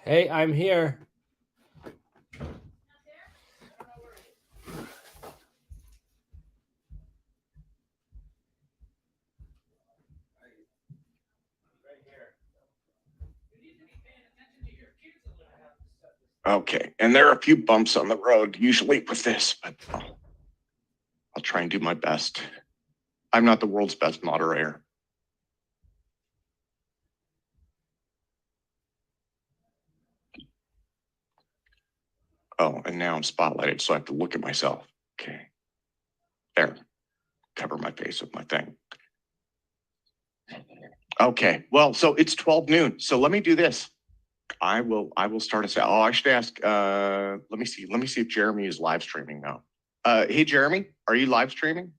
Hey, I'm here. Okay, and there are a few bumps on the road usually with this, but I'll try and do my best. I'm not the world's best moderator. Oh, and now I'm spotlighted, so I have to look at myself. Okay. There. Cover my face with my thing. Okay, well, so it's 12 noon. So let me do this. I will start us out. Oh, I should ask, let me see if Jeremy is live streaming now. Hey, Jeremy, are you live streaming?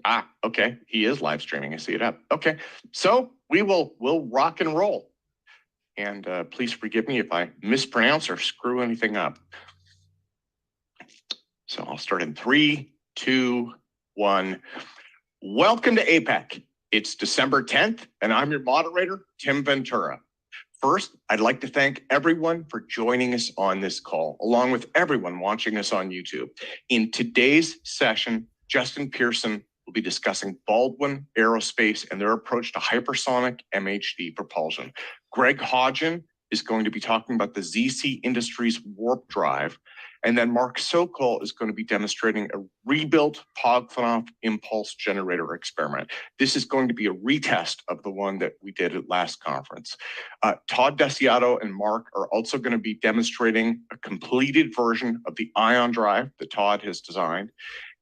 Ah, okay. He is live streaming. I see it up. Okay. So we'll rock and roll. And please forgive me if I mispronounce or screw anything up. So I'll start in 3, 2, 1. Welcome to APEC. It's December 10th, and I'm your moderator, Tim Ventura. First, I'd like to thank everyone for joining us on this call, along with everyone watching us on YouTube. In today's session, Justin Pearson will be discussing Baldwin Aerospace and their approach to hypersonic MHD propulsion. Greg Hodgin is going to be talking about the ZC Industries warp drive. And then Mark Sokol is going to be demonstrating a rebuilt Pogbanov impulse generator experiment. This is going to be a retest of the one that we did at last conference. Todd Desiato and Mark are also going to be demonstrating a completed version of the ion drive that Todd has designed.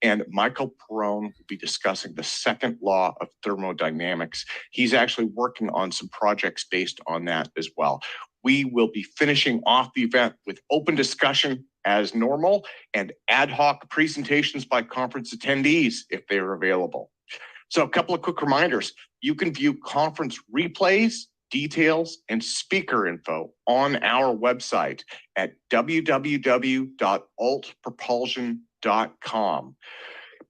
And Michael Perrone will be discussing the second law of thermodynamics. He's actually working on some projects based on that as well. We will be finishing off the event with open discussion as normal and ad hoc presentations by conference attendees if they are available. So a couple of quick reminders. You can view conference replays, details, and speaker info on our website at www.altpropulsion.com.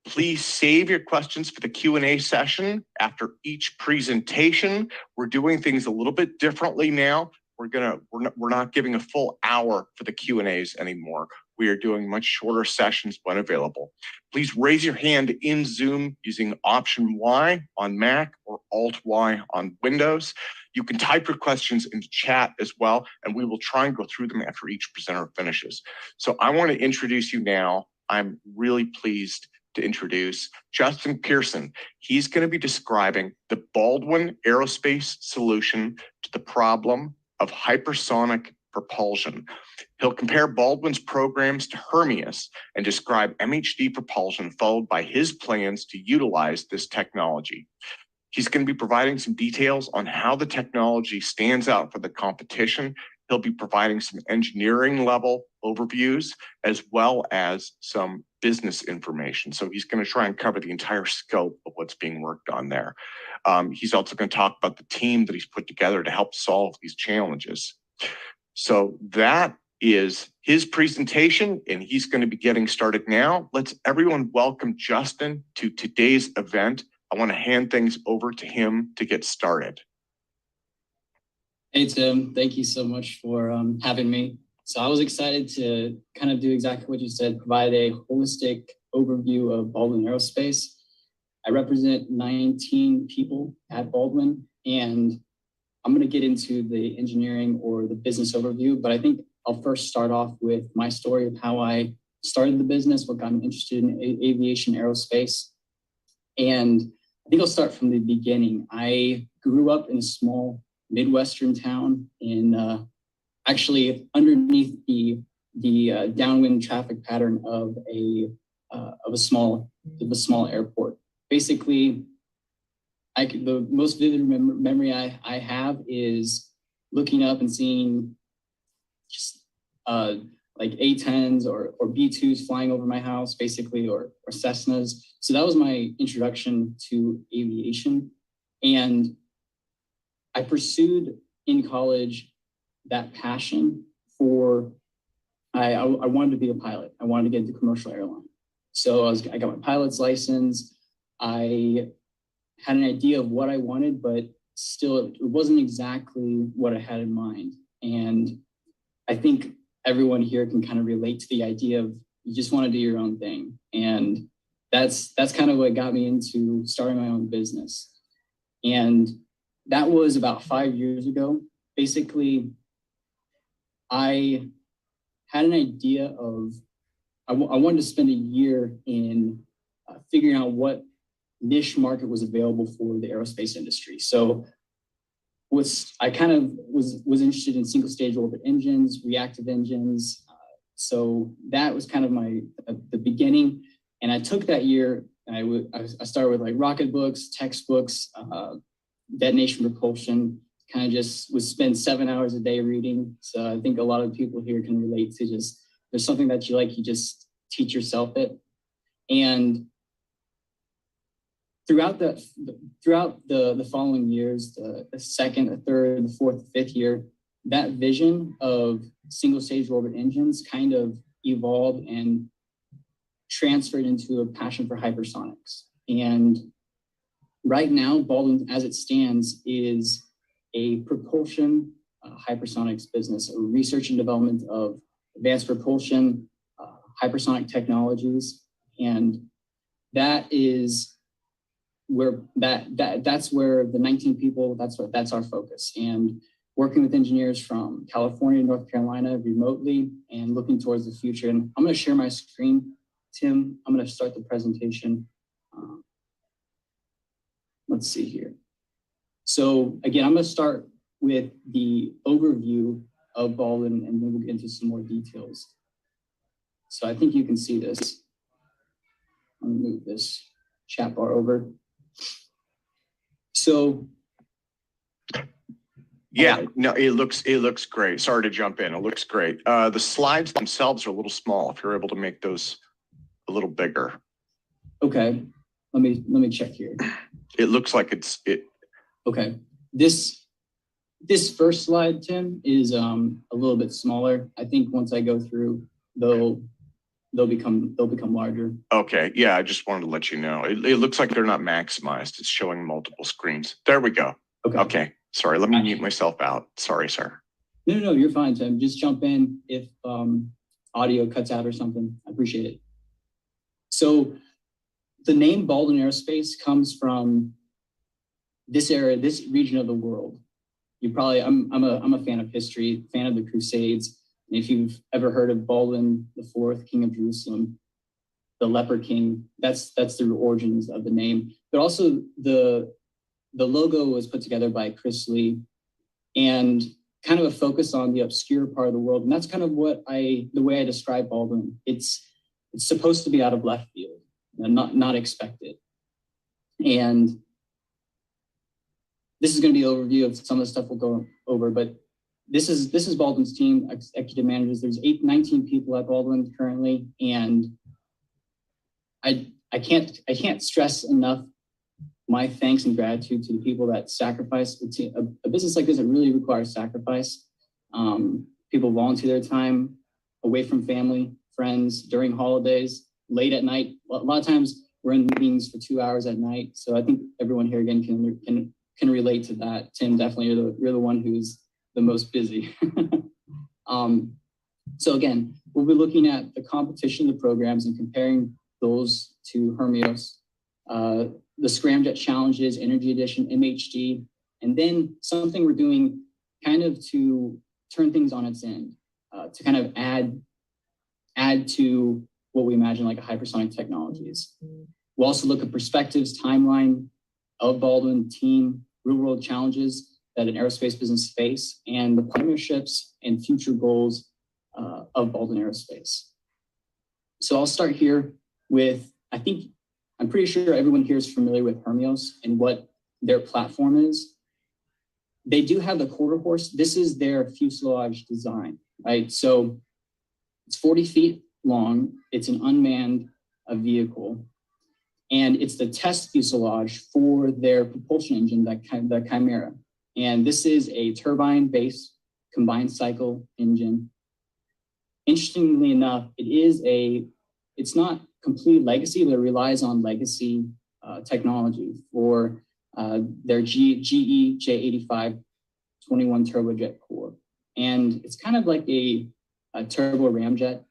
Please save your questions for the Q&A session after each presentation. We're doing things a little bit differently now. We're not giving a full hour for the Q&As anymore. We are doing much shorter sessions when available. Please raise your hand in Zoom using Option Y on Mac or Alt Y on Windows. You can type your questions into chat as well, and we will try and go through them after each presenter finishes. So I want to introduce you now. I'm really pleased to introduce Justin Pearson. He's going to be describing the Baldwin Aerospace solution to the problem of hypersonic propulsion. He'll compare Baldwin's programs to Hermeus and describe MHD propulsion, followed by his plans to utilize this technology. He's going to be providing some details on how the technology stands out for the competition. He'll be providing some engineering level overviews as well as some business information. So he's going to try and cover the entire scope of what's being worked on there. He's also going to talk about the team that he's put together to help solve these challenges. So that is his presentation, and he's going to be getting started now. Let's everyone welcome Justin to today's event. I want to hand things over to him to get started. Hey, Tim, thank you so much for having me. So I was excited to kind of do exactly what you said, provide a holistic overview of Baldwin Aerospace. I represent 19 people at Baldwin, and I'm going to get into the engineering or the business overview, but I think I'll first start off with my story of how I started the business, what got me interested in aviation aerospace. And I think I'll start from the beginning. I grew up in a small Midwestern town in actually underneath the downwind traffic pattern of a small airport. Basically, the most vivid memory I have is looking up and seeing just like A-10s or B-2s flying over my house, basically, or Cessnas. So that was my introduction to aviation. And I pursued in college that passion for, I wanted to be a pilot. I wanted to get into commercial airline. So I got my pilot's license. I had an idea of what I wanted, but still it wasn't exactly what I had in mind. And I think everyone here can kind of relate to the idea of you just want to do your own thing. And that's kind of what got me into starting my own business. And that was about 5 years ago. Basically, I had an idea of, I wanted to spend a year in figuring out what niche market was available for the aerospace industry. So I kind of was interested in single stage orbit engines, reactive engines. So that was kind of the beginning. And I took that year, and I started with like rocket books, textbooks, detonation propulsion, kind of just would spend 7 hours a day reading. So I think a lot of people here can relate to just, there's something that you like, you just teach yourself it. And throughout the following years, the second, the third, the fourth, the fifth year, that vision of single stage orbit engines kind of evolved and transferred into a passion for hypersonics. And right now, Baldwin, as it stands, is a propulsion hypersonics business, a research and development of advanced propulsion, hypersonic technologies, and that is where that's where the 19 people, that's our focus. And working with engineers from California, North Carolina remotely, and looking towards the future. And I'm going to share my screen, Tim. I'm going to start the presentation. Let's see here. So again, I'm going to start with the overview of Baldwin, and then we'll get into some more details. So I think you can see this. I'm going to move this chat bar over. So yeah, no, it looks great. Sorry to jump in. It looks great. The slides themselves are a little small. If you're able to make those a little bigger. Okay, let me check here. It looks like it. Okay, this first slide, Tim, is a little bit smaller. I think once I go through, they'll become larger. Okay, yeah, I just wanted to let you know. It looks like they're not maximized. It's showing multiple screens. There we go. Okay. Sorry, let me mute myself out. Sorry, sir. No, you're fine, Tim. Just jump in if audio cuts out or something. I appreciate it. So the name Baldwin Aerospace comes from this area, this region of the world. I'm a fan of history, fan of the Crusades. And if you've ever heard of Baldwin IV, King of Jerusalem, the Leper King, that's the origins of the name. But also the logo was put together by Chris Lee, and kind of a focus on the obscure part of the world. And that's kind of the way I describe Baldwin. It's supposed to be out of left field and not expected. And this is going to be an overview of some of the stuff we'll go over, but this is Baldwin's team, executive managers. There's 19 people at Baldwin currently, and I can't stress enough my thanks and gratitude to the people that sacrifice. A business like this, it really requires sacrifice. People volunteer their time away from family, friends, during holidays, late at night. A lot of times we're in meetings for 2 hours at night. So I think everyone here again can relate to that. Tim, definitely you're the one who's the most busy. So again, we'll be looking at the competition of the programs and comparing those to Hermeus, the scramjet challenges, energy edition, MHD, and then something we're doing kind of to turn things on its end, to kind of add to what we imagine like a hypersonic technologies. We'll also look at perspectives, timeline of Baldwin team, real world challenges that an aerospace business face, and the partnerships and future goals of Baldwin Aerospace. So I'll start here with, I'm pretty sure everyone here is familiar with Hermeus and what their platform is. They do have the quarter horse. This is their fuselage design, right? So it's 40 feet long. It's an unmanned vehicle. And it's the test fuselage for their propulsion engine, the Chimera. And this is a turbine-based combined cycle engine. Interestingly enough, it's not complete legacy, but it relies on legacy technology for their GE J85 21 turbojet core. And it's kind of like a turbo ramjet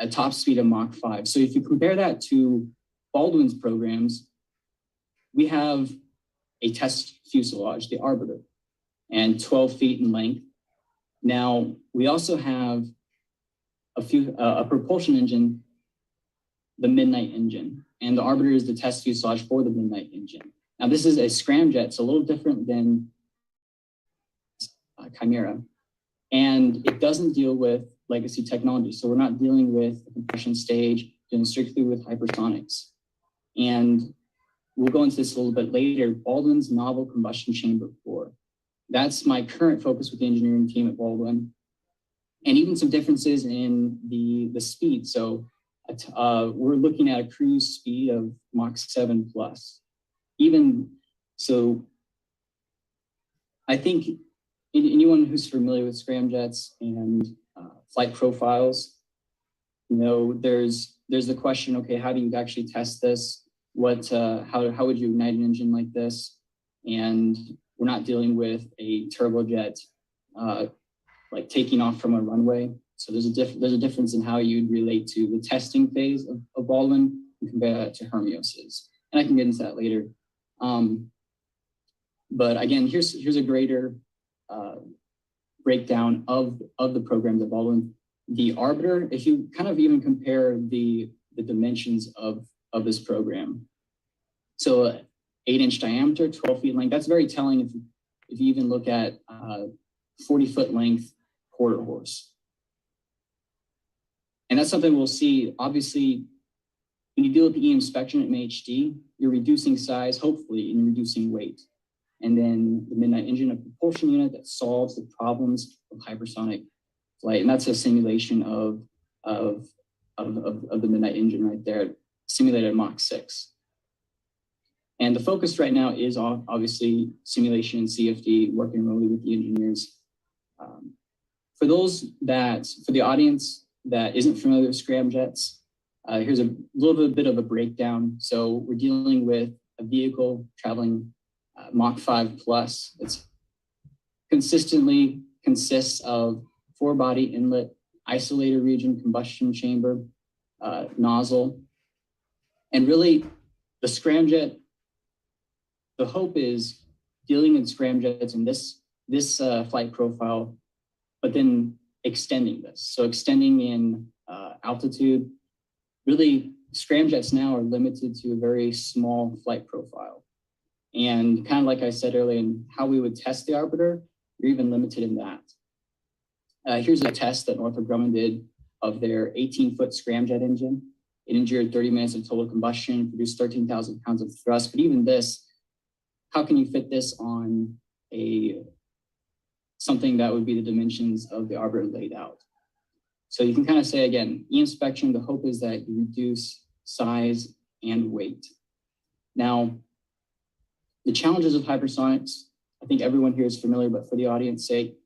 at top speed of Mach 5. So if you compare that to Baldwin's programs, we have a test fuselage, the Arbiter, and 12 feet in length. Now, we also have a propulsion engine, the Midnight engine, and the Arbiter is the test fuselage for the Midnight engine. Now, this is a scramjet, it's a little different than Chimera, and it doesn't deal with legacy technology. So we're not dealing with the compression stage, dealing strictly with hypersonics. And we'll go into this a little bit later, Baldwin's novel combustion chamber core. That's my current focus with the engineering team at Baldwin. And even some differences in the speed. So we're looking at a cruise speed of Mach 7 plus. Even so, I think anyone who's familiar with scramjets and flight profiles, you know, there's the question, okay, how do you actually test this? How would you ignite an engine like this? And we're not dealing with a turbojet like taking off from a runway. So there's a difference in how you'd relate to the testing phase of Baldwin and compare that to Hermeus's. And I can get into that later. But again, here's a greater breakdown of the programs at Baldwin. The Arbiter, if you kind of even compare the dimensions of this program. So 8-inch diameter, 12 feet length, that's very telling if you even look at 40-foot length quarter horse. And that's something we'll see. Obviously, when you deal with the E-inspection at MHD, you're reducing size, hopefully, and reducing weight. And then the Midnight engine, a propulsion unit that solves the problems of hypersonic flight. And that's a simulation of the Midnight engine right there, simulated at Mach 6. And the focus right now is on, obviously, simulation and CFD, working remotely with the engineers. For the audience that isn't familiar with scramjets, here's a little bit of a breakdown. So we're dealing with a vehicle traveling Mach 5 plus. It's consistently consists of 4-body inlet, isolator region, combustion chamber, nozzle. And really, the scramjet, the hope is dealing in scramjets in this flight profile, but then extending this. So extending in altitude. Really, scramjets now are limited to a very small flight profile. And kind of like I said earlier, in how we would test the Arbiter, you're even limited in that. Here's a test that Northrop Grumman did of their 18-foot scramjet engine. It endured 30 minutes of total combustion, produced 13,000 pounds of thrust. But even this, how can you fit this on something that would be the dimensions of the Arbiter laid out? So you can kind of say, again, E-inspection, the hope is that you reduce size and weight. Now, the challenges of hypersonics, I think everyone here is familiar, but for the audience sake,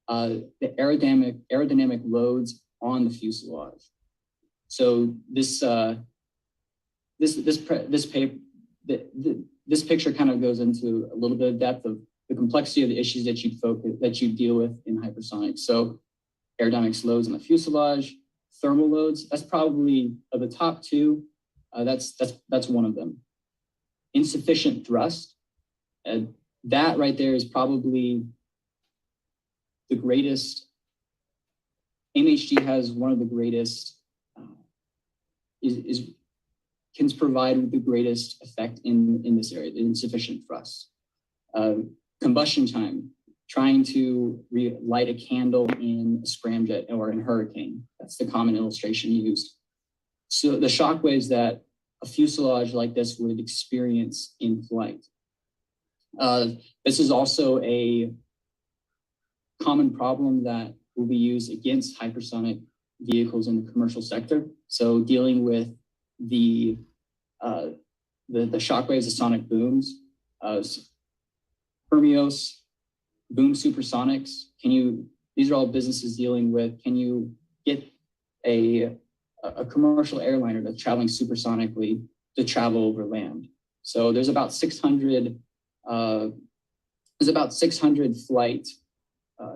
the aerodynamic loads on the fuselage. So this picture kind of goes into a little bit of depth of the complexity of the issues that you deal with in hypersonics. So aerodynamics loads on the fuselage, thermal loads, that's probably of the top two, that's one of them. Insufficient thrust, that right there is probably the greatest. MHD has one of the greatest, can provide the greatest effect in this area, the insufficient thrust. Combustion time, trying to light a candle in a scramjet or in hurricane. That's the common illustration used. So the shock waves that a fuselage like this would experience in flight. This is also a common problem that will be used against hypersonic vehicles in the commercial sector. So dealing with the shock waves, the sonic booms. Hermeus, Boom Supersonics. These are all businesses dealing with, can you get a commercial airliner that's traveling supersonically to travel over land? So there's about 600 flight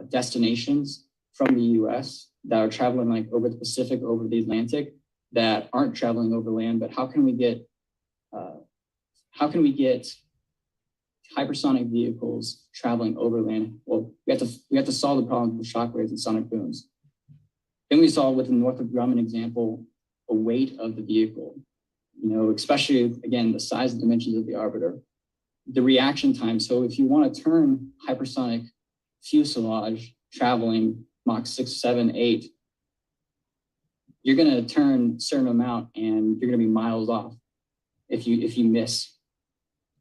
destinations from the US that are traveling like over the Pacific, over the Atlantic, that aren't traveling over land. But how can we get hypersonic vehicles traveling over land? Well, we have to solve the problem with shock waves and sonic booms. Then we saw with the Northrop Grumman example, a weight of the vehicle, especially again, the size and dimensions of the arbiter, the reaction time. So if you want to turn hypersonic fuselage traveling Mach 6, 7, 8, you're going to turn a certain amount and you're going to be miles off if you miss.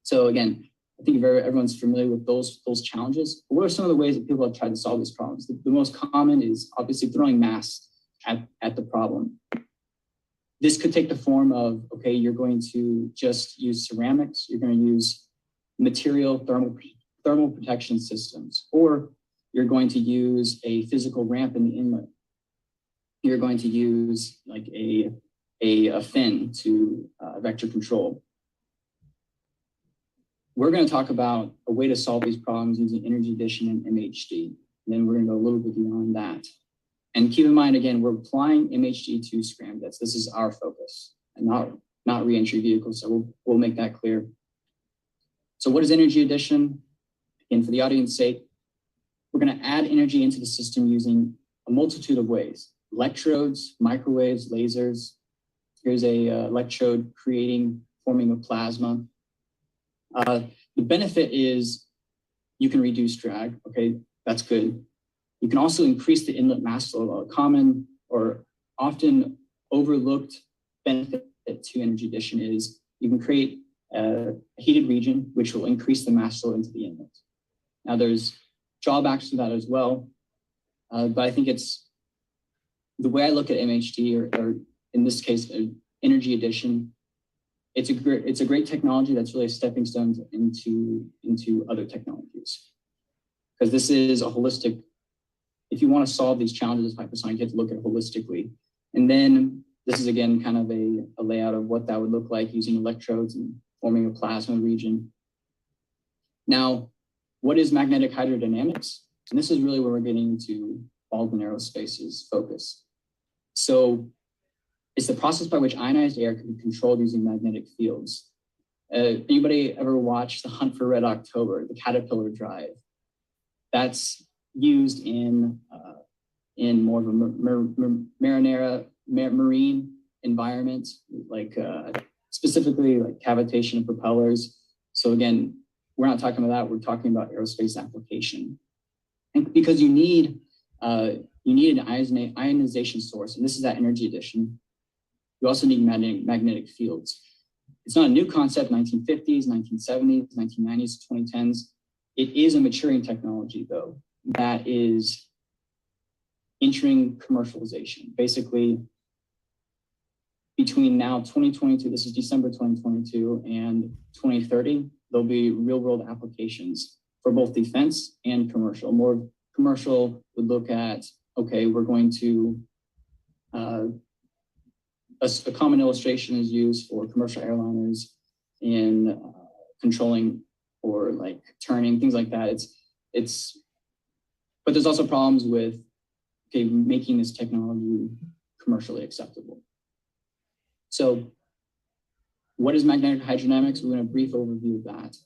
So again, I think everyone's familiar with those challenges. But what are some of the ways that people have tried to solve these problems? The most common is obviously throwing mass at the problem. This could take the form of, okay, you're going to just use ceramics, you're going to use material thermal protection systems, or you're going to use a physical ramp in the inlet. You're going to use like a fin to vector control. We're going to talk about a way to solve these problems using energy addition and MHD. And then we're going to go a little bit beyond that. And keep in mind, again, we're applying MHD to scramjets. This is our focus, and not reentry vehicles. So we'll make that clear. So what is energy addition? And for the audience's sake, we're going to add energy into the system using a multitude of ways: electrodes, microwaves, lasers. Here's a electrode forming a plasma. The benefit is you can reduce drag. Okay, that's good. You can also increase the inlet mass flow. A common or often overlooked benefit to energy addition is you can create a heated region, which will increase the mass flow into the inlet. Now there's drawbacks to that as well, but I think it's the way I look at MHD, or in this case, energy addition. It's a great technology that's really a stepping stone into other technologies, because this is a holistic. If you want to solve these challenges of hypersonic, you have to look at it holistically. And then this is again kind of a layout of what that would look like using electrodes and forming a plasma region. Now, what is magnetic hydrodynamics? And this is really where we're getting into Baldwin Aerospace's focus. So it's the process by which ionized air can be controlled using magnetic fields. Anybody ever watched The Hunt for Red October, the Caterpillar Drive? That's used in more of a marine environment, like specifically like cavitation of propellers. So again, we're not talking about that. We're talking about aerospace application, and because you need an ionization source, and this is that energy addition. You also need magnetic fields. It's not a new concept, 1950s, 1970s, 1990s, 2010s. It is a maturing technology, though, that is entering commercialization. Basically, between now 2022, this is December 2022, and 2030, there'll be real-world applications for both defense and commercial. More commercial would look at, okay, we're going to a common illustration is used for commercial airliners in controlling or like turning, things like that. But there's also problems with, okay, making this technology commercially acceptable. So what is magnetic hydrodynamics? We're going to brief overview of that.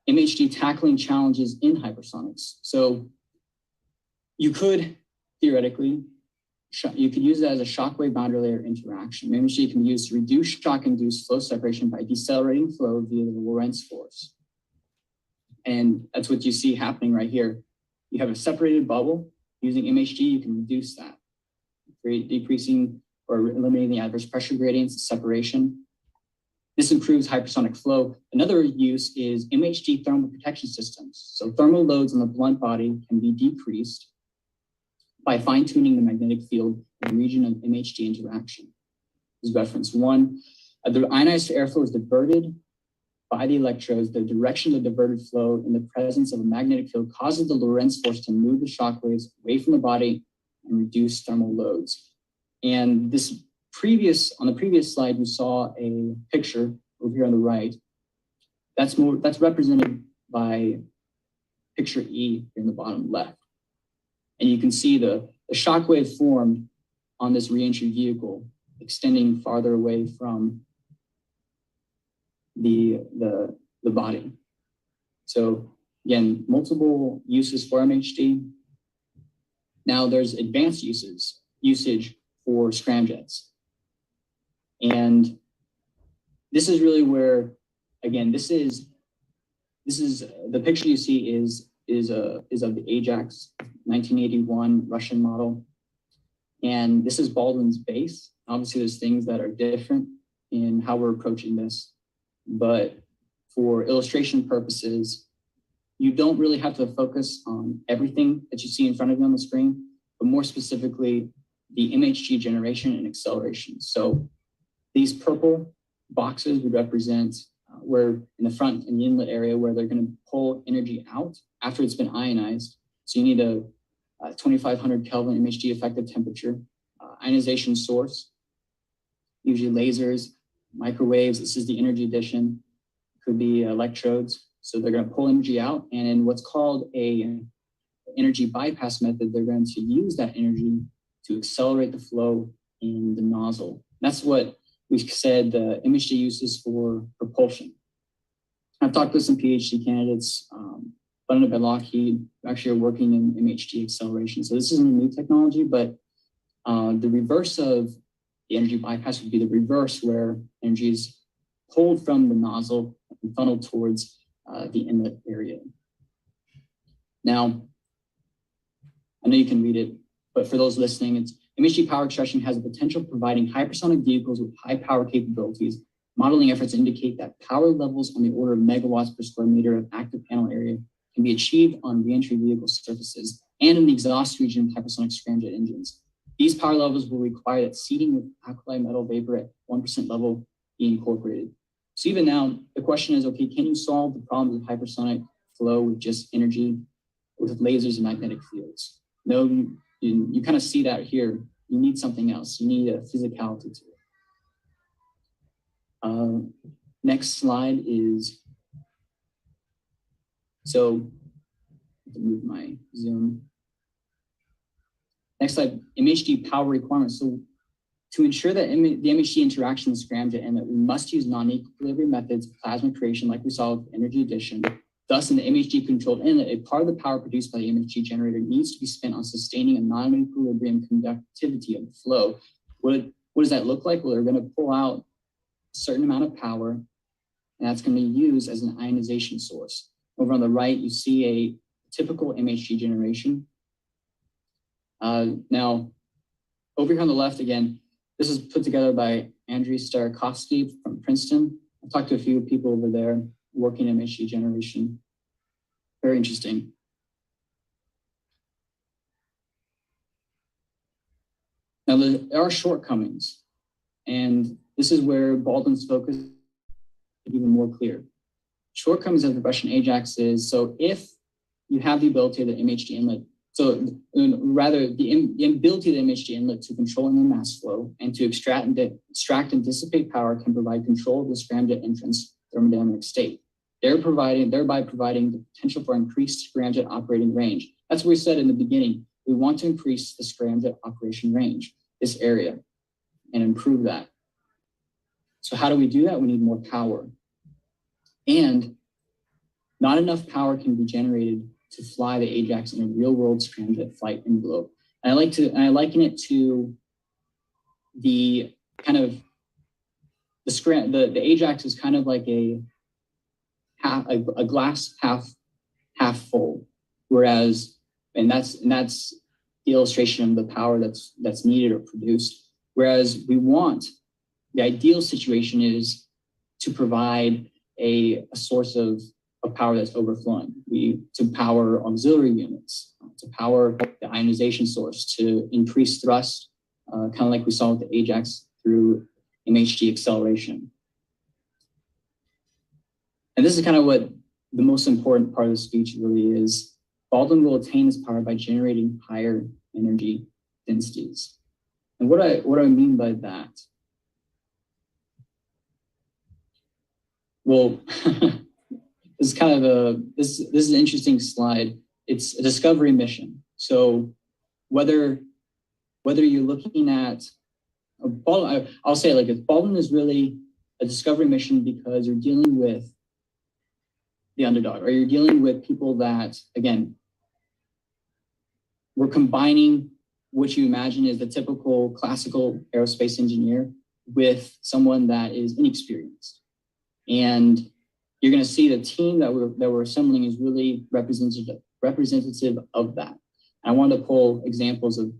MHD tackling challenges in hypersonics. So you could theoretically, you could use it as a shockwave boundary layer interaction. MHD can be used to reduce shock-induced flow separation by decelerating flow via the Lorentz force. And that's what you see happening right here. You have a separated bubble. Using MHD, you can reduce that, decreasing or eliminating the adverse pressure gradients, separation. This improves hypersonic flow. Another use is MHD thermal protection systems. So thermal loads on the blunt body can be decreased by fine-tuning the magnetic field in the region of MHD interaction. This is reference one. The ionized airflow is diverted by the electrodes, the direction of the diverted flow in the presence of a magnetic field causes the Lorentz force to move the shock waves away from the body and reduce thermal loads. And on the previous slide, you saw a picture over here on the right. That's represented by picture E in the bottom left. And you can see the shock wave formed on this reentry vehicle extending farther away from the body. So again, multiple uses for MHD. Now there's advanced usage for scramjets. And this is really where, again, this is the picture you see is of the Ajax 1981 Russian model. And this is Baldwin's base. Obviously there's things that are different in how we're approaching this, but for illustration purposes, you don't really have to focus on everything that you see in front of you on the screen, but more specifically, the MHD generation and acceleration. So these purple boxes would represent where in the front in the inlet area where they're going to pull energy out after it's been ionized. So you need a 2500 Kelvin MHD effective temperature, ionization source, usually lasers, microwaves. This is the energy addition. Could be electrodes. So they're going to pull energy out, and in what's called a energy bypass method, they're going to use that energy to accelerate the flow in the nozzle. That's what we said the MHD uses for propulsion. I've talked with some PhD candidates funded by Lockheed who actually are working in MHD acceleration. So this isn't a new technology, but the reverse of the energy bypass would be the reverse, where energy is pulled from the nozzle and funneled towards the inlet area. Now, I know you can read it, but for those listening, it's MHD power extraction has the potential of providing hypersonic vehicles with high power capabilities. Modeling efforts indicate that power levels on the order of megawatts per square meter of active panel area can be achieved on reentry vehicle surfaces and in the exhaust region of hypersonic scramjet engines. These power levels will require that seating with alkali metal vapor at 1% level be incorporated. So even now, the question is, okay, can you solve the problems of hypersonic flow with just energy, with lasers and magnetic fields? No, you kind of see that here. You need something else. You need a physicality to it. Next slide is, so move my Zoom. Next slide, MHD power requirements. So to ensure that the MHD interaction with scramjet and that we must use non-equilibrium methods of plasma creation like we saw with energy addition. Thus, in the MHD controlled inlet, a part of the power produced by the MHD generator needs to be spent on sustaining a non-equilibrium conductivity of the flow. What does that look like? Well, they're going to pull out a certain amount of power, and that's going to be used as an ionization source. Over on the right, you see a typical MHD generation. Now, over here on the left, again, this is put together by Andriy Starokovsky from Princeton. I've talked to a few people over there working in MHD generation. Very interesting. Now, there are shortcomings, and this is where Baldwin's focus is even more clear. Shortcomings of the Russian Ajax is, so if you have the ability of the MHD inlet, so rather the ability of the MHD inlet to control inland mass flow and to extract and dissipate power can provide control of the scramjet entrance thermodynamic state, thereby providing the potential for increased scramjet operating range. That's what we said in the beginning. We want to increase the scramjet operation range, this area, and improve that. So how do we do that? We need more power. And not enough power can be generated to fly the Ajax in a real-world scramjet flight envelope. And I liken it to the kind of the Ajax is kind of like a glass half full, whereas and that's the illustration of the power that's needed or produced. Whereas the ideal situation is to provide a source of power that's overflowing. To power auxiliary units, to power the ionization source, to increase thrust, kind of like we saw with the Ajax through MHD acceleration. And this is kind of what the most important part of the speech really is. Baldwin will attain this power by generating higher energy densities. And what I mean by that? Well, this is kind of this is an interesting slide. It's a discovery mission. So whether you're looking at I'll say it like this: Baldwin is really a discovery mission because you're dealing with the underdog, or you're dealing with people that, again, we're combining what you imagine is the typical classical aerospace engineer with someone that is inexperienced. And you're going to see the team that we're assembling is really representative of that. I wanted to pull examples of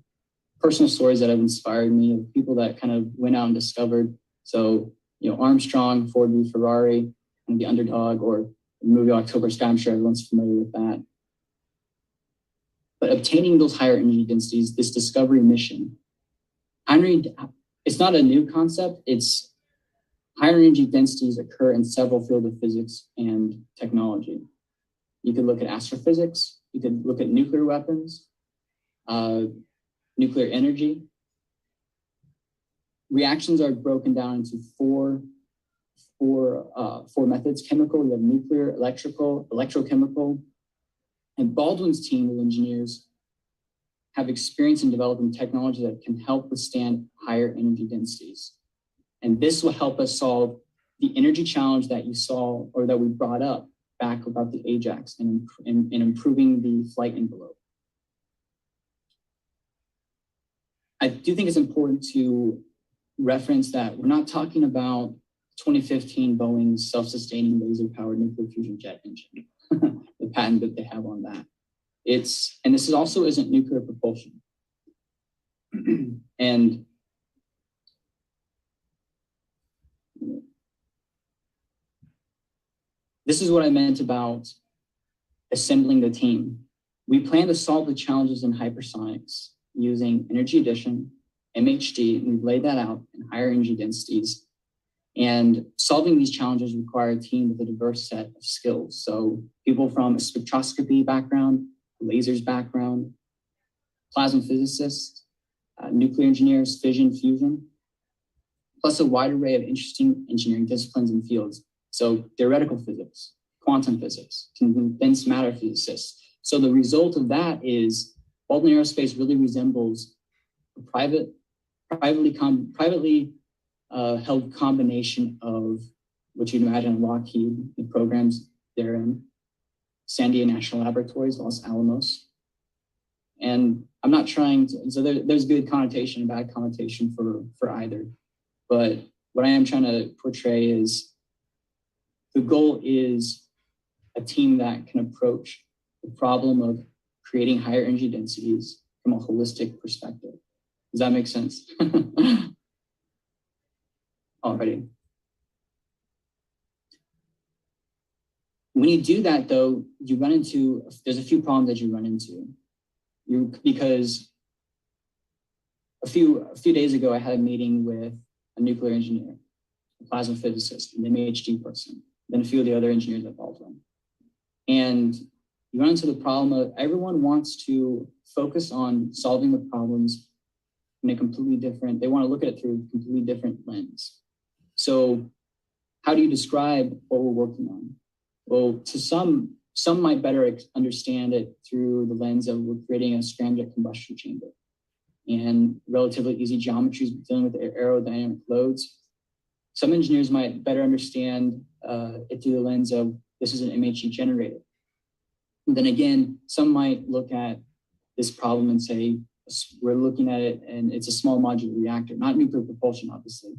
personal stories that have inspired me, of people that kind of went out and discovered. So, Armstrong, Ford v. Ferrari, and the underdog, or the movie October Sky, I'm sure everyone's familiar with that. But obtaining those higher energy densities, this discovery mission, it's not a new concept. It's higher energy densities occur in several fields of physics and technology. You could look at astrophysics. You could look at nuclear weapons, nuclear energy. Reactions are broken down into four methods: chemical, you have nuclear, electrical, electrochemical. And Baldwin's team of engineers have experience in developing technology that can help withstand higher energy densities. And this will help us solve the energy challenge that you saw, or that we brought up back about the Ajax, and improving the flight envelope. I do think it's important to reference that we're not talking about 2015 Boeing's self-sustaining laser-powered nuclear fusion jet engine, the patent that they have on that. And this also isn't nuclear propulsion. And this is what I meant about assembling the team. We plan to solve the challenges in hypersonics using energy addition, MHD, and we've laid that out in higher energy densities. And solving these challenges require a team with a diverse set of skills. So people from a spectroscopy background, lasers background, plasma physicists, nuclear engineers, fission, fusion, plus a wide array of interesting engineering disciplines and fields. So theoretical physics, quantum physics, condensed matter physicists. So the result of that is Baldwin Aerospace really resembles a privately held combination of what you'd imagine Lockheed, the programs they're in, Sandia National Laboratories, Los Alamos. And I'm not trying to, so there's good connotation and bad connotation for either. But what I am trying to portray is the goal is a team that can approach the problem of creating higher energy densities from a holistic perspective. Does that make sense? Already. When you do that, though, there's a few problems that you run into. Because a few days ago, I had a meeting with a nuclear engineer, a plasma physicist, an MHD person, then a few of the other engineers at Baldwin. And you run into the problem of everyone wants to focus on solving the problems in a completely different, they want to look at it through a completely different lens. So how do you describe what we're working on? Well, to some might better understand it through the lens of we're creating a scramjet combustion chamber and relatively easy geometries dealing with aerodynamic loads. Some engineers might better understand it through the lens of this is an MHD generator. And then again, some might look at this problem and say, we're looking at it and it's a small modular reactor, not nuclear propulsion, obviously.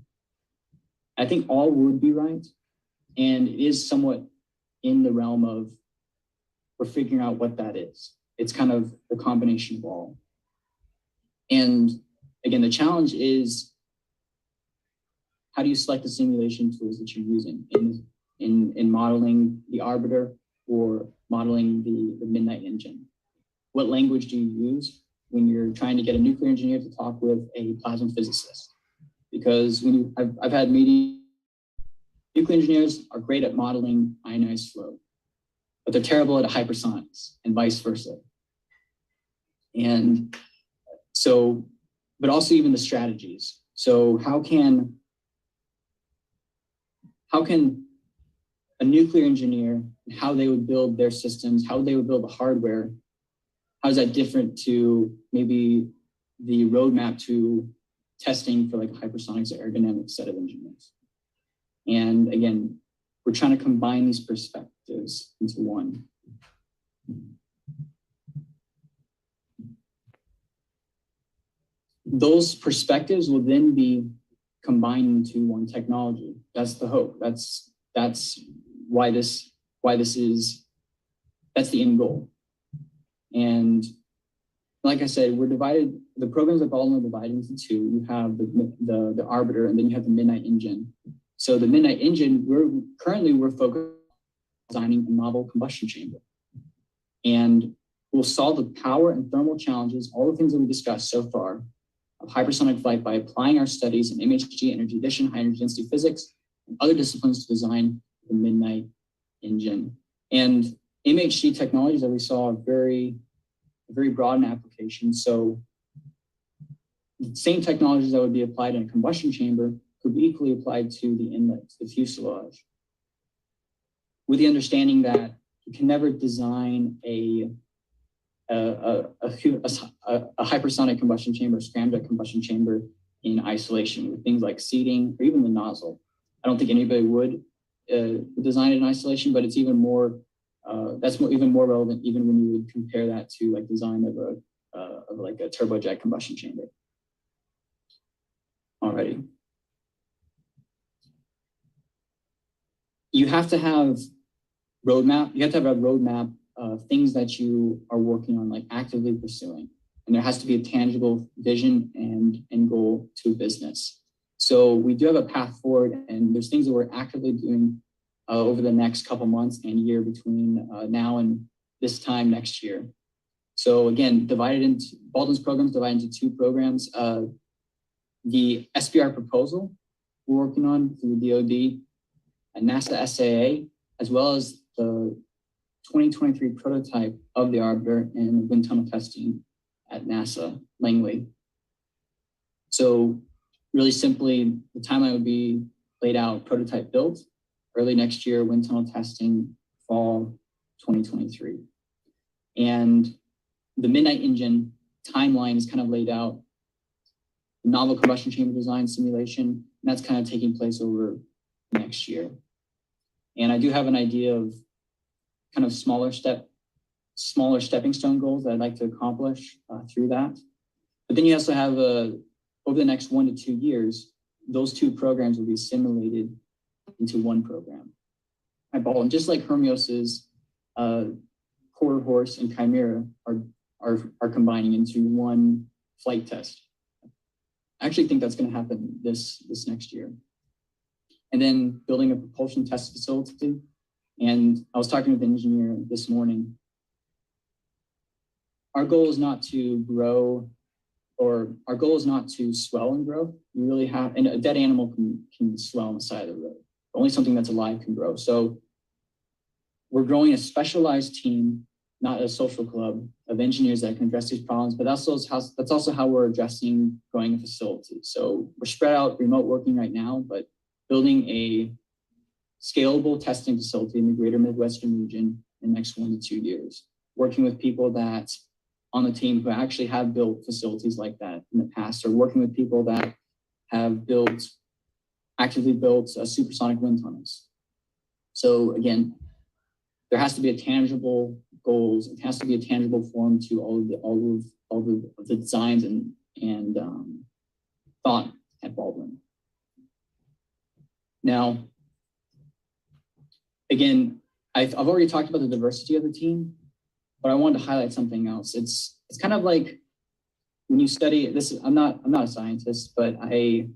I think all would be right. And it is somewhat in the realm of we're figuring out what that is. It's kind of the combination of all. And again, the challenge is how do you select the simulation tools that you're using in modeling the arbiter or modeling the midnight engine? What language do you use when you're trying to get a nuclear engineer to talk with a plasma physicist? Because I've had meetings nuclear engineers are great at modeling ionized flow, but they're terrible at hypersonics and vice versa. And so, but also even the strategies. So how can a nuclear engineer, how they would build their systems, how they would build the hardware, how is that different to maybe the roadmap to testing for like a hypersonics or aerodynamics set of engineers? And again, we're trying to combine these perspectives into one. Those perspectives will then be combined into one technology. That's the hope. That's why this is, that's the end goal. And like I said, we're divided, the programs at Baldwin are divided into two. You have the Arbiter, and then you have the Midnight Engine. So the Midnight Engine, we're focused on designing a novel combustion chamber. And we'll solve the power and thermal challenges, all the things that we discussed so far, of hypersonic flight by applying our studies in MHD, energy addition, high energy density physics, and other disciplines to design the Midnight Engine. And MHD technologies that we saw are very broad in application. So the same technologies that would be applied in a combustion chamber could be equally applied to the inlet, to the fuselage, with the understanding that you can never design a hypersonic combustion chamber, scramjet combustion chamber in isolation with things like seating or even the nozzle. I don't think anybody would design it in isolation, but it's even more, even more relevant even when you would compare that to like design of like a turbojet combustion chamber. Alrighty. You have to have a roadmap of things that you are working on, like actively pursuing. And there has to be a tangible vision and goal to a business. So we do have a path forward, and there's things that we're actively doing over the next couple months and year between now and this time next year. So again, Baldwin's programs divided into two programs. The SBR proposal we're working on through the DoD, and NASA SAA, as well as the 2023 prototype of the Arbiter and wind tunnel testing at NASA Langley. So really simply, the timeline would be laid out: prototype built early next year, wind tunnel testing fall 2023. And the Midnight Engine timeline is kind of laid out: novel combustion chamber design simulation, and that's kind of taking place over next year. And I do have an idea of kind of smaller stepping stone goals that I'd like to accomplish through that. But then you also have, over the next 1 to 2 years, those two programs will be assimilated into one program at Baldwin, just like Hermeus's Quarter Horse and Chimera are combining into one flight test. I actually think that's going to happen this next year. And then building a propulsion test facility. And I was talking with an engineer this morning. Our goal is not to grow, or our goal is not to swell and grow. You really have, and a dead animal can swell on the side of the road. Only something that's alive can grow. So we're growing a specialized team, not a social club, of engineers that can address these problems, but that's also how we're addressing growing a facility. So we're spread out remote working right now, but building a scalable testing facility in the greater Midwestern region in the next 1 to 2 years, working with people that on the team who actually have built facilities like that in the past, or working with people that have actively built supersonic wind tunnels. So again, there has to be a tangible goals. It has to be a tangible form to all of the designs and thought at Baldwin. Now, again, I've already talked about the diversity of the team, but I wanted to highlight something else. It's kind of like when you study this. I'm not a scientist, but I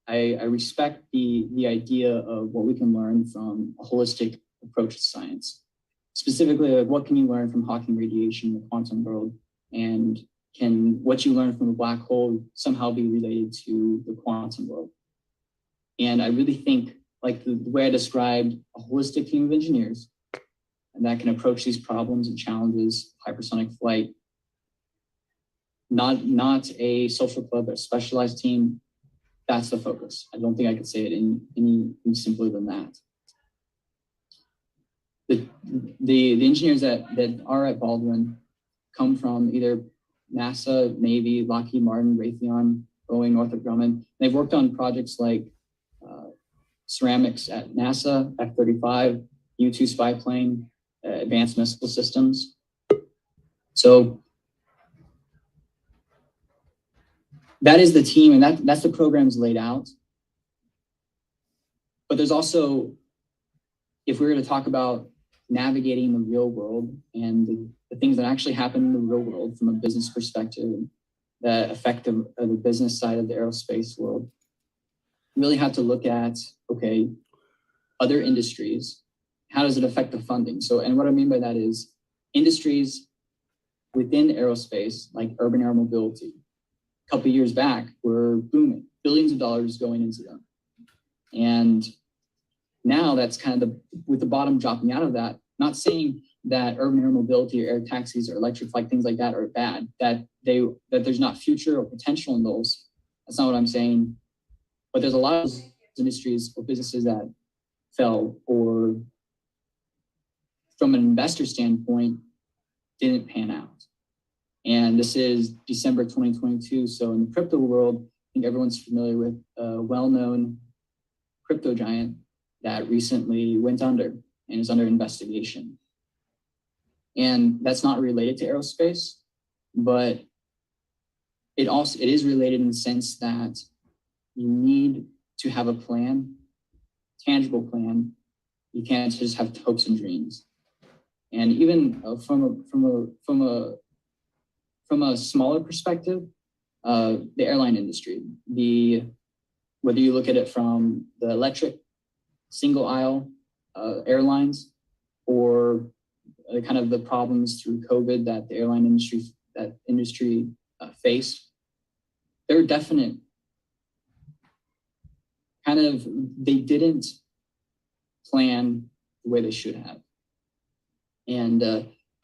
respect the idea of what we can learn from a holistic approach to science. Specifically, like, what can you learn from Hawking radiation in the quantum world, and can what you learn from a black hole somehow be related to the quantum world? And I really think like the way I described, a holistic team of engineers and that can approach these problems and challenges, hypersonic flight. Not a social club, but a specialized team. That's the focus. I don't think I could say it any simpler than that. The engineers that are at Baldwin come from either NASA, Navy, Lockheed Martin, Raytheon, Boeing, Northrop Grumman. They've worked on projects like ceramics at NASA, F-35, U-2 spy plane, advanced missile systems. So that is the team, and that's the programs laid out. But there's also, if we were to talk about navigating the real world and the things that actually happen in the real world from a business perspective that affect the business side of the aerospace world, we really have to look at, okay, other industries, how does it affect the funding? So, and what I mean by that is industries within aerospace, like urban air mobility, a couple of years back were booming, billions of dollars going into them. And now that's kind of with the bottom dropping out of that, not saying that urban air mobility or air taxis or electric flight, things like that are bad, that there's not future or potential in those. That's not what I'm saying. But there's a lot of industries or businesses that fell, or from an investor standpoint, didn't pan out. And this is December 2022. So in the crypto world, I think everyone's familiar with a well-known crypto giant that recently went under and is under investigation. And that's not related to aerospace, but it is related in the sense that you need to have a plan, tangible plan. You can't just have hopes and dreams. And even from a smaller perspective, the airline industry, whether you look at it from the electric single aisle airlines or kind of the problems through COVID that the airline industry faced, there are definite they didn't plan the way they should have. And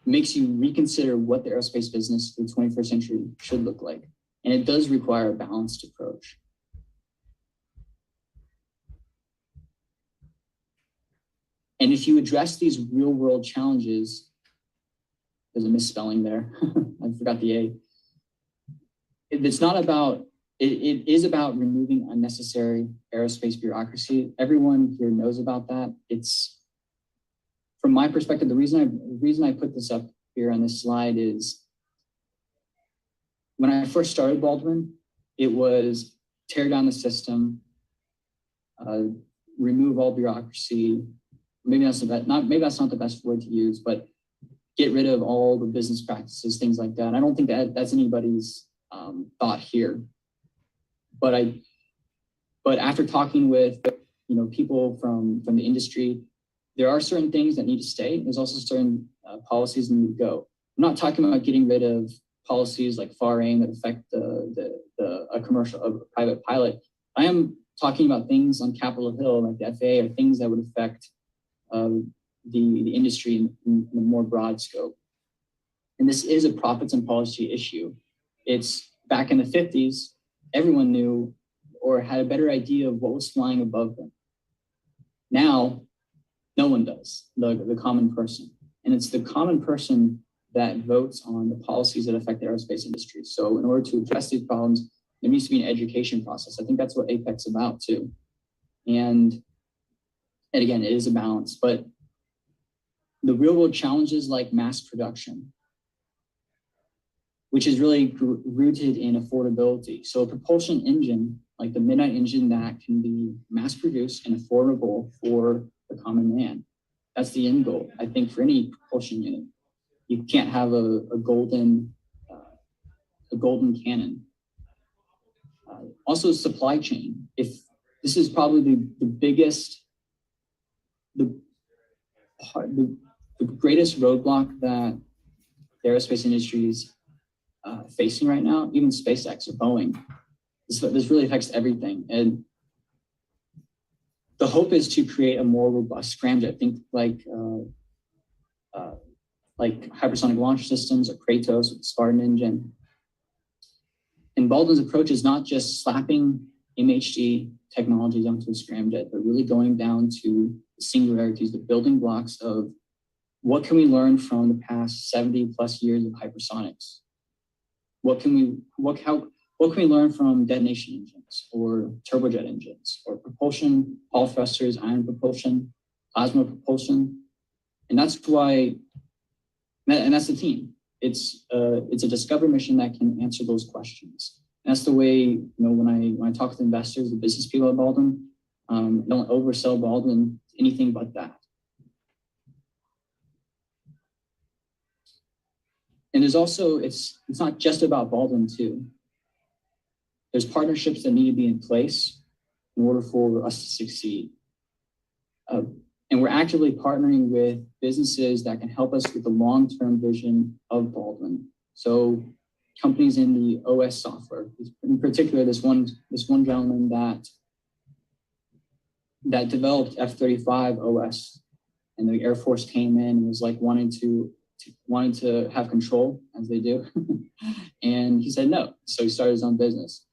makes you reconsider what the aerospace business in the 21st century should look like. And it does require a balanced approach. And if you address these real world challenges, there's a misspelling there. I forgot the A. It's not about, it is about removing unnecessary aerospace bureaucracy. Everyone here knows about that. It's, from my perspective, the reason I put this up here on this slide is when I first started Baldwin, it was tear down the system, remove all bureaucracy. Maybe that's not the best word to use, but get rid of all the business practices, things like that. And I don't think that's anybody's thought here. But after talking with people from the industry, there are certain things that need to stay. There's also certain policies that need to go. I'm not talking about getting rid of policies like FAR aim that affect a private pilot. I am talking about things on Capitol Hill like the FAA or things that would affect the industry in a more broad scope. And this is a profits and policy issue. It's back in the 50s, everyone knew or had a better idea of what was flying above them. Now, no one does, the common person. And it's the common person that votes on the policies that affect the aerospace industry. So in order to address these problems, there needs to be an education process. I think that's what APEC's about too. And again, it is a balance, but the real world challenges like mass production, which is really rooted in affordability. So a propulsion engine, like the Midnight engine that can be mass produced and affordable for the common man. That's the end goal, I think, for any propulsion unit. You can't have a golden cannon. Also supply chain. If this is probably the biggest, the greatest roadblock that the aerospace industry is facing right now, even SpaceX or Boeing. This really affects everything. And the hope is to create a more robust scramjet. Think like hypersonic launch systems or Kratos with the Spartan engine. And Baldwin's approach is not just slapping MHD technologies onto a scramjet, but really going down to the singularities, the building blocks of what can we learn from the past 70 plus years of hypersonics? What can we learn from detonation engines or turbojet engines or propulsion, Hall thrusters, ion propulsion, plasma propulsion? And that's why, and that's the theme. It's a discovery mission that can answer those questions. And that's the way, when I talk to investors, the business people at Baldwin, don't oversell Baldwin anything but that. And there's also, it's not just about Baldwin too. There's partnerships that need to be in place in order for us to succeed. And we're actively partnering with businesses that can help us with the long-term vision of Baldwin. So companies in the OS software, in particular, this one gentleman that developed F-35 OS, and the Air Force came in and was like wanting to have control, as they do. And he said no. So he started his own business.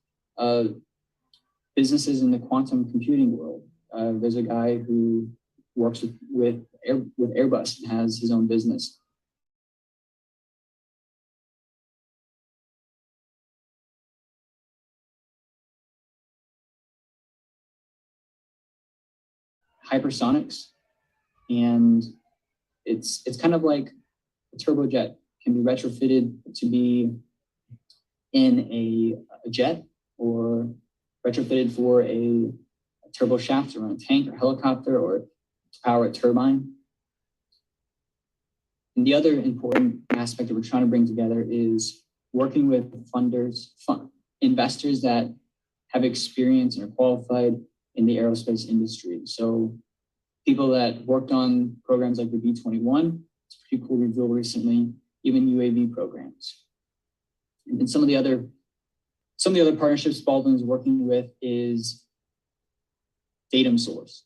Businesses in the quantum computing world. There's a guy who works with Airbus and has his own business. Hypersonics, and it's kind of like a turbojet can be retrofitted to be in a jet or retrofitted for a turbo shaft or a tank or helicopter or to power a turbine. And the other important aspect that we're trying to bring together is working with investors that have experience and are qualified in the aerospace industry. So people that worked on programs like the B-21, it's pretty cool reveal recently, even UAV programs. And some of the other partnerships Baldwin's working with is Datum Source.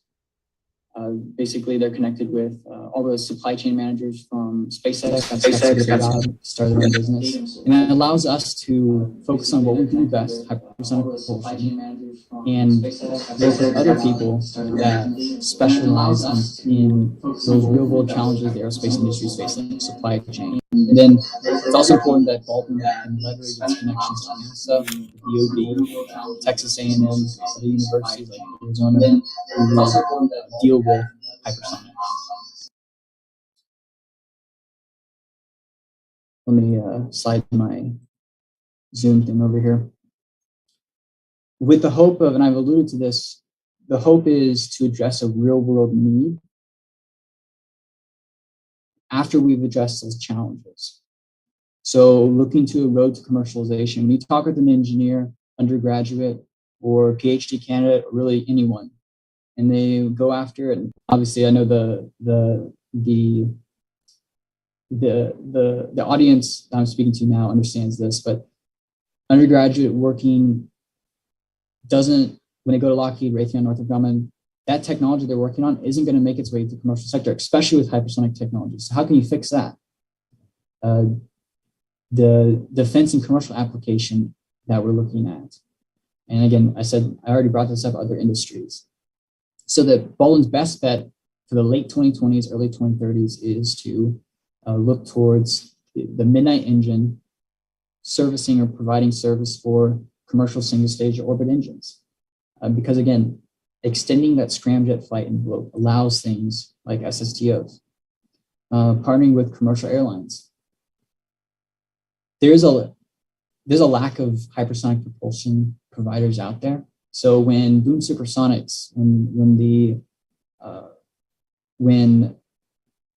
Basically, they're connected with all the supply chain managers from SpaceX that started their own business. And that allows us to focus on what we do best, hypersonic propulsion, and work with other people that specialize in those real-world challenges the aerospace industry is facing, like supply chain. And then it's also important that Baldwin can leverage its connections to NASA, DoD, Texas A&M, other universities like Arizona, who deal with hypersonics. Let me slide my Zoom thing over here. With the hope of, and I've alluded to this, the hope is to address a real world need after we've addressed those challenges. So looking to a road to commercialization. When you talk with an engineer, undergraduate, or PhD candidate, or really anyone, and they go after it. And obviously, I know the audience that I'm speaking to now understands this, but undergraduate working doesn't, when they go to Lockheed, Raytheon, Northrop Grumman, that technology they're working on isn't going to make its way to the commercial sector, especially with hypersonic technology. So how can you fix that? The defense and commercial application that we're looking at. And again, I already brought this up, other industries. So that Baldwin's best bet for the late 2020s, early 2030s is to look towards the Midnight engine servicing or providing service for commercial single stage orbit engines. Because again, extending that scramjet flight envelope allows things like SSTOs. Partnering with commercial airlines. There's a lack of hypersonic propulsion providers out there. So when Boom Supersonics, when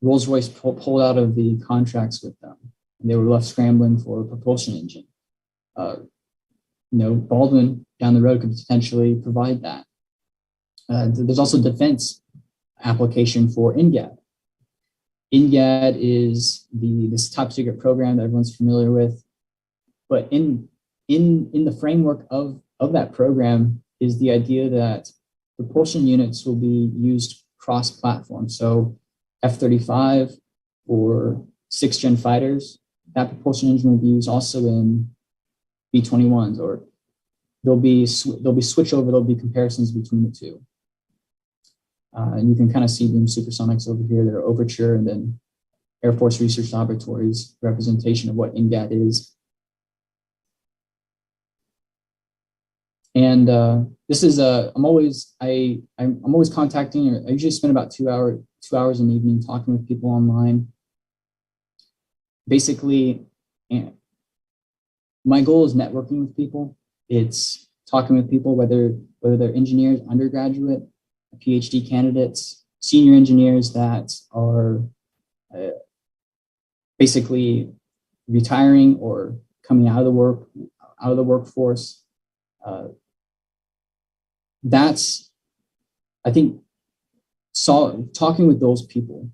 Rolls-Royce pulled out of the contracts with them, and they were left scrambling for a propulsion engine, Baldwin down the road could potentially provide that. There's also defense application for NGAD. NGAD is this top secret program that everyone's familiar with, but in the framework of that program is the idea that propulsion units will be used cross-platform. So F-35 or 6th gen fighters, that propulsion engine will be used also in B-21s, or there'll be switchover, there'll be comparisons between the two. And you can kind of see them supersonics over here that are Overture, and then Air Force Research Laboratories representation of what INGAT is. And this is I'm always contacting, or I usually spend about 2 hours an evening talking with people online. Basically, my goal is networking with people. It's talking with people, whether they're engineers, undergraduate, PhD candidates, senior engineers that are basically retiring or coming out of the workforce. That's, I think, talking with those people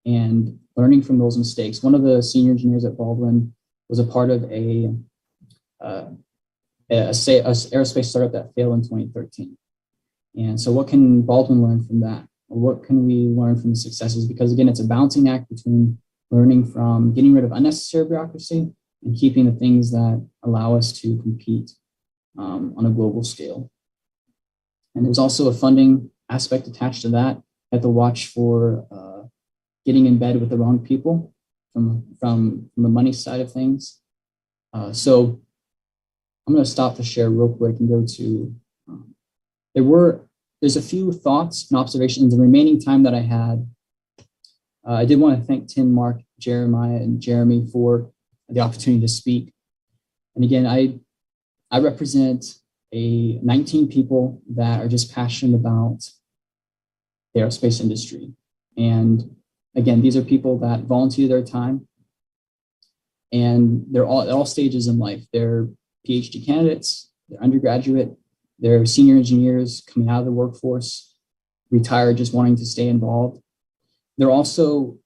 and learning from those mistakes. One of the senior engineers at Baldwin was a part of a aerospace startup that failed in 2013. And so what can Baldwin learn from that? Or what can we learn from the successes? Because again, it's a balancing act between learning from getting rid of unnecessary bureaucracy and keeping the things that allow us to compete on a global scale. And there's also a funding aspect attached to that. I have to watch for getting in bed with the wrong people from the money side of things. So I'm going to stop the share real quick and go to, there's a few thoughts and observations. The remaining time that I had, I did want to thank Tim, Mark, Jeremiah, and Jeremy for the opportunity to speak. And again, I represent 19 people that are just passionate about the aerospace industry. And again, these are people that volunteer their time, and they're all at all stages in life. They're PhD candidates, they're undergraduate, they're senior engineers coming out of the workforce, retired, just wanting to stay involved. They're also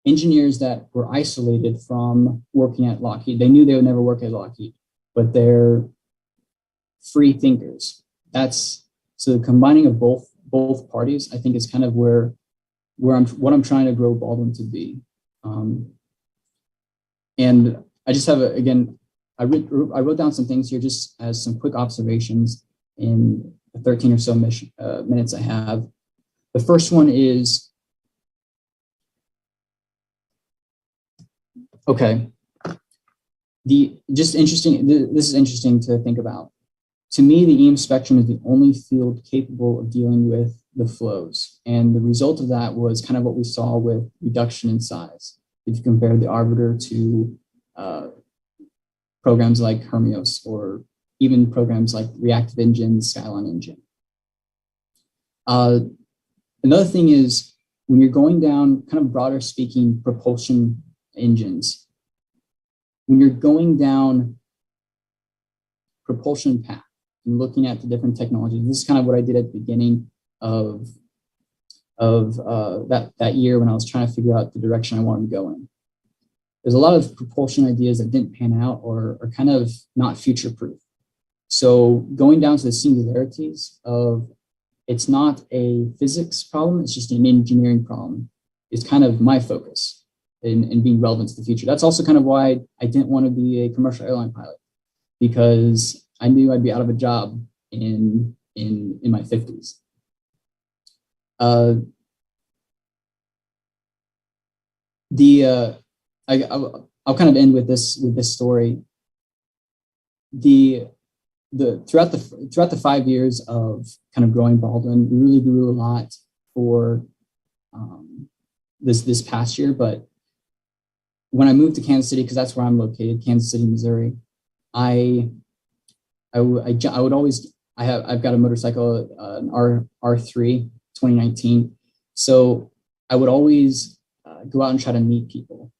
engineers that were isolated from working at Lockheed. They knew they would never work at Lockheed, but they're free thinkers. So the combining of both parties, I think, is kind of what I'm trying to grow Baldwin to be. And I just have I wrote down some things here just as some quick observations in the 13 or so minutes I have. The first one is, okay, this is interesting to think about. To me, the EM spectrum is the only field capable of dealing with the flows. And the result of that was kind of what we saw with reduction in size. If you compare the Arbiter to programs like Hermeus, or even programs like reactive engine, Skyline engine. Another thing is, when you're going down, kind of broader speaking, propulsion engines, when you're going down propulsion path and looking at the different technologies, this is kind of what I did at the beginning of that year when I was trying to figure out the direction I wanted to go in. There's a lot of propulsion ideas that didn't pan out or are kind of not future-proof. So going down to the singularities of, it's not a physics problem, it's just an engineering problem, is kind of my focus in being relevant to the future. That's also kind of why I didn't want to be a commercial airline pilot, because I knew I'd be out of a job in my 50s. I'll kind of end with this story. Throughout the 5 years of kind of growing Baldwin, we really grew a lot for this past year. But when I moved to Kansas City, because that's where I'm located, Kansas City, Missouri, I've got a motorcycle, an R3 2019. So I would always go out and try to meet people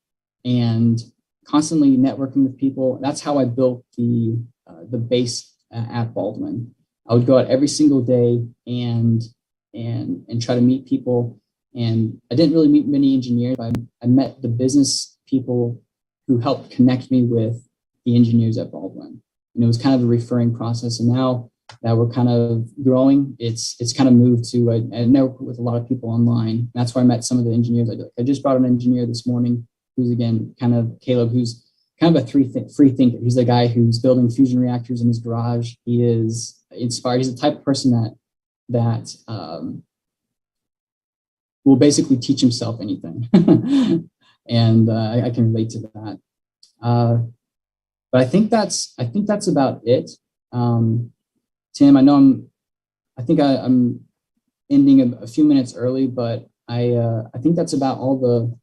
and constantly networking with people. That's how I built the base at Baldwin. I would go out every single day and try to meet people. And I didn't really meet many engineers. I met the business people who helped connect me with the engineers at Baldwin. And it was kind of a referring process. And now that we're kind of growing, it's kind of moved to a network with a lot of people online. That's where I met some of the engineers. I just brought an engineer this morning who's, again, kind of Caleb, who's kind of a free thinker. He's the guy who's building fusion reactors in his garage. He is inspired. He's the type of person that will basically teach himself anything. And I can relate to that. But I think that's about it. Tim, I know I'm ending a few minutes early, but I think that's about all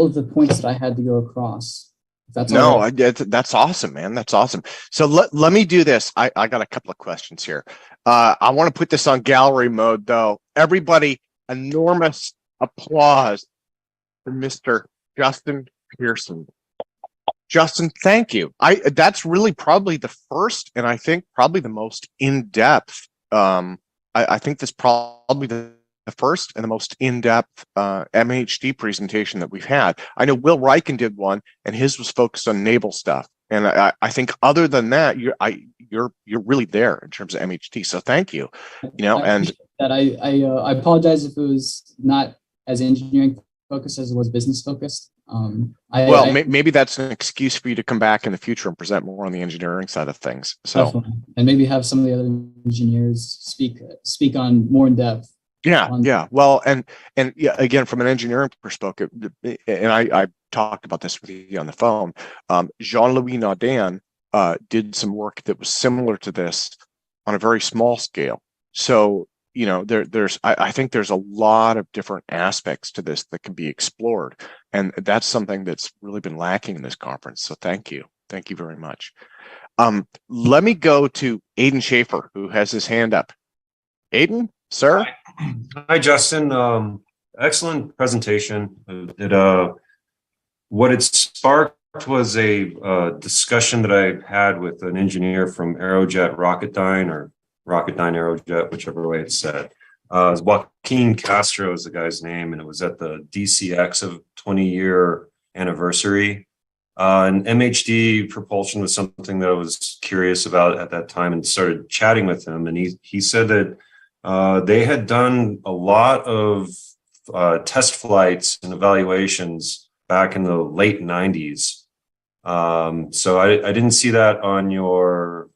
of the points that I had to go across. That's all right. That's awesome, man. That's awesome. So let me do this. I got a couple of questions here. I want to put this on gallery mode, though. Everybody, enormous applause for Mr. Justin Pearson. Justin, thank you. That's really probably the first, and I think probably the most in-depth. I think that's probably the first and the most in-depth MHD presentation that we've had. I know Will Reichen did one, and his was focused on naval stuff. And I think other than that, you're really there in terms of MHD. So thank you. I apologize if it was not as engineering focused as it was business focused. Maybe that's an excuse for you to come back in the future and present more on the engineering side of things. So, definitely. And maybe have some of the other engineers speak on more in depth. Yeah. Well, and yeah, again, from an engineering perspective, and I talked about this with you on the phone. Jean-Louis Naudin did some work that was similar to this on a very small scale. So, I think there's a lot of different aspects to this that can be explored. And that's something that's really been lacking in this conference. So thank you. Thank you very much. Let me go to Aiden Schaefer, who has his hand up. Aiden, sir? Hi, Justin. Excellent presentation. What it sparked was a discussion that I had with an engineer from Aerojet Rocketdyne, or Rocketdyne Aerojet, whichever way it's said. Joaquin Castro is the guy's name, and it was at the DCX of 20-year anniversary. And MHD propulsion was something that I was curious about at that time, and started chatting with him. And he said that they had done a lot of test flights and evaluations back in the late 90s. So I didn't see that on your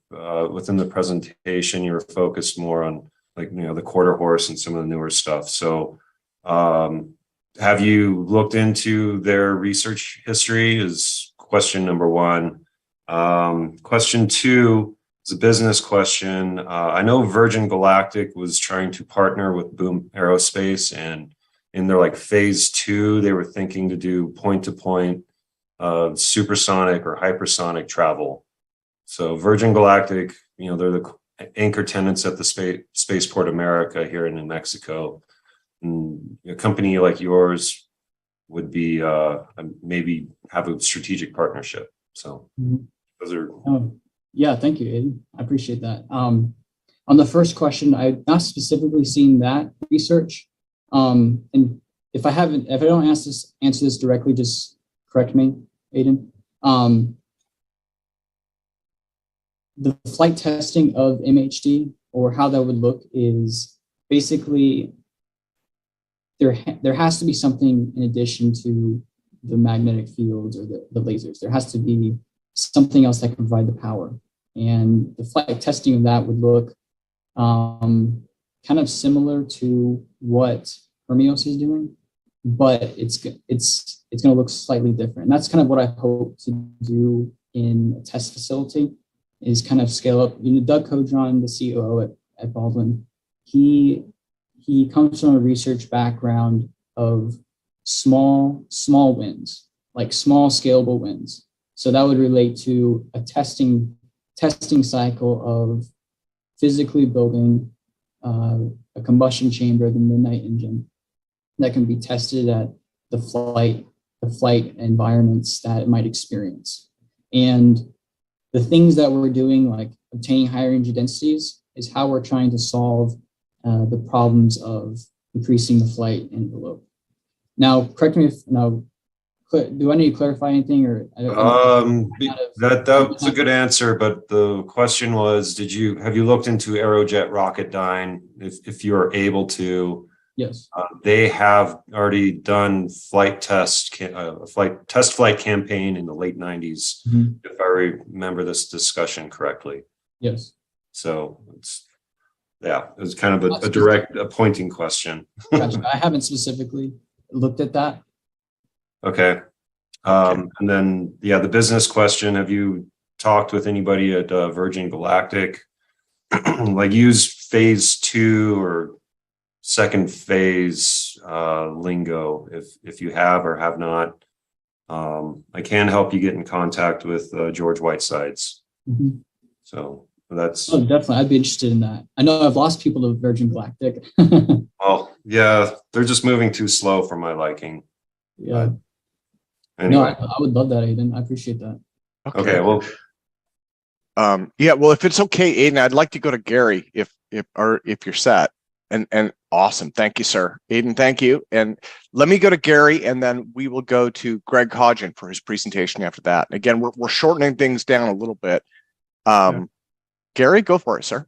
within the presentation. You were focused more on, like, the quarter horse and some of the newer stuff. So have you looked into their research history is question number one. Question two is a business question. I know Virgin Galactic was trying to partner with Boom Aerospace, and in their phase 2, they were thinking to do point-to-point supersonic or hypersonic travel. So Virgin Galactic, they're the anchor tenants at the Spaceport America here in New Mexico. And a company like yours would be maybe have a strategic partnership. So those are. Yeah, thank you, Aiden. I appreciate that. On the first question, I've not specifically seen that research. And if I don't answer this directly, just correct me, Aiden. The flight testing of MHD, or how that would look, is basically there has to be something in addition to the magnetic fields or the lasers. There has to be something else that can provide the power. And the flight testing of that would look kind of similar to what Hermeus is doing, but it's going to look slightly different. And that's kind of what I hope to do in a test facility, is kind of scale up. Doug Hodgin, the COO at Baldwin, he comes from a research background of small wins, like small scalable wins. So that would relate to a testing cycle of physically building a combustion chamber, the Midnight engine, that can be tested at the flight environments that it might experience. And the things that we're doing, like obtaining higher energy densities, is how we're trying to solve the problems of increasing the flight envelope. Now, correct me if do I need to clarify anything, or that's a good answer, but the question was, have you looked into Aerojet Rocketdyne? If you are able to, yes, they have already done test flight campaign in the late 90s, if I remember this discussion correctly. Yes. So it was kind of a direct pointing question. Gotcha. I haven't specifically looked at that. Okay. And then, the business question, have you talked with anybody at Virgin Galactic? Like use phase 2 or second phase lingo if you have or have not. I can help you get in contact with George Whitesides. So that's definitely, I'd be interested in that. I know I've lost people to Virgin Galactic. well, yeah, they're just moving too slow for my liking. Yeah. Anyway. No, I would love that, Aiden. I appreciate that. Okay, well. Yeah, well, if it's okay, Aiden, I'd like to go to Gary if you're set. And awesome. Thank you, sir. Aiden, thank you. And let me go to Gary, and then we will go to Greg Hodgin for his presentation after that. Again, we're shortening things down a little bit. Gary, go for it, sir.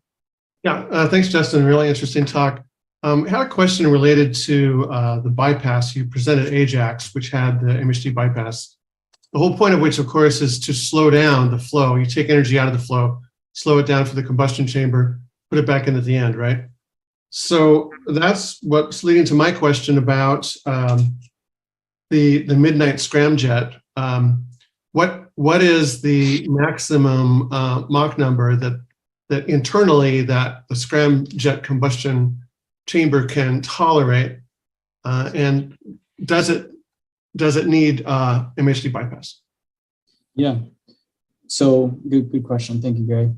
Yeah, thanks, Justin. Really interesting talk. I had a question related to the bypass. You presented Ajax, which had the MHD bypass. The whole point of which, of course, is to slow down the flow. You take energy out of the flow, slow it down for the combustion chamber, put it back in at the end, right? So that's what's leading to my question about the midnight scramjet. What is the maximum Mach number that internally that the scramjet combustion chamber can tolerate, and does it need MHD bypass? Yeah. So good question. Thank you, Gary.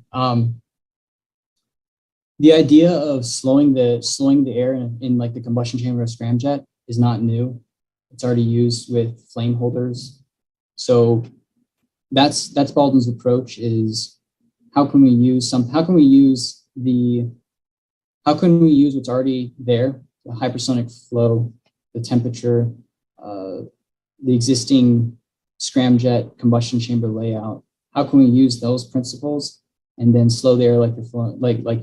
The idea of slowing the air in like the combustion chamber of scramjet is not new. It's already used with flame holders. So that's Baldwin's approach is how can we use what's already there, the hypersonic flow, the temperature, the existing scramjet combustion chamber layout. How can we use those principles and then slow the air like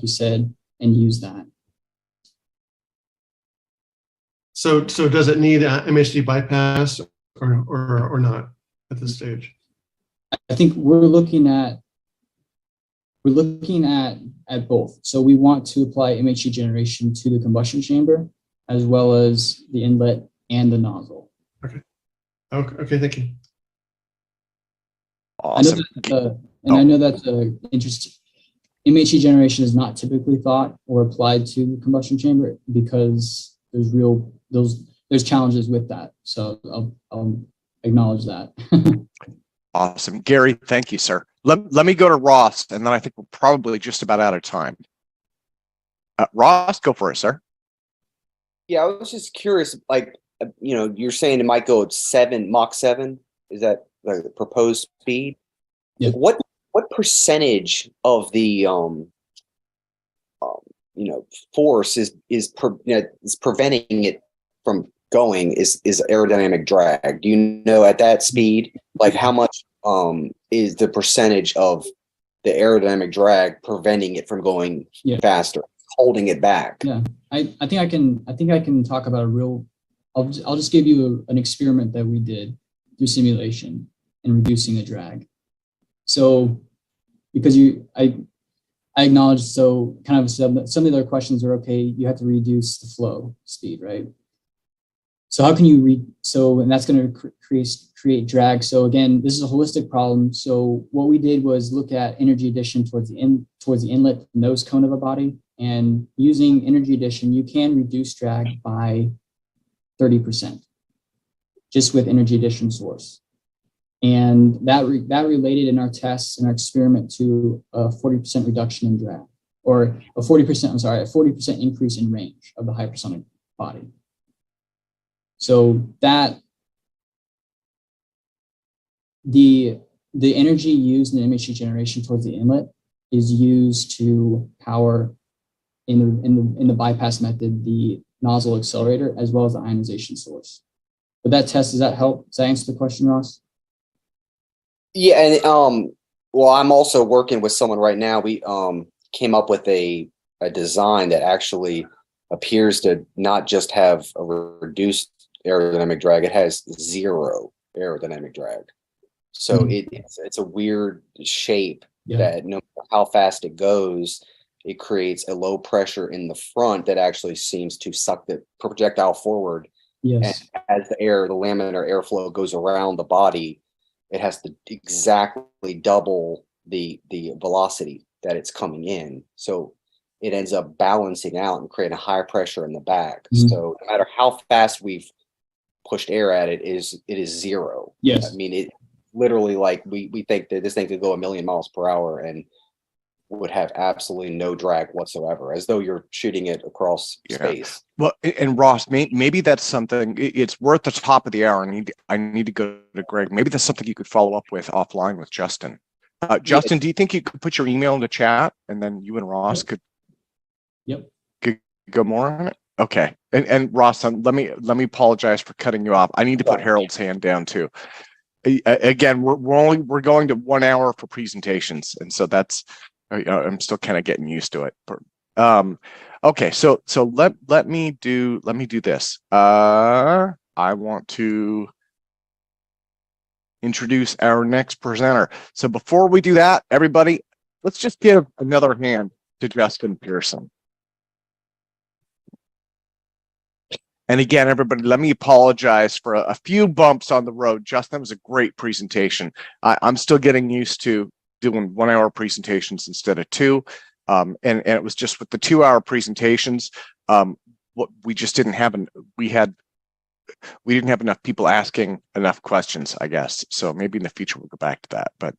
you said, and use that? So does it need MHD bypass or not at this stage? I think we're looking at both. So we want to apply MHD generation to the combustion chamber as well as the inlet and the nozzle. Okay, thank you. Awesome. I know that's interesting. MHD generation is not typically thought or applied to the combustion chamber because there's challenges with that. So I'll acknowledge that. Awesome. Gary, thank you, sir. Let me go to Ross, and then I think we're probably just about out of time. Ross, go for it, sir. Yeah, I was just curious, you're saying it might go at Mach 7. Is that the proposed speed? Yeah. What percentage of the force is preventing it from going is aerodynamic drag? Do you know at that speed, like how much is the percentage of the aerodynamic drag preventing it from going faster, holding it back? Yeah, I think I can talk about I'll just give you an experiment that we did through simulation and reducing the drag. So because I acknowledge, so kind of some of the other questions are, okay, you have to reduce the flow speed, right? So how can you and that's going to create drag. So again, this is a holistic problem. So what we did was look at energy addition towards the inlet nose cone of a body, and using energy addition, you can reduce drag by 30% just with energy addition source. And that related in our tests and our experiment to a 40% reduction in drag, or a 40% increase in range of the hypersonic body. So that the energy used in MHD generation towards the inlet is used to power in the bypass method the nozzle accelerator as well as the ionization source. But that test, does that help? Does that answer the question, Ross? Yeah, and well, I'm also working with someone right now. We came up with a design that actually appears to not just have a reduced aerodynamic drag, it has zero aerodynamic drag. So it's a weird shape that no matter how fast it goes, it creates a low pressure in the front that actually seems to suck the projectile forward. Yes. And as the laminar airflow goes around the body, it has to exactly double the velocity that it's coming in. So it ends up balancing out and creating a higher pressure in the back. So no matter how fast we've pushed air at it, it is zero. Yes. I mean, it literally, like, we think that this thing could go 1,000,000 miles per hour and would have absolutely no drag whatsoever, as though you're shooting it across space. Well, and Ross, maybe that's something. We're at the top of the hour. I need to go to Greg. Maybe that's something you could follow up with offline with Justin. Justin, do you think you could put your email in the chat, and then you and Ross could go more on it? Okay. And Ross, let me apologize for cutting you off. I need to put Harold's hand down too. Again, we're going to 1 hour for presentations, and so that's. I'm still kind of getting used to it. Okay, so let me do this. I want to introduce our next presenter. So before we do that, everybody, let's just give another hand to Justin Pearson. And again, everybody, let me apologize for a few bumps on the road. Justin, was a great presentation. I'm still getting used to doing 1 hour presentations instead of 2. And it was just with the 2 hour presentations, what we just didn't have, we didn't have enough people asking enough questions, I guess. So maybe in the future we'll go back to that. But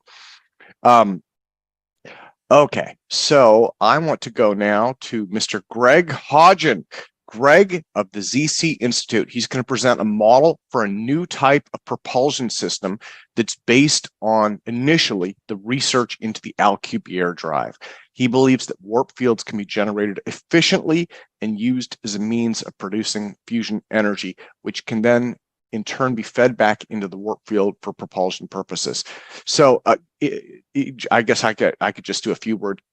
okay, so I want to go now to Mr. Greg Hodgin. Greg of the ZC Institute. He's going to present a model for a new type of propulsion system that's based on initially the research into the Alcubierre Drive. He believes that warp fields can be generated efficiently and used as a means of producing fusion energy, which can then in turn be fed back into the warp field for propulsion purposes. So I guess I could just do a few words,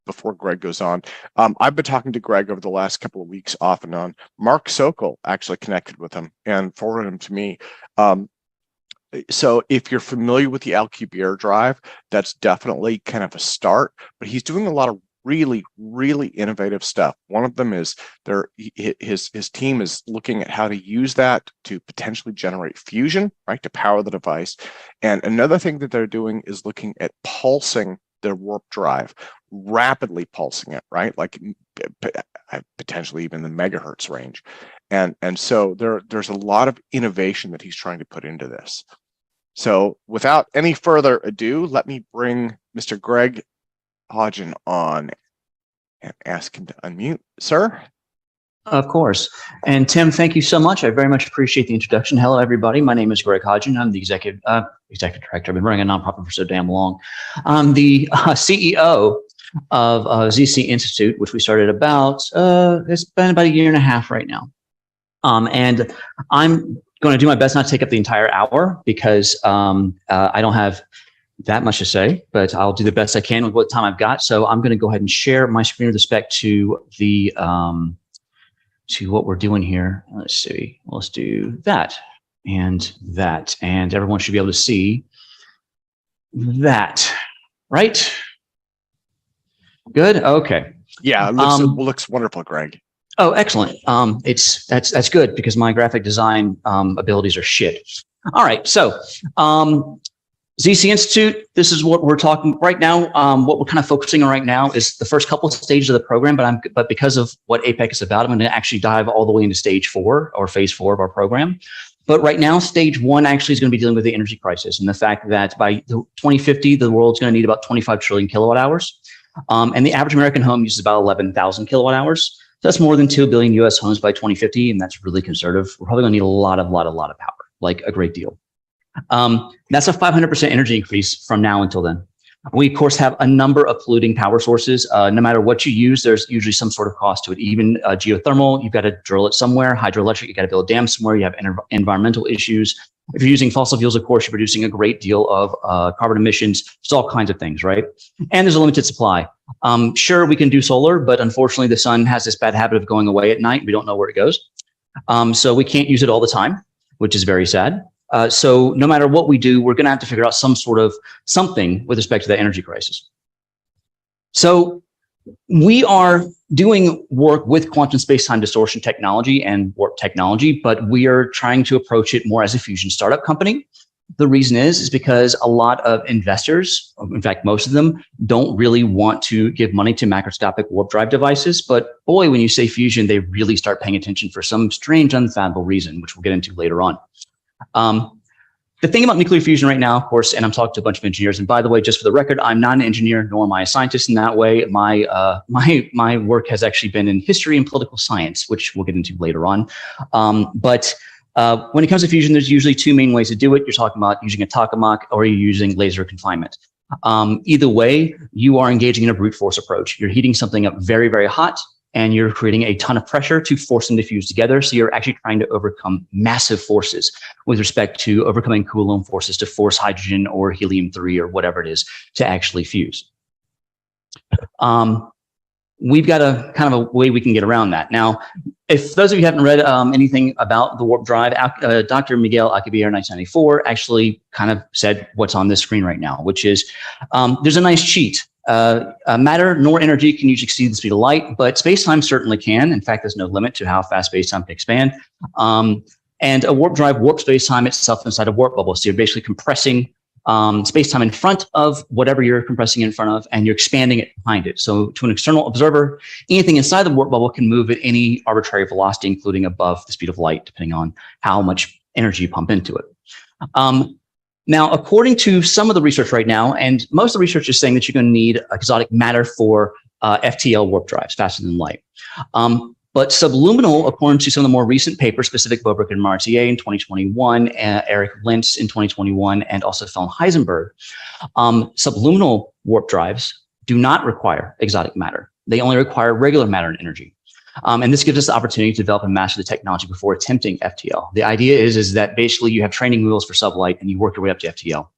before Greg goes on. I've been talking to Greg over the last couple of weeks off and on. Mark Sokol actually connected with him and forwarded him to me. So if you're familiar with the Alcubierre Drive, that's definitely kind of a start, but he's doing a lot of really, really innovative stuff. One of them is his team is looking at how to use that to potentially generate fusion, right, to power the device. And another thing that they're doing is looking at pulsing their warp drive, rapidly pulsing it, right? Like potentially even the megahertz range. And so there's a lot of innovation that he's trying to put into this. So without any further ado, let me bring Mr. Greg Hodgin on and ask him to unmute. Sir? Of course. And Tim, thank you so much. I very much appreciate the introduction. Hello, everybody. My name is Greg Hodgin. I'm the executive director. I've been running a nonprofit for so damn long. I'm the CEO of ZC Institute, which we started it's been about 1.5 years right now. And I'm going to do my best not to take up the entire hour because I don't have that much to say, but I'll do the best I can with what time I've got. So I'm going to go ahead and share my screen with respect to the to what we're doing here. Let's see. Let's do that and that, and everyone should be able to see that, right? Good. Okay. Yeah, it looks wonderful, Greg. Oh, excellent. That's good because my graphic design abilities are shit. All right. So ZC Institute, this is what we're talking right now. What we're kind of focusing on right now is the first couple of stages of the program, but because of what APEC is about, I'm going to actually dive all the way into stage 4 or phase 4 of our program. But right now, stage 1 actually is going to be dealing with the energy crisis and the fact that by 2050, the world's going to need about 25 trillion kilowatt hours. And the average American home uses about 11,000 kilowatt hours. So that's more than 2 billion US homes by 2050. And that's really conservative. We're probably going to need a lot of power, like a great deal. That's a 500% energy increase from now until then. We, of course, have a number of polluting power sources. No matter what you use, there's usually some sort of cost to it. Even geothermal, you've got to drill it somewhere. Hydroelectric, you've got to build a dam somewhere. You have environmental issues. If you're using fossil fuels, of course, you're producing a great deal of carbon emissions. There's all kinds of things, right? And there's a limited supply. Sure, we can do solar, but unfortunately, the sun has this bad habit of going away at night. We don't know where it goes. So we can't use it all the time, which is very sad. So no matter what we do, we're going to have to figure out some sort of something with respect to the energy crisis. So we are doing work with quantum space-time distortion technology and warp technology, but we are trying to approach it more as a fusion startup company. The reason is because a lot of investors, in fact, most of them, don't really want to give money to macroscopic warp drive devices. But boy, when you say fusion, they really start paying attention for some strange, unfathomable reason, which we'll get into later on. The thing about nuclear fusion right now, of course, and I'm talking to a bunch of engineers, and by the way, just for the record, I'm not an engineer, nor am I a scientist in that way. My work has actually been in history and political science, which we'll get into later on. But when it comes to fusion, there's usually two main ways to do it. You're talking about using a tokamak or you're using laser confinement. Either way, you are engaging in a brute force approach. You're heating something up very, very hot, and you're creating a ton of pressure to force them to fuse together. So you're actually trying to overcome massive forces with respect to overcoming Coulomb forces to force hydrogen or helium-3 or whatever it is to actually fuse. We've got a kind of a way we can get around that. Now, if those of you haven't read anything about the warp drive, Dr. Miguel Alcubierre in 1994 actually kind of said what's on this screen right now, which is there's a nice cheat. Matter nor energy can usually exceed the speed of light, but space-time certainly can. In fact, there's no limit to how fast space-time can expand. And a warp drive warps space-time itself inside a warp bubble. So you're basically compressing space-time in front of whatever you're compressing in front of, and you're expanding it behind it. So to an external observer, anything inside the warp bubble can move at any arbitrary velocity, including above the speed of light, depending on how much energy you pump into it. Now, according to some of the research right now, and most of the research is saying that you're going to need exotic matter for FTL warp drives, faster than light. But subluminal, according to some of the more recent papers, specific Bobrick and Martier in 2021, Eric Lentz in 2021, and also Phil Heisenberg, subluminal warp drives do not require exotic matter. They only require regular matter and energy. And this gives us the opportunity to develop and master the technology before attempting FTL. The idea is that basically you have training wheels for sublight and you work your way up to FTL.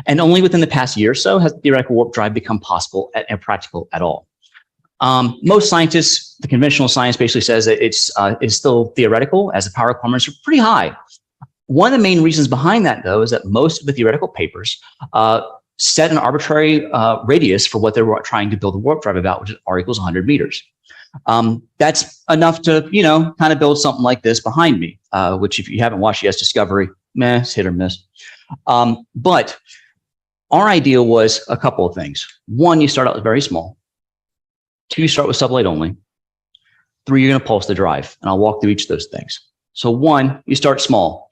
And only within the past year or so has theoretical warp drive become possible and practical at all. Most scientists, the conventional science basically says that it's still theoretical, as the power requirements are pretty high. One of the main reasons behind that, though, is that most of the theoretical papers set an arbitrary radius for what they were trying to build a warp drive about, which is R equals 100 meters. That's enough to, kind of build something like this behind me, which if you haven't watched Yes Discovery, it's hit or miss. But our idea was a couple of things. One, you start out very small. Two, you start with sublight only. Three, you're going to pulse the drive, and I'll walk through each of those things. So one, you start small.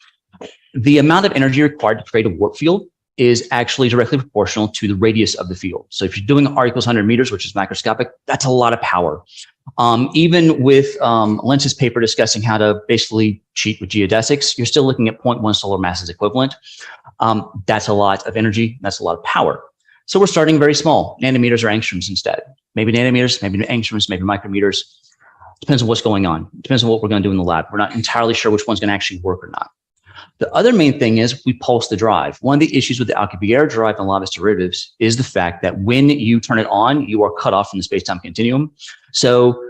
The amount of energy required to create a warp field is actually directly proportional to the radius of the field. So if you're doing R equals 100 meters, which is macroscopic, that's a lot of power. Even with Lentz's paper discussing how to basically cheat with geodesics, you're still looking at 0.1 solar masses equivalent. That's a lot of energy. That's a lot of power. So we're starting very small, nanometers or angstroms instead. Maybe nanometers, maybe angstroms, maybe micrometers. Depends on what's going on. Depends on what we're going to do in the lab. We're not entirely sure which one's going to actually work or not. The other main thing is we pulse the drive. One of the issues with the Alcubierre drive and a lot of its derivatives is the fact that when you turn it on, you are cut off from the space-time continuum. So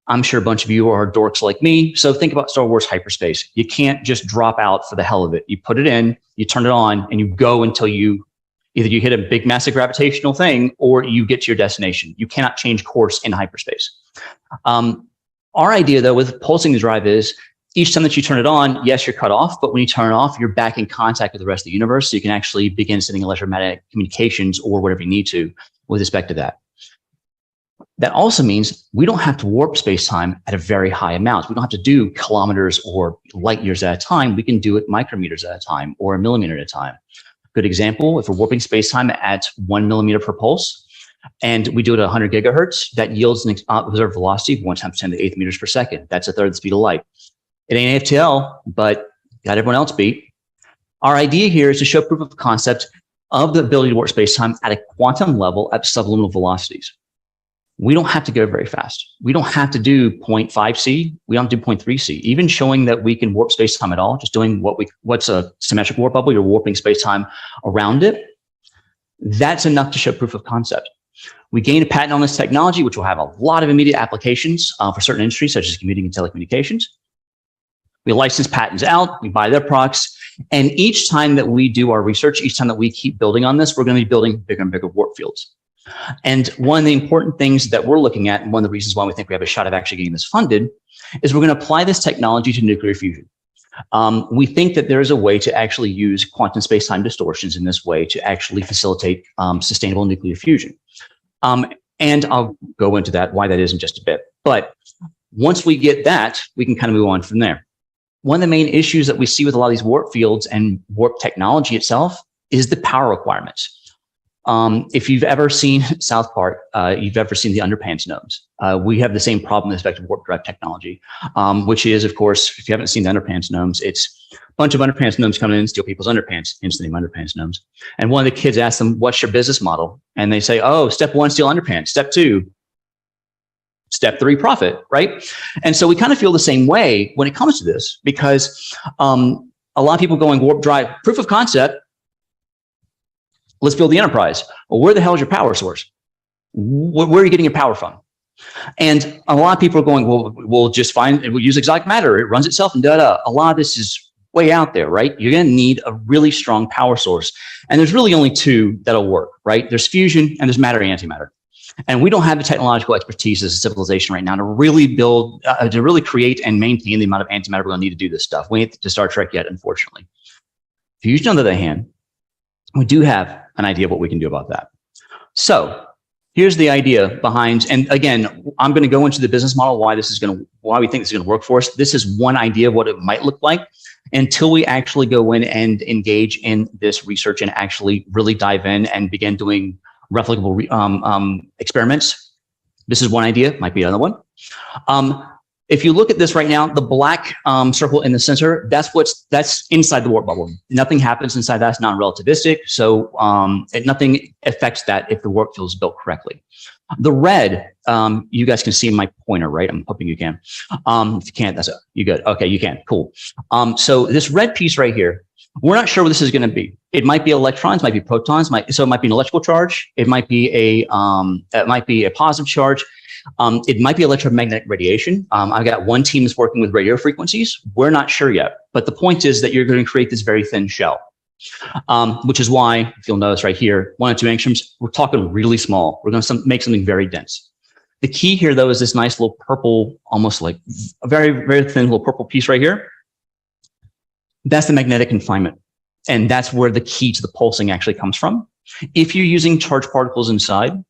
I'm sure a bunch of you are dorks like me. So think about Star Wars hyperspace. You can't just drop out for the hell of it. You put it in, you turn it on, and you go until either you hit a big, massive gravitational thing or you get to your destination. You cannot change course in hyperspace. Our idea, though, with pulsing the drive is each time that you turn it on, yes, you're cut off, but when you turn it off, you're back in contact with the rest of the universe. So you can actually begin sending electromagnetic communications or whatever you need to with respect to that. That also means we don't have to warp space-time at a very high amount. We don't have to do kilometers or light years at a time. We can do it micrometers at a time or a millimeter at a time. Good example, if we're warping space-time at 1 millimeter per pulse, and we do it at 100 gigahertz, that yields an observed velocity of 1 times 10 to the 8th meters per second. That's a third of the speed of light. It ain't FTL, but got everyone else beat. Our idea here is to show proof of concept of the ability to warp space-time at a quantum level at subliminal velocities. We don't have to go very fast. We don't have to do 0.5 C. We don't have to do 0.3 C. Even showing that we can warp space-time at all, just doing what's a symmetric warp bubble, you're warping space-time around it, that's enough to show proof of concept. We gain a patent on this technology, which will have a lot of immediate applications for certain industries, such as computing and telecommunications. We license patents out, we buy their products, and each time that we do our research, each time that we keep building on this, we're going to be building bigger and bigger warp fields. And one of the important things that we're looking at, and one of the reasons why we think we have a shot of actually getting this funded, is we're going to apply this technology to nuclear fusion. We think that there is a way to actually use quantum space-time distortions in this way to actually facilitate sustainable nuclear fusion. And I'll go into that, why that is in just a bit. But once we get that, we can kind of move on from there. One of the main issues that we see with a lot of these warp fields and warp technology itself is the power requirements. If you've ever seen South Park, you've ever seen the underpants gnomes. We have the same problem with respect to warp drive technology, which is, of course, if you haven't seen the underpants gnomes, it's a bunch of underpants gnomes coming in and steal people's underpants, hence the name underpants gnomes. And one of the kids asks them, what's your business model? And they say, oh, step 1, steal underpants. Step 2, step 3, profit, right? And so we kind of feel the same way when it comes to this, because a lot of people going warp drive, proof of concept, let's build the Enterprise. Well, where the hell is your power source? Where are you getting your power from? And a lot of people are going, well, we'll just find, we'll use exotic matter. It runs itself and da-da. A lot of this is way out there, right? You're going to need a really strong power source. And there's really only two that'll work, right? There's fusion and there's matter-antimatter. And we don't have the technological expertise as a civilization right now to really build, to really create and maintain the amount of antimatter we're going to need to do this stuff. We ain't to Star Trek yet, unfortunately. Fusion, on the other hand, we do have an idea of what we can do about that. So here's the idea behind, and again, I'm going to go into the business model, why we think this is going to work for us. This is one idea of what it might look like until we actually go in and engage in this research and actually really dive in and begin doing replicable experiments. This is one idea, might be another one. If you look at this right now, the black circle in the center, that's inside the warp bubble. Nothing happens inside that. It's non-relativistic. So nothing affects that if the warp field is built correctly. The red, you guys can see my pointer, right? I'm hoping you can. If you can't, that's you good. Okay, you can. Cool. So this red piece right here, we're not sure what this is going to be. It might be electrons, might be protons, so it might be an electrical charge. It might be a positive charge. It might be electromagnetic radiation. I've got one team that's working with radio frequencies. We're not sure yet, but the point is that you're going to create this very thin shell, which is why, if you'll notice right here, 1 or 2 angstroms, we're talking really small. We're going to make something very dense. The key here, though, is this nice little purple, almost like a very, very thin little purple piece right here. That's the magnetic confinement. And that's where the key to the pulsing actually comes from. If you're using charged particles inside,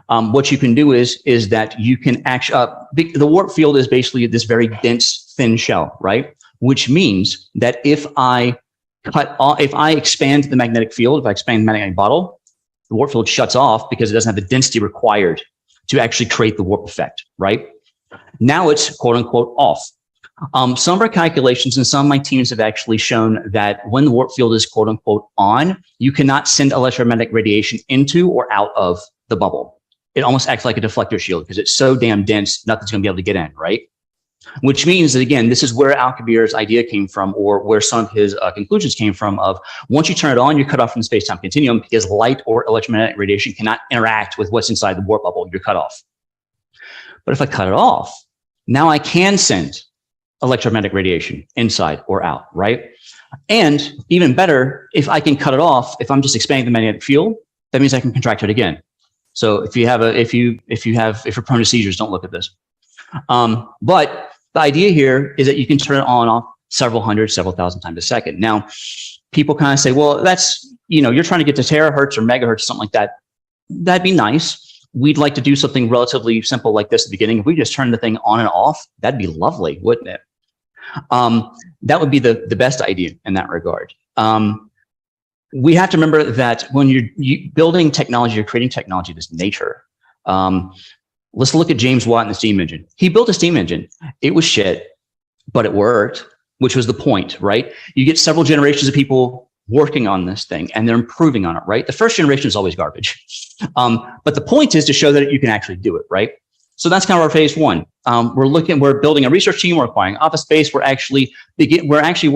what you can do is that you can actually, the warp field is basically this very dense, thin shell, right? Which means that if I expand the magnetic field, if I expand the magnetic bottle, the warp field shuts off because it doesn't have the density required to actually create the warp effect, right? Now it's quote unquote off. Some of our calculations and some of my teams have actually shown that when the warp field is quote unquote on, you cannot send electromagnetic radiation into or out of the bubble. It almost acts like a deflector shield because it's so damn dense, nothing's going to be able to get in, right? Which means that, again, this is where Alcubierre's idea came from, or where some of his conclusions came from of once you turn it on, you're cut off from the space-time continuum because light or electromagnetic radiation cannot interact with what's inside the warp bubble. You're cut off. But if I cut it off, now I can send electromagnetic radiation inside or out, right? And even better, if I can cut it off, if I'm just expanding the magnetic field, that means I can contract it again. So if you're prone to seizures, don't look at this. But the idea here is that you can turn it on and off several hundred, several thousand times a second. Now, people kind of say, well, that's, you're trying to get to terahertz or megahertz, something like that. That'd be nice. We'd like to do something relatively simple like this at the beginning. If we just turn the thing on and off, that'd be lovely, wouldn't it? That would be the best idea in that regard. We have to remember that when you're building technology or creating technology, this nature. Let's look at James Watt and the steam engine. He built a steam engine. It was shit, but it worked, which was the point, right? You get several generations of people working on this thing and they're improving on it, right? The first generation is always garbage. But the point is to show that you can actually do it, right? So that's kind of our phase one. We're building a research team, we're acquiring office space. We're looking to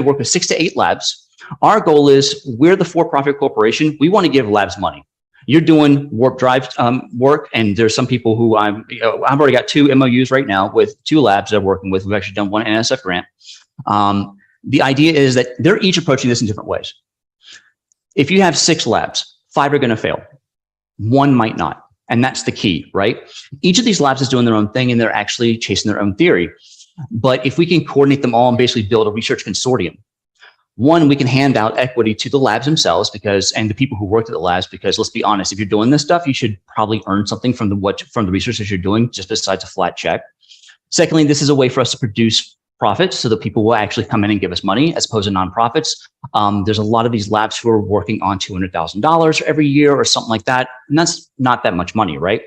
work with 6 to 8 labs. Our goal is we're the for-profit corporation. We want to give labs money. You're doing warp drive work, and there's some people who I've already got 2 MOUs right now with 2 labs that I'm working with. We've actually done one NSF grant. The idea is that they're each approaching this in different ways. If you have 6 labs, 5 are going to fail. 1 might not. And that's the key, right? Each of these labs is doing their own thing and they're actually chasing their own theory. But if we can coordinate them all and basically build a research consortium, 1, we can hand out equity to the labs themselves and the people who worked at the labs, because let's be honest, if you're doing this stuff, you should probably earn something from the research that you're doing, just besides a flat check. Secondly, this is a way for us to produce profits so that people will actually come in and give us money as opposed to nonprofits. There's a lot of these labs who are working on $200,000 every year or something like that. And that's not that much money, right?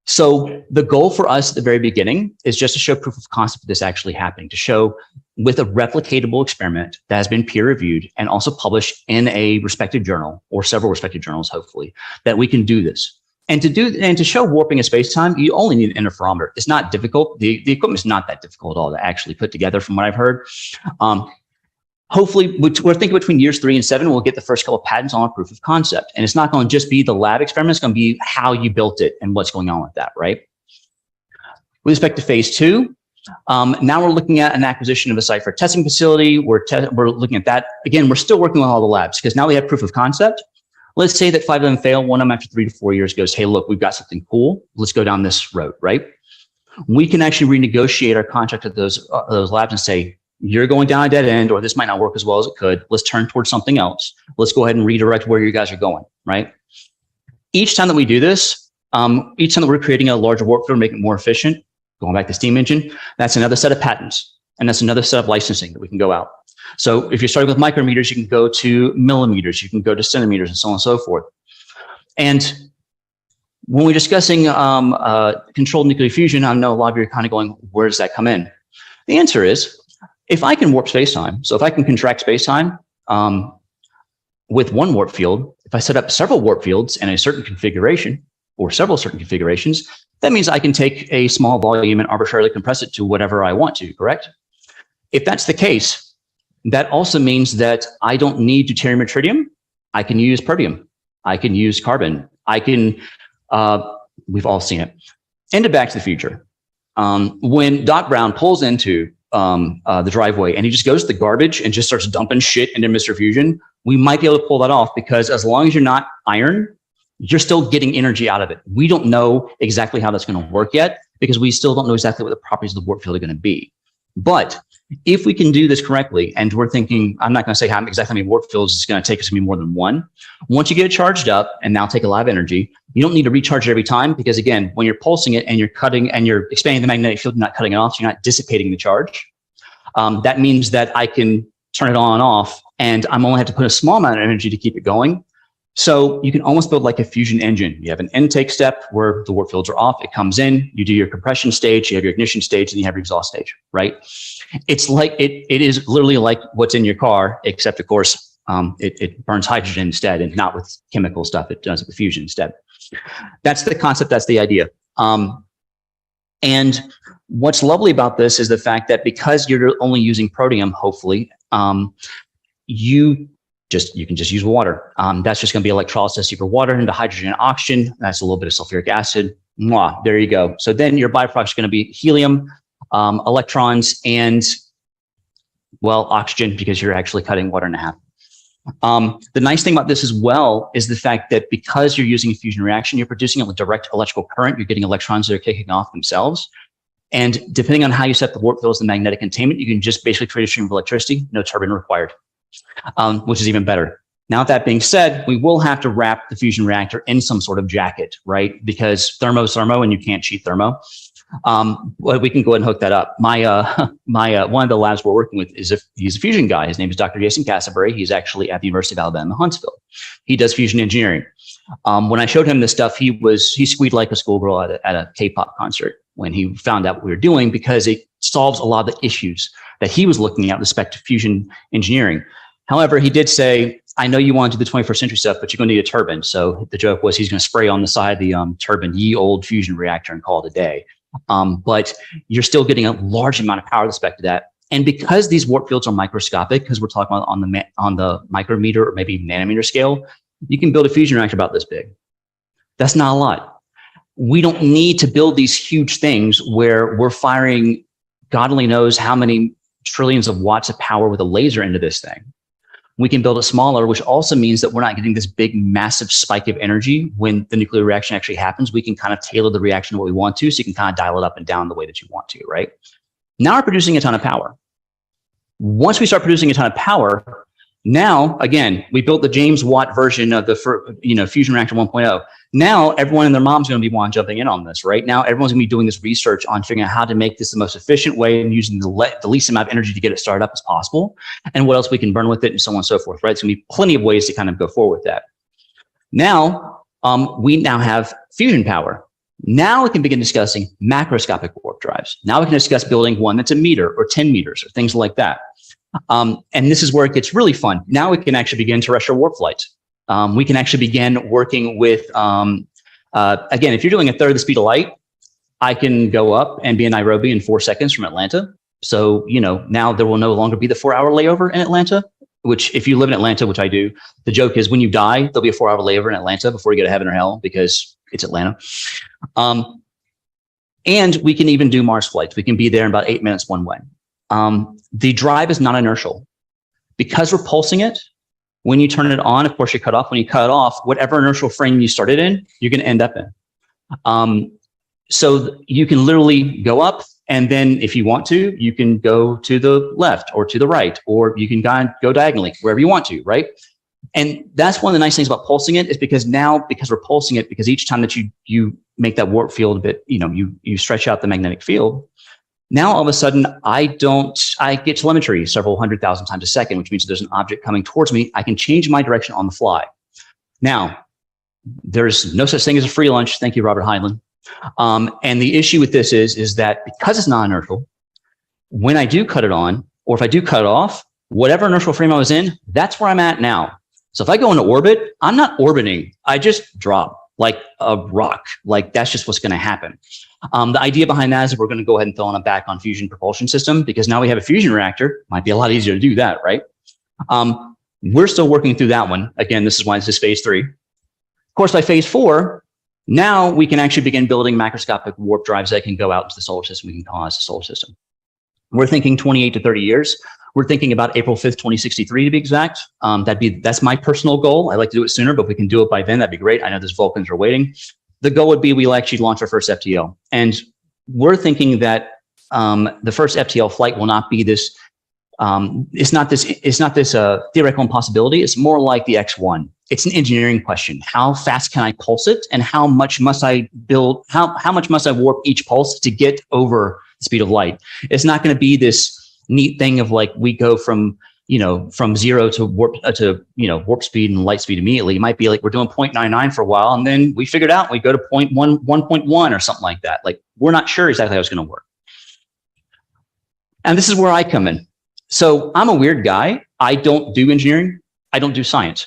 So the goal for us at the very beginning is just to show proof of concept of this actually happening, to show with a replicatable experiment that has been peer reviewed and also published in a respected journal or several respected journals, hopefully, that we can do this. And to show warping of space-time, you only need an interferometer. It's not difficult. The equipment is not that difficult at all to actually put together from what I've heard. Hopefully, we're thinking between years 3 and 7, we'll get the first couple of patents on a proof of concept. And it's not going to just be the lab experiment, it's going to be how you built it and what's going on with that, right? With respect to phase 2, now we're looking at an acquisition of a site for a testing facility. We're looking at that. Again, we're still working with all the labs because now we have proof of concept. Let's say that 5 of them fail. One of them after 3 to 4 years goes, hey, look, we've got something cool. Let's go down this road, right? We can actually renegotiate our contract with those labs and say, you're going down a dead end, or this might not work as well as it could. Let's turn towards something else. Let's go ahead and redirect where you guys are going, right? Each time that we do this, each time that we're creating a larger warp field, make it more efficient, going back to steam engine, that's another set of patents. And that's another set of licensing that we can go out. So if you're starting with micrometers, you can go to millimeters, you can go to centimeters, and so on and so forth. And when we're discussing controlled nuclear fusion, I know a lot of you are kind of going, where does that come in? The answer is, if I can warp space-time, so if I can contract space-time with one warp field, if I set up several warp fields in a certain configuration, or several certain configurations, that means I can take a small volume and arbitrarily compress it to whatever I want to, correct? If that's the case, that also means that I don't need deuterium or tritium. I can use protium. I can use carbon. I can, we've all seen it. Into Back to the Future. When Doc Brown pulls into the driveway and he just goes to the garbage and just starts dumping shit into Mr. Fusion, we might be able to pull that off because as long as you're not iron, you're still getting energy out of it. We don't know exactly how that's going to work yet because we still don't know exactly what the properties of the warp field are going to be. But if we can do this correctly, and we're thinking, I'm not going to say how exactly many warp fields it's going to take us to be more than one. Once you get it charged up and now take a lot of energy, you don't need to recharge it every time because again, when you're pulsing it and you're cutting and you're expanding the magnetic field, you're not cutting it off, so you're not dissipating the charge. That means that I can turn it on and off, and I'm only have to put a small amount of energy to keep it going. So you can almost build like a fusion engine. You have an intake step where the warp fields are off. It comes in, you do your compression stage, you have your ignition stage, and you have your exhaust stage, right? It's like, it is literally like what's in your car, except of course, it burns hydrogen instead and not with chemical stuff. It does it with fusion instead. That's the concept. That's the idea. And what's lovely about this is the fact that because you're only using protium, hopefully, you can just use water. That's just going to be electrolysis for water into hydrogen and oxygen. That's a little bit of sulfuric acid. Mwah, there you go. So then your byproduct is going to be helium, electrons, and well, oxygen, because you're actually cutting water in half. The nice thing about this as well is the fact that because you're using a fusion reaction, you're producing a direct electrical current. You're getting electrons that are kicking off themselves. And depending on how you set the warp fields and magnetic containment, you can just basically create a stream of electricity, no turbine required. Which is even better. Now, that being said, we will have to wrap the fusion reactor in some sort of jacket, right? Because thermo's thermo and you can't cheat thermo. But we can go ahead and hook that up. My one of the labs we're working with he's a fusion guy. His name is Dr. Jason Cassabury. He's actually at the University of Alabama, Huntsville. He does fusion engineering. When I showed him this stuff, he squeaked like a schoolgirl at a K-pop concert when he found out what we were doing, because it solves a lot of the issues that he was looking at with respect to fusion engineering. However, he did say, I know you want to do the 21st century stuff, but you're going to need a turbine. So the joke was he's going to spray on the side of the turbine, ye old fusion reactor, and call it a day. But you're still getting a large amount of power with respect to that. And because these warp fields are microscopic, because we're talking about on the micrometer or maybe nanometer scale, you can build a fusion reactor about this big. That's not a lot. We don't need to build these huge things where we're firing God only knows how many trillions of watts of power with a laser into this thing. We can build it smaller, which also means that we're not getting this big, massive spike of energy when the nuclear reaction actually happens. We can kind of tailor the reaction to what we want to, so you can kind of dial it up and down the way that you want to, right? Now we're producing a ton of power. Once we start producing a ton of power, now, again, we built the James Watt version of the fusion reactor 1.0. Now everyone and their mom's going to be jumping in on this, right? Now everyone's going to be doing this research on figuring out how to make this the most efficient way and using the least amount of energy to get it started up as possible, and what else we can burn with it, and so on and so forth, right? It's going to be plenty of ways to kind of go forward with that. Now, we now have fusion power. Now we can begin discussing macroscopic warp drives. Now we can discuss building one that's a meter or 10 meters or things like that. And this is where it gets really fun. Now we can actually begin terrestrial warp flight. We can actually begin working with, again, if you're doing a third of the speed of light, I can go up and be in Nairobi in 4 seconds from Atlanta. So, now there will no longer be the 4-hour layover in Atlanta, which if you live in Atlanta, which I do, the joke is when you die, there'll be a 4-hour layover in Atlanta before you go to heaven or hell because it's Atlanta. And we can even do Mars flights. We can be there in about 8 minutes one way. The drive is not inertial. Because we're pulsing it, when you turn it on, of course, you cut off. When you cut it off, whatever inertial frame you started in, you're going to end up in. So you can literally go up, and then if you want to, you can go to the left or to the right, or you can go diagonally, wherever you want to, right? And that's one of the nice things about pulsing it is because we're pulsing it, because each time that you make that warp field a bit, you stretch out the magnetic field. Now, all of a sudden, I get telemetry several 100,000 times a second, which means there's an object coming towards me. I can change my direction on the fly. Now, there's no such thing as a free lunch. Thank you, Robert Heinlein. And the issue with this is that because it's non-inertial, when I do cut it on, or if I do cut it off, whatever inertial frame I was in, that's where I'm at now. So if I go into orbit, I'm not orbiting. I just drop like a rock. Like that's just what's going to happen. The idea behind that is that we're going to go ahead and throw on a back on fusion propulsion system, because now we have a fusion reactor. Might be a lot easier to do that, right? We're still working through that one. Again, this is why this is phase 3. Of course, by phase 4, now we can actually begin building macroscopic warp drives that can go out into the solar system. We can colonize the solar system. We're thinking 28 to 30 years. We're thinking about April 5th, 2063 to be exact. That's my personal goal. I'd like to do it sooner, but if we can do it by then, that'd be great. I know there's Vulcans are waiting. The goal would be we'll actually launch our first FTL. And we're thinking that the first FTL flight will not be this, it's not this theoretical impossibility. It's more like the X1. It's an engineering question. How fast can I pulse it? And how much must I build, how much must I warp each pulse to get over the speed of light? It's not going to be this neat thing of like, we go from 0 to warp speed and light speed immediately. It might be like we're doing 0.99 for a while, and then we figured out we go to 1.1 or something like that. Like, we're not sure exactly how it's going to work. And this is where I come in. So I'm a weird guy. I don't do engineering. I don't do science.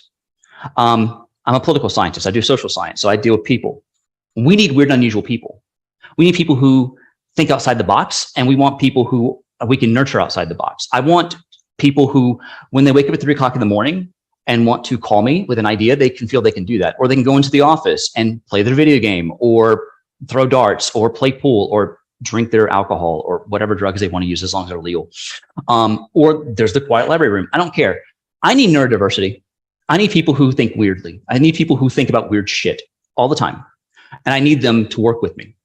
I'm a political scientist. I do social science. So I deal with people. We need weird, unusual people. We need people who think outside the box, and we want people who we can nurture outside the box. I want people who, when they wake up at 3 o'clock in the morning and want to call me with an idea, they can feel they can do that. Or they can go into the office and play their video game, or throw darts, or play pool, or drink their alcohol, or whatever drugs they want to use, as long as they're legal. Or there's the quiet library room. I don't care. I need neurodiversity. I need people who think weirdly. I need people who think about weird shit all the time. And I need them to work with me,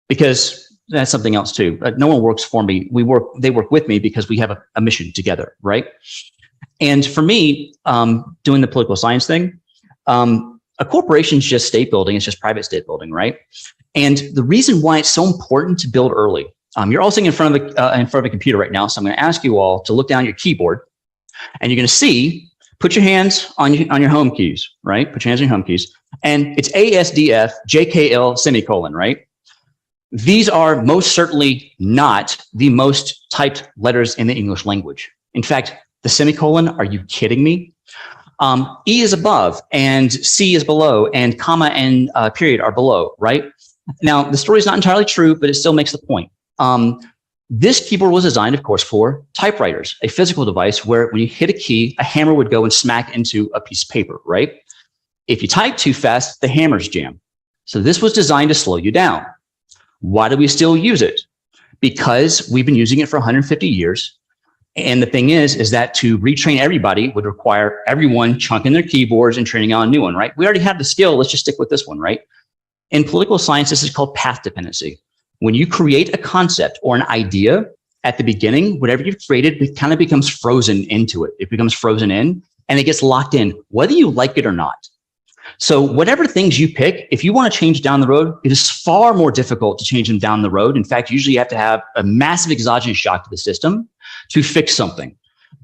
because that's something else too. No one works for me. They work with me because we have a mission together, right? And for me, doing the political science thing, a corporation is just state building. It's just private state building, right? And the reason why it's so important to build early, you're all sitting in front of a computer right now. So I'm going to ask you all to look down your keyboard, and you're going to see, put your hands on your home keys, right? Put your hands on your home keys, and it's ASDF JKL semicolon, right? These are most certainly not the most typed letters in the English language. In fact, The semicolon, are you kidding me? E is above and C is below and comma and period are below, right? Now, the story is not entirely true, but it still makes the point. This keyboard was designed, of course, for typewriters, a physical device where when you hit a key, a hammer would go and smack into a piece of paper, right? If you type too fast, the hammers jam. So this was designed to slow you down. Why do we still use it? Because we've been using it for 150 years. And the thing is that to retrain everybody would require everyone chunking their keyboards and training on a new one, right? We already have the skill. Let's just stick with this one, right? In political science, this is called path dependency. When you create a concept or an idea at the beginning, whatever you've created, it kind of becomes frozen into it. It becomes frozen in and it gets locked in, whether you like it or not. So whatever things you pick, if you want to change down the road, it is far more difficult to change them down the road. In fact, usually you have to have a massive exogenous shock to the system to fix something.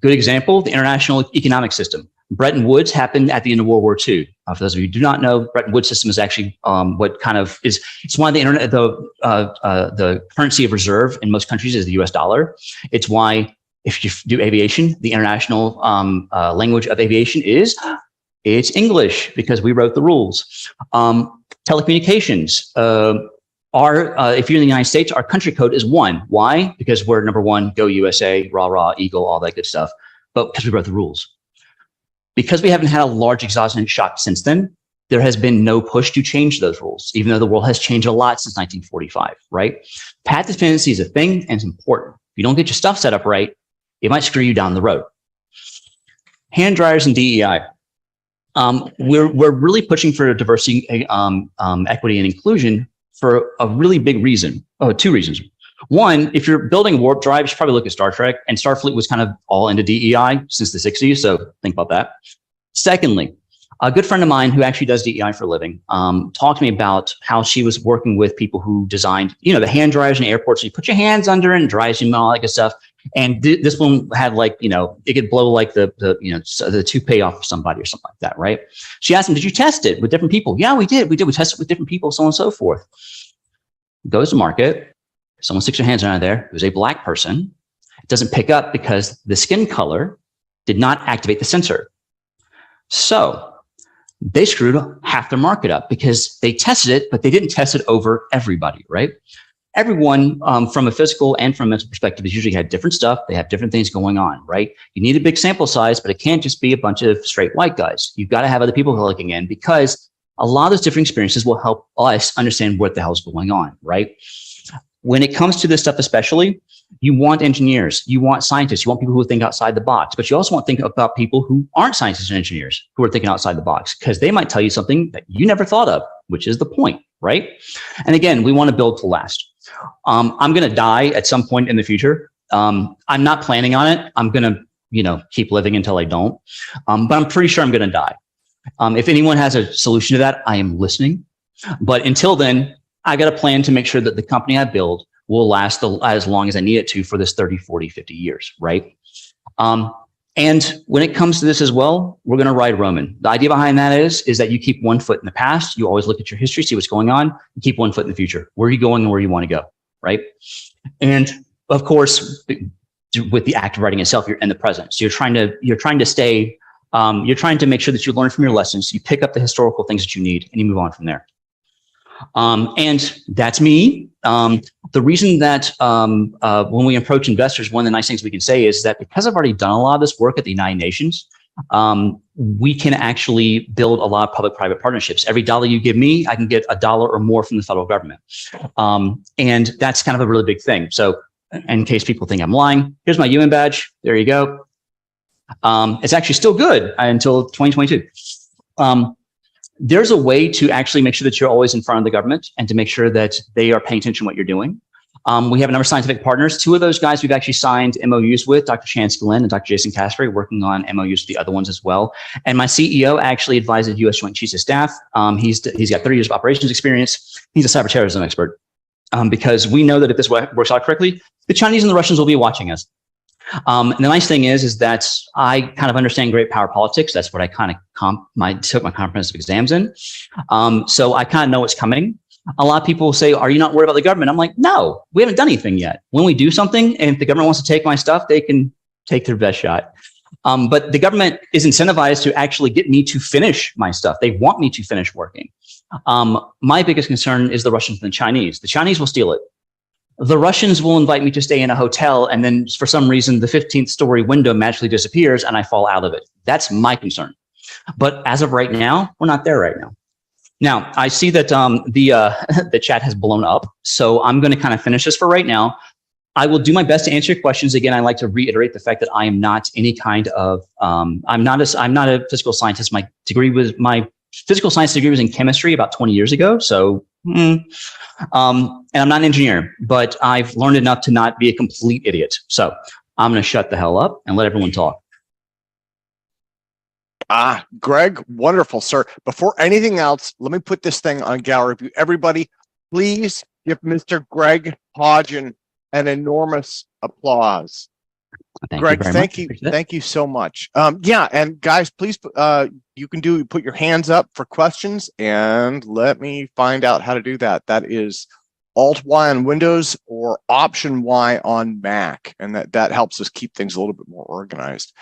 Good example, the international economic system. Bretton Woods happened at the end of World War II. For those of you who do not know, Bretton Woods system is actually what kind of is, it's why the currency of reserve in most countries is the US dollar. It's why if you do aviation, the international language of aviation is, it's English because we wrote the rules. Telecommunications, if you're in the United States, our country code is 1. Why? Because we're number 1, go USA, rah, rah, eagle, all that good stuff. But because we wrote the rules. Because we haven't had a large exogenous shock since then, there has been no push to change those rules, even though the world has changed a lot since 1945, right? Path dependency is a thing and it's important. If you don't get your stuff set up right, it might screw you down the road. Hand dryers and DEI. We're really pushing for diversity, equity, and inclusion for a really big reason. Oh, 2 reasons. One, if you're building warp drive, you should probably look at Star Trek, and Starfleet was kind of all into DEI since the 60s, so think about that. Secondly, a good friend of mine who actually does DEI for a living talked to me about how she was working with people who designed, the hand dryers in airports. So you put your hands under it and dries you and all that good stuff. And this one had it could blow like the toupee off of somebody or something like that, right? She asked him, did you test it with different people? Yeah, we did. We tested it with different people, so on and so forth. Goes to market. Someone sticks their hands under there. It was a black person. It doesn't pick up because the skin color did not activate the sensor. So they screwed half their market up because they tested it, but they didn't test it over everybody, right? Everyone from a physical and from a mental perspective has usually had different stuff. They have different things going on, right? You need a big sample size, but it can't just be a bunch of straight white guys. You've got to have other people who are looking in because a lot of those different experiences will help us understand what the hell's going on, right? When it comes to this stuff, especially, you want engineers, you want scientists, you want people who think outside the box, but you also want to think about people who aren't scientists and engineers who are thinking outside the box because they might tell you something that you never thought of, which is the point, right? And again, we want to build to last. I'm going to die at some point in the future. I'm not planning on it. I'm going to, keep living until I don't. But I'm pretty sure I'm going to die. If anyone has a solution to that, I am listening. But until then, I got a plan to make sure that the company I build will last as long as I need it to for this 30, 40, 50 years, right? And when it comes to this as well, we're going to ride Roman. The idea behind that is that you keep 1 foot in the past. You always look at your history, see what's going on, and keep 1 foot in the future. Where are you going and where you want to go, right? And of course, with the act of writing itself, you're in the present. So you're trying to stay, you're trying to make sure that you learn from your lessons. You pick up the historical things that you need and you move on from there. And that's me. The reason that when we approach investors, one of the nice things we can say is that because I've already done a lot of this work at the United Nations, we can actually build a lot of public-private partnerships. Every dollar you give me, I can get $1 or more from the federal government. And that's kind of a really big thing. So in case people think I'm lying, here's my UN badge. There you go. It's actually still good until 2022. There's a way to actually make sure that you're always in front of the government and to make sure that they are paying attention to what you're doing. We have a number of scientific partners. 2 of those guys we've actually signed MOUs with, Dr. Chan Skilin and Dr. Jason Casper, working on MOUs with the other ones as well. And my CEO actually advises U.S. Joint Chiefs of Staff. He's got 30 years of operations experience. He's a cyber terrorism expert because we know that if this works out correctly, the Chinese and the Russians will be watching us. And the nice thing is that I kind of understand great power politics. That's what I kind of took my comprehensive exams in. So I kind of know what's coming. A lot of people say, are you not worried about the government? I'm like, no, we haven't done anything yet. When we do something and if the government wants to take my stuff, they can take their best shot. But the government is incentivized to actually get me to finish my stuff. They want me to finish working. My biggest concern is the Russians and the Chinese. The Chinese will steal it. The Russians will invite me to stay in a hotel, and then for some reason, the 15th story window magically disappears and I fall out of it. That's my concern. But as of right now, we're not there right now. Now, I see that the chat has blown up, so I'm going to kind of finish this for right now. I will do my best to answer your questions. Again, I like to reiterate the fact that I am not any kind of I'm not a physical scientist. My physical science degree was in chemistry about 20 years ago. So, and I'm not an engineer, but I've learned enough to not be a complete idiot. So I'm going to shut the hell up and let everyone talk. Greg, wonderful, sir. Before anything else, let me put this thing on gallery view. Everybody, please give Mr. Greg Hodgin an enormous applause. Greg, thank you so much. Yeah, and guys, please, you can put your hands up for questions, and let me find out how to do that. That is Alt-Y on Windows or Option-Y on Mac, and that helps us keep things a little bit more organized.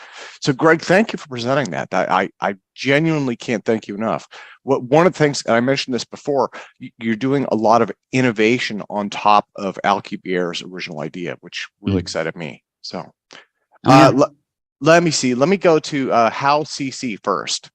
So, Greg, thank you for presenting that. I genuinely can't thank you enough. One of the things, and I mentioned this before, you're doing a lot of innovation on top of Alcubierre's original idea, which really excited me. So, let me see. Let me go to Hal CC first.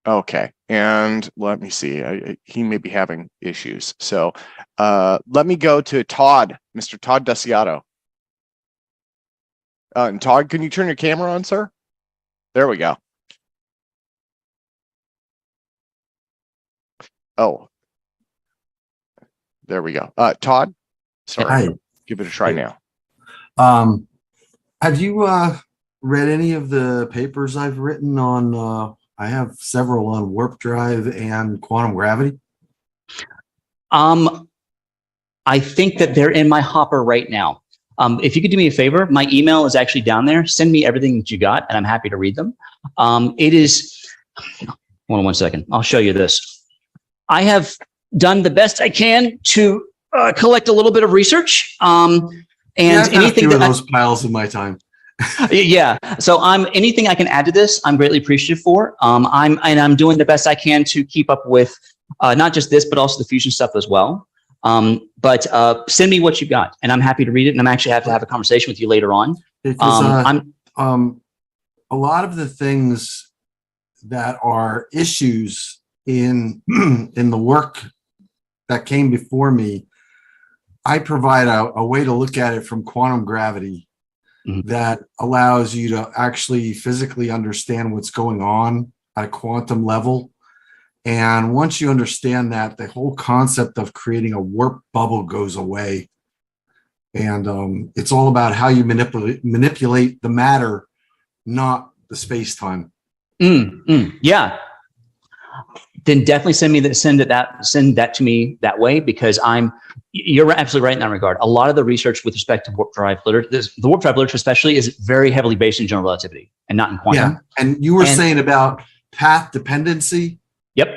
Okay, and let me see. He may be having issues. So let me go to Todd, Mr. Todd Desiato. And Todd, can you turn your camera on, sir? There we go. Oh, there we go. Todd, sorry. Hi. Give it a try now. Have you read any of the papers I've written on I have several on warp drive and quantum gravity. I think that they're in my hopper right now. If you could do me a favor, my email is actually down there. Send me everything that you got, and I'm happy to read them. It is, hold on one second. I'll show you this. I have done the best I can to collect a little bit of research. And anything that those piles in my time. Yeah. So anything I can add to this, I'm greatly appreciative for. I'm doing the best I can to keep up with not just this, but also the fusion stuff as well. But send me what you got, and I'm happy to read it. And I'm actually have to have a conversation with you later on. Because a lot of the things that are issues in the work that came before me, I provide a way to look at it from quantum gravity that allows you to actually physically understand what's going on at a quantum level. And once you understand that, the whole concept of creating a warp bubble goes away. And it's all about how you manipulate the matter, not the space-time. Yeah. Then definitely send that to me that way, because you're absolutely right in that regard. A lot of the research with respect to warp drive literature, the warp drive literature especially, is very heavily based in general relativity and not in quantum. Yeah, and you were saying about path dependency. Yep.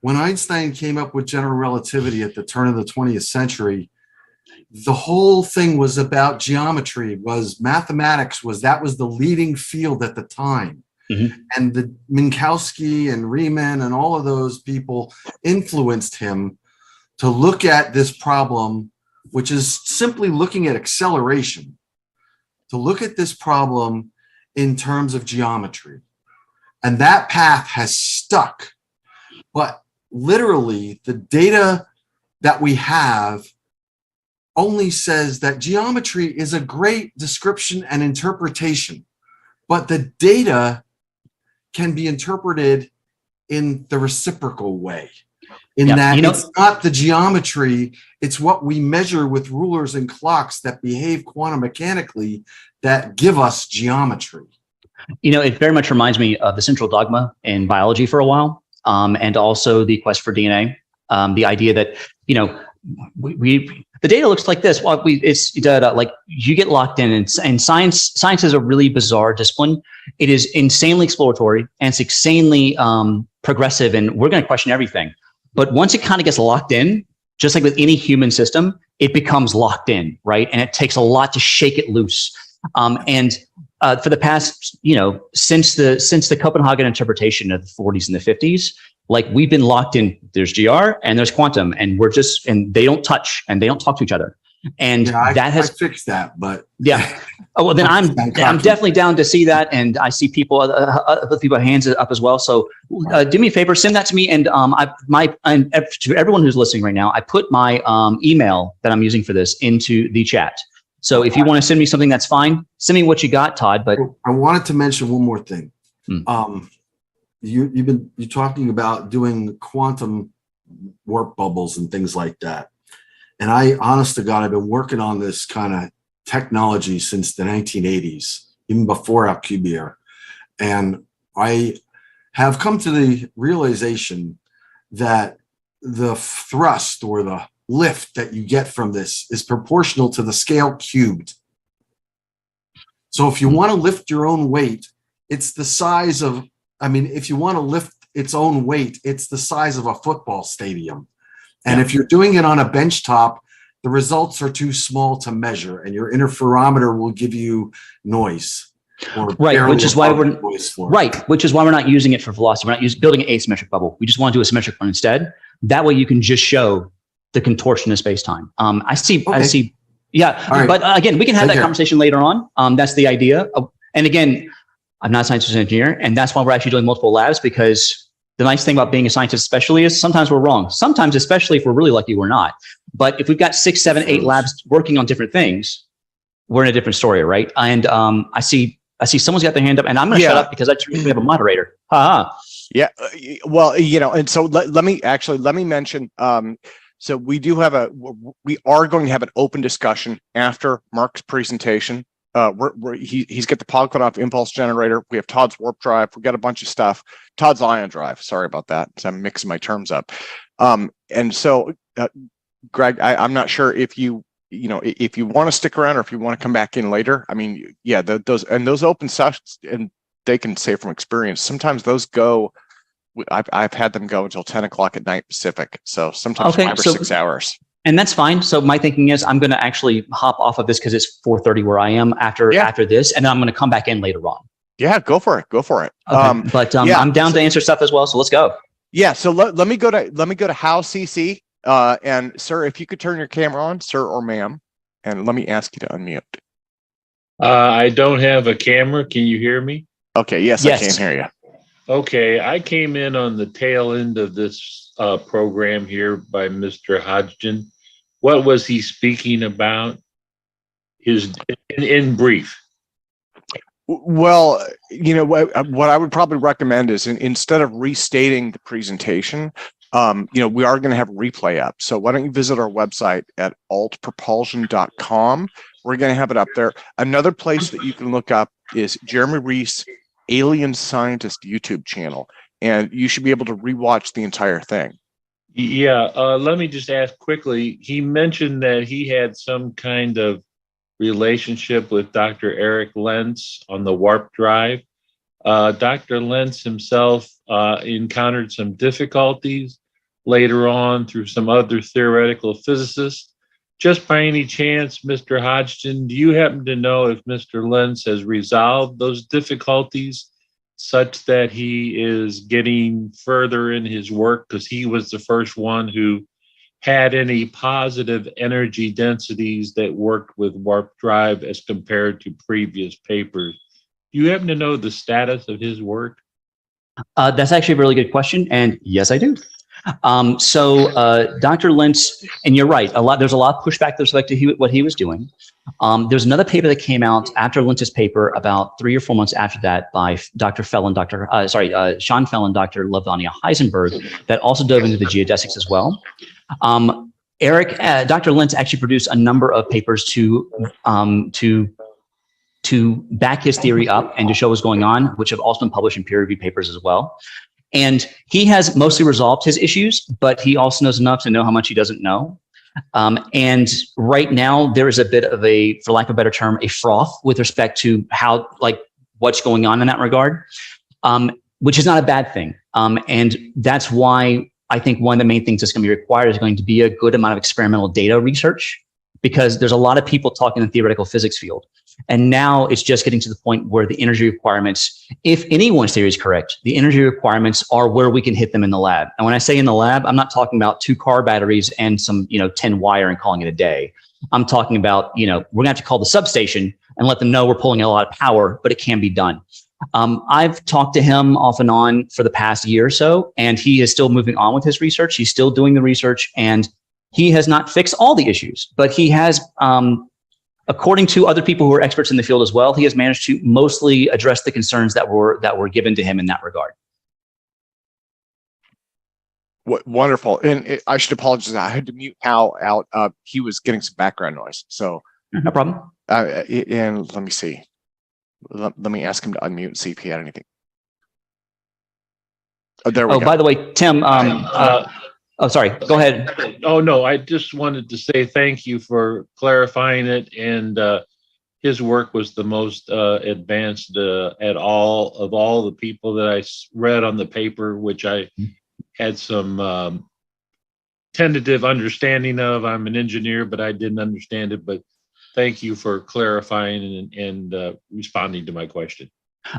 When Einstein came up with general relativity at the turn of the 20th century, the whole thing was about geometry, mathematics was the leading field at the time. And the Minkowski and Riemann and all of those people influenced him to look at this problem, which is simply looking at acceleration, to look at this problem in terms of geometry. And that path has stuck. But literally, the data that we have only says that geometry is a great description and interpretation, but the data can be interpreted in the reciprocal way, that it's not the geometry, it's what we measure with rulers and clocks that behave quantum mechanically that give us geometry. It very much reminds me of the central dogma in biology for a while, and also the quest for DNA. The idea that, the data looks like this. Well, it's like you get locked in, and science is a really bizarre discipline. It is insanely exploratory, and it's insanely progressive, and we're going to question everything. But once it kind of gets locked in, just like with any human system, it becomes locked in, right? And it takes a lot to shake it loose. For the past, since the Copenhagen interpretation of the 40s and the 50s, like we've been locked in. There's GR and there's quantum, and and they don't touch and they don't talk to each other. And that has fixed that, but yeah. Oh, well, then I'm definitely down to see that, and I see other people hands up as well. So do me a favor, send that to me, and to everyone who's listening right now, I put my email that I'm using for this into the chat. So if you want to send me something, that's fine. Send me what you got, Todd. But I wanted to mention one more thing. You're talking about doing quantum warp bubbles and things like that. And I, honest to God, I've been working on this kind of technology since the 1980s, even before Alcubierre. And I have come to the realization that the thrust or the lift that you get from this is proportional to the scale cubed. So if you want to lift your own weight, it's the size of, if you want to lift its own weight, it's the size of a football stadium. And if you're doing it on a bench top, the results are too small to measure, and your interferometer will give you noise. Right, which is why we're not using it for velocity. We're not building an asymmetric bubble. We just want to do a symmetric one instead. That way, you can just show the contortion of space-time. I see. Yeah, right. But again, we can have that conversation later on. That's the idea. And again, I'm not a scientist or engineer, and that's why we're actually doing multiple labs, because the nice thing about being a scientist especially is sometimes we're wrong. Sometimes, especially if we're really lucky, we're not. But if we've got 6, 7, 8 labs working on different things, we're in a different story, right? And I see someone's got their hand up, and I'm going to shut up because we have a moderator. Yeah. Well, and so let me mention. So we are going to have an open discussion after Mark's presentation. He's got the Pogbanov impulse generator. We have Todd's warp drive. We got a bunch of stuff. Todd's ion drive. Sorry about that. So I'm mixing my terms up. And so, Greg, I'm not sure if you want to stick around or if you want to come back in later. Those open sessions, and they can say from experience, sometimes those go. I've had them go until 10 o'clock at night Pacific. So sometimes 5 or 6 hours. And that's fine. So my thinking is I'm going to actually hop off of this because it's 4:30 where I am after this, and then I'm going to come back in later on. Yeah, go for it. Okay. I'm down to answer stuff as well. So let's go. Yeah. So let me go to Hal CC. And sir, if you could turn your camera on, sir or ma'am, and let me ask you to unmute. I don't have a camera. Can you hear me? Okay. Yes. I can hear you. Okay. I came in on the tail end of this program here by Mr. Hodgin. What was he speaking about? In brief. Well, what I would probably recommend is instead of restating the presentation, we are going to have a replay up. So why don't you visit our website at altpropulsion.com. We're going to have it up there. Another place that you can look up is Jeremy Reese, Alien Scientist YouTube channel, and you should be able to rewatch the entire thing. Yeah, let me just ask quickly. He mentioned that he had some kind of relationship with Dr. Eric Lentz on the warp drive. Dr. Lentz himself encountered some difficulties later on through some other theoretical physicists. Just by any chance, Mr. Hodgin, do you happen to know if Mr. Lentz has resolved those difficulties such that he is getting further in his work? Because he was the first one who had any positive energy densities that worked with warp drive as compared to previous papers. Do you happen to know the status of his work? That's actually a really good question. And yes, I do. Dr. Lentz, and you're right, there's a lot of pushback with respect to what he was doing. There's another paper that came out after Lentz's paper about 3 or 4 months after that by Dr. Fell and Sean Fell and Dr. Lavanya Heisenberg that also dove into the geodesics as well. Dr. Lentz actually produced a number of papers to back his theory up and to show what's going on, which have also been published in peer-reviewed papers as well. And he has mostly resolved his issues, but he also knows enough to know how much he doesn't know. And right now there is a bit of a, for lack of a better term, a froth with respect to what's going on in that regard, which is not a bad thing. And that's why I think one of the main things that's going to be required is going to be a good amount of experimental data research, because there's a lot of people talking in the theoretical physics field. And now it's just getting to the point where the energy requirements, if anyone's theory is correct, the energy requirements are where we can hit them in the lab. And when I say in the lab, I'm not talking about 2 car batteries and some, 10 wire and calling it a day. I'm talking about, we're gonna have to call the substation and let them know we're pulling a lot of power, but it can be done. I've talked to him off and on for the past year or so, and he is still moving on with his research. He's still doing the research, and he has not fixed all the issues, but he has, according to other people who are experts in the field as well, he has managed to mostly address the concerns that were given to him in that regard. What wonderful. And I should apologize. I had to mute Hal out. He was getting some background noise. So no problem. And let me see. Let me ask him to unmute and see if he had anything. Oh, there we go. By the way, Tim, oh, sorry, go ahead. Oh, no, I just wanted to say thank you for clarifying it. And his work was the most advanced at all the people that I read on the paper, which I had some tentative understanding of. I'm an engineer, but I didn't understand it. But thank you for clarifying and responding to my question.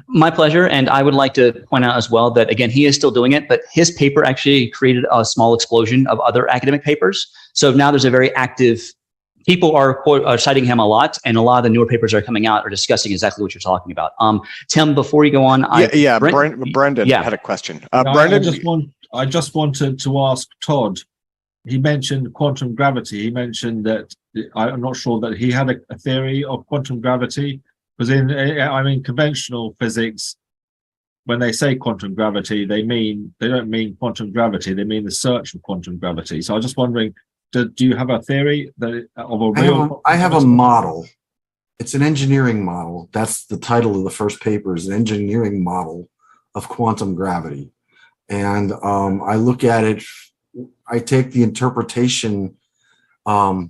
My pleasure. And I would like to point out as well that, again, he is still doing it, but his paper actually created a small explosion of other academic papers. So now there's a very active, people are citing him a lot, and a lot of the newer papers that are coming out are discussing exactly what you're talking about. Tim, before you go on. Brendan had a question. Brendan, I just wanted to ask Todd. He mentioned quantum gravity. He mentioned that, I'm not sure that he had a theory of quantum gravity, because in conventional physics, when they say quantum gravity, they don't mean quantum gravity. They mean the search for quantum gravity. So I was just wondering, do you have a theory of a real? I have a model. It's an engineering model. That's the title of the first paper, is an engineering model of quantum gravity. And I look at it, I take the interpretation, the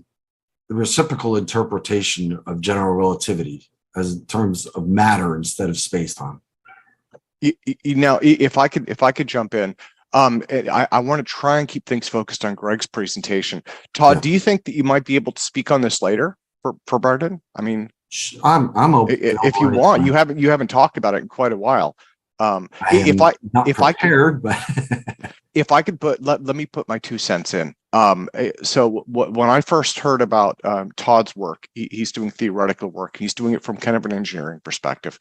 reciprocal interpretation of general relativity as in terms of matter instead of space-time. Now, if I could jump in, I want to try and keep things focused on Greg's presentation. Todd, do you think that you might be able to speak on this later for Brendan? I mean, I'm open. If you want, you haven't talked about it in quite a while. If I could let me put my 2 cents in. So when I first heard about Todd's work, he's doing theoretical work. He's doing it from kind of an engineering perspective.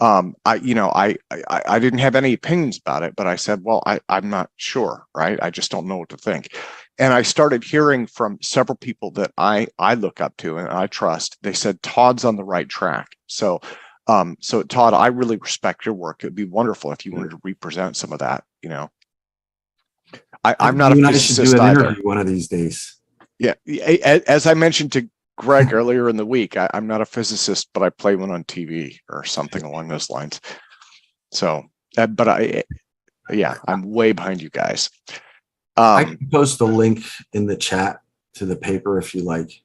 I didn't have any opinions about it, but I said, well, I'm not sure, right? I just don't know what to think. And I started hearing from several people that I look up to and I trust. They said Todd's on the right track. So Todd, I really respect your work. It'd be wonderful if you wanted to represent some of that, I'm not a physicist either. One of these days. Yeah. As I mentioned to Greg earlier in the week, I'm not a physicist, but I play one on TV or something along those lines. So, but I'm way behind you guys. I can post a link in the chat to the paper if you like.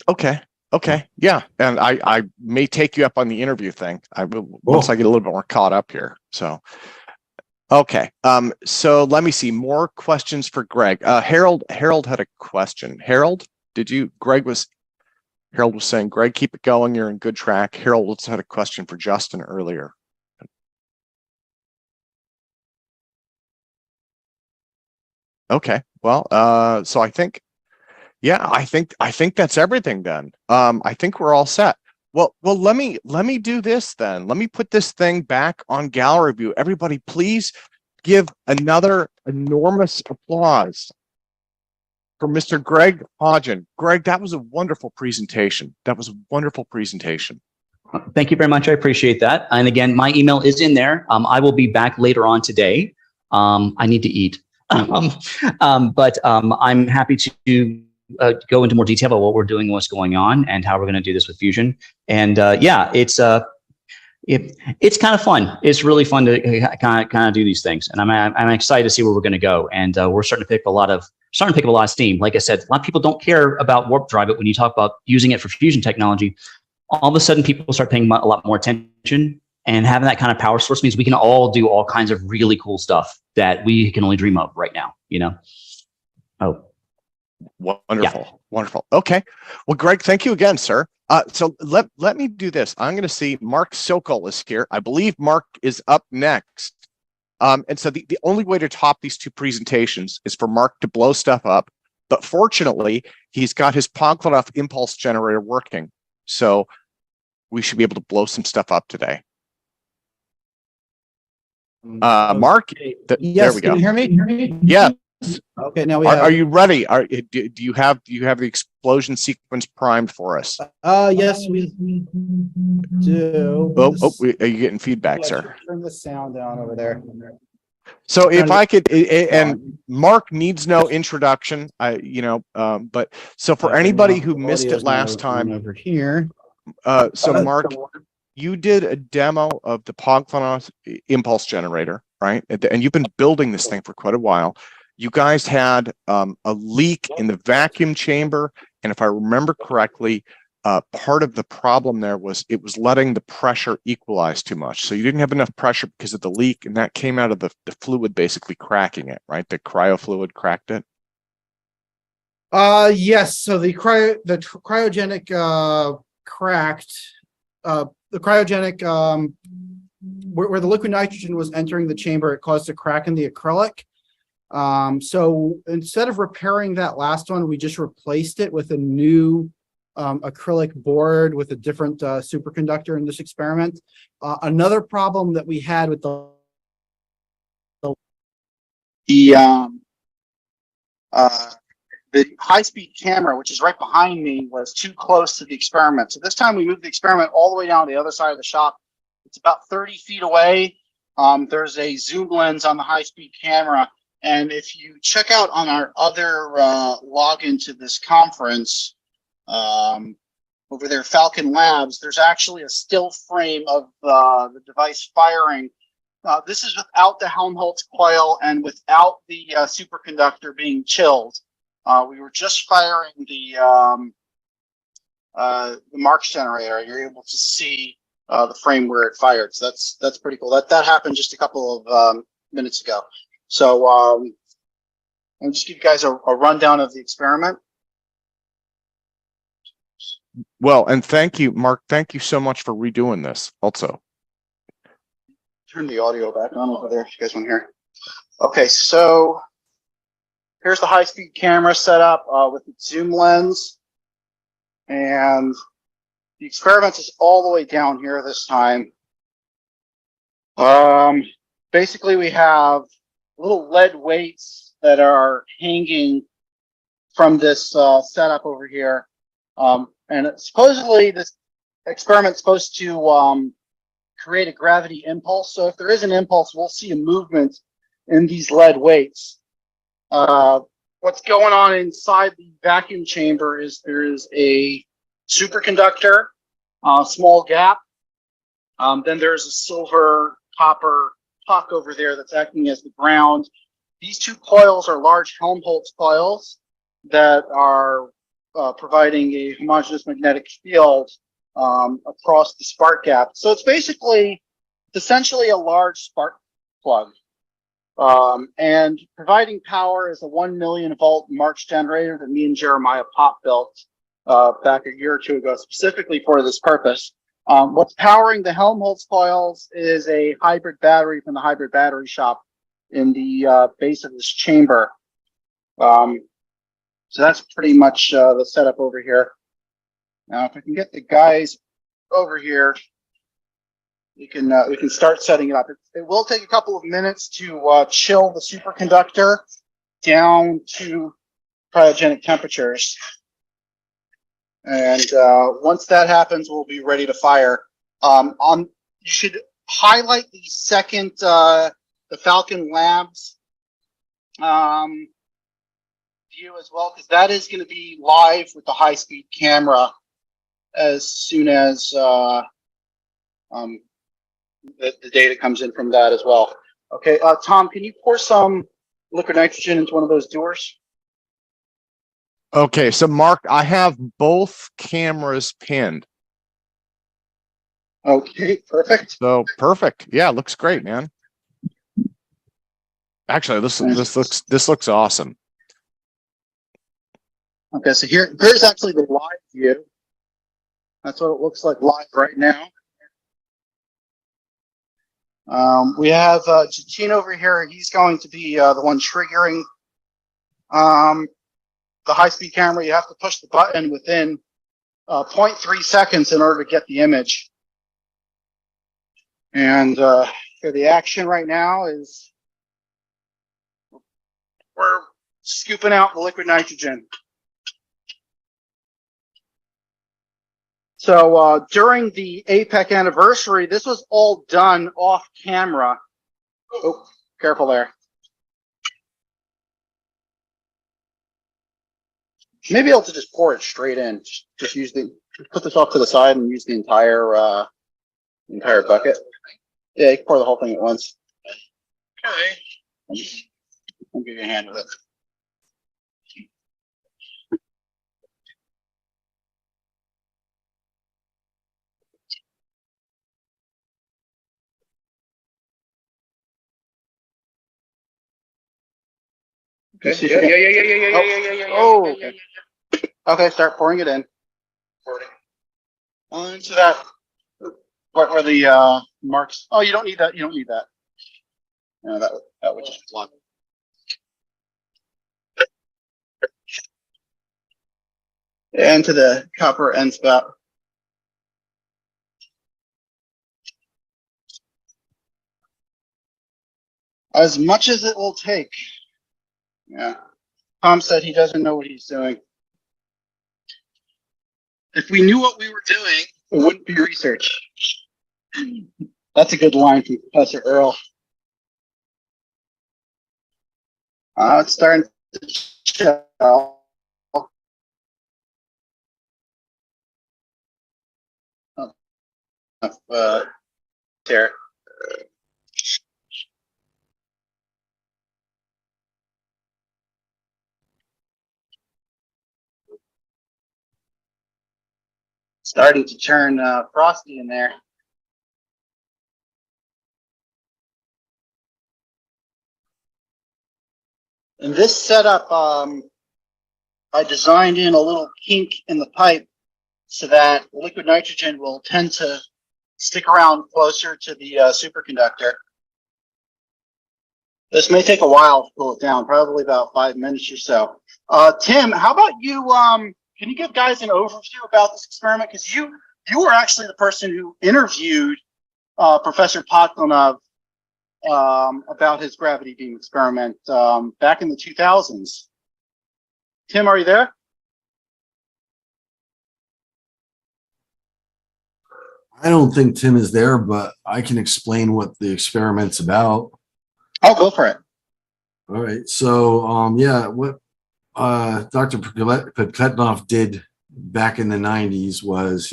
Okay. Yeah. And I may take you up on the interview thing. Once I get a little bit more caught up here. So, okay. So let me see more questions for Greg. Harold had a question. Harold was saying, Greg, keep it going. You're in good track. Harold had a question for Justin earlier. Okay. Well, so I think that's everything then. I think we're all set. Well, let me do this then. Let me put this thing back on gallery view. Everybody, please give another enormous applause for Mr. Greg Hodgin. Greg, that was a wonderful presentation. Thank you very much. I appreciate that. And again, my email is in there. I will be back later on today. I need to eat. But I'm happy to go into more detail about what we're doing, what's going on, and how we're going to do this with Fusion. And it's kind of fun. It's really fun to kind of do these things, and I'm excited to see where we're going to go. And we're starting to pick up a lot of steam. Like I said, a lot of people don't care about warp drive, but when you talk about using it for fusion technology, all of a sudden people start paying a lot more attention. And having that kind of power source means we can all do all kinds of really cool stuff. that we can only dream of right now, Oh, Wonderful. Wonderful. Okay. Well, Greg, thank you again, sir. So let me do this. I'm going to see Mark Sokol is here. I believe Mark is up next. And so the only way to top these two presentations is for Mark to blow stuff up. But fortunately, he's got his Pogbanov impulse generator working. So we should be able to blow some stuff up today. Mark, Yes, there we go. Can you hear me? Yeah. Okay, now we Are you ready? Do you have the explosion sequence primed for us? Yes, we do. Are you getting feedback, sir? Turn the sound down over there. So if I could, and Mark needs no introduction, but so for anybody who missed it last time over here. So Mark, you did a demo of the Pogbanov impulse generator, right? And you've been building this thing for quite a while. You guys had a leak in the vacuum chamber, and if I remember correctly, part of the problem there was it was letting the pressure equalize too much. So you didn't have enough pressure because of the leak, and that came out of the fluid basically cracking it, right? The cryo fluid cracked it. Yes. So the cryogenic cracked. The cryogenic where the liquid nitrogen was entering the chamber, it caused a crack in the acrylic. So instead of repairing that last one, we just replaced it with a new acrylic board with a different superconductor in this experiment. Another problem that we had with the high-speed camera, which is right behind me, was too close to the experiment. So this time we moved the experiment all the way down to the other side of the shop. It's about 30 feet away. There's a zoom lens on the high-speed camera. And if you check out on our other login to this conference, over there, Falcon Labs, there's actually a still frame of the device firing. This is without the Helmholtz coil and without the superconductor being chilled. We were just firing the Marx generator. You're able to see the frame where it fired. So that's pretty cool. That happened just a couple of minutes ago. So I'll just give you guys a rundown of the experiment. Well, and thank you, Mark. Thank you so much for redoing this also. Turn the audio back on over there if you guys want to hear. Okay, so here's the high-speed camera set up with the zoom lens. And the experiment is all the way down here this time. Basically, we have little lead weights that are hanging from this setup over here. And supposedly this experiment's supposed to create a gravity impulse. So if there is an impulse, we'll see a movement in these lead weights. What's going on inside the vacuum chamber is there is a superconductor, small gap. Then there's a silver copper puck over there that's acting as the ground. These two coils are large Helmholtz coils that are providing a homogeneous magnetic field across the spark gap. So it's essentially a large spark plug. And providing power is a 1 million volt Marx generator that me and Jeremiah Pop built back a year or two ago, specifically for this purpose. What's powering the Helmholtz coils is a hybrid battery from the hybrid battery shop in the base of this chamber. So that's pretty much the setup over here. Now, if I can get the guys over here, we can start setting it up. It will take a couple of minutes to chill the superconductor down to cryogenic temperatures. And once that happens, we'll be ready to fire. You should highlight the second, the Falcon Labs view as well, because that is going to be live with the high-speed camera as soon as the data comes in from that as well. Okay, Tom, can you pour some liquid nitrogen into one of those doors? Okay, so Mark, I have both cameras pinned. Okay, perfect. So perfect. Yeah, looks great, man. Actually, this looks awesome. Okay, so here's actually the live view. That's what it looks like live right now. We have Jachin over here. He's going to be the one triggering the high-speed camera. You have to push the button within 0.3 seconds in order to get the image. And here the action right now is we're scooping out the liquid nitrogen. So during the APEC anniversary, this was all done off camera. Oh, careful there. Maybe able to just pour it straight in. Just use put this off to the side and use the entire bucket. Yeah, you can pour the whole thing at once. Okay. I'll give you a hand with it. Okay. Yeah. Oh, okay. Okay, start pouring it in. Into that part where the marks. Oh, you don't need that. You don't need that. No, that would just block. And to the copper end spout. As much as it will take. Yeah. Tom said he doesn't know what he's doing. If we knew what we were doing, it wouldn't be research. That's a good line from Professor Earl. It's starting to shell. There. Starting to turn frosty in there. In this setup, I designed in a little kink in the pipe so that liquid nitrogen will tend to stick around closer to the superconductor. This may take a while to cool it down, probably about 5 minutes or so. Tim, how about you? Can you give guys an overview about this experiment? Because you were actually the person who interviewed Professor Pogbanov about his gravity beam experiment back in the 2000s. Tim, are you there? I don't think Tim is there, but I can explain what the experiment's about. I'll go for it. All right. So, yeah, what Dr. Pogbanov did back in the 90s was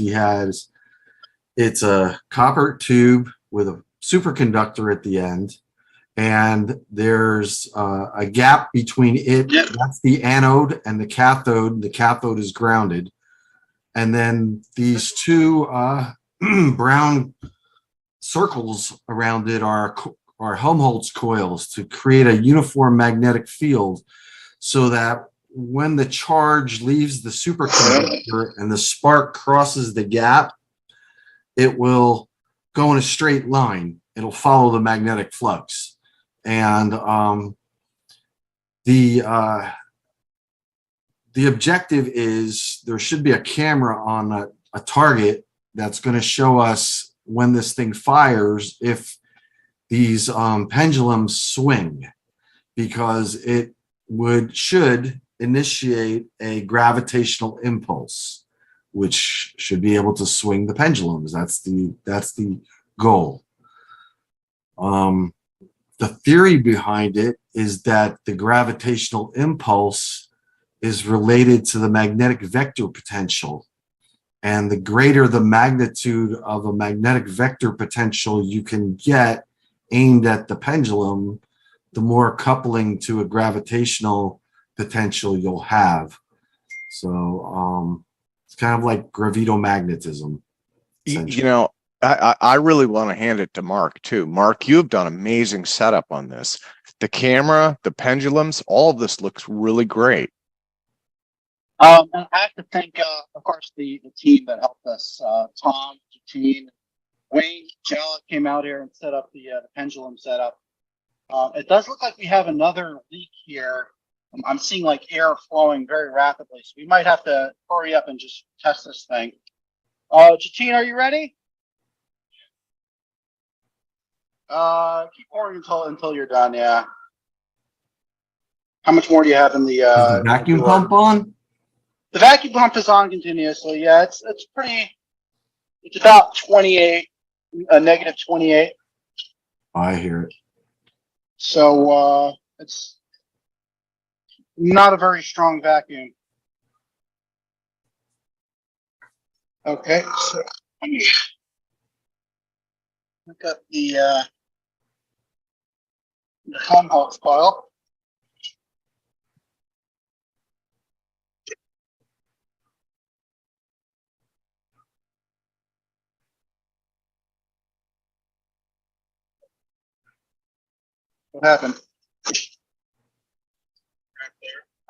it's a copper tube with a superconductor at the end, and there's a gap between it. Yep. That's the anode and the cathode. The cathode is grounded. And then these two brown circles around it are Helmholtz coils to create a uniform magnetic field so that when the charge leaves the superconductor and the spark crosses the gap, it will go in a straight line. It'll follow the magnetic flux. And the objective is there should be a camera on a target that's going to show us when this thing fires if these pendulums swing, because it should initiate a gravitational impulse, which should be able to swing the pendulums. That's the goal. The theory behind it is that the gravitational impulse is related to the magnetic vector potential. And the greater the magnitude of a magnetic vector potential you can get aimed at the pendulum, the more coupling to a gravitational potential you'll have. So it's kind of like gravitomagnetism. You know, I really want to hand it to Mark too. Mark, you've done amazing setup on this. the camera, the pendulums, all of this looks really great. And I have to thank, of course, the team that helped us. Tom, Gene, Wayne, Jella came out here and set up the pendulum setup. It does look like we have another leak here. I'm seeing like air flowing very rapidly, so we might have to hurry up and just test this thing. Gene, are you ready? Keep pouring until you're done. Yeah. How much more do you have in the? Is the vacuum pump on? The vacuum pump is on continuously. Yeah, it's pretty. It's about 28, negative 28. I hear it. So it's not a very strong vacuum. Okay, so let me look up the Helmholtz coil. What happened?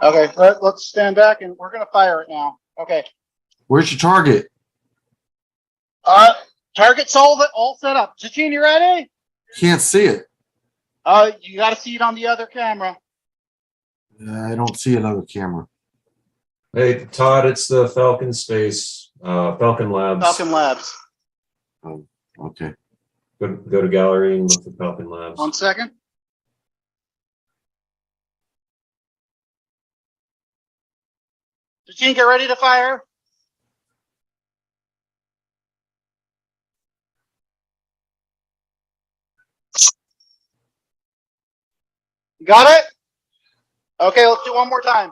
Okay, let's stand back and we're gonna fire it now. Okay. Where's your target? Target's all set up. Gene, you ready? Can't see it. You got to see it on the other camera. I don't see another camera. Hey, Todd, it's the Falcon Space, Falcon Labs. Falcon Labs. Oh, okay. Go to gallery and look for Falcon Labs. 1 second. Gene, get ready to fire. You got it? Okay, let's do one more time.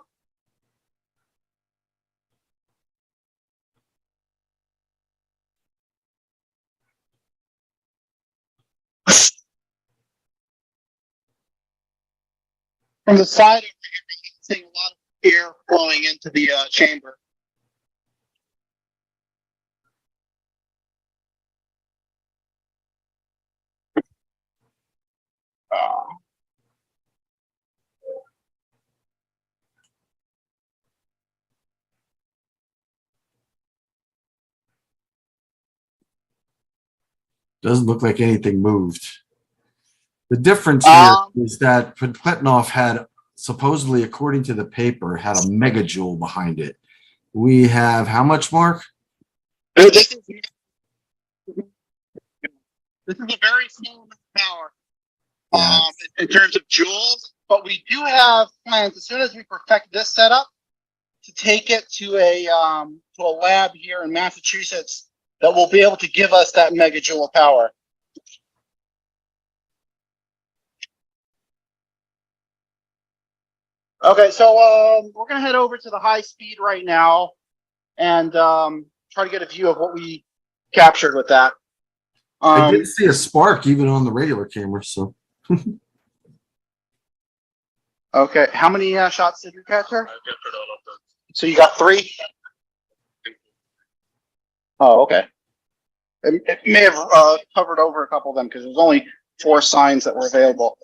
From the side over here, seeing a lot of air flowing into the chamber. Doesn't look like anything moved. The difference here is that Pogbanov had supposedly, according to the paper, had a megajoule behind it. We have how much, Mark? This is a very small amount of power in terms of joules, but we do have plans as soon as we perfect this setup to take it to a lab here in Massachusetts that will be able to give us that megajoule of power. Okay, so we're gonna head over to the high speed right now and try to get a view of what we captured with that. I did see a spark even on the regular camera, so. Okay, how many shots did you capture? So you got 3? Oh, okay. It may have covered over a couple of them because there's only 4 signs that were available.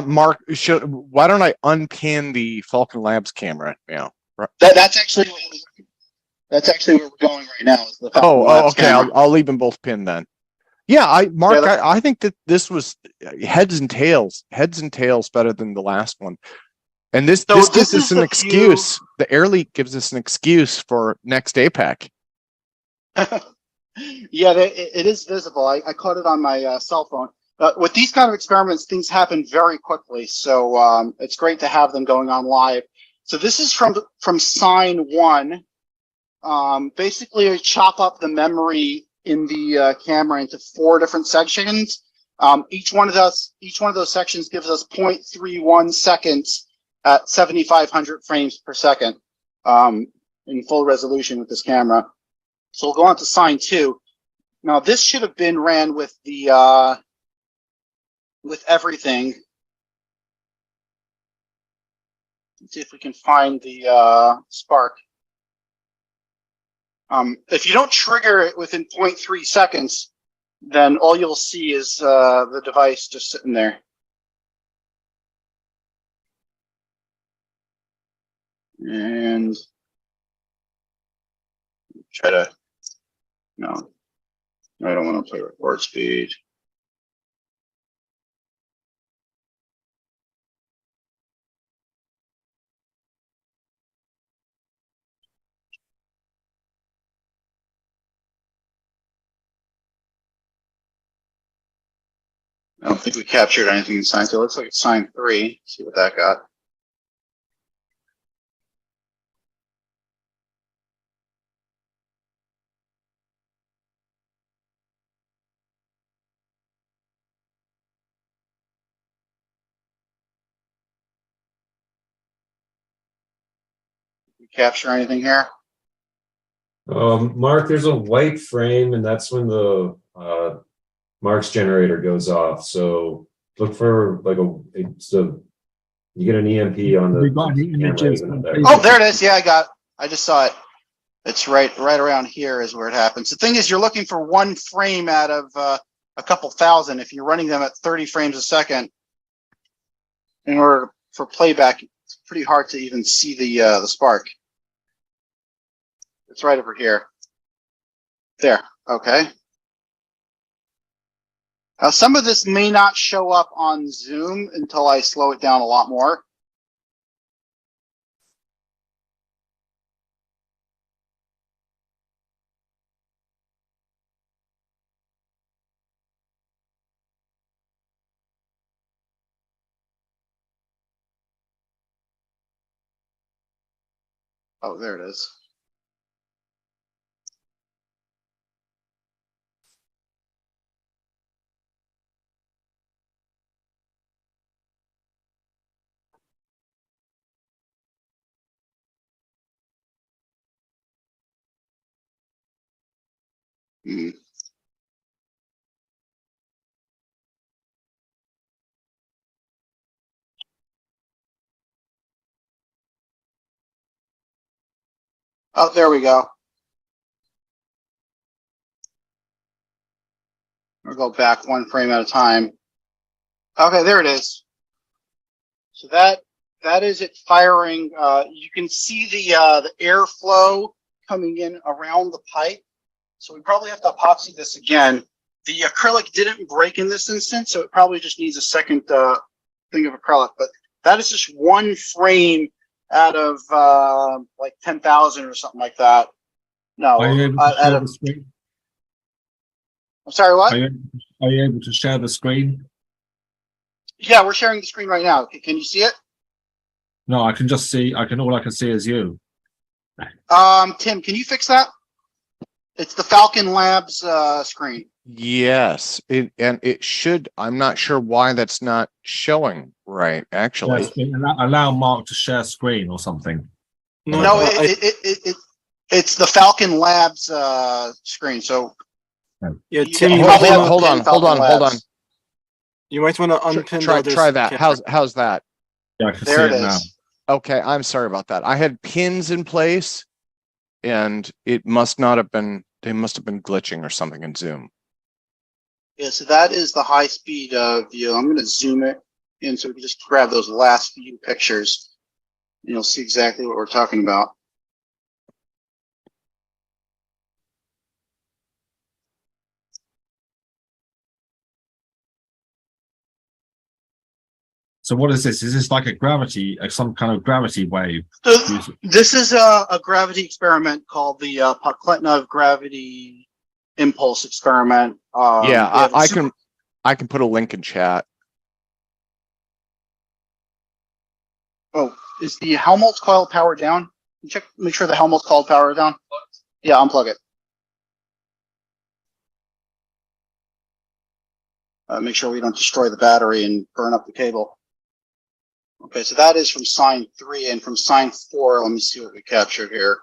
Mark, why don't I unpin the Falcon Labs camera now? That's actually where we're going right now. Is the Falcon Labs okay. camera. I'll leave them both pinned then. Yeah, I think that this was heads and tails better than the last one. And this gives us an excuse. The air leak gives us an excuse for next APEC. Yeah, it is visible. I caught it on my cell phone. With these kind of experiments, things happen very quickly. So it's great to have them going on live. So this is from sign 1. Basically, I chop up the memory in the camera into 4 different sections. Each one of those sections gives us 0.31 seconds at 7,500 frames per second in full resolution with this camera. So we'll go on to sign 2. Now this should have been ran with the with everything. Let's see if we can find the spark. If you don't trigger it within 0.3 seconds, then all you'll see is the device just sitting there. And try to, no, I don't want to play record speed. I don't think we captured anything in sign 2. Looks like it's sign 3. See what that got. We capture anything here? Mark, there's a white frame, and that's when the Mark's generator goes off. So look for like you get an EMP on the We got any camera images even from there. Oh, there it is. Yeah, I just saw it. It's right around here is where it happens. The thing is, you're looking for one frame out of a couple thousand. If you're running them at 30 frames a second, in order for playback, it's pretty hard to even see the spark. It's right over here. There. Okay. Now, some of this may not show up on Zoom until I slow it down a lot more. Oh, there it is. Hmm. Oh, there we go. We'll go back one frame at a time. Okay, there it is. So that is it firing. You can see the airflow coming in around the pipe. So we probably have to epoxy this again. The acrylic didn't break in this instance, so it probably just needs a second thing of acrylic. But that is just one frame out of like 10,000 or something like that. No, Are you able to share the screen? I'm sorry, what? Are you able to share the screen? Yeah, we're sharing the screen right now. Can you see it? No, I can just see. All I can see is you. Tim, can you fix that? It's the Falcon Labs screen. Yes, it should. I'm not sure why that's not showing right, actually. Yes, allow Mark to share screen or something. No, it's the Falcon Labs screen. So yeah, you Tim, probably have hold on. You might want to unpin Try the that. camera. How's that? Yeah, I can There see it it now. is. Okay, I'm sorry about that. I had pins in place, and it must not have been. They must have been glitching or something in Zoom. Yeah, so that is the high speed view. I'm going to zoom it in so we can just grab those last few pictures. And you'll see exactly what we're talking about. So what is this? Is this like a gravity, some kind of gravity wave? So this is a gravity experiment called the Pogbanov gravity impulse experiment. Yeah, I can put a link in chat. Oh, is the Helmholtz coil powered down? Check, make sure the Helmholtz coil powered down. Yeah, unplug it. Make sure we don't destroy the battery and burn up the cable. Okay, so that is from sign 3, and from sign 4, let me see what we captured here.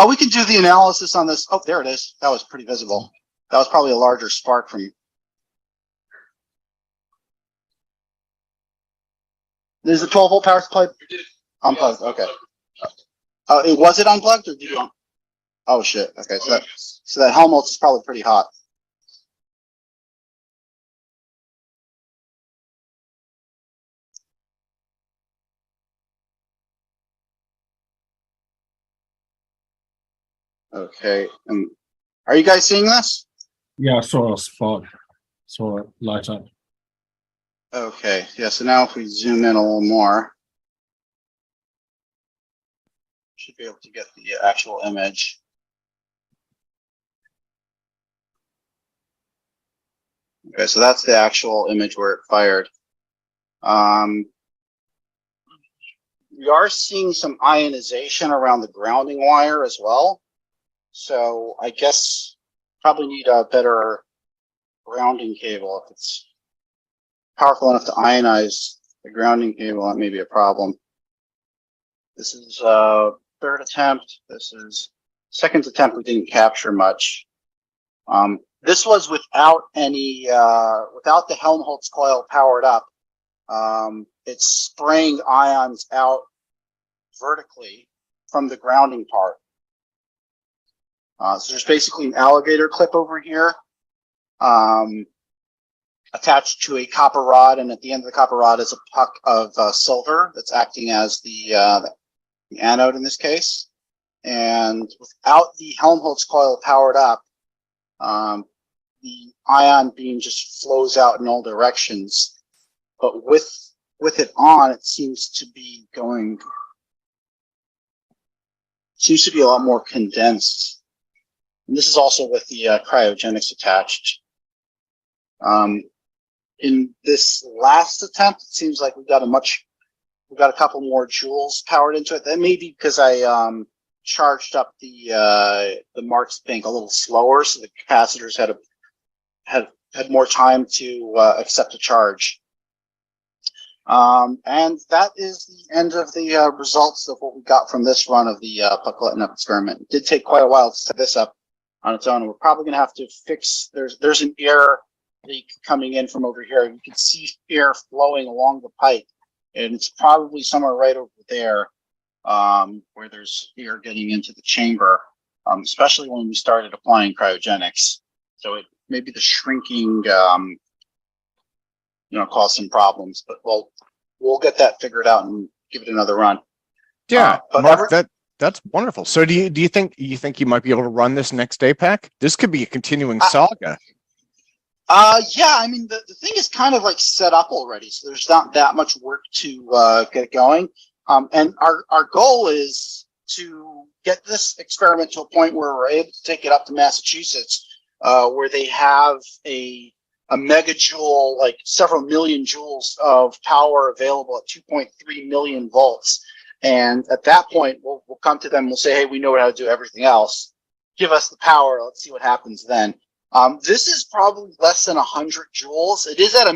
We can do the analysis on this. Oh, there it is. That was pretty visible. That was probably a larger spark from. There's a 12-volt power supply. Unplugged. Okay. Was it unplugged or did you? Oh shit. Okay, so that Helmholtz is probably pretty hot. Okay, are you guys seeing this? Yeah, I saw a spot, saw it light up. Okay, yeah, so now if we zoom in a little more, should be able to get the actual image. Okay, so that's the actual image where it fired. We are seeing some ionization around the grounding wire as well. So I guess probably need a better grounding cable. If it's powerful enough to ionize the grounding cable, that may be a problem. This is third attempt. This is second attempt. We didn't capture much. This was without any, without the Helmholtz coil powered up. It's spraying ions out vertically from the grounding part. So there's basically an alligator clip over here, attached to a copper rod, and at the end of the copper rod is a puck of silver that's acting as the anode in this case. And without the Helmholtz coil powered up, the ion beam just flows out in all directions. But with it on, it seems to be going, seems to be a lot more condensed. And this is also with the cryogenics attached. In this last attempt, it seems like we've got a couple more joules powered into it. That may be because I charged up the Marks bank a little slower, so the capacitors had more time to accept a charge. And that is the end of the results of what we got from this run of the puck letting up experiment. It did take quite a while to set this up on its own. We're probably going to have to fix. There's an air leak coming in from over here. You can see air flowing along the pipe, and it's probably somewhere right over there where there's air getting into the chamber, especially when we started applying cryogenics. So it maybe the shrinking cause some problems, but we'll get that figured out and give it another run. Yeah, Mark, that's wonderful. So do you think you might be able to run this next APEC? This could be a continuing saga. Yeah, I mean the thing is kind of like set up already, so there's not that much work to get going. And our goal is to get this experiment to a point where we're able to take it up to Massachusetts, where they have a megajoule, like several million joules of power available at 2.3 million volts. And at that point, we'll come to them. We'll say, hey, we know how to do everything else. Give us the power. Let's see what happens then. This is probably less than 100 joules. It is at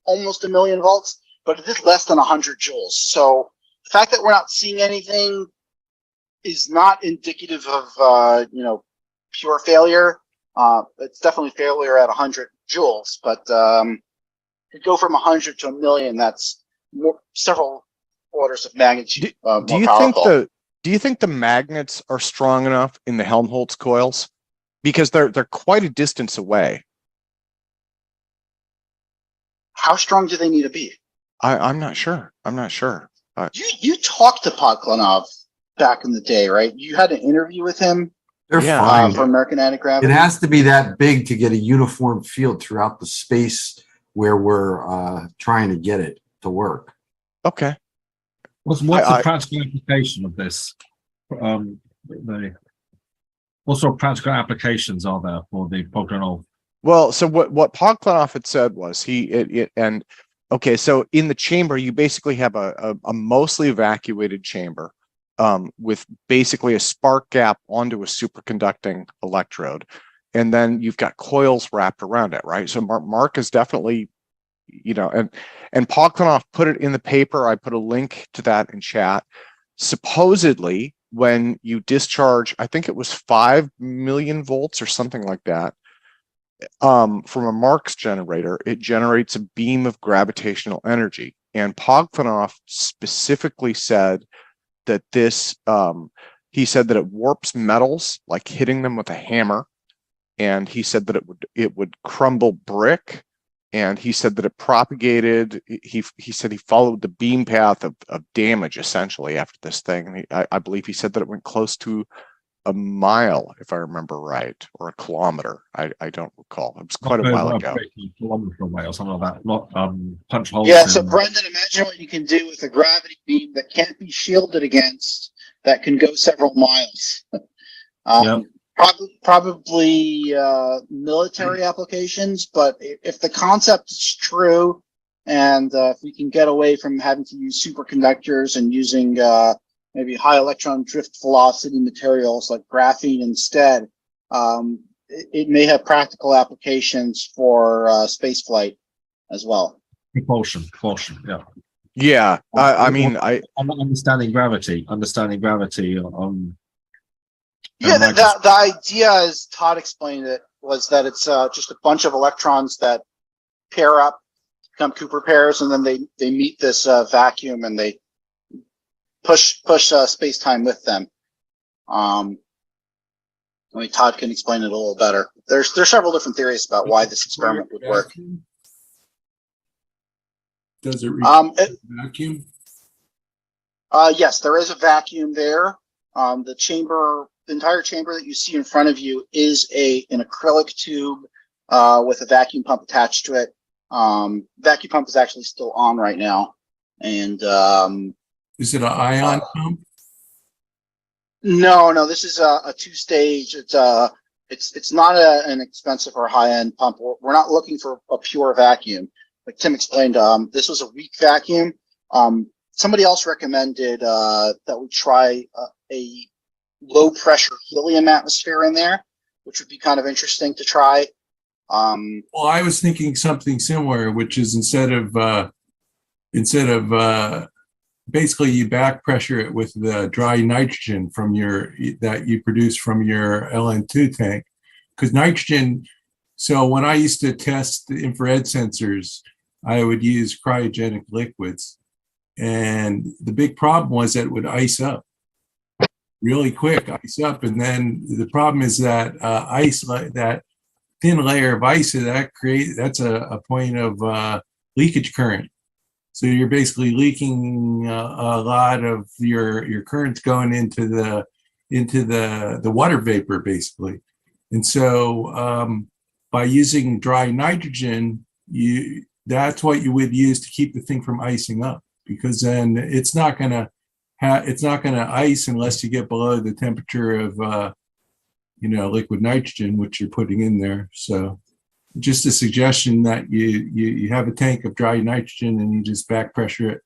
almost a million volts, but it is less than 100 joules. So the fact that we're not seeing anything is not indicative of pure failure. It's definitely failure at 100 joules, but to go from 100 to a million, that's several orders of magnitude more powerful. Do you think the magnets are strong enough in the Helmholtz coils? Because they're quite a distance away. How strong do they need to be? I'm not sure. You talked to Pogbanov back in the day, right? You had an interview with him. They're fine. For American Anti-Gravity. It has to be that big to get a uniform field throughout the space where we're trying to get it to work. Okay. What's the practical application of this? What sort of practical applications are there for the Pogbanov? Well, so what Pogbanov had said was so in the chamber, you basically have a mostly evacuated chamber with basically a spark gap onto a superconducting electrode. And then you've got coils wrapped around it, right? So Mark is definitely, and Pogbanov put it in the paper. I put a link to that in chat. Supposedly, when you discharge, I think it was 5 million volts or something like that, from a Marx generator, it generates a beam of gravitational energy. And Pogbanov specifically said that this, He said that it warps metals like hitting them with a hammer. And he said that it would crumble brick. And he said that it propagated. He said he followed the beam path of damage essentially after this thing. And I believe he said that it went close to a mile, if I remember right, or a kilometer. I don't recall. It was quite a while ago. Kilometer away or something like that. Not punch holes. Yeah, so Brendan, imagine what you can do with a gravity beam that can't be shielded against, that can go several miles. Yeah. Probably military applications, but if the concept is true, and if we can get away from having to use superconductors and using maybe high electron drift velocity materials like graphene instead, it may have practical applications for space flight as well. Propulsion, yeah. Yeah, I mean, I'm not understanding gravity. Yeah, the idea, as Todd explained it, was that it's just a bunch of electrons that pair up, become Cooper pairs, and then they meet this vacuum and they push space-time with them. I mean, Todd can explain it a little better. There's several different theories about why this experiment would work. Does it require a vacuum? Yes, there is a vacuum there. The entire chamber that you see in front of you is an acrylic tube with a vacuum pump attached to it. Vacuum pump is actually still on right now. And is it an ion pump? No, this is a two-stage. It's not an expensive or high-end pump. We're not looking for a pure vacuum. Like Tim explained, this was a weak vacuum. Somebody else recommended that we try a low pressure helium atmosphere in there, which would be kind of interesting to try. Well, I was thinking something similar, which is instead of basically you back pressure it with the dry nitrogen that you produce from your LN2 tank, because nitrogen. So when I used to test the infrared sensors, I would use cryogenic liquids, and the big problem was that it would ice up really quick, and then the problem is that that thin layer of ice that's a point of leakage current. So you're basically leaking a lot of your currents going into the water vapor basically, and so by using dry nitrogen, that's what you would use to keep the thing from icing up, because then it's not going to ice unless you get below the temperature of liquid nitrogen, which you're putting in there. So just a suggestion that you have a tank of dry nitrogen and you just back pressure it.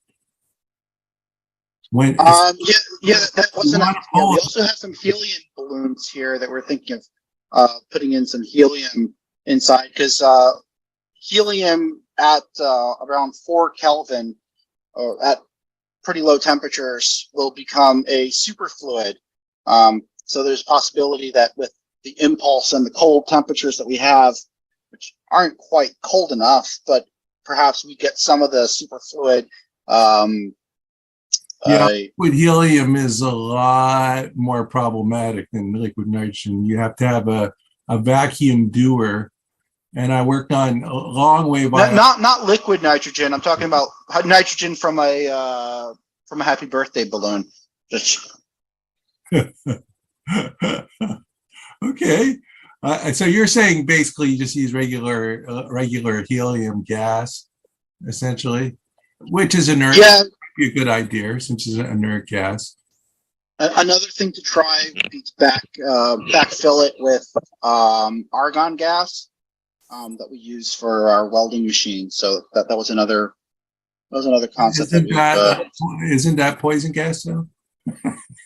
That wasn't. We also have some helium balloons here that we're thinking of putting in some helium inside, because helium at around 4 Kelvin or at pretty low temperatures will become a superfluid. So there's a possibility that with the impulse and the cold temperatures that we have, which aren't quite cold enough, but perhaps we get some of the superfluid. Liquid helium is a lot more problematic than liquid nitrogen. You have to have a vacuum doer. And I worked on a long way by not liquid nitrogen. I'm talking about nitrogen from a happy birthday balloon. Okay, so you're saying basically you just use regular helium gas, essentially, which is inert. Yeah, be a good idea since it's an inert gas. Another thing to try would be to backfill it with argon gas. That we use for our welding machine. So that was another concept. Isn't that poison gas though?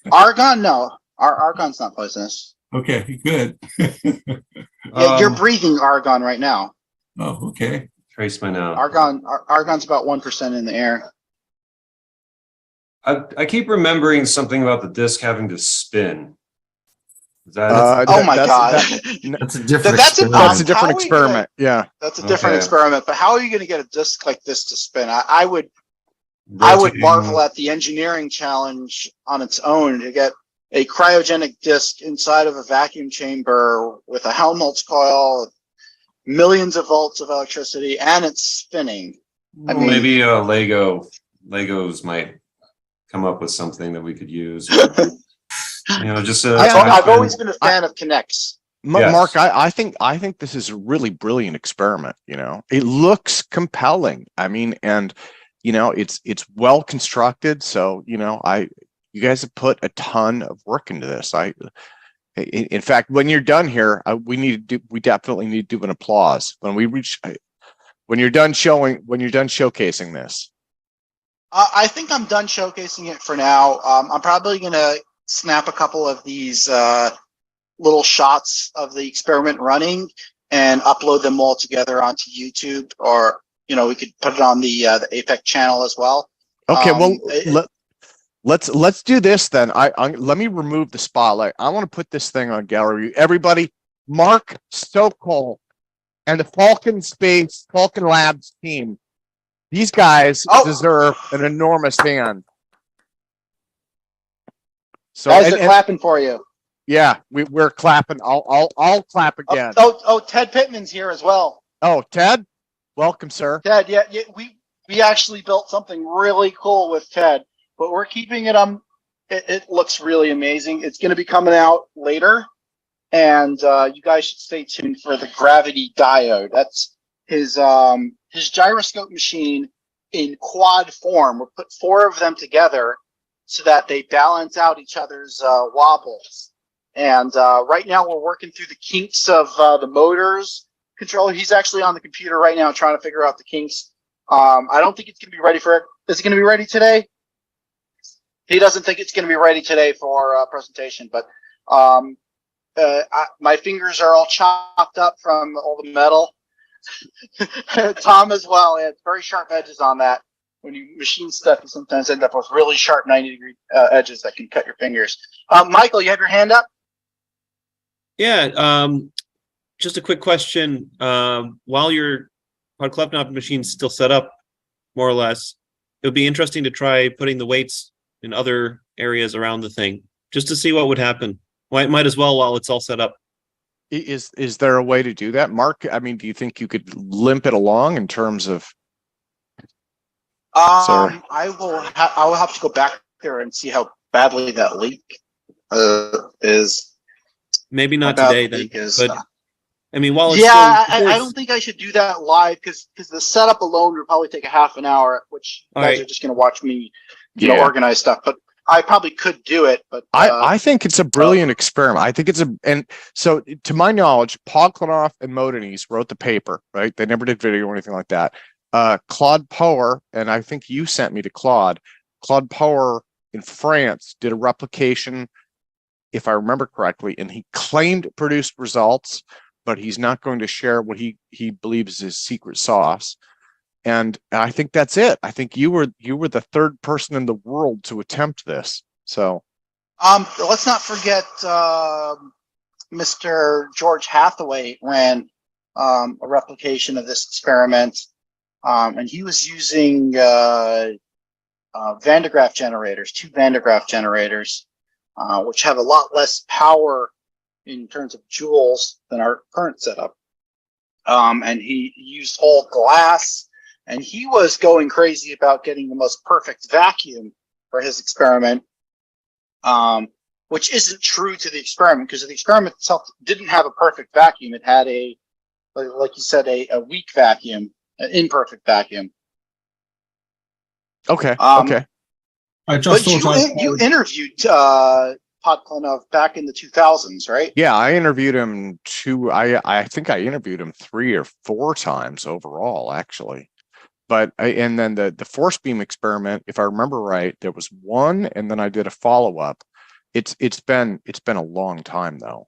Argon, no. Argon's not poisonous. Okay, good. Yeah, you're breathing argon right now. Oh, okay. Trace my note. Argon's about 1% in the air. I keep remembering something about the disk having to spin. Oh my God. That's a different experiment. Yeah. That's a different experiment. But how are you going to get a disk like this to spin? I would marvel at the engineering challenge on its own to get a cryogenic disk inside of a vacuum chamber with a Helmholtz coil, millions of volts of electricity, and it's spinning. Well, maybe Legos might come up with something that we could use. Just I've always been a fan of Kinects. Mark, I think this is a really brilliant experiment. It looks compelling. I mean, and it's well constructed. So you guys have put a ton of work into this. In fact, when you're done here, we definitely need to do an applause when you're done showcasing this. I think I'm done showcasing it for now. I'm probably gonna snap a couple of these little shots of the experiment running and upload them all together onto YouTube, or we could put it on the APEC channel as well. Okay, let's do this then. Let me remove the spotlight. I want to put this thing on gallery. Everybody, Mark Sokol and the Falcon Labs team. These guys deserve an enormous hand. So guys are clapping for you. Yeah, we're clapping. I'll clap again. Ted Pittman's here as well. Oh, Ted, welcome, sir. Ted, yeah, we actually built something really cool with Ted, but we're keeping it it looks really amazing. It's going to be coming out later, and you guys should stay tuned for the gravity diode. That's his gyroscope machine in quad form. We'll put 4 of them together so that they balance out each other's wobbles. And right now we're working through the kinks of the motors controller. He's actually on the computer right now trying to figure out the kinks. I don't think it's going to be ready for it. Is it going to be ready today? He doesn't think it's going to be ready today for presentation, but my fingers are all chopped up from all the metal. Tom as well. It's very sharp edges on that. When you machine stuff, you sometimes end up with really sharp 90-degree edges that can cut your fingers. Michael, you have your hand up? Yeah. Just a quick question. While your Podklepnov machine's still set up, more or less, it would be interesting to try putting the weights in other areas around the thing, just to see what would happen. Might as well while it's all set up. Is there a way to do that, Mark? I mean, do you think you could limp it along in terms of? I will have to go back there and see how badly that leak is. Maybe not today then. But I mean, while it's I don't think I should do that live because the setup alone would probably take a half an hour, which you guys are just going to watch me, organize stuff. But I probably could do it. But I think it's a brilliant experiment. I think and so to my knowledge, Pogbanov and Modenies wrote the paper, right? They never did video or anything like that. Claude Power, and I think you sent me to Claude Power in France did a replication, if I remember correctly, and he claimed it produced results, but he's not going to share what he believes is his secret sauce. And I think that's it. I think you were the third person in the world to attempt this. So let's not forget Mr. George Hathaway ran a replication of this experiment. And he was using Van de Graaff generators, 2 Van de Graaff generators, which have a lot less power in terms of joules than our current setup. And he used all glass, and he was going crazy about getting the most perfect vacuum for his experiment, which isn't true to the experiment because the experiment itself didn't have a perfect vacuum. It had like you said, a weak vacuum. An imperfect vacuum. Okay. Okay. You interviewed Pogbanov back in the 2000s, right? Yeah, I interviewed him I think I interviewed him 3 or 4 times overall, actually. But and then the force beam experiment, if I remember right, there was 1, and then I did a follow up. It's been a long time though.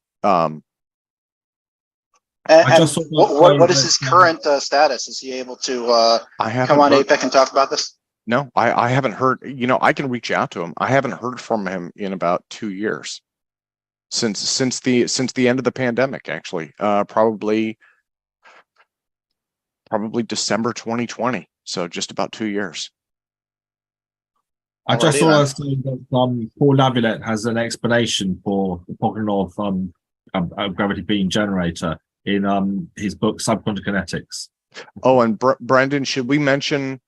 What is his current status? Is he able to come on APEC and talk about this? No, I haven't heard. I can reach out to him. I haven't heard from him in about 2 years, since the end of the pandemic. Actually, probably December 2020. So just about 2 years. I just Alrighty want to say that Paul Laviolette has an explanation for the Pogbanov gravity beam generator in his book Subquantum Kinetics. Oh, and Brendan, should we mention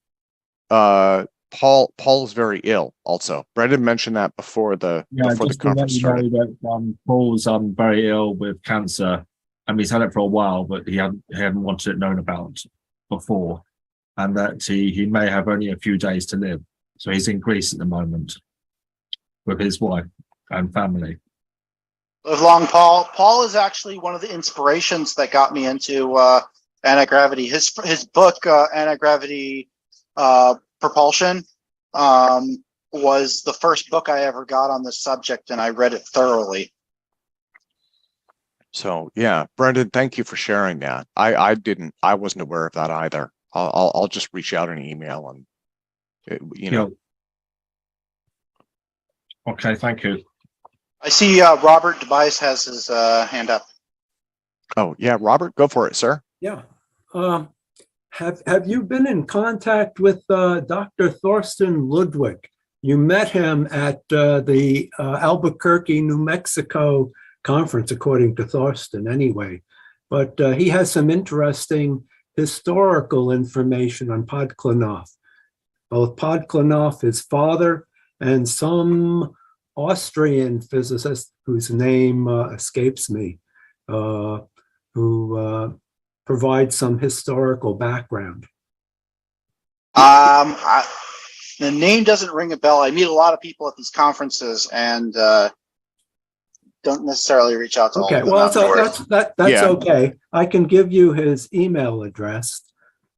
Paul is very ill also. Brendan mentioned that before the conference started. That, Paul's very ill with cancer. I mean, he's had it for a while, but he hadn't wanted it known about before, and that he may have only a few days to live. So he's in Greece at the moment with his wife and family. Live long, Paul. Paul is actually one of the inspirations that got me into anti-gravity. His book, Anti-Gravity Propulsion, was the first book I ever got on this subject, and I read it thoroughly. So yeah, Brendan, thank you for sharing that. I wasn't aware of that either. I'll just reach out an email and Okay, thank you. I see Robert Tobias has his hand up. Oh yeah, Robert, go for it, sir. Yeah. Have you been in contact with Dr. Thorsten Ludwig? You met him at the Albuquerque, New Mexico conference, according to Thorsten anyway. But he has some interesting historical information on Pogbanov. Both Pogbanov, his father, and some Austrian physicist whose name escapes me, who provide some historical background. The name doesn't ring a bell. I meet a lot of people at these conferences and don't necessarily reach out to all of them. Well, that's Yeah. okay. I can give you his email address.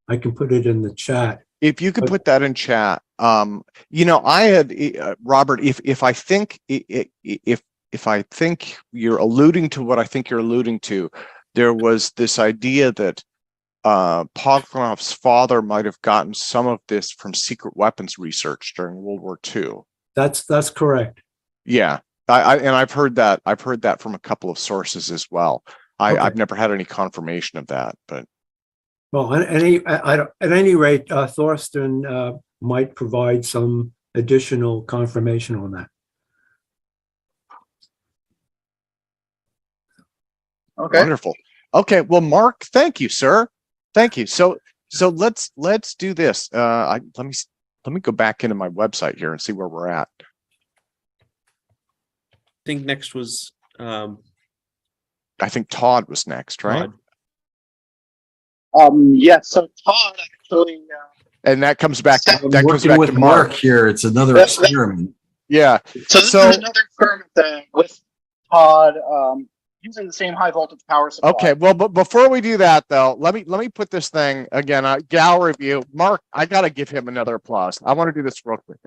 I can put it in the chat. If you could put that in chat, I had Robert. If I think you're alluding to what I think you're alluding to, there was this idea that Pogbanov's father might have gotten some of this from secret weapons research during World War II. That's correct. Yeah, I've heard that. I've heard that from a couple of sources as well. I've never had any confirmation of that, but. Well, at any rate, Thorsten might provide some additional confirmation on that. Okay. Wonderful. Okay. Well, Mark, thank you, sir. Thank you. So let's do this. Let me go back into my website here and see where we're at. I think next was. I think Todd was next, right? Todd. Yes. So Todd actually. And that comes back. That goes Working back with to Mark here. It's another experiment. Yeah. So this is another experiment with Todd using the same high voltage power supply. Okay. Well, but before we do that, though, let me put this thing again. Gal review. Mark, I got to give him another applause. I want to do this real quick.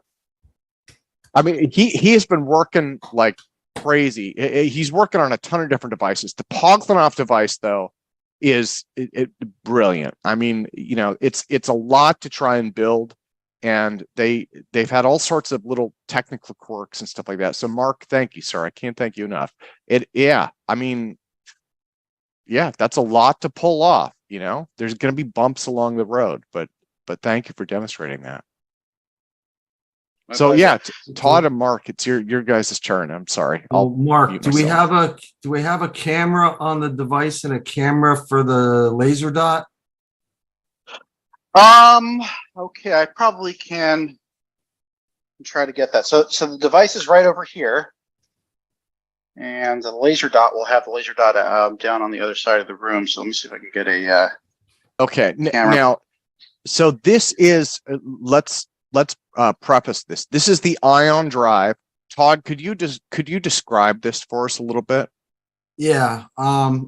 I mean, he has been working like crazy. He's working on a ton of different devices. The Pogbanov device, though, is brilliant. I mean, it's a lot to try and build, and they've had all sorts of little technical quirks and stuff like that. So Mark, thank you, sir. I can't thank you enough. I mean, that's a lot to pull off. There's going to be bumps along the road, but thank you for demonstrating that. So Todd and Mark, it's your guys' turn. I'm sorry. Mark, do we have a camera on the device and a camera for the laser dot? Okay, I probably can try to get that. So the device is right over here, and the laser dot will have the laser dot down on the other side of the room. So let me see if I can get a okay camera. Now. So this is let's preface this. This is the ion drive. Todd, could you describe this for us a little bit? Yeah,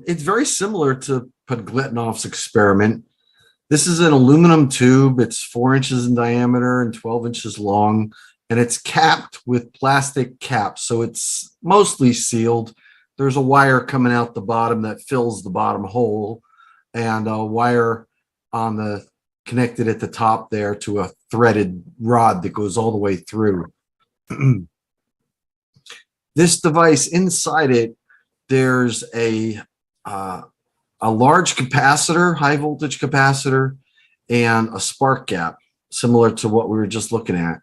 it's very similar to Pogbanov's experiment. This is an aluminum tube. It's 4 inches in diameter and 12 inches long, and it's capped with plastic caps, so it's mostly sealed. There's a wire coming out the bottom that fills the bottom hole, and a wire connected at the top there to a threaded rod that goes all the way through. This device, inside it, there's a large capacitor, high voltage capacitor, and a spark gap, similar to what we were just looking at.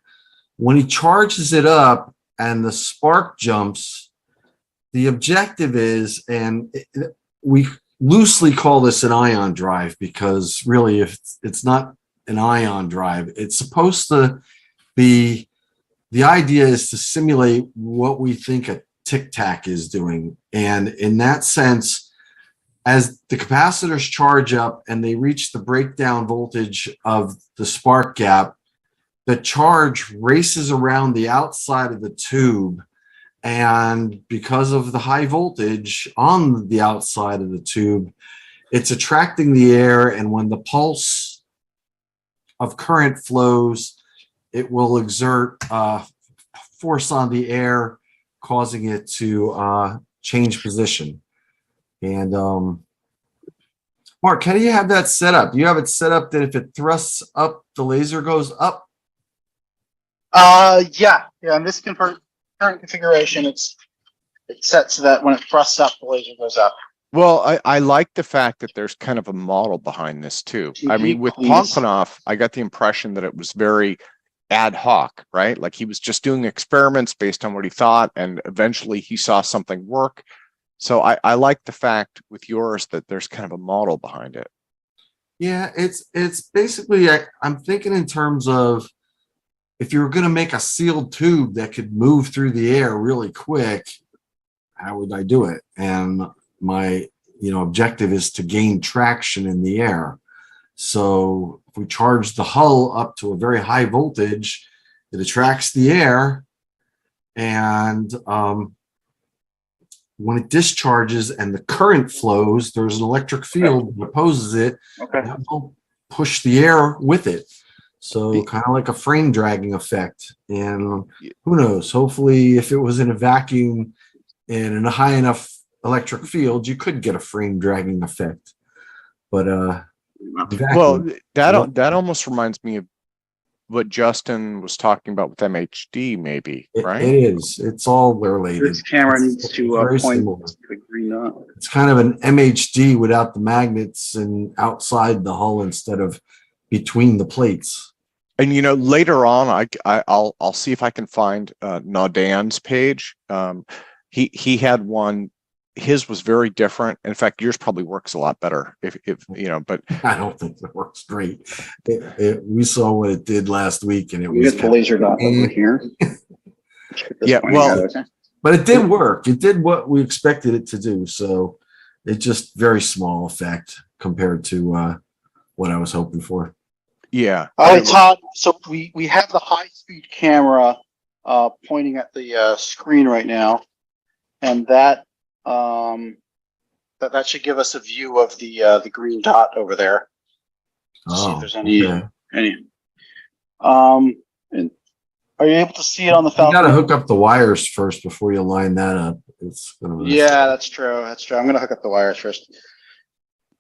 When he charges it up and the spark jumps, the objective is, and we loosely call this an ion drive because really if it's not an ion drive, it's supposed to be, the idea is to simulate what we think a tic-tac is doing. And in that sense, as the capacitors charge up and they reach the breakdown voltage of the spark gap, the charge races around the outside of the tube. And because of the high voltage on the outside of the tube, it's attracting the air. And when the pulse of current flows, it will exert force on the air, causing it to change position. And Mark, how do you have that set up? You have it set up that if it thrusts up, the laser goes up? Yeah. In this current configuration, it's set so that when it thrusts up, the laser goes up. Well, I like the fact that there's kind of a model behind this too. I mean, with Pogbanov, I got the impression that it was very ad hoc, right? Like he was just doing experiments based on what he thought, and eventually he saw something work. So I like the fact with yours that there's kind of a model behind it. Yeah, it's basically, I'm thinking in terms of if you were going to make a sealed tube that could move through the air really quick, how would I do it? And my objective is to gain traction in the air. So if we charge the hull up to a very high voltage, it attracts the air, and when it discharges and the current flows, there's an electric field that opposes it. That will push the air with it. So kind of like a frame dragging effect. And who knows, hopefully if it was in a vacuum and in a high enough electric field, you could get a frame dragging effect. But well, that almost reminds me of what Justin was talking about with MHD, maybe, right? It is. It's all related. This camera needs to point the green dot. It's kind of an MHD without the magnets and outside the hull instead of between the plates. And later on, I'll see if I can find Naudan's page. He had one. His was very different. In fact, yours probably works a lot better. If but I don't think it works great. We saw what it did last week, and it was get the laser dot over here. Yeah, well, but it did work. It did what we expected it to do. So it just very small effect compared to what I was hoping for. Yeah. All right, Todd. So we have the high speed camera pointing at the screen right now, and that should give us a view of the green dot over there. See if there's any. And are you able to see it on the Falcon? You got to hook up the wires first before you line that up. It's gonna that's true. That's true. I'm going to hook up the wires first.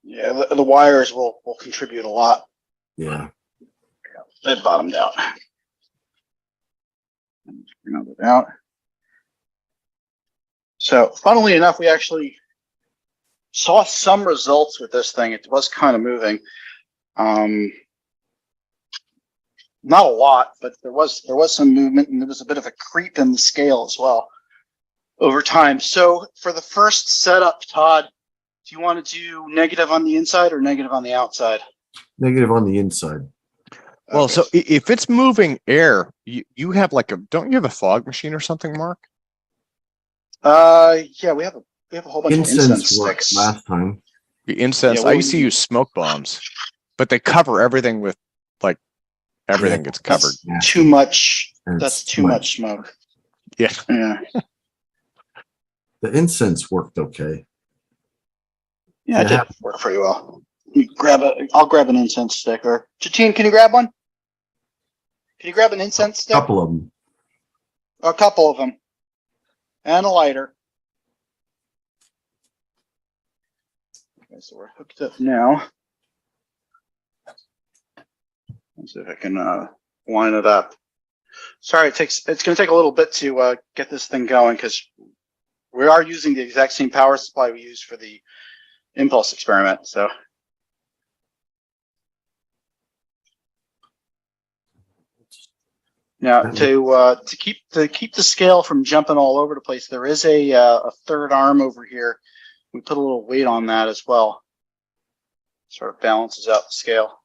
Yeah, the wires will contribute a lot. Yeah. They bottomed out. Bring it out. So, funnily enough, we actually saw some results with this thing. It was kind of moving. Not a lot, but there was some movement, and there was a bit of a creep in the scale as well over time. So, for the first setup, Todd, do you want to do negative on the inside or negative on the outside? Negative on the inside. Well, so if it's moving air, you have don't you have a fog machine or something, Mark? Yeah, we have a whole bunch of incense sticks. Last time. The incense. I used to use smoke bombs, but they cover everything with everything gets covered. That's too much. That's too much smoke. Yeah. The incense worked okay. Yeah, it did work pretty well. I'll grab an incense stick. Or Jatine, can you grab one? Can you grab an incense stick? A couple of them. A couple of them. And a lighter. Okay, so we're hooked up now. Let's see if I can line it up. Sorry, it's going to take a little bit to get this thing going because we are using the exact same power supply we used for the impulse experiment. So. Now, to keep the scale from jumping all over the place, there is a third arm over here. We put a little weight on that as well. Sort of balances out the scale.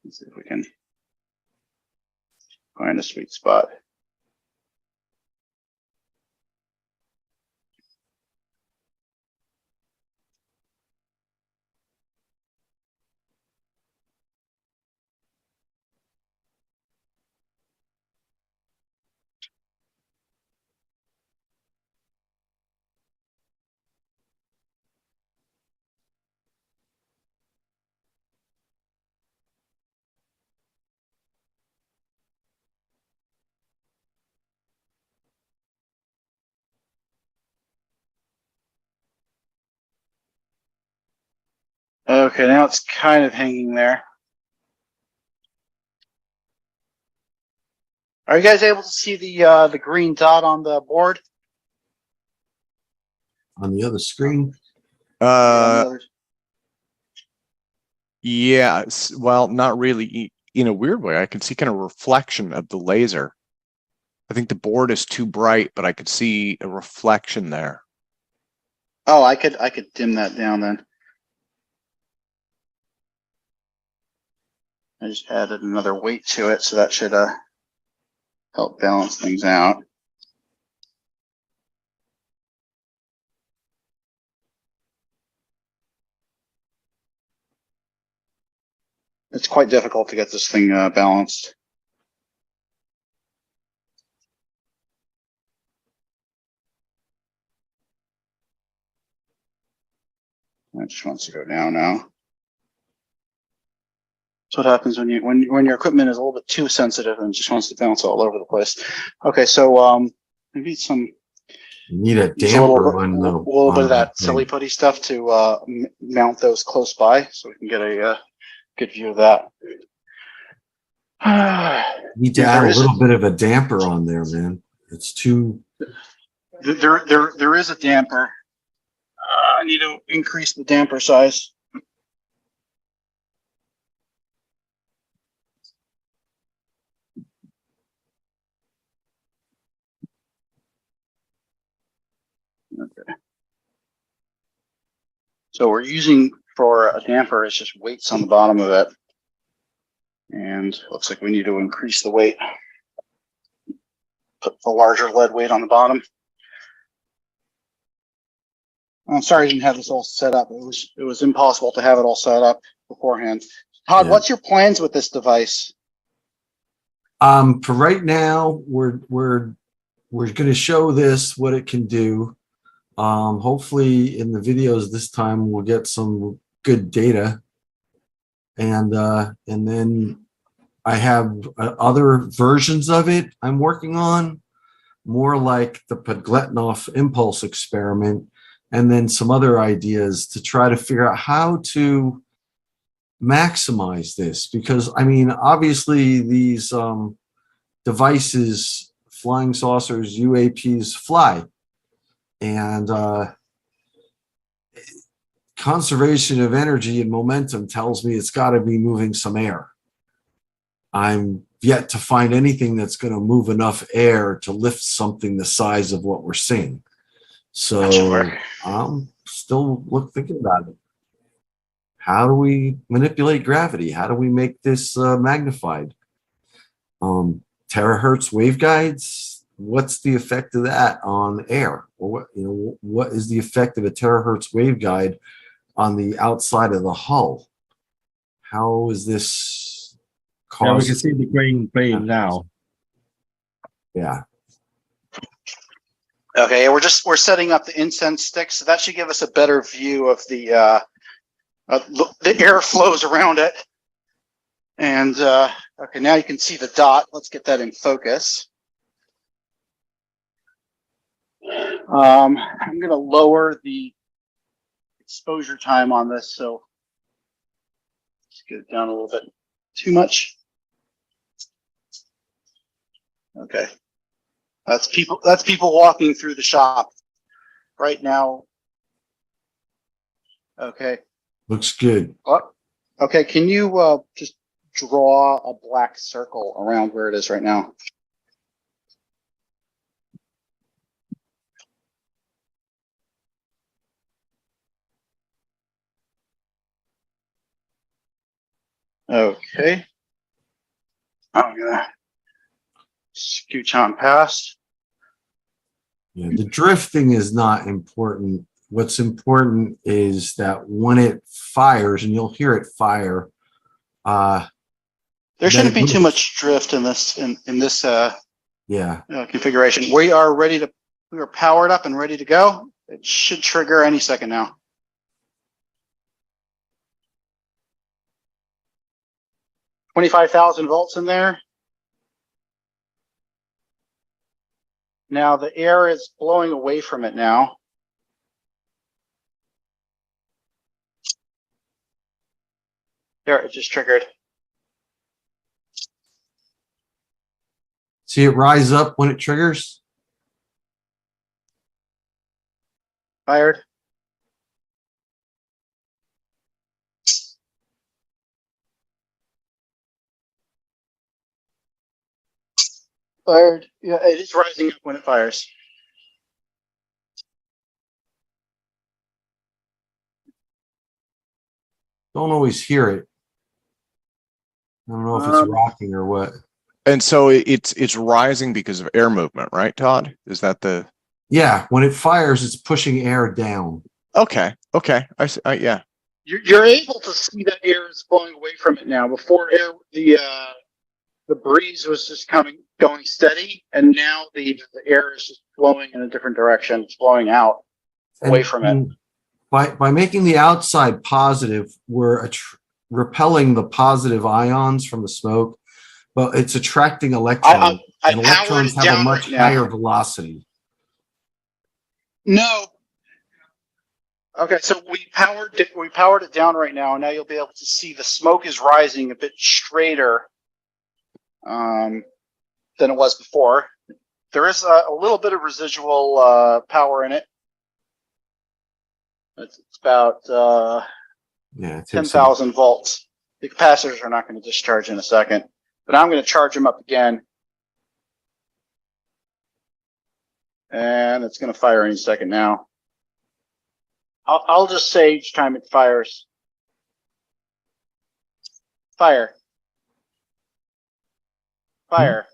Let's see if we can find a sweet spot. Okay, now it's kind of hanging there. Are you guys able to see the green dot on the board? On the other screen? Yeah, well, not really. In a weird way, I can see kind of reflection of the laser. I think the board is too bright, but I could see a reflection there. Oh, I could dim that down then. I just added another weight to it, so that should help balance things out. It's quite difficult to get this thing balanced. It just wants to go down now. That's what happens when your equipment is a little bit too sensitive and just wants to bounce all over the place. Okay, so maybe some. You need a damper on the. A little bit of that silly putty stuff to mount those close by, so we can get a good view of that. You need to add a little bit of a damper on there, man. It's too. There is a damper. I need to increase the damper size. Okay. So we're using for a damper, it's just weights on the bottom of it. And looks like we need to increase the weight. Put the larger lead weight on the bottom. I'm sorry I didn't have this all set up. It was impossible to have it all set up beforehand. Todd, what's your plans with this device? For right now, we're going to show this what it can do. Hopefully in the videos this time we'll get some good data, and then I have other versions of it I'm working on, more like the Pogbanov impulse experiment, and then some other ideas to try to figure out how to maximize this, because I mean obviously these devices, flying saucers, UAPs, fly. And conservation of energy and momentum tells me it's got to be moving some air. I'm yet to find anything that's going to move enough air to lift something the size of what we're seeing. So I'm still thinking about it. How do we manipulate gravity? How do we make this magnified? Terahertz waveguides. What's the effect of that on air? Or what is the effect of a terahertz waveguide on the outside of the hull? How is this caused? Yeah, we can see the green beam now. Yeah. Okay, we're setting up the incense stick, so that should give us a better view of the air flows around it. And okay, now you can see the dot. Let's get that in focus. I'm going to lower the exposure time on this, so let's get it down a little bit. Too much. Okay, that's people walking through the shop right now. Okay, looks good. Okay, can you just draw a black circle around where it is right now. Okay. I'm gonna scooch on past. Yeah, the drifting is not important. What's important is that when it fires, and you'll hear it fire, there shouldn't be too much drift in this configuration. We are powered up and ready to go. It should trigger any second now. $25,000 volts in there. Now the air is blowing away from it now. There, it just triggered. See it rise up when it triggers? Fired. Fired. Yeah, it is rising up when it fires. Don't always hear it. I don't know if it's rocking or what. And so it's rising because of air movement, right, Todd? Is that the? Yeah, when it fires, it's pushing air down. Okay. I see. Yeah. You're able to see that air is blowing away from it now. Before the breeze was just going steady, and now the air is just flowing in a different direction. It's blowing out away from it. By making the outside positive, we're repelling the positive ions from the smoke, but it's attracting electrons. And electrons have a much higher velocity. No. Okay, so we powered it down right now, and now you'll be able to see the smoke is rising a bit straighter than it was before. There is a little bit of residual power in it. It's about 10,000 volts. The capacitors are not going to discharge in a second, but I'm going to charge them up again. And it's going to fire any second now. I'll just say each time it fires. Fire. Fire.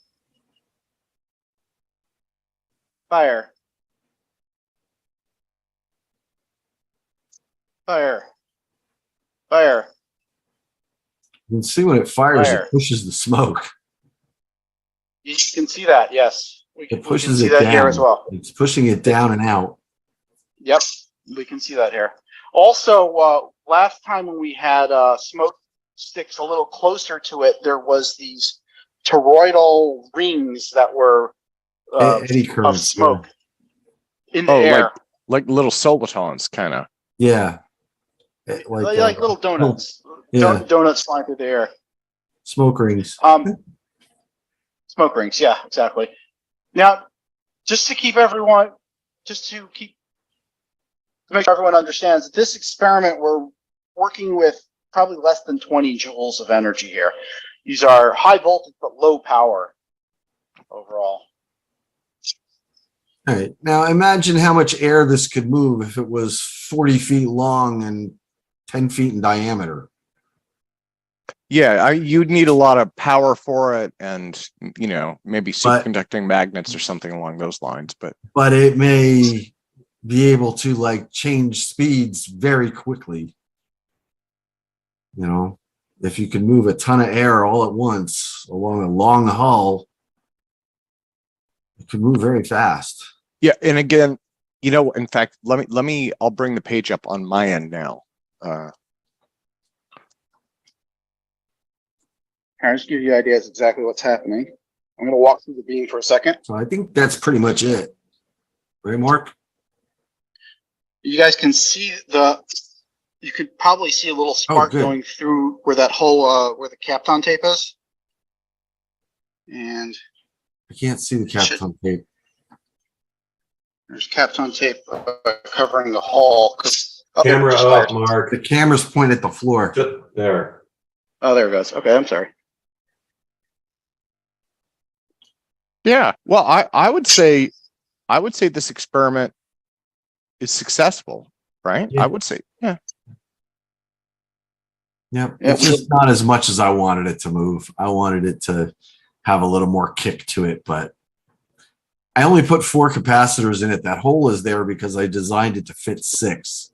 Fire. Fire. Fire. You can see when it fires, Fire. it pushes the smoke. You can see that, yes. It pushes we it can see that down. here as well. It's pushing it down and out. Yep, we can see that here. Also, last time when we had smoke sticks a little closer to it, there was these toroidal rings that were Eddy of currents, smoke in the air. Like little solitons, kind of. Yeah. Like little donuts. Yeah. Donuts flying through the air. Smoke rings. Smoke rings, yeah, exactly. Now, just to make sure everyone understands, this experiment, we're working with probably less than 20 joules of energy here. These are high voltage but low power overall. All right. Now imagine how much air this could move if it was 40 feet long and 10 feet in diameter. Yeah, you'd need a lot of power for it, and maybe superconducting magnets or something along those lines. But it may be able to change speeds very quickly. If you can move a ton of air all at once along a long hull, it can move very fast. Yeah, and again, in fact, I'll bring the page up on my end now. I'll just give you ideas exactly what's happening. I'm going to walk through the beam for a second. So I think that's pretty much it. Right, Mark? You guys can see you could probably see a little spark going through where that hole, where the Kapton tape is. And I can't see the Kapton tape. There's Kapton tape covering the hole. Camera up, Mark. The camera's pointed at the floor. Just there. Oh, there it goes. Okay, I'm sorry. Yeah. Well, I would say this experiment is successful, right? Yeah. I would say, yeah. Yep. Yep. It's just not as much as I wanted it to move. I wanted it to have a little more kick to it, but I only put 4 capacitors in it. That hole is there because I designed it to fit 6.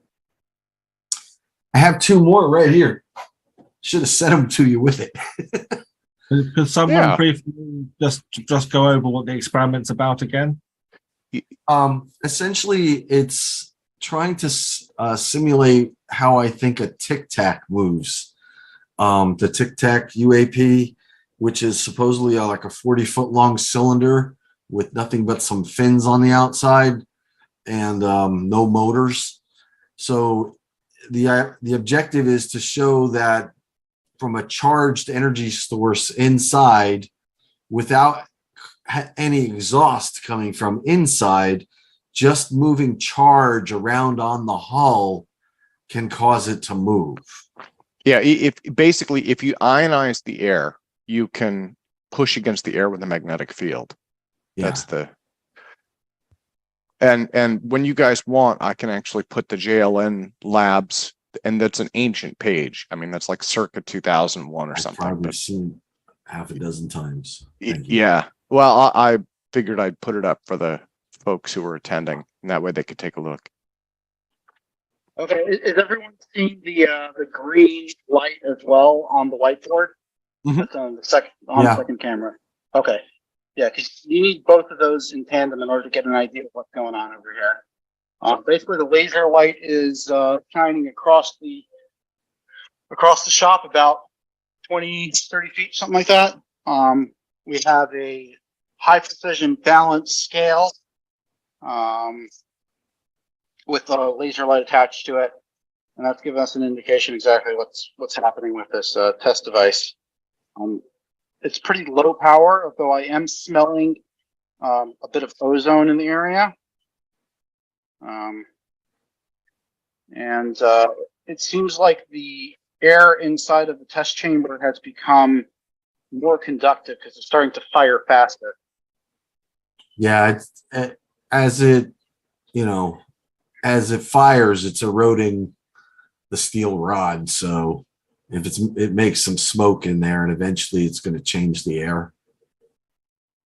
I have 2 more right here. Should have sent them to you with it. Could someone Yeah. briefly just go over what the experiment's about again? Essentially, it's trying to simulate how I think a Tic Tac moves. The Tic Tac UAP, which is supposedly like a 40-foot long cylinder with nothing but some fins on the outside and no motors. So the objective is to show that from a charged energy source inside, without any exhaust coming from inside, just moving charge around on the hull can cause it to move. Yeah. If you ionize the air, you can push against the air with a magnetic field. Yeah. That's the. And when you guys want, I can actually put the JLN labs, and that's an ancient page. I mean, that's like circa 2001 or I've something. probably But seen half a dozen times. Thank you. yeah. Well, I figured I'd put it up for the folks who were attending, and that way they could take a look. Okay, is everyone seeing the green light as well on the whiteboard? Mhm. That's on the second camera. Okay, yeah, because you need both of those in tandem in order to get an idea of what's going on over here. Basically, the laser light is shining across the shop about 20, 30 feet, something like that. We have a high precision balance scale with a laser light attached to it, and that's giving us an indication exactly what's happening with this test device. It's pretty low power, though I am smelling a bit of ozone in the area. And it seems like the air inside of the test chamber has become more conductive because it's starting to fire faster. Yeah, as it fires, it's eroding the steel rod. So if it makes some smoke in there, and eventually it's going to change the air.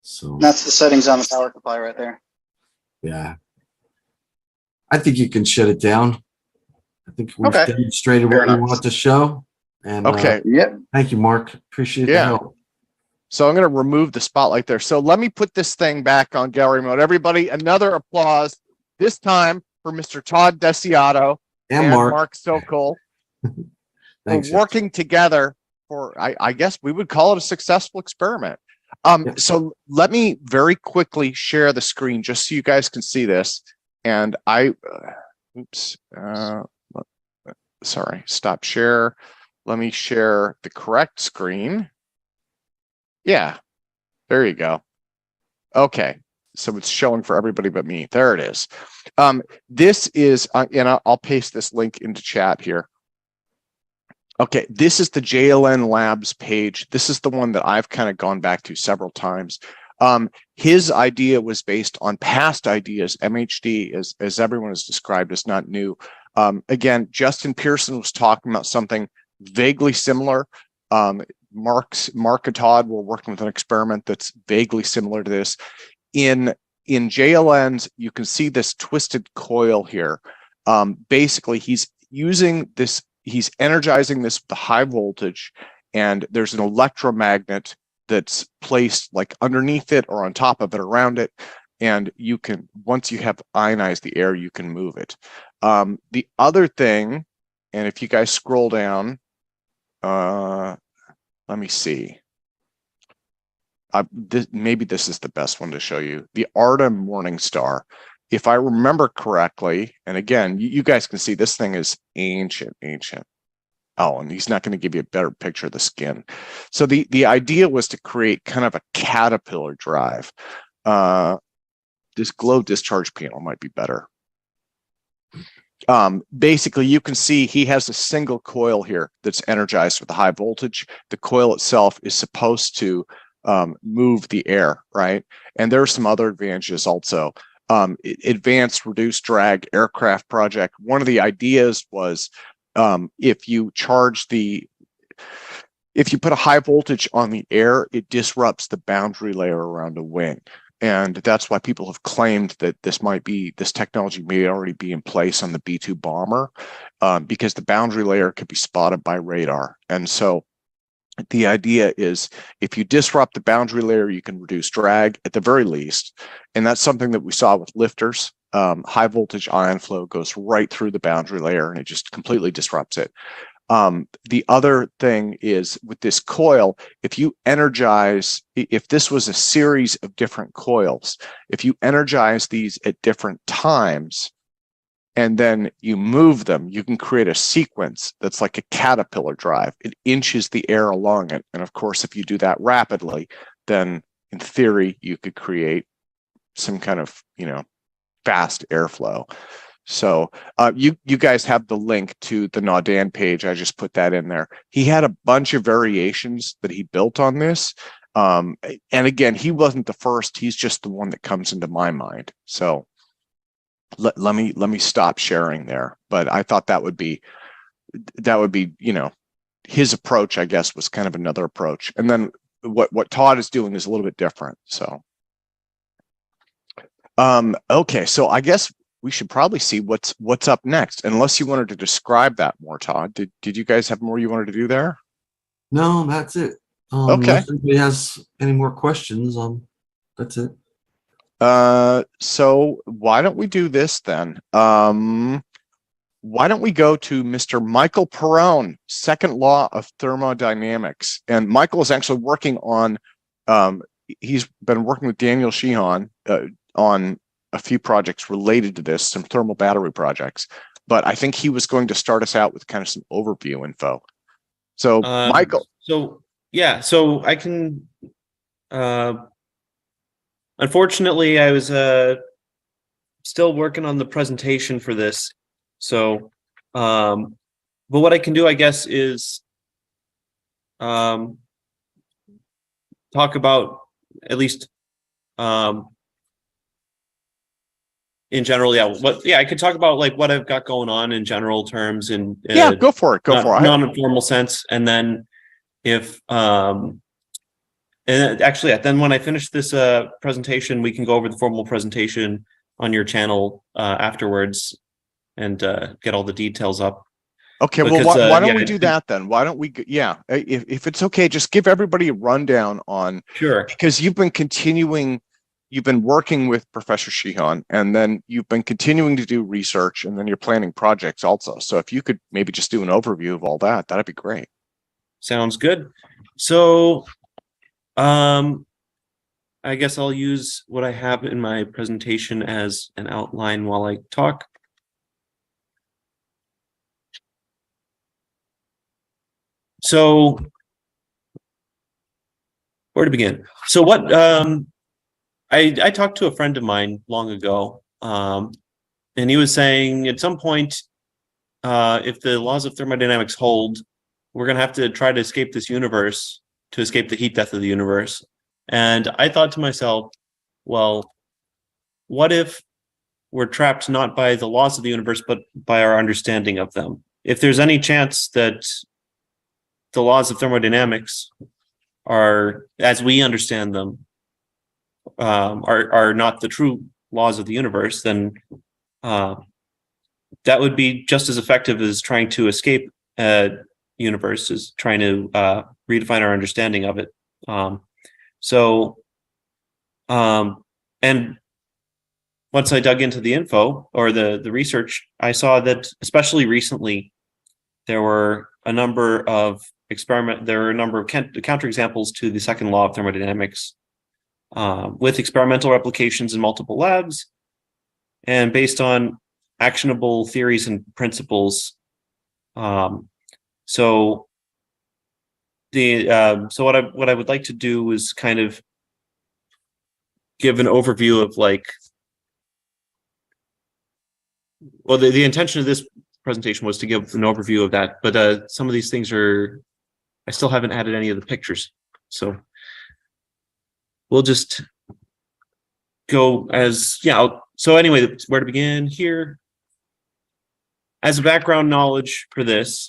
So That's the settings on the power supply right there. yeah, I think you can shut it down. I think we've Okay. demonstrated Fair what we enough. want to show. And Okay. Yep. thank you, Mark. Appreciate the help. So I'm going to remove the spotlight there. So let me put this thing back on gallery mode. Everybody, another applause, this time for Mr. Todd Desiato And Mark. Sokol Thanks. for working together for, I guess we would call it a successful experiment. So let me very quickly share the screen just so you guys can see this. And sorry, stop share. Let me share the correct screen. Yeah, there you go. Okay, so it's showing for everybody but me. There it is. This is, and I'll paste this link into chat here. Okay, this is the JLN Labs page. This is the one that I've kind of gone back to several times. His idea was based on past ideas. MHD, as everyone has described, is not new. Again, Justin Pearson was talking about something vaguely similar. Mark and Todd were working with an experiment that's vaguely similar to this. In JLNs, you can see this twisted coil here. Basically, he's using this, he's energizing this with the high voltage, and there's an electromagnet that's placed like underneath it or on top of it, around it. And you can, once you have ionized the air, you can move it. The other thing, and if you guys scroll down, let me see. Maybe this is the best one to show you. The Artem Morningstar. If I remember correctly, and again, you guys can see this thing is ancient. Oh, and he's not going to give you a better picture of the skin. So the idea was to create kind of a caterpillar drive. This glow discharge panel might be better. basically you can see he has a single coil here that's energized with a high voltage. The coil itself is supposed to move the air, right? And there are some other advantages also. Advanced reduced drag aircraft project. One of the ideas was if you put a high voltage on the air, it disrupts the boundary layer around a wing. And that's why people have claimed that this technology may already be in place on the B-2 bomber, because the boundary layer could be spotted by radar. And so the idea is if you disrupt the boundary layer, you can reduce drag at the very least. And that's something that we saw with lifters. High voltage ion flow goes right through the boundary layer and it just completely disrupts it. The other thing is with this coil, if this was a series of different coils, if you energize these at different times and then you move them, you can create a sequence that's like a caterpillar drive. It inches the air along it. And of course, if you do that rapidly, then in theory, you could create some kind of, fast airflow. So you guys have the link to the Naudan page. I just put that in there. He had a bunch of variations that he built on this. And again, he wasn't the first. He's just the one that comes into my mind. So let me stop sharing there. But I thought that would be, his approach, I guess, was kind of another approach. And then what Todd is doing is a little bit different. So, okay. So I guess we should probably see what's up next, unless you wanted to describe that more, Todd. Did you guys have more you wanted to do there? No, that's it. Okay. Unless anybody has any more questions, that's it. So why don't we do this then? Why don't we go to Mr. Michael Perrone, second law of thermodynamics. And Michael is actually working on, he's been working with Daniel Sheehan on a few projects related to this, some thermal battery projects. But I think he was going to start us out with kind of some overview info. So Michael. So I can, unfortunately, I was still working on the presentation for this. So, but what I can do, I guess, is talk about at least in general, I could talk about like what I've got going on in general terms and go for it. Non-informal sense, and then if and actually, then when I finish this presentation, we can go over the formal presentation on your channel afterwards and get all the details up. Okay, because, well, why don't we do that then? Why don't we? Yeah, if it's okay, just give everybody a rundown on. Sure. Because you've been working with Professor Sheehan, and then you've been continuing to do research, and then you're planning projects also. So if you could maybe just do an overview of all that, that'd be great. Sounds good. So, I guess I'll use what I have in my presentation as an outline while I talk. So, where to begin? So what, I talked to a friend of mine long ago, and he was saying at some point, if the laws of thermodynamics hold, we're going to have to try to escape this universe to escape the heat death of the universe. And I thought to myself, well, what if we're trapped not by the laws of the universe, but by our understanding of them? If there's any chance that the laws of thermodynamics are, as we understand them, are not the true laws of the universe, then that would be just as effective as trying to escape a universe, as trying to redefine our understanding of it. And once I dug into the info or the research, I saw that especially recently there were a number of counterexamples to the second law of thermodynamics, with experimental replications in multiple labs and based on actionable theories and principles. So what I would like to do is kind of give an overview of like well, the intention of this presentation was to give an overview of that, but some of these things I still haven't added any of the pictures. So we'll just go as, yeah. So anyway, where to begin here? As a background knowledge for this,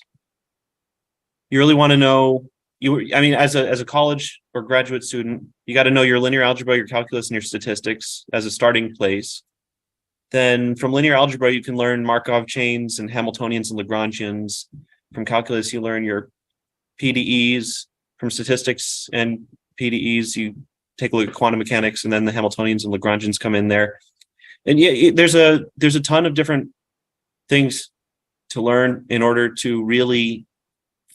you really want to know, as a college or graduate student, you got to know your linear algebra, your calculus, and your statistics as a starting place. Then from linear algebra, you can learn Markov chains and Hamiltonians and Lagrangians. From calculus, you learn your PDEs. From statistics and PDEs, you take a look at quantum mechanics, and then the Hamiltonians and Lagrangians come in there. And yeah, there's a ton of different things to learn in order to really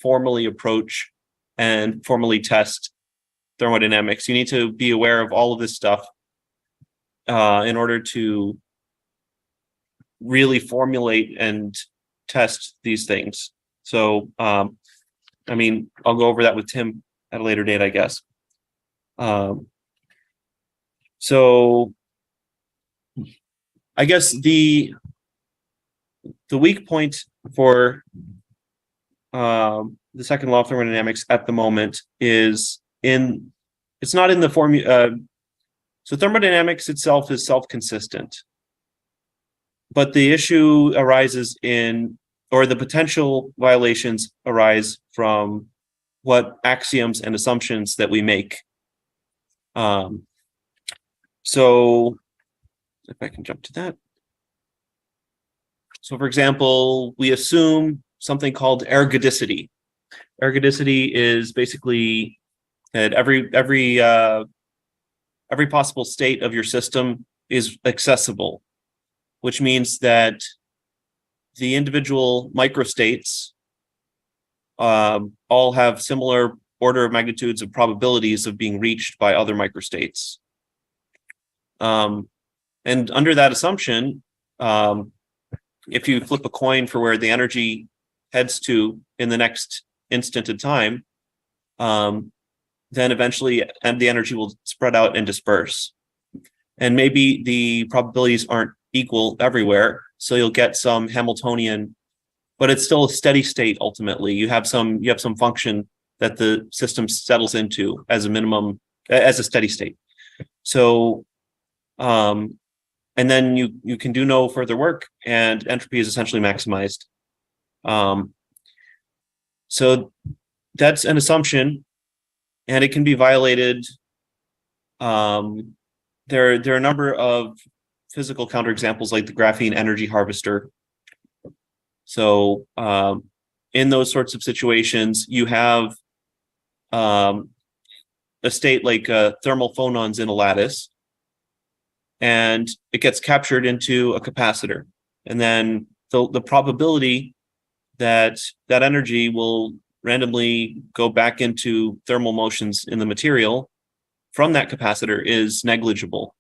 formally approach and formally test thermodynamics. You need to be aware of all of this stuff in order to really formulate and test these things. So, I'll go over that with Tim at a later date, I guess. So I guess the weak point for the second law of thermodynamics at the moment it's not in the formula. So thermodynamics itself is self-consistent, but the issue arises or the potential violations arise from what axioms and assumptions that we make. So if I can jump to that. So for example, we assume something called ergodicity. Ergodicity is basically that every possible state of your system is accessible, which means that the individual microstates all have similar order of magnitudes of probabilities of being reached by other microstates. And under that assumption, if you flip a coin for where the energy heads to in the next instant of time, then eventually the energy will spread out and disperse. And maybe the probabilities aren't equal everywhere, so you'll get some Hamiltonian, but it's still a steady state ultimately. You have some function that the system settles into as a minimum, as a steady state. So and then you can do no further work, and entropy is essentially maximized. So that's an assumption, and it can be violated. There are a number of physical counterexamples, like the graphene energy harvester. So in those sorts of situations, you have a state like thermal phonons in a lattice, and it gets captured into a capacitor. And then the probability that that energy will randomly go back into thermal motions in the material from that capacitor is negligible.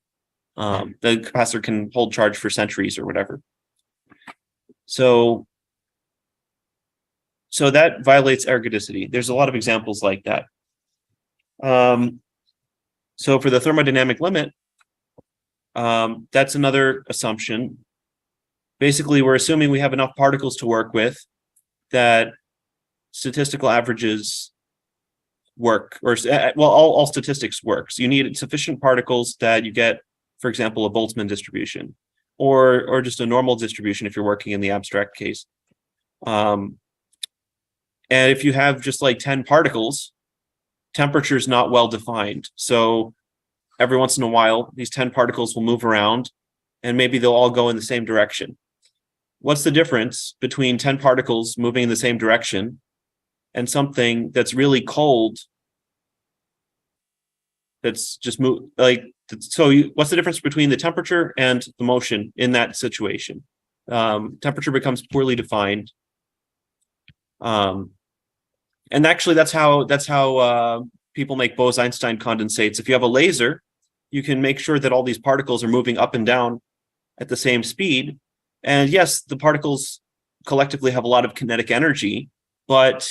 The capacitor can hold charge for centuries or whatever. So that violates ergodicity. There's a lot of examples like that. So for the thermodynamic limit, that's another assumption. Basically, we're assuming we have enough particles to work with that statistical averages work, or all statistics work. So you need sufficient particles that you get, for example, a Boltzmann distribution, or just a normal distribution if you're working in the abstract case. And if you have just like 10 particles, temperature is not well defined. So every once in a while, these 10 particles will move around, and maybe they'll all go in the same direction. What's the difference between 10 particles moving in the same direction and something that's really cold, that's just what's the difference between the temperature and the motion in that situation? Temperature becomes poorly defined. And actually, that's how people make Bose-Einstein condensates. If you have a laser, you can make sure that all these particles are moving up and down at the same speed. And yes, the particles collectively have a lot of kinetic energy, but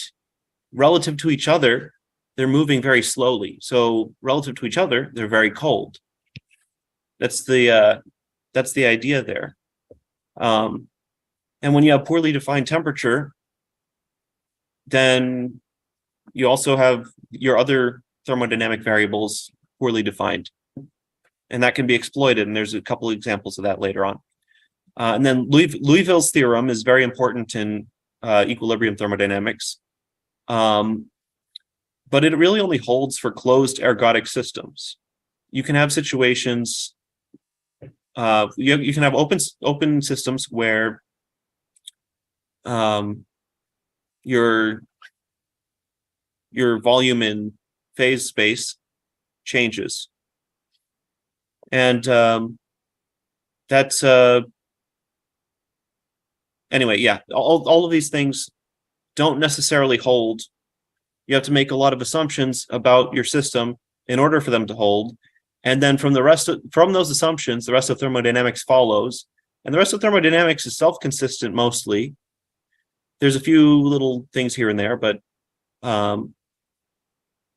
relative to each other, they're moving very slowly. So relative to each other, they're very cold. That's the idea there. And when you have poorly defined temperature, then you also have your other thermodynamic variables poorly defined. And that can be exploited. And there's a couple of examples of that later on. And then Louisville's theorem is very important in equilibrium thermodynamics. But it really only holds for closed ergodic systems. You can have situations, you can have open systems where your volume in phase space changes. And that's anyway, yeah, all of these things don't necessarily hold. You have to make a lot of assumptions about your system in order for them to hold. And then from those assumptions, the rest of thermodynamics follows. And the rest of thermodynamics is self-consistent mostly. There's a few little things here and there, but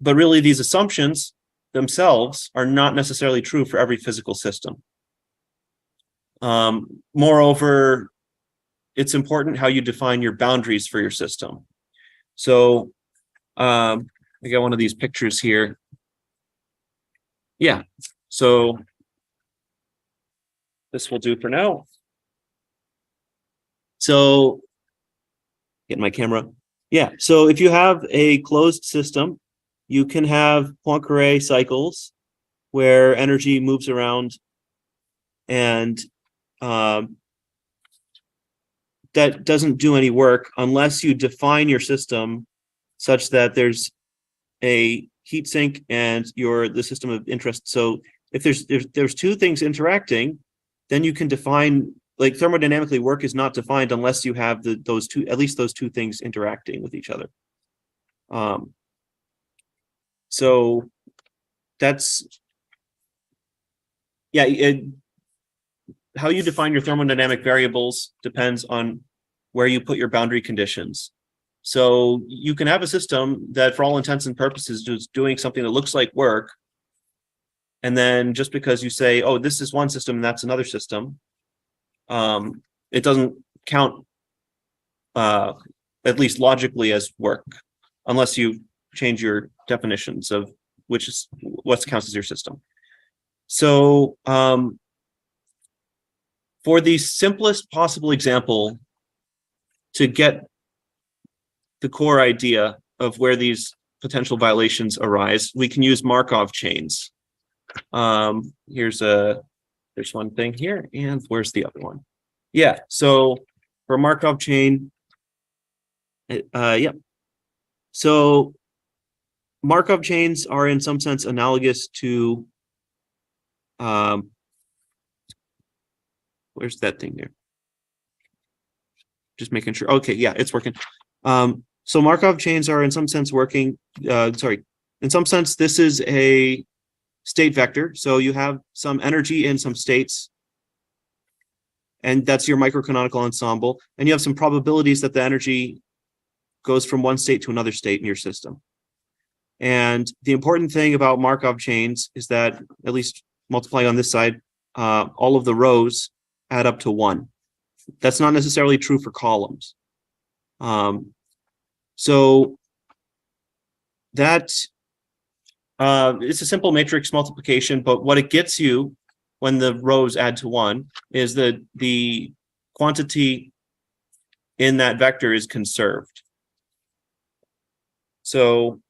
really these assumptions themselves are not necessarily true for every physical system. Moreover, it's important how you define your boundaries for your system. So I got one of these pictures here. Yeah, so this will do for now. So get my camera. Yeah, so if you have a closed system, you can have Poincare cycles where energy moves around, and that doesn't do any work unless you define your system such that there's a heat sink and the system of interest. So if there's two things interacting, then you can define, like thermodynamically, work is not defined unless you have at least those two things interacting with each other. So that's, yeah, how you define your thermodynamic variables depends on where you put your boundary conditions. So you can have a system that for all intents and purposes is doing something that looks like work. And then just because you say, oh, this is one system and that's another system, it doesn't count, at least logically, as work, unless you change your definitions of which is what counts as your system. So for the simplest possible example to get the core idea of where these potential violations arise, we can use Markov chains. There's one thing here, and where's the other one? Yeah, so for Markov chain, yeah. So Markov chains are in some sense analogous to, where's that thing there? Just making sure. Okay, yeah, it's working. So Markov chains are in some sense working, in some sense, this is a state vector. So you have some energy in some states, and that's your microcanonical ensemble. And you have some probabilities that the energy goes from one state to another state in your system. And the important thing about Markov chains is that, at least multiplying on this side, all of the rows add up to 1. That's not necessarily true for columns. So that it's a simple matrix multiplication, but what it gets you when the rows add to 1 is that the quantity in that vector is conserved. So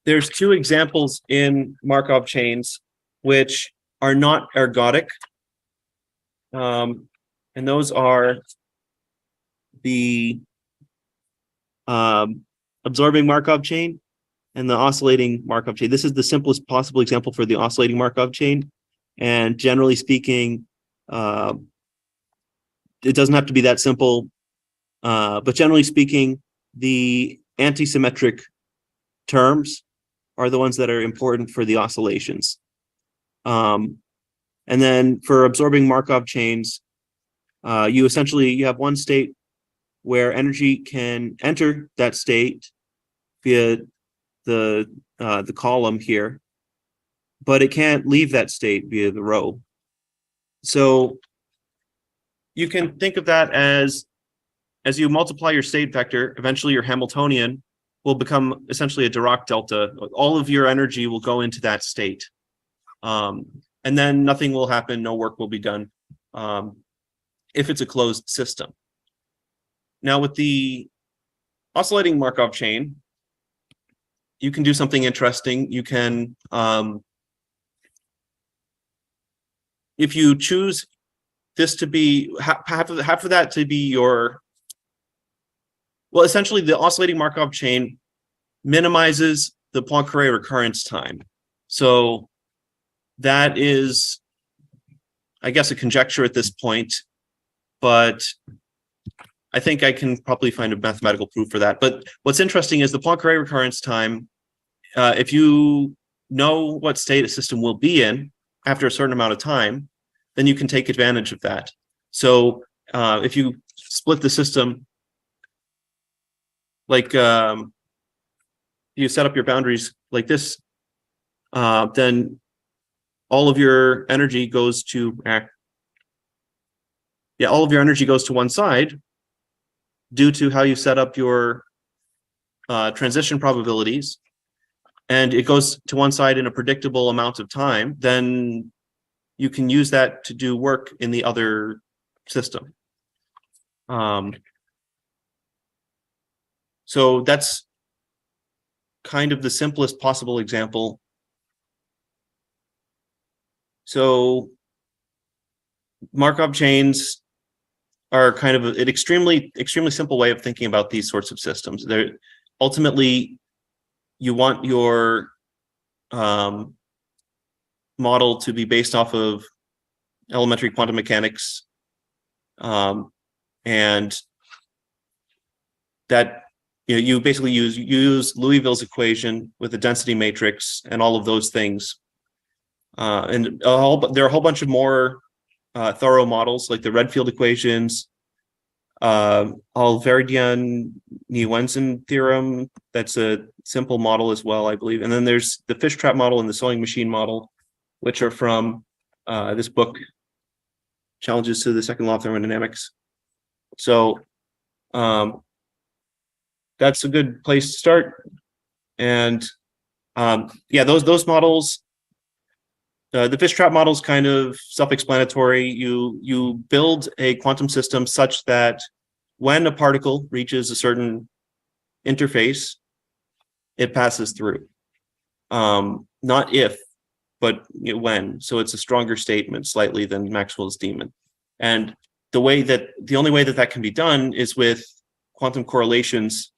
there's two examples in Markov chains which are not ergodic. And those are the absorbing Markov chain and the oscillating Markov chain. This is the simplest possible example for the oscillating Markov chain. And generally speaking, it doesn't have to be that simple. But generally speaking, the antisymmetric terms are the ones that are important for the oscillations. And then for absorbing Markov chains, you have one state where energy can enter that state via the column here, but it can't leave that state via the row. So you can think of that as you multiply your state vector, eventually your Hamiltonian will become essentially a Dirac delta. All of your energy will go into that state. And then nothing will happen, no work will be done if it's a closed system. Now with the oscillating Markov chain, you can do something interesting. You can, if you choose this to be half of that to be your, well, essentially the oscillating Markov chain minimizes the Poincare recurrence time. So that is, I guess, a conjecture at this point, but I think I can probably find a mathematical proof for that. But what's interesting is the Poincare recurrence time, if you know what state a system will be in after a certain amount of time, then you can take advantage of that. So if you split the system, like you set up your boundaries like this, then all of your energy goes to, all of your energy goes to one side due to how you set up your transition probabilities, and it goes to one side in a predictable amount of time, then you can use that to do work in the other system. So that's kind of the simplest possible example. So Markov chains are kind of an extremely simple way of thinking about these sorts of systems. They're ultimately, you want your model to be based off of elementary quantum mechanics, and that you basically use Louisville's equation with a density matrix and all of those things, and there are a whole bunch of more thorough models like the Redfield equations, Alverdian-Neuwensen theorem. That's a simple model as well, I believe. And then there's the fish trap model and the sewing machine model, which are from this book, Challenges to the Second Law of Thermodynamics. So that's a good place to start. And yeah, those models, the fish trap model is kind of self-explanatory. You build a quantum system such that when a particle reaches a certain interface, it passes through. Not if, but when. So it's a stronger statement slightly than Maxwell's demon. And the only way that can be done is with quantum correlations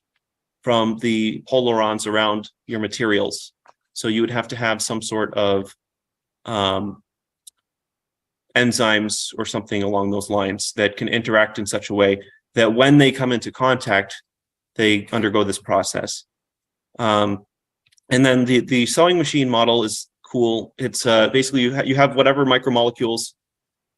from the polarons around your materials. So you would have to have some sort of enzymes or something along those lines that can interact in such a way that when they come into contact, they undergo this process. And then the sewing machine model is cool. It's basically you have whatever micromolecules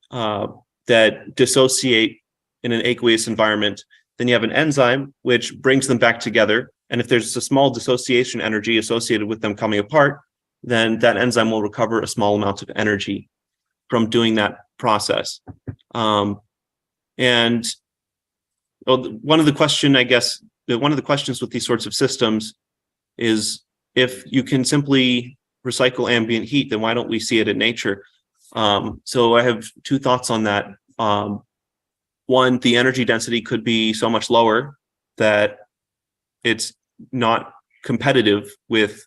that dissociate in an aqueous environment. Then you have an enzyme which brings them back together. And if there's a small dissociation energy associated with them coming apart, then that enzyme will recover a small amount of energy from doing that process. And one of the questions with these sorts of systems is, if you can simply recycle ambient heat, then why don't we see it in nature? So I have two thoughts on that. One, the energy density could be so much lower that it's not competitive with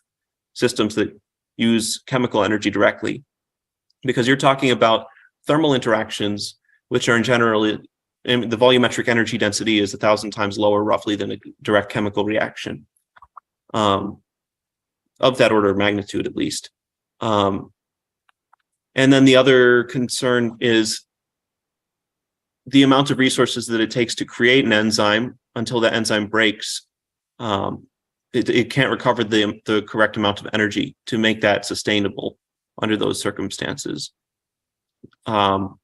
systems that use chemical energy directly, because you're talking about thermal interactions, which are in general, the volumetric energy density is 1,000 times lower roughly than a direct chemical reaction, of that order of magnitude at least. And then the other concern is the amount of resources that it takes to create an enzyme until that enzyme breaks. It can't recover the correct amount of energy to make that sustainable under those circumstances, or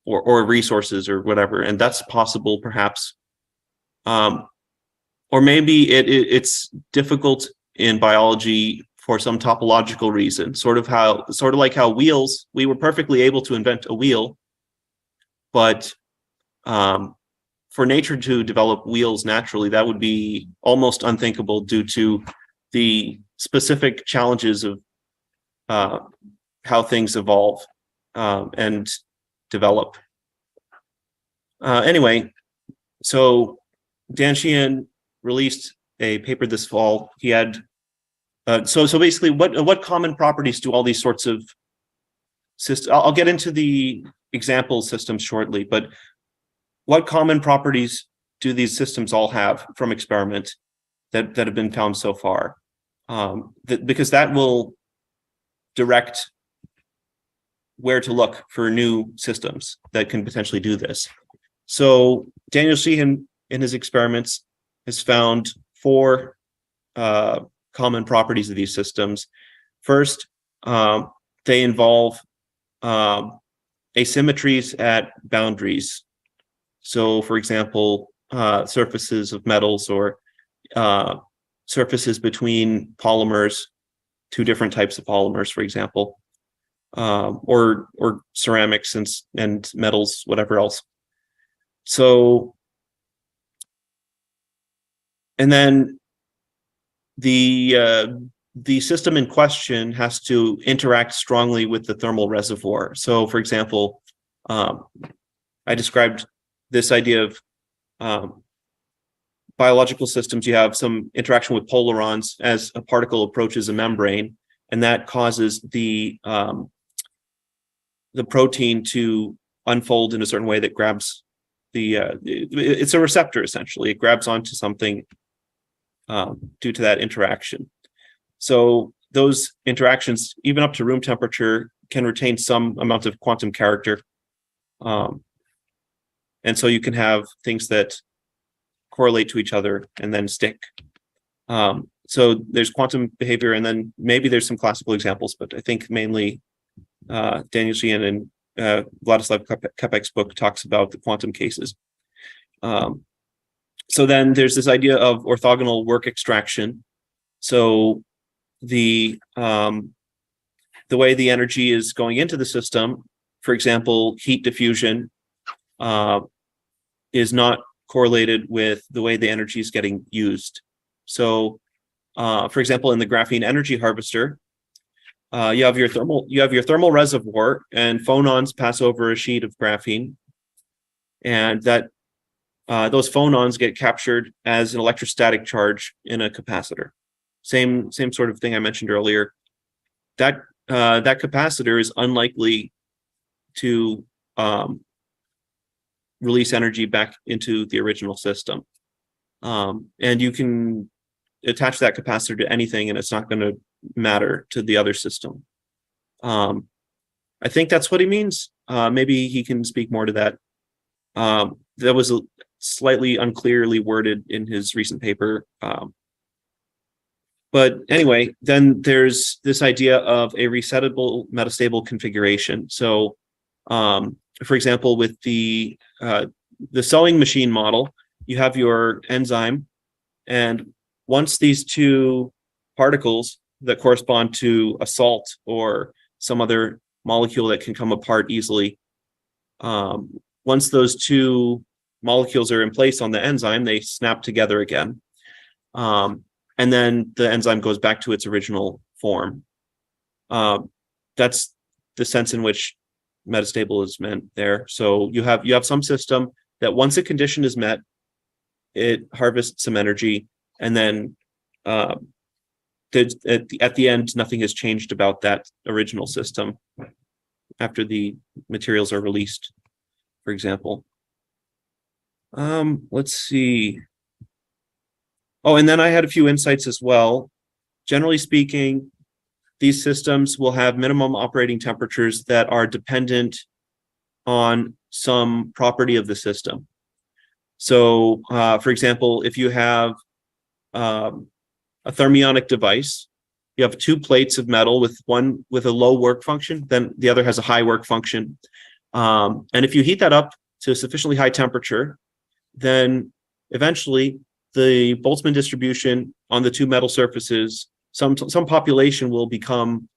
resources or whatever. And that's possible perhaps, or maybe it's difficult in biology for some topological reason, sort of like how wheels, we were perfectly able to invent a wheel but for nature to develop wheels naturally, that would be almost unthinkable due to the specific challenges of how things evolve and develop. Anyway, so Dan Sheehan released a paper this fall. He had so basically, what common properties do all these sorts of systems? I'll get into the example systems shortly, but what common properties do these systems all have from experiment that have been found so far? Because that will direct where to look for new systems that can potentially do this. So Daniel Sheehan, in his experiments, has found 4 common properties of these systems. First, they involve asymmetries at boundaries. So, for example, surfaces of metals or surfaces between polymers, 2 different types of polymers, for example, or ceramics and metals, whatever else. So, and then the system in question has to interact strongly with the thermal reservoir. So, for example, I described this idea of biological systems. You have some interaction with polarons as a particle approaches a membrane, and that causes the protein to unfold in a certain way that grabs it's a receptor, essentially. It grabs onto something due to that interaction. So those interactions, even up to room temperature, can retain some amount of quantum character. And so you can have things that correlate to each other and then stick. So there's quantum behavior, and then maybe there's some classical examples, but I think mainly Daniel Sheehan and Vladislav Kepek's book talks about the quantum cases. So then there's this idea of orthogonal work extraction. So the way the energy is going into the system, for example, heat diffusion, is not correlated with the way the energy is getting used. So, for example, in the graphene energy harvester, you have your thermal reservoir, and phonons pass over a sheet of graphene, and that those phonons get captured as an electrostatic charge in a capacitor. Same sort of thing I mentioned earlier. That capacitor is unlikely to release energy back into the original system, and you can attach that capacitor to anything, and it's not going to matter to the other system. I think that's what he means. Maybe he can speak more to that. That was slightly unclearly worded in his recent paper. But anyway, then there's this idea of a resettable metastable configuration. So, for example, with the sewing machine model, you have your enzyme, and once these 2 particles that correspond to a salt or some other molecule that can come apart easily, once those 2 molecules are in place on the enzyme, they snap together again. And then the enzyme goes back to its original form. That's the sense in which metastable is meant there. So you have some system that once a condition is met, it harvests some energy, and then at the end, nothing has changed about that original system after the materials are released, for example. Let's see. Oh, and then I had a few insights as well. Generally speaking, these systems will have minimum operating temperatures that are dependent on some property of the system. So, for example, if you have a thermionic device, you have 2 plates of metal with one with a low work function, then the other has a high work function. And if you heat that up to a sufficiently high temperature, then eventually the Boltzmann distribution on the 2 metal surfaces, some population will become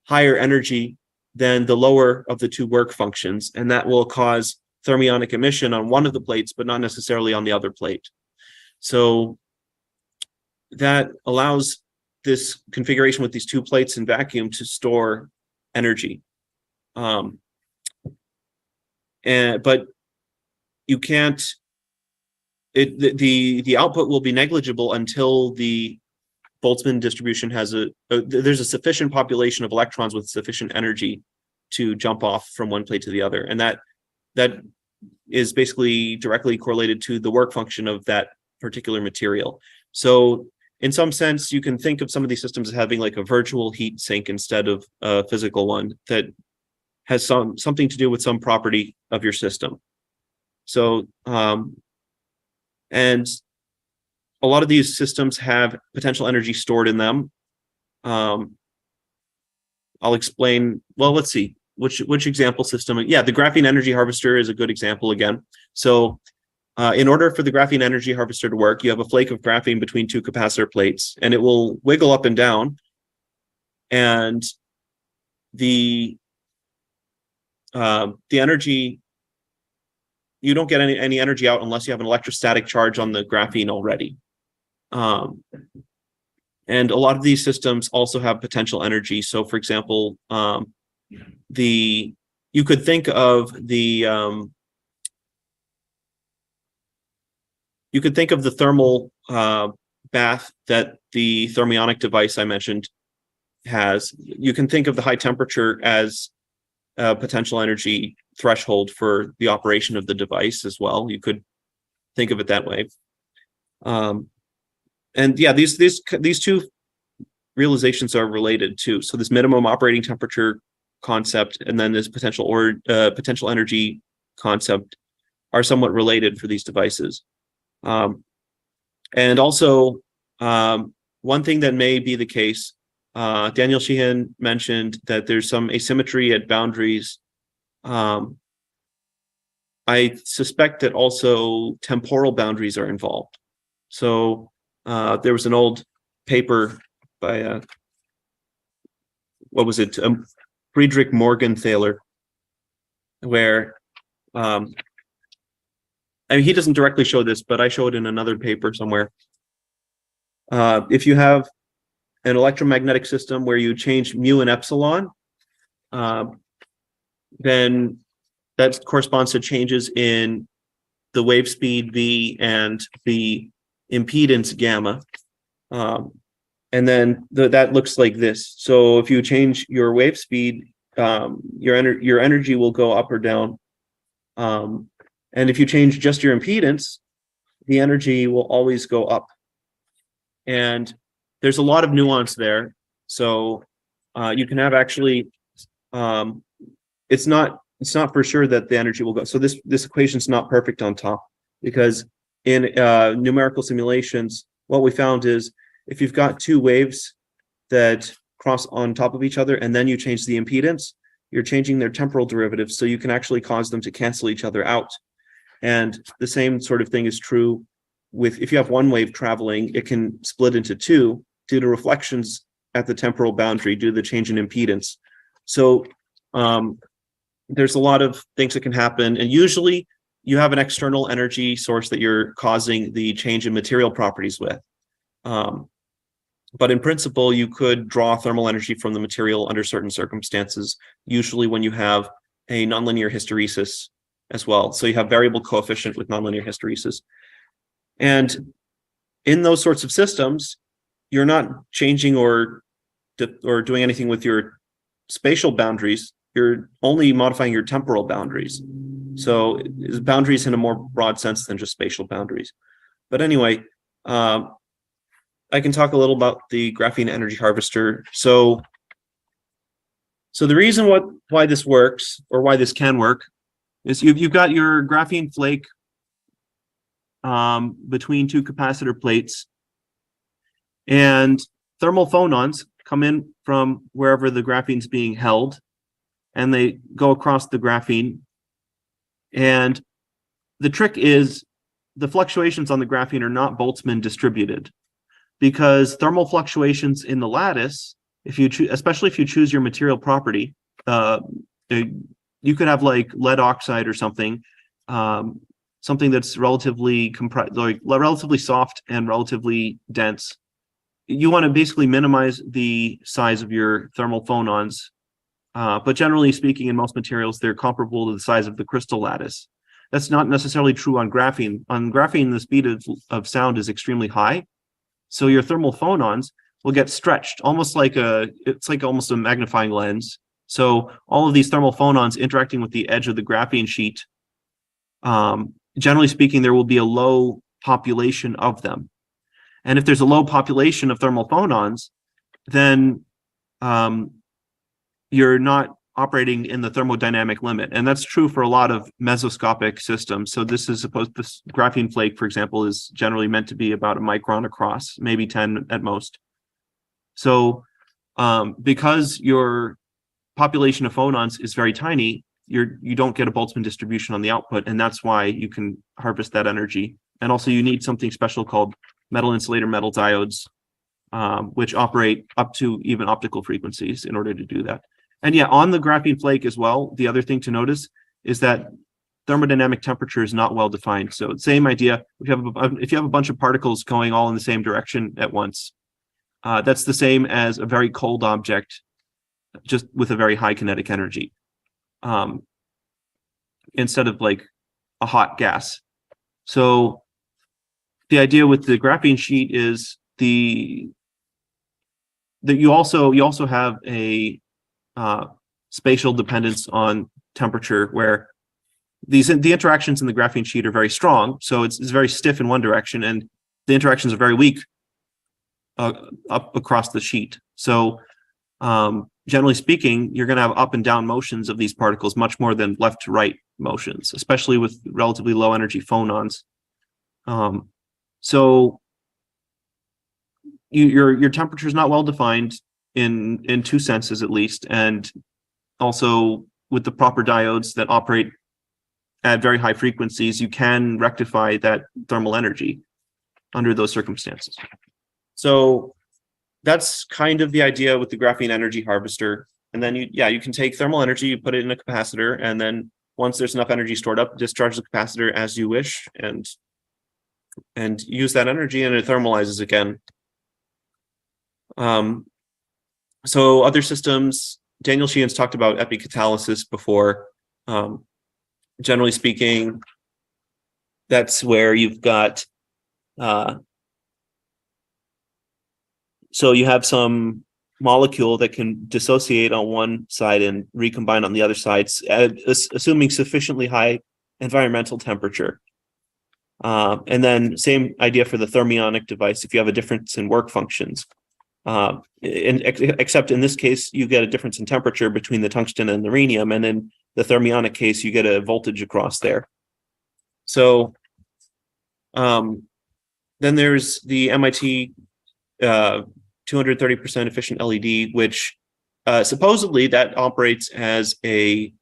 higher energy than the lower of the 2 work functions, and that will cause thermionic emission on one of the plates, but not necessarily on the other plate. So that allows this configuration with these two plates in vacuum to store energy. But you can't, the output will be negligible until the Boltzmann distribution has there's a sufficient population of electrons with sufficient energy to jump off from one plate to the other. And that is basically directly correlated to the work function of that particular material. So in some sense, you can think of some of these systems as having like a virtual heat sink instead of a physical one that has something to do with some property of your system. So, and a lot of these systems have potential energy stored in them. I'll explain, well, let's see, which example system? Yeah, the graphene energy harvester is a good example again. So in order for the graphene energy harvester to work, you have a flake of graphene between two capacitor plates, and it will wiggle up and down. And the energy, you don't get any energy out unless you have an electrostatic charge on the graphene already. And a lot of these systems also have potential energy. So for example, you could think of the thermal bath that the thermionic device I mentioned has. You can think of the high temperature as a potential energy threshold for the operation of the device as well. You could think of it that way. And yeah, these two realizations are related too. So this minimum operating temperature concept and then this potential energy concept are somewhat related for these devices. And also, one thing that may be the case, Daniel Sheehan mentioned that there's some asymmetry at boundaries. I suspect that also temporal boundaries are involved. So there was an old paper by, Friedrich Morgenthaler, where, I mean, he doesn't directly show this, but I show it in another paper somewhere. If you have an electromagnetic system where you change mu and epsilon, then that corresponds to changes in the wave speed V and the impedance gamma. And then that looks like this. So if you change your wave speed, your energy will go up or down. And if you change just your impedance, the energy will always go up. And there's a lot of nuance there. So you can have actually, it's not for sure that the energy will go. So this equation is not perfect on top, because in numerical simulations, what we found is if you've got two waves that cross on top of each other and then you change the impedance, you're changing their temporal derivatives, so you can actually cause them to cancel each other out. And the same sort of thing is true with, if you have one wave traveling, it can split into two due to reflections at the temporal boundary due to the change in impedance. So there's a lot of things that can happen, and usually you have an external energy source that you're causing the change in material properties with. But in principle, you could draw thermal energy from the material under certain circumstances, usually when you have a nonlinear hysteresis as well. So you have variable coefficient with nonlinear hysteresis. And in those sorts of systems, you're not changing or doing anything with your spatial boundaries. You're only modifying your temporal boundaries. So boundaries in a more broad sense than just spatial boundaries. But anyway, I can talk a little about the graphene energy harvester. So the reason why this works, or why this can work, is you've got your graphene flake between two capacitor plates, and thermal phonons come in from wherever the graphene's being held, and they go across the graphene. And the trick is the fluctuations on the graphene are not Boltzmann distributed, because thermal fluctuations in the lattice, especially if you choose your material property, you could have like lead oxide or something, something that's relatively relatively soft and relatively dense. You want to basically minimize the size of your thermal phonons, but generally speaking, in most materials, they're comparable to the size of the crystal lattice. That's not necessarily true on graphene. On graphene, the speed of sound is extremely high, so your thermal phonons will get stretched, almost like it's like almost a magnifying lens. So all of these thermal phonons interacting with the edge of the graphene sheet, generally speaking, there will be a low population of them. And if there's a low population of thermal phonons, then you're not operating in the thermodynamic limit. And that's true for a lot of mesoscopic systems. So this graphene flake, for example, is generally meant to be about a micron across, maybe 10 at most. So because your population of phonons is very tiny, you don't get a Boltzmann distribution on the output, and that's why you can harvest that energy. And also you need something special called metal insulator metal diodes, which operate up to even optical frequencies in order to do that. And yeah, on the graphene flake as well, the other thing to notice is that thermodynamic temperature is not well defined. So same idea, if you have a bunch of particles going all in the same direction at once, that's the same as a very cold object, just with a very high kinetic energy, instead of like a hot gas. So the idea with the graphene sheet is that you also have a spatial dependence on temperature, where the interactions in the graphene sheet are very strong, so it's very stiff in one direction, and the interactions are very weak up across the sheet. So generally speaking, you're going to have up and down motions of these particles much more than left to right motions, especially with relatively low energy phonons. So your temperature is not well defined in two senses at least, and also with the proper diodes that operate at very high frequencies, you can rectify that thermal energy under those circumstances. So that's kind of the idea with the graphene energy harvester. And then you can take thermal energy, you put it in a capacitor, and then once there's enough energy stored up, discharge the capacitor as you wish, and use that energy, and it thermalizes again. So other systems, Daniel Sheehan's talked about epicatalysis before. Generally speaking, that's where you've got, so you have some molecule that can dissociate on one side and recombine on the other side, assuming sufficiently high environmental temperature. And then same idea for the thermionic device if you have a difference in work functions. Except in this case, you get a difference in temperature between the tungsten and the rhenium, and in the thermionic case, you get a voltage across there. So then there's the MIT 230% efficient LED, which supposedly that operates as a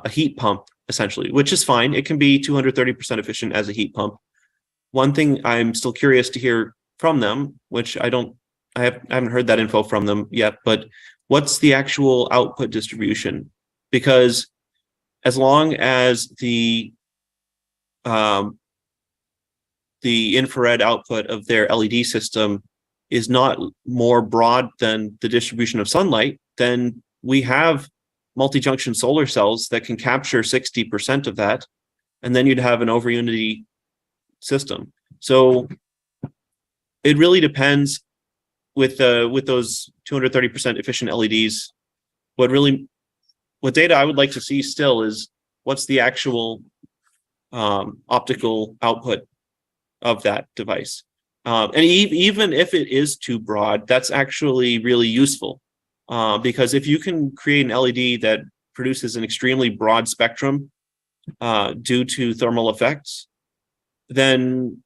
heat pump, essentially, which is fine. It can be 230% efficient as a heat pump. One thing I'm still curious to hear from them, which I haven't heard that info from them yet, but what's the actual output distribution? Because as long as the infrared output of their LED system is not more broad than the distribution of sunlight, then we have multi-junction solar cells that can capture 60% of that, and then you'd have an over-unity system. So it really depends with those 230% efficient LEDs. What data I would like to see still is what's the actual optical output of that device. And even if it is too broad, that's actually really useful, because if you can create an LED that produces an extremely broad spectrum due to thermal effects, then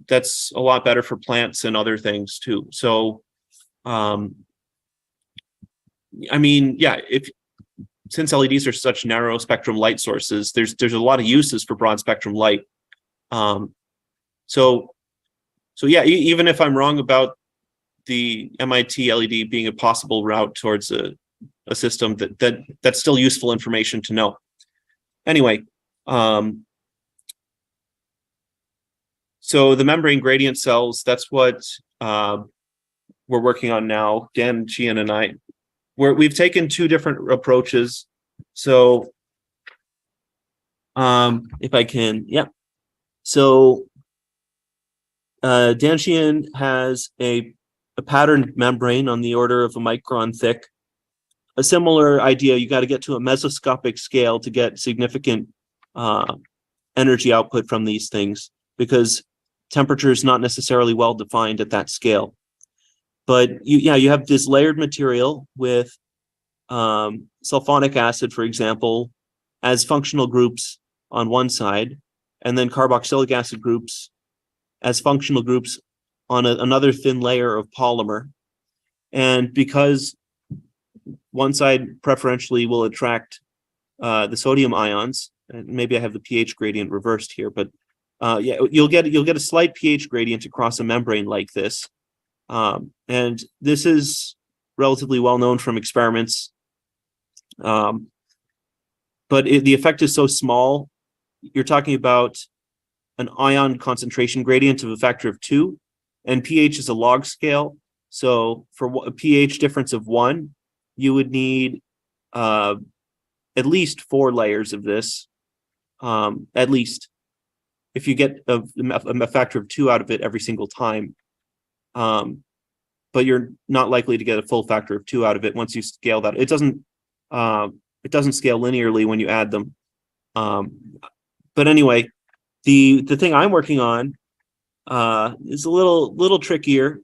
that's a lot better for plants and other things too. So, I mean, yeah, since LEDs are such narrow spectrum light sources, there's a lot of uses for broad spectrum light. So yeah, even if I'm wrong about the MIT LED being a possible route towards a system, that's still useful information to know. Anyway, So the membrane gradient cells, that's what we're working on now, Dan, Gian, and I. We've taken two different approaches. So if I can, yeah. So Dan Sheehan has a patterned membrane on the order of a micron thick. A similar idea, you got to get to a mesoscopic scale to get significant energy output from these things, because temperature is not necessarily well defined at that scale. But you have this layered material with sulfonic acid, for example, as functional groups on one side, and then carboxylic acid groups as functional groups on another thin layer of polymer. And because one side preferentially will attract the sodium ions, and maybe I have the pH gradient reversed here, but yeah, you'll get a slight pH gradient across a membrane like this. And this is relatively well known from experiments. But the effect is so small. You're talking about an ion concentration gradient of a factor of 2, and pH is a log scale. So for a pH difference of 1, you would need at least 4 layers of this, at least, if you get a factor of 2 out of it every single time. But you're not likely to get a full factor of 2 out of it once you scale that. It doesn't scale linearly when you add them. But anyway, the thing I'm working on is a little trickier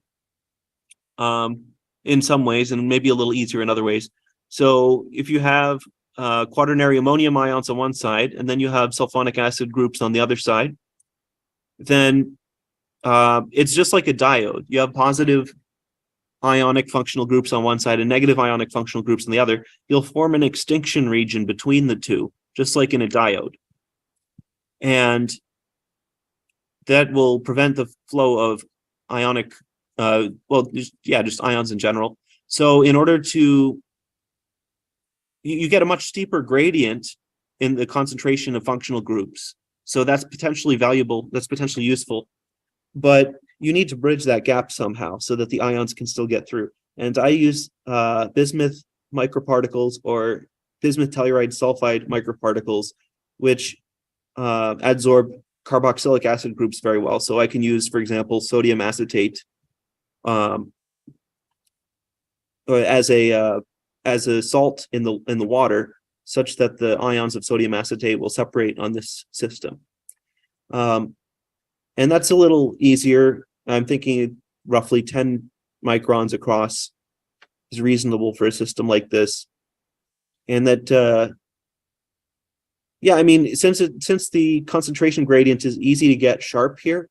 in some ways, and maybe a little easier in other ways. So if you have quaternary ammonium ions on one side, and then you have sulfonic acid groups on the other side, then it's just like a diode. You have positive ionic functional groups on one side and negative ionic functional groups on the other. You'll form an extinction region between the two, just like in a diode. And that will prevent the flow of ionic, just ions in general. So in order to, you get a much steeper gradient in the concentration of functional groups. So that's potentially valuable, that's potentially useful. But you need to bridge that gap somehow so that the ions can still get through. And I use bismuth microparticles or bismuth telluride sulfide microparticles, which adsorb carboxylic acid groups very well. So I can use, for example, sodium acetate as a salt in the water, such that the ions of sodium acetate will separate on this system. And that's a little easier. I'm thinking roughly 10 microns across is reasonable for a system like this. And that, yeah, I mean, since the concentration gradient is easy to get sharp here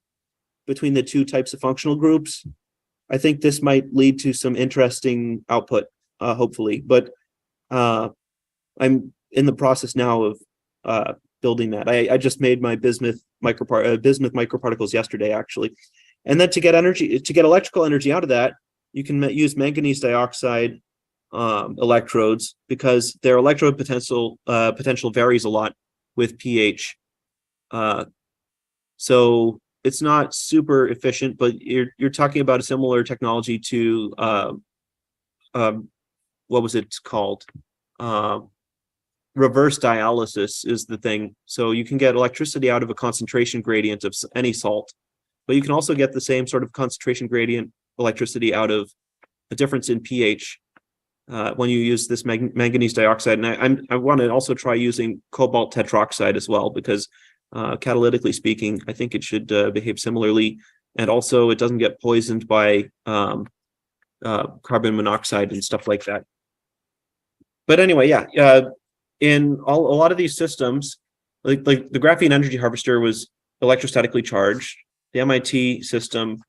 between the two types of functional groups, I think this might lead to some interesting output, hopefully. But I'm in the process now of building that. I just made my bismuth microparticles yesterday, actually. And then to get electrical energy out of that, you can use manganese dioxide electrodes, because their electrode potential varies a lot with pH. So it's not super efficient, but you're talking about a similar technology to what was it called? Reverse dialysis is the thing. So you can get electricity out of a concentration gradient of any salt, but you can also get the same sort of concentration gradient electricity out of a difference in pH when you use this manganese dioxide. And I want to also try using cobalt tetroxide as well, because catalytically speaking, I think it should behave similarly. And also it doesn't get poisoned by carbon monoxide and stuff like that. But anyway, yeah, in a lot of these systems, like the graphene energy harvester was electrostatically charged. The MIT system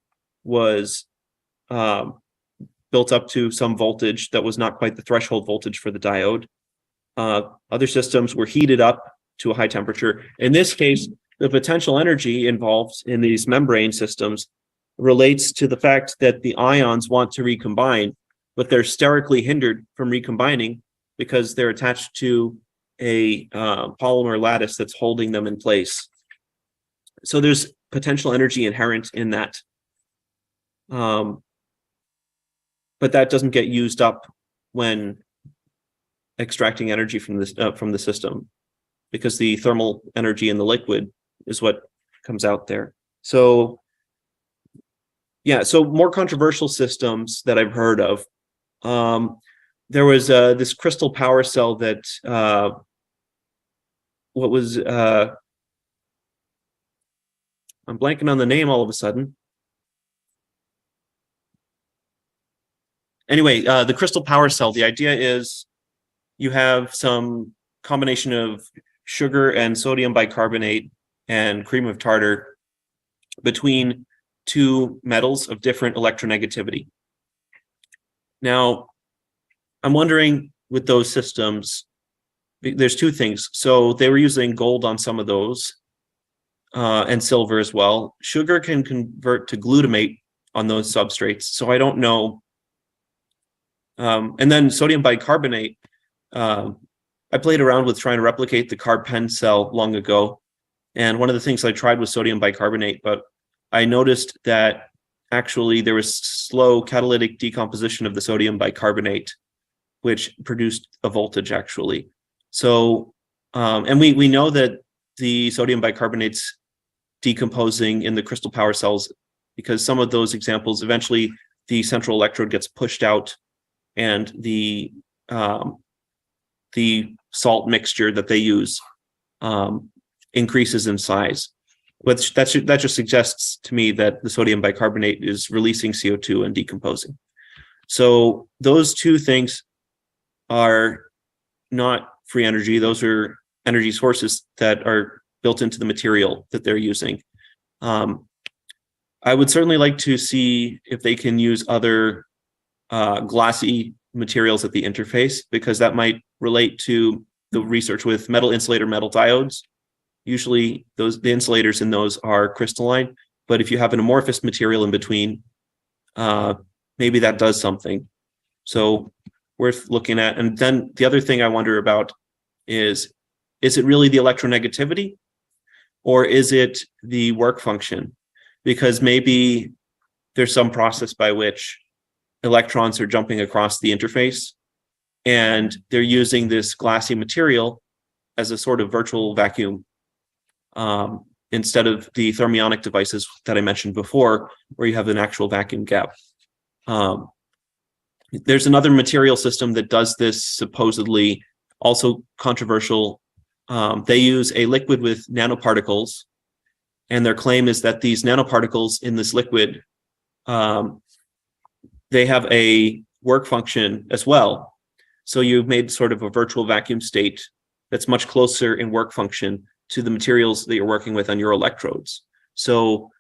was built up to some voltage that was not quite the threshold voltage for the diode. Other systems were heated up to a high temperature. In this case, the potential energy involved in these membrane systems relates to the fact that the ions want to recombine, but they're sterically hindered from recombining because they're attached to a polymer lattice that's holding them in place. So there's potential energy inherent in that. But that doesn't get used up when extracting energy from this from the system, because the thermal energy in the liquid is what comes out there. So yeah, so more controversial systems that I've heard of. There was this crystal power cell that I'm blanking on the name all of a sudden. Anyway, the crystal power cell, the idea is you have some combination of sugar and sodium bicarbonate and cream of tartar between two metals of different electronegativity. Now, I'm wondering with those systems, there's two things. So they were using gold on some of those and silver as well. Sugar can convert to glutamate on those substrates. So I don't know. And then sodium bicarbonate, I played around with trying to replicate the carb-pen cell long ago. And one of the things I tried was sodium bicarbonate, but I noticed that actually there was slow catalytic decomposition of the sodium bicarbonate, which produced a voltage actually. So, and we know that the sodium bicarbonate's decomposing in the crystal power cells, because some of those examples, eventually the central electrode gets pushed out and the salt mixture that they use increases in size. Which that just suggests to me that the sodium bicarbonate is releasing CO2 and decomposing. So those two things are not free energy. Those are energy sources that are built into the material that they're using. I would certainly like to see if they can use other glassy materials at the interface, because that might relate to the research with metal insulator, metal diodes. Usually the insulators in those are crystalline, but if you have an amorphous material in between, maybe that does something. So worth looking at. And then the other thing I wonder about is it really the electronegativity, or is it the work function? Because maybe there's some process by which electrons are jumping across the interface, and they're using this glassy material as a sort of virtual vacuum, instead of the thermionic devices that I mentioned before, where you have an actual vacuum gap. There's another material system that does this, supposedly, also controversial. They use a liquid with nanoparticles, and their claim is that these nanoparticles in this liquid, they have a work function as well. So you've made sort of a virtual vacuum state that's much closer in work function to the materials that you're working with on your electrodes. So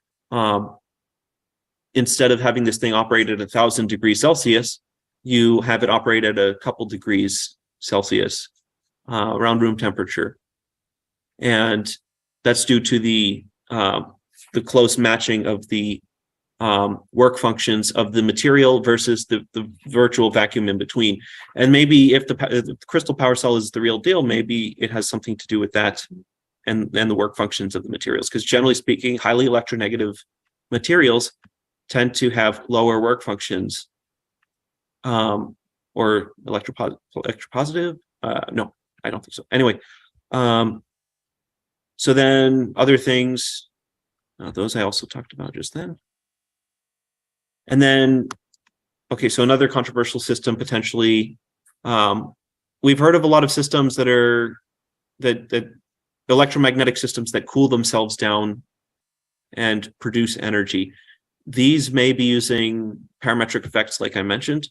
instead of having this thing operate at 1,000 degrees Celsius, you have it operate at a couple degrees Celsius, around room temperature. And that's due to the close matching of the work functions of the material versus the virtual vacuum in between. And maybe if the crystal power cell is the real deal, maybe it has something to do with that and the work functions of the materials. Because generally speaking, highly electronegative materials tend to have lower work functions, or electropositive. No, I don't think so. Anyway, so then other things, those I also talked about just then. And then, okay, so another controversial system potentially, we've heard of a lot of systems that are that electromagnetic systems that cool themselves down and produce energy. These may be using parametric effects, like I mentioned,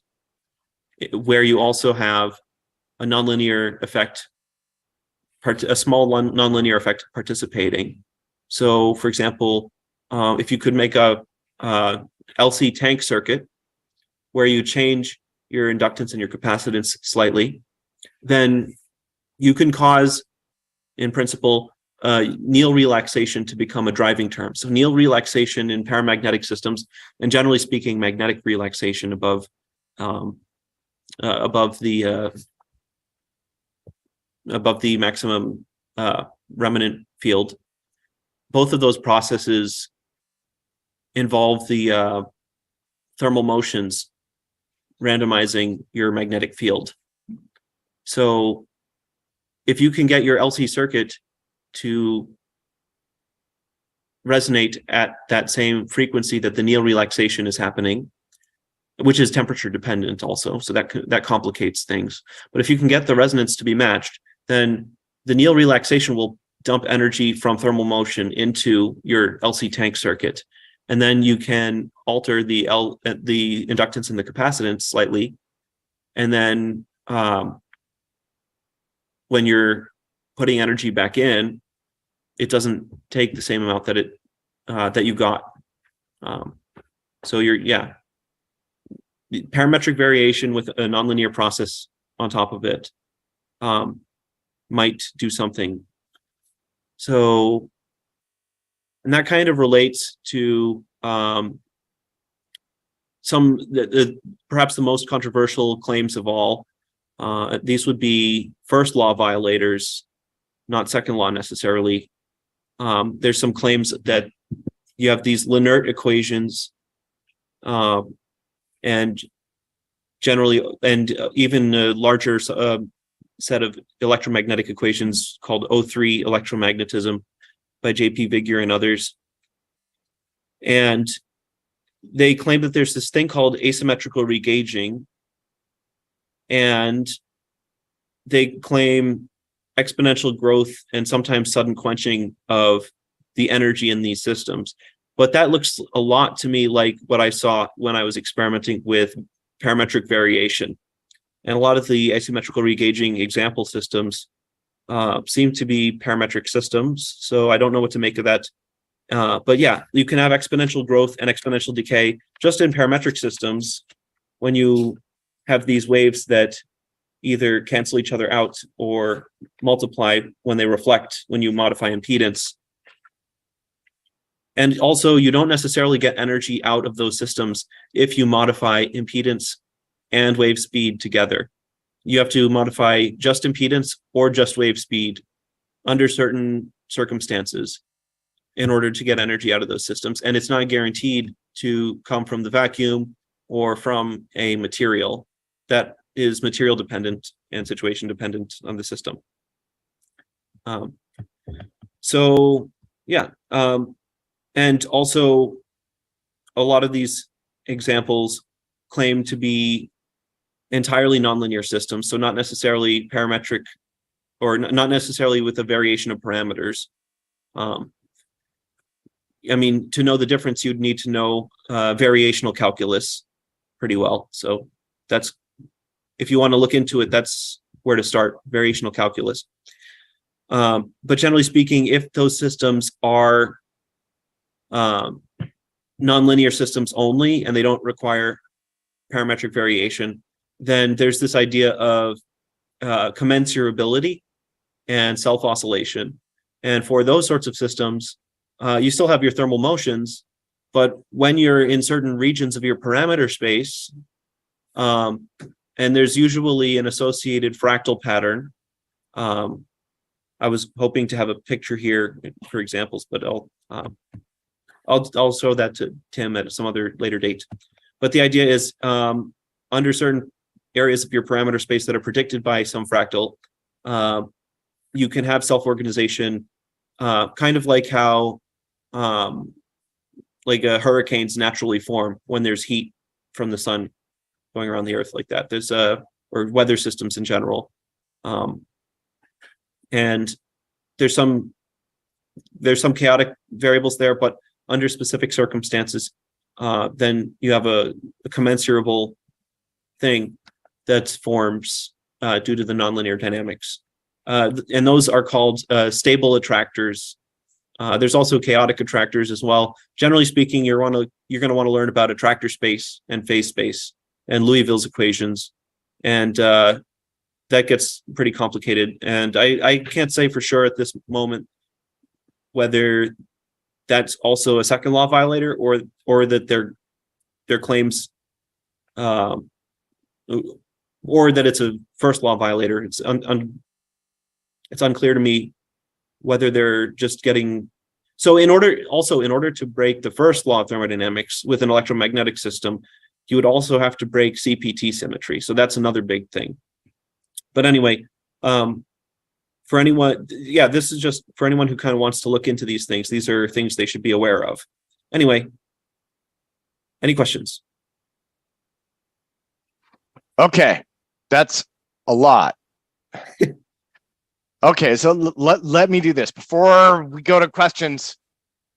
where you also have a nonlinear effect, a small nonlinear effect participating. So, for example, if you could make a LC tank circuit where you change your inductance and your capacitance slightly, then you can cause, in principle, Neal relaxation to become a driving term. So Neal relaxation in paramagnetic systems, and generally speaking, magnetic relaxation above the above the maximum remnant field. Both of those processes involve the thermal motions randomizing your magnetic field. So if you can get your LC circuit to resonate at that same frequency that the anneal relaxation is happening, which is temperature dependent also, so that complicates things. But if you can get the resonance to be matched, then the anneal relaxation will dump energy from thermal motion into your LC tank circuit, and then you can alter the inductance and the capacitance slightly, and then when you're putting energy back in, it doesn't take the same amount that that you got. So the parametric variation with a nonlinear process on top of it might do something. So, and that kind of relates to perhaps the most controversial claims of all. These would be first law violators, not second law necessarily. There's some claims that you have these Lenert equations, and generally, and even a larger set of electromagnetic equations called O3 electromagnetism by J.P. Vigure and others. And they claim that there's this thing called asymmetrical regauging, and they claim exponential growth and sometimes sudden quenching of the energy in these systems. But that looks a lot to me like what I saw when I was experimenting with parametric variation. And a lot of the asymmetrical regauging example systems seem to be parametric systems. So I don't know what to make of that. But yeah, you can have exponential growth and exponential decay just in parametric systems when you have these waves that either cancel each other out or multiply when they reflect when you modify impedance. And also, you don't necessarily get energy out of those systems if you modify impedance and wave speed together. You have to modify just impedance or just wave speed under certain circumstances in order to get energy out of those systems. And it's not guaranteed to come from the vacuum or from a material. That is material dependent and situation dependent on the system. And also a lot of these examples claim to be entirely nonlinear systems, so not necessarily parametric or not necessarily with a variation of parameters. I mean, to know the difference, you'd need to know variational calculus pretty well. So that's, if you want to look into it, that's where to start, variational calculus. But generally speaking, if those systems are nonlinear systems only and they don't require parametric variation, then there's this idea of commensurability and self-oscillation. And for those sorts of systems, you still have your thermal motions, but when you're in certain regions of your parameter space, and there's usually an associated fractal pattern. I was hoping to have a picture here for examples, but I'll show that to Tim at some other later date. But the idea is under certain areas of your parameter space that are predicted by some fractal, you can have self-organization, kind of like how hurricanes naturally form when there's heat from the sun going around the earth like that. There's or weather systems in general. And there's some chaotic variables there, but under specific circumstances, then you have a commensurable thing that forms due to the nonlinear dynamics. And those are called stable attractors. There's also chaotic attractors as well. Generally speaking, you're going to want to learn about attractor space and phase space and Liouville's equations. And that gets pretty complicated. And I can't say for sure at this moment whether that's also a second law violator or that their claims or that it's a first law violator. It's it's unclear to me whether they're just getting. So in order to break the first law of thermodynamics with an electromagnetic system, you would also have to break CPT symmetry. So that's another big thing. But anyway, for anyone, yeah, this is just for anyone who kind of wants to look into these things. These are things they should be aware of. Anyway, any questions? Okay, that's a lot. Okay, so let me do this. Before we go to questions,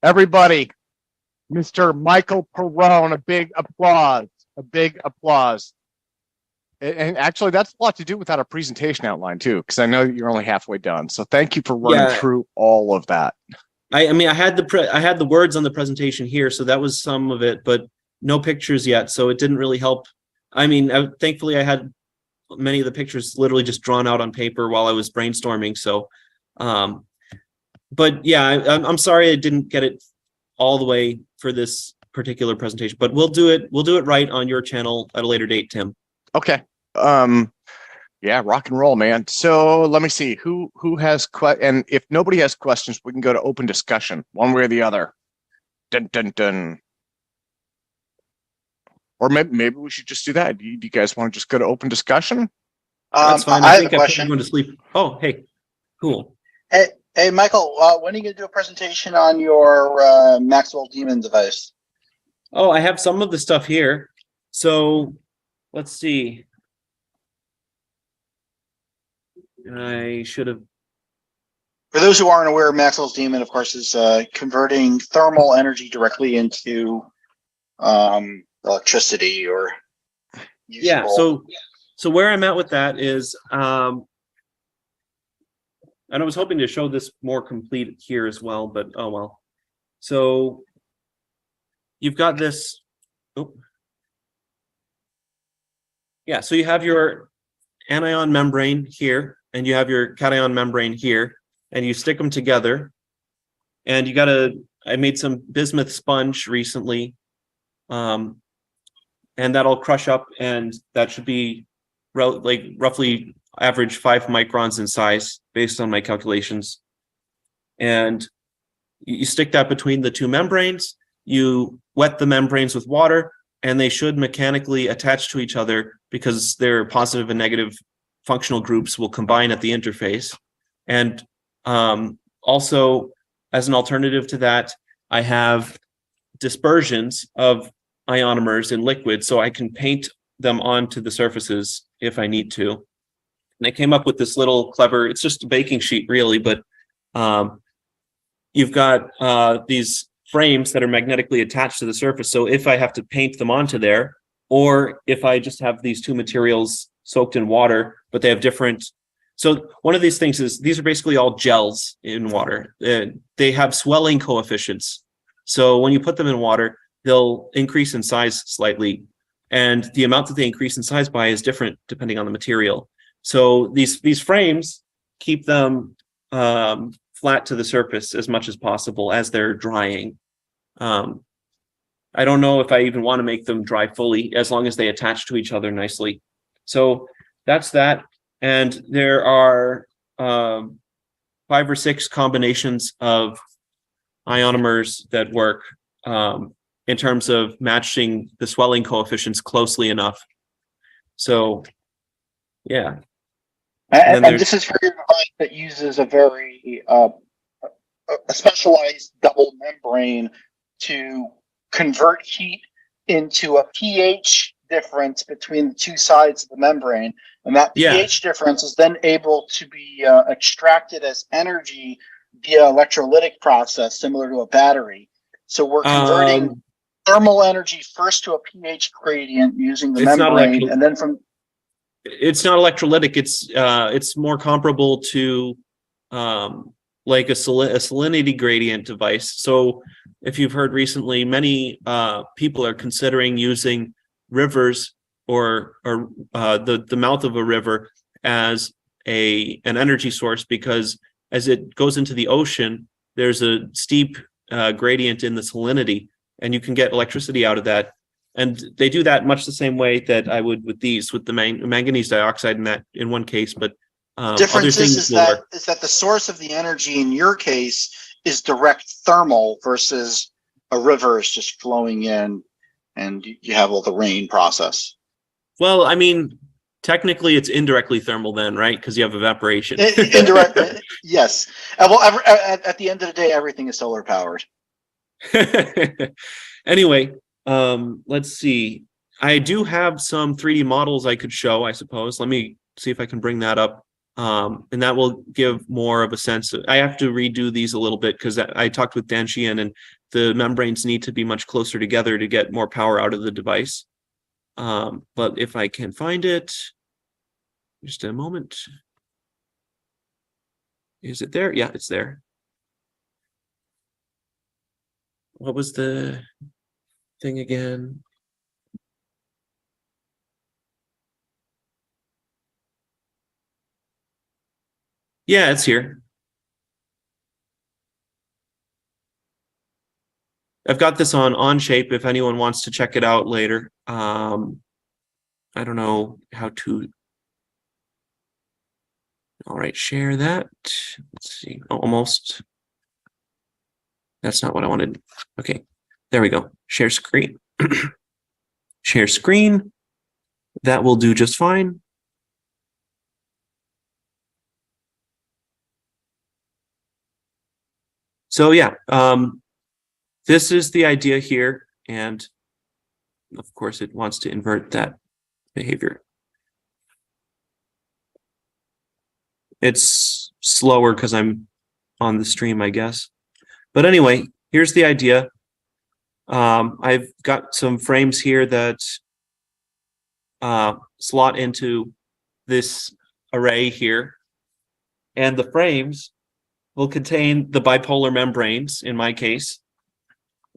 everybody, Mr. Michael Perrone, a big applause, a big applause. And actually, that's a lot to do without a presentation outline too, because I know you're only halfway done. So thank you for running through all of that. I mean, I had the words on the presentation here, so that was some of it, but no pictures yet, so it didn't really help. I mean, thankfully, I had many of the pictures literally just drawn out on paper while I was brainstorming. So, but yeah, I'm sorry I didn't get it all the way for this particular presentation, but we'll do it. We'll do it right on your channel at a later date, Tim. Okay. Yeah, rock and roll, man. So let me see who has and if nobody has questions, we can go to open discussion one way or the other. Dun dun dun. Or maybe we should just do that. Do you guys want to just go to open discussion? That's fine. I think I put everyone to sleep. Oh, hey, cool. Hey, Michael, when are you going to do a presentation on your Maxwell Demon device? Oh, I have some of the stuff here. So let's see. I should have. For those who aren't aware, Maxwell's Demon, of course, is converting thermal energy directly into electricity or usable. Yeah. So where I'm at with that is, and I was hoping to show this more complete here as well, but oh well. So you've got this. Oh. Yeah. So you have your anion membrane here, and you have your cation membrane here, and you stick them together. And you got I made some bismuth sponge recently. And that'll crush up, and that should be roughly average 5 microns in size based on my calculations. And you stick that between the two membranes, you wet the membranes with water, and they should mechanically attach to each other because their positive and negative functional groups will combine at the interface. And also, as an alternative to that, I have dispersions of ionomers in liquid, so I can paint them onto the surfaces if I need to. And I came up with this little clever, it's just a baking sheet really, but you've got these frames that are magnetically attached to the surface. So if I have to paint them onto there, or if I just have these two materials soaked in water, but they have different. So one of these things is these are basically all gels in water. They have swelling coefficients. So when you put them in water, they'll increase in size slightly. And the amount that they increase in size by is different depending on the material. So these frames keep them flat to the surface as much as possible as they're drying. I don't know if I even want to make them dry fully, as long as they attach to each other nicely. So that's that. And there are 5 or 6 combinations of ionomers that work in terms of matching the swelling coefficients closely enough. So, yeah. And this is for your device that uses a very a specialized double membrane to convert heat into a pH difference between the two sides of the membrane. And that pH difference is then able to be extracted as energy via electrolytic process, similar to a battery. So we're converting thermal energy first to a pH gradient using the membrane, and then from. It's not electrolytic. It's more comparable to like a salinity gradient device. So if you've heard recently, many people are considering using rivers or the mouth of a river as an energy source, because as it goes into the ocean, there's a steep gradient in the salinity, and you can get electricity out of that. And they do that much the same way that I would with the manganese dioxide in one case, but Other Difference things is will that work. the source of the energy in your case is direct thermal versus a river is just flowing in, and you have all the rain process. Well, I mean, technically it's indirectly thermal then, right? Because you have evaporation. Indirect, yes. Well, at the end of the day, everything is solar powered. Anyway, let's see. I do have some 3D models I could show, I suppose. Let me see if I can bring that up. And that will give more of a sense. I have to redo these a little bit because I talked with Dan Sheehan, and the membranes need to be much closer together to get more power out of the device. But if I can find it, just a moment. Is it there? Yeah, it's there. What was the thing again? Yeah, it's here. I've got this on Onshape if anyone wants to check it out later. I don't know how to. All right, share that. Let's see. Oh, almost. That's not what I wanted. Okay, there we go. Share screen. Share screen. That will do just fine. So yeah, this is the idea here, and of course it wants to invert that behavior. It's slower because I'm on the stream, I guess. But anyway, here's the idea. I've got some frames here that slot into this array here, and the frames will contain the bipolar membranes in my case.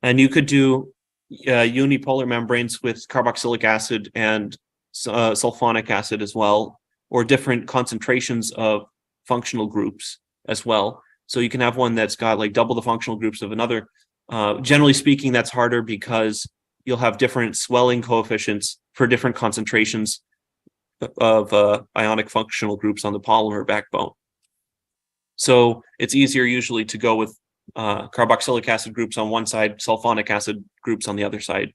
And you could do unipolar membranes with carboxylic acid and sulfonic acid as well, or different concentrations of functional groups as well. So you can have one that's got like double the functional groups of another. Generally speaking, that's harder because you'll have different swelling coefficients for different concentrations of ionic functional groups on the polymer backbone. So it's easier usually to go with carboxylic acid groups on one side, sulfonic acid groups on the other side.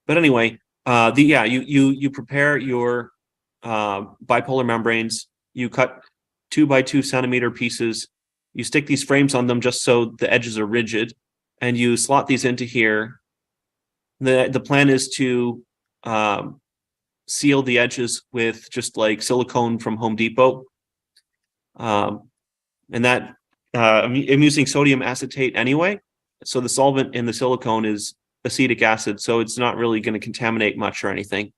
But anyway, you prepare your bipolar membranes. You cut 2 by 2 centimeter pieces. You stick these frames on them just so the edges are rigid, and you slot these into here. The plan is to seal the edges with just like silicone from Home Depot. And that I'm using sodium acetate anyway. So the solvent in the silicone is acetic acid, so it's not really going to contaminate much or anything.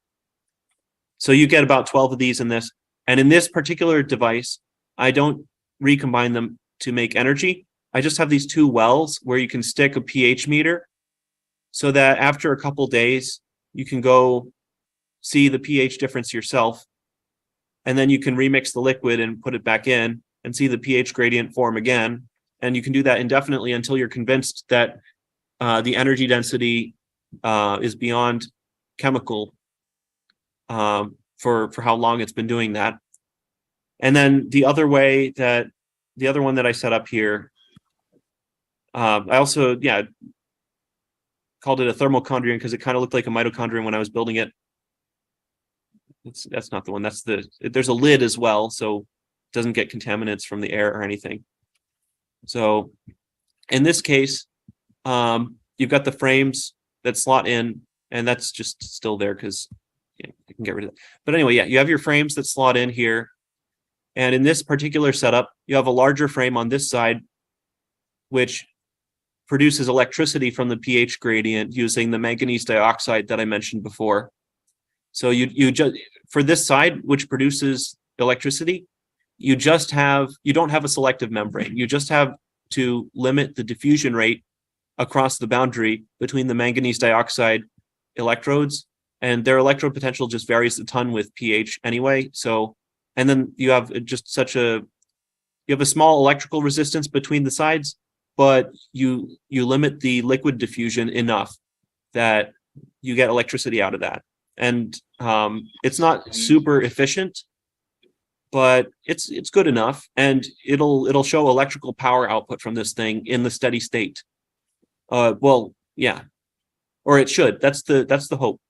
So you get about 12 of these in this. And in this particular device, I don't recombine them to make energy. I just have these 2 wells where you can stick a pH meter so that after a couple days, you can go see the pH difference yourself. And then you can remix the liquid and put it back in and see the pH gradient form again. And you can do that indefinitely until you're convinced that the energy density is beyond chemical for how long it's been doing that. And then the other one that I set up here, I also, called it a thermochondrion because it kind of looked like a mitochondrion when I was building it. That's not the one. There's a lid as well, so it doesn't get contaminants from the air or anything. So in this case, you've got the frames that slot in, and that's just still there because you can get rid of that. But anyway, you have your frames that slot in here. And in this particular setup, you have a larger frame on this side, which produces electricity from the pH gradient using the manganese dioxide that I mentioned before. So you just, for this side, which produces electricity, you don't have a selective membrane. You just have to limit the diffusion rate across the boundary between the manganese dioxide electrodes, and their electrode potential just varies a ton with pH anyway. So, and then you have just you have a small electrical resistance between the sides, but you limit the liquid diffusion enough that you get electricity out of that. And it's not super efficient, but it's good enough, and it'll show electrical power output from this thing in the steady state. Well, yeah, or it should. That's the hope.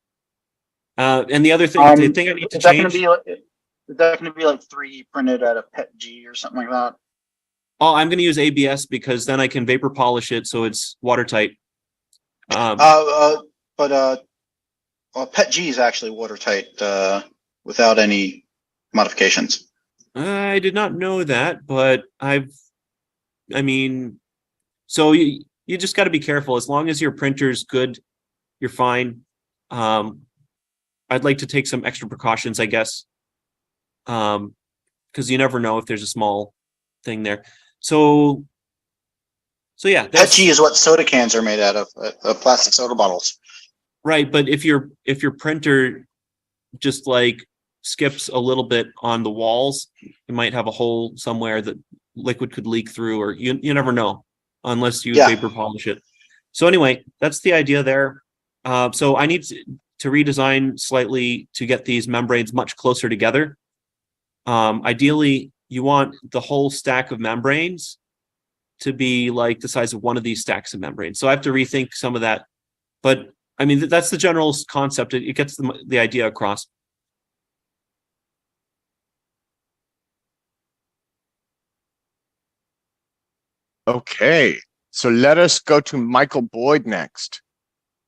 And the other thing, the thing I need to change. Is that going to be like 3D printed at a PET-G or something like that? Oh, I'm going to use ABS because then I can vapor polish it so it's watertight. But PET-G is actually watertight without any modifications. I did not know that, but so you just got to be careful. As long as your printer's good, you're fine. I'd like to take some extra precautions, I guess, because you never know if there's a small thing there. So yeah, PET-G is what soda cans are made out of, plastic soda bottles. Right, but if your printer just like skips a little bit on the walls, you might have a hole somewhere that liquid could leak through, or you never know unless you vapor polish it. So anyway, that's the idea there. So I need to redesign slightly to get these membranes much closer together. Ideally, you want the whole stack of membranes to be like the size of one of these stacks of membranes. So I have to rethink some of that, but I mean, that's the general concept. It gets the idea across. Okay, so let us go to Michael Boyd next.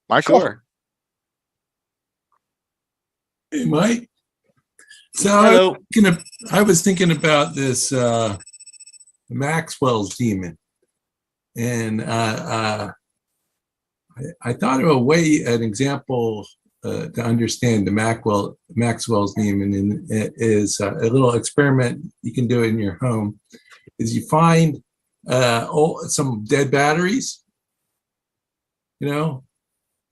Michael? Sure. Hey, Mike. So Hello. I was thinking about this Maxwell's demon, and I thought of an example to understand the Maxwell's demon, and it is a little experiment you can do in your home. Is you find some dead batteries,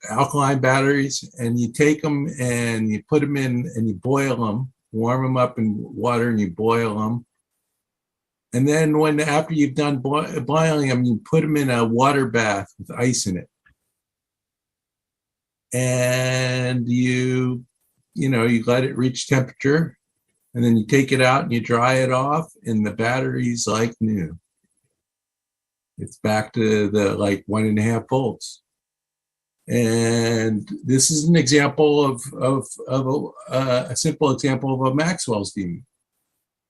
alkaline batteries, and you take them and you put them in and you boil them, warm them up in water, and you boil them. And then after you've done boiling them, you put them in a water bath with ice in it. And you let it reach temperature, and then you take it out and you dry it off, and the battery's like new. It's back to the 1.5 volts. And this is an example of a simple example of a Maxwell's demon.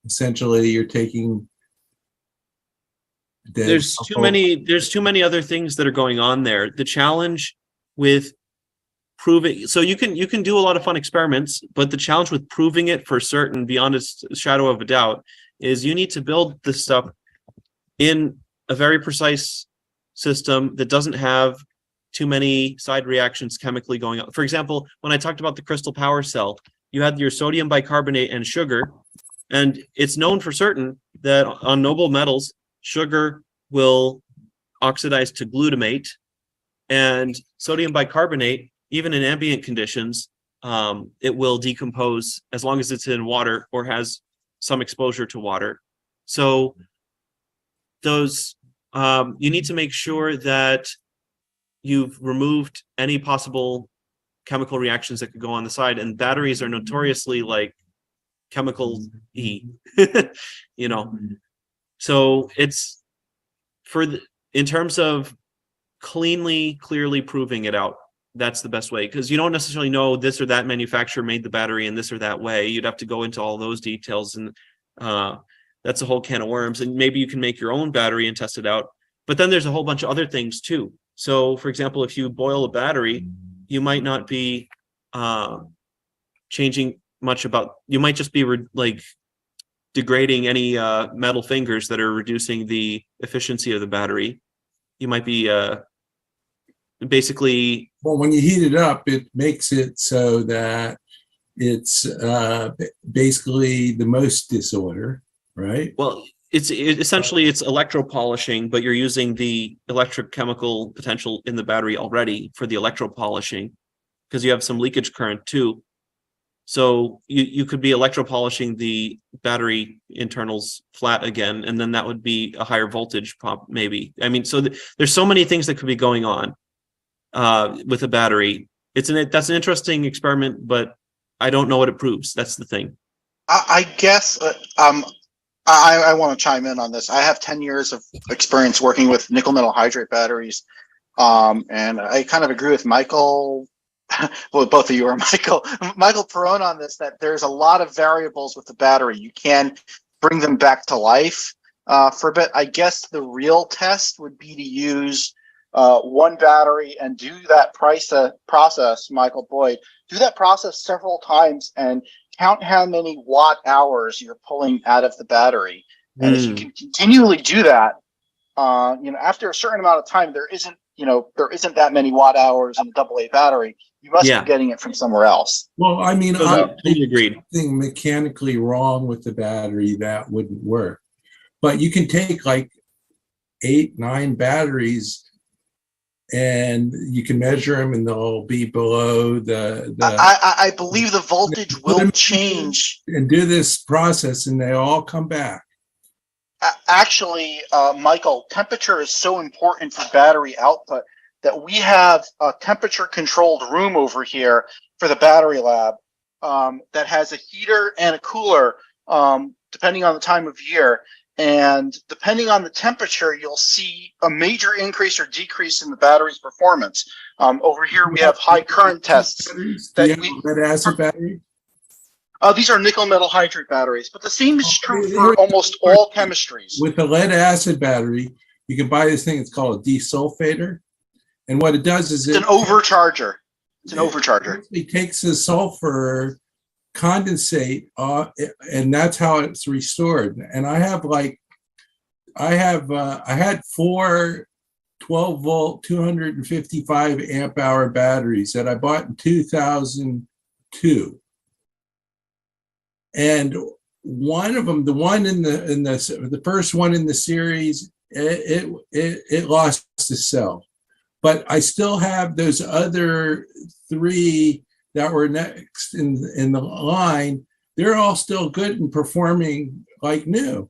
Essentially, you're taking There's too many other things that are going on there. The challenge with proving, so you can do a lot of fun experiments, but the challenge with proving it for certain beyond a shadow of a doubt is you need to build this stuff in a very precise system that doesn't have too many side reactions chemically going on. For example, when I talked about the crystal power cell, you had your sodium bicarbonate and sugar, and it's known for certain that on noble metals, sugar will oxidize to glutamate, and sodium bicarbonate, even in ambient conditions, it will decompose as long as it's in water or has some exposure to water. So those, you need to make sure that you've removed any possible chemical reactions that could go on the side, and batteries are notoriously chemical-y, So it's in terms of clearly proving it out, that's the best way, because you don't necessarily know this or that manufacturer made the battery in this or that way. You'd have to go into all those details, and that's a whole can of worms. And maybe you can make your own battery and test it out. But then there's a whole bunch of other things too. So, for example, if you boil a battery, you might not be changing much about. You might just be degrading any metal fingers that are reducing the efficiency of the battery. You might be basically. Well, when you heat it up, it makes it so that it's basically the most disorder, right? Well, essentially it's electropolishing, but you're using the electrochemical potential in the battery already for the electropolishing, because you have some leakage current too. So you could be electropolishing the battery internals flat again, and then that would be a higher voltage pump, maybe. I mean, so there's so many things that could be going on with a battery. That's an interesting experiment, but I don't know what it proves. That's the thing. I guess I want to chime in on this. I have 10 years of experience working with nickel metal hydrate batteries. And I kind of agree with Michael, well, both of you are Michael Perrone on this, that there's a lot of variables with the battery. You can bring them back to life for a bit. I guess the real test would be to use one battery and do that process, Michael Boyd, do that process several times and count how many watt hours you're pulling out of the battery. And if you can continually do that, after a certain amount of time, there isn't that many watt hours in a AA battery. You must be getting it from somewhere else. Well, I mean, I agreed. Something mechanically wrong with the battery that wouldn't work. But you can take like 8, 9 batteries and you can measure them and they'll be below the I believe the voltage will change. And do this process and they all come back. Actually, Michael, temperature is so important for battery output that we have a temperature controlled room over here for the battery lab that has a heater and a cooler depending on the time of year. And depending on the temperature, you'll see a major increase or decrease in the battery's performance. Over here, we have high current tests. Lead acid battery? These are nickel metal hydrate batteries, but the same is true for almost all chemistries. With the lead acid battery, you can buy this thing. It's called a desulfator. And what it does is it's an overcharger. It's an overcharger. It takes the sulfur condensate and that's how it's restored. And I had 4 12-volt 255 amp hour batteries that I bought in 2002. And one of them, the one in the first one in the series, it lost the cell. But I still have those other 3 that were next in the line. They're all still good and performing like new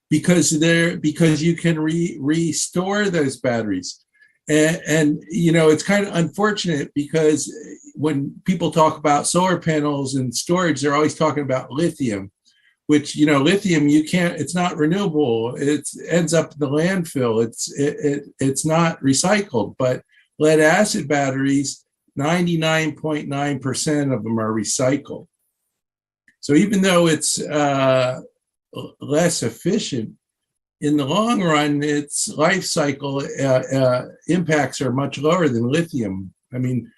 because you can restore those batteries. And it's kind of unfortunate because when people talk about solar panels and storage, they're always talking about lithium, which, lithium, it's not renewable. It ends up in the landfill. It's not recycled, but lead acid batteries, 99.9% of them are recycled. So even though it's less efficient, in the long run, its life cycle impacts are much lower than lithium. I mean,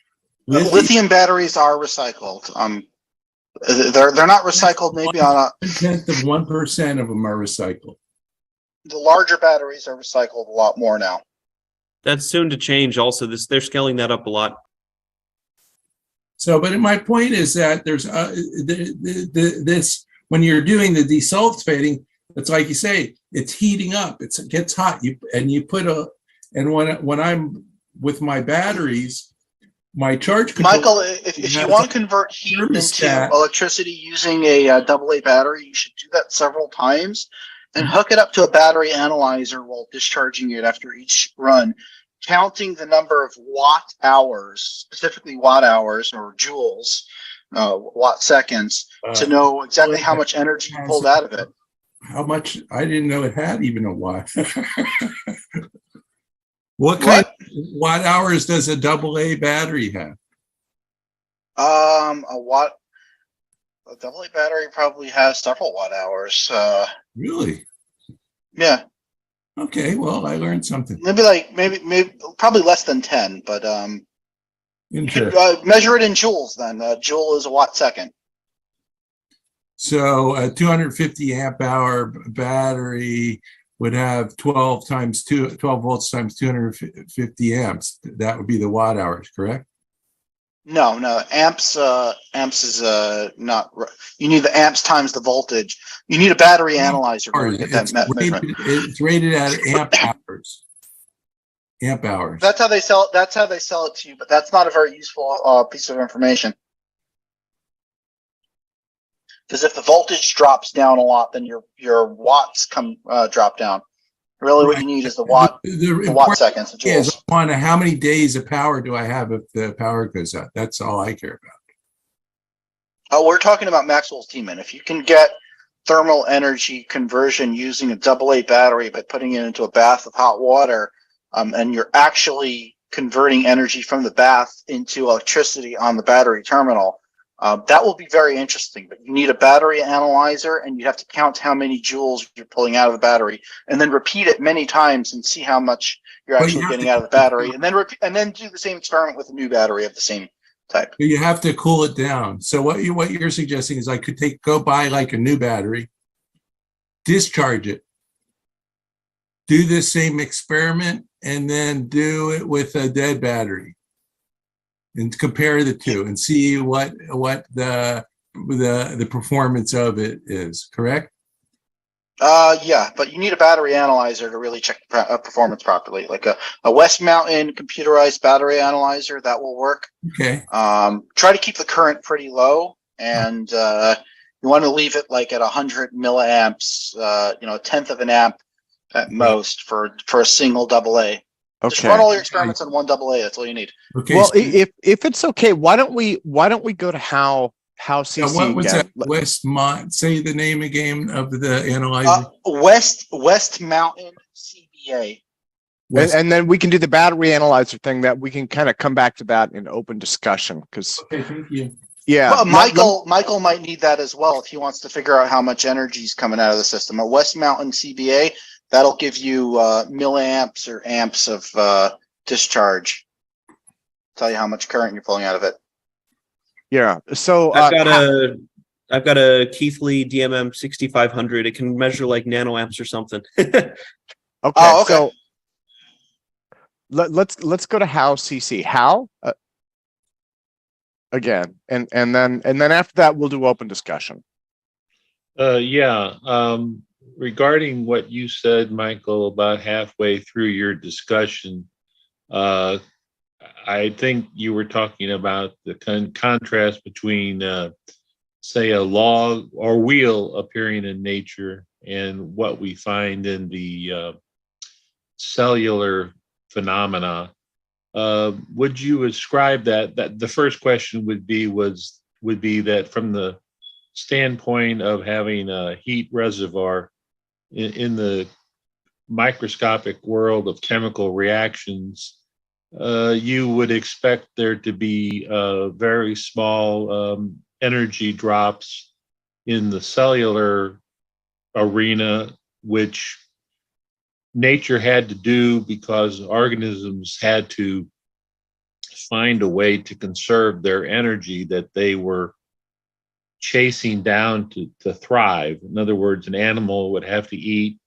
lithium batteries are recycled. They're not recycled maybe on a 1/10 of 1% of them are recycled. The larger batteries are recycled a lot more now. That's soon to change. Also, they're scaling that up a lot. So, but my point is that there's this when you're doing the desulfating, it's like you say, it's heating up. It gets hot. When I'm with my batteries, my charge control. Michael, if you want to convert heat into electricity using a AA battery, you should do that several times and hook it up to a battery analyzer while discharging it after each run, counting the number of watt hours, specifically watt hours or joules, watt seconds, to know exactly how much energy you pulled out of it. How much? I didn't know it had even a watt. What kind of watt hours does a AA battery have? A AA battery probably has several watt hours. Really? Yeah. Okay, well, I learned something. Maybe probably less than 10, but you could measure it in joules then. A joule is a watt second. So a 250 amp hour battery would have 12 volts times 250 amps. That would be the watt hours, correct? No, amps is not. You need the amps times the voltage. You need a battery analyzer to get that measurement. It's rated at amp hours. Amp hours. That's how they sell it. That's how they sell it to you, but that's not a very useful piece of information. Because if the voltage drops down a lot, then your watts drop down. Really, what you need is the watt seconds, the joules. How many days of power do I have if the power goes out? That's all I care about. Oh, we're talking about Maxwell's demon. If you can get thermal energy conversion using a AA battery by putting it into a bath of hot water, and you're actually converting energy from the bath into electricity on the battery terminal, that will be very interesting. But you need a battery analyzer, and you have to count how many joules you're pulling out of the battery, and then repeat it many times and see how much you're Well, actually getting out of the battery, and then do the same experiment with a new battery of the same type. You have to cool it down. So what you're suggesting is I could go buy like a new battery, discharge it, do the same experiment, and then do it with a dead battery, and compare the two and see what the performance of it is. Correct? Yeah, but you need a battery analyzer to really check performance properly, like a West Mountain computerized battery analyzer. That will work. Okay. Try to keep the current pretty low, and you want to leave it like at 100 milliamps, a tenth of an amp at most for a single AA. Just run all your experiments on one AA. That's all you need. Okay. Well, if it's okay, why don't we go to how CC what was again? that? Westmont. Say the name again of the analyzer. West Mountain CBA. And then we can do the battery analyzer thing that we can kind of come back to that in open discussion because. Okay, thank you. Yeah, well, Michael might need that as well if he wants to figure out how much energy is coming out of the system. A West Mountain CBA, that'll give you milliamps or amps of discharge. Tell you how much current you're pulling out of it. Yeah. So I've got a Keithley DMM 6500. It can measure like nanoamps or something. Okay. Oh, okay. So let's go to how CC. How again, and then after that we'll do open discussion. Regarding what you said, Michael, about halfway through your discussion, I think you were talking about the contrast between, say, a log or wheel appearing in nature and what we find in the cellular phenomena. Would you ascribe that the first question would be that from the standpoint of having a heat reservoir in the microscopic world of chemical reactions, you would expect there to be very small energy drops in the cellular arena, which nature had to do because organisms had to find a way to conserve their energy that they were chasing down to thrive. In other words, an animal would have to eat,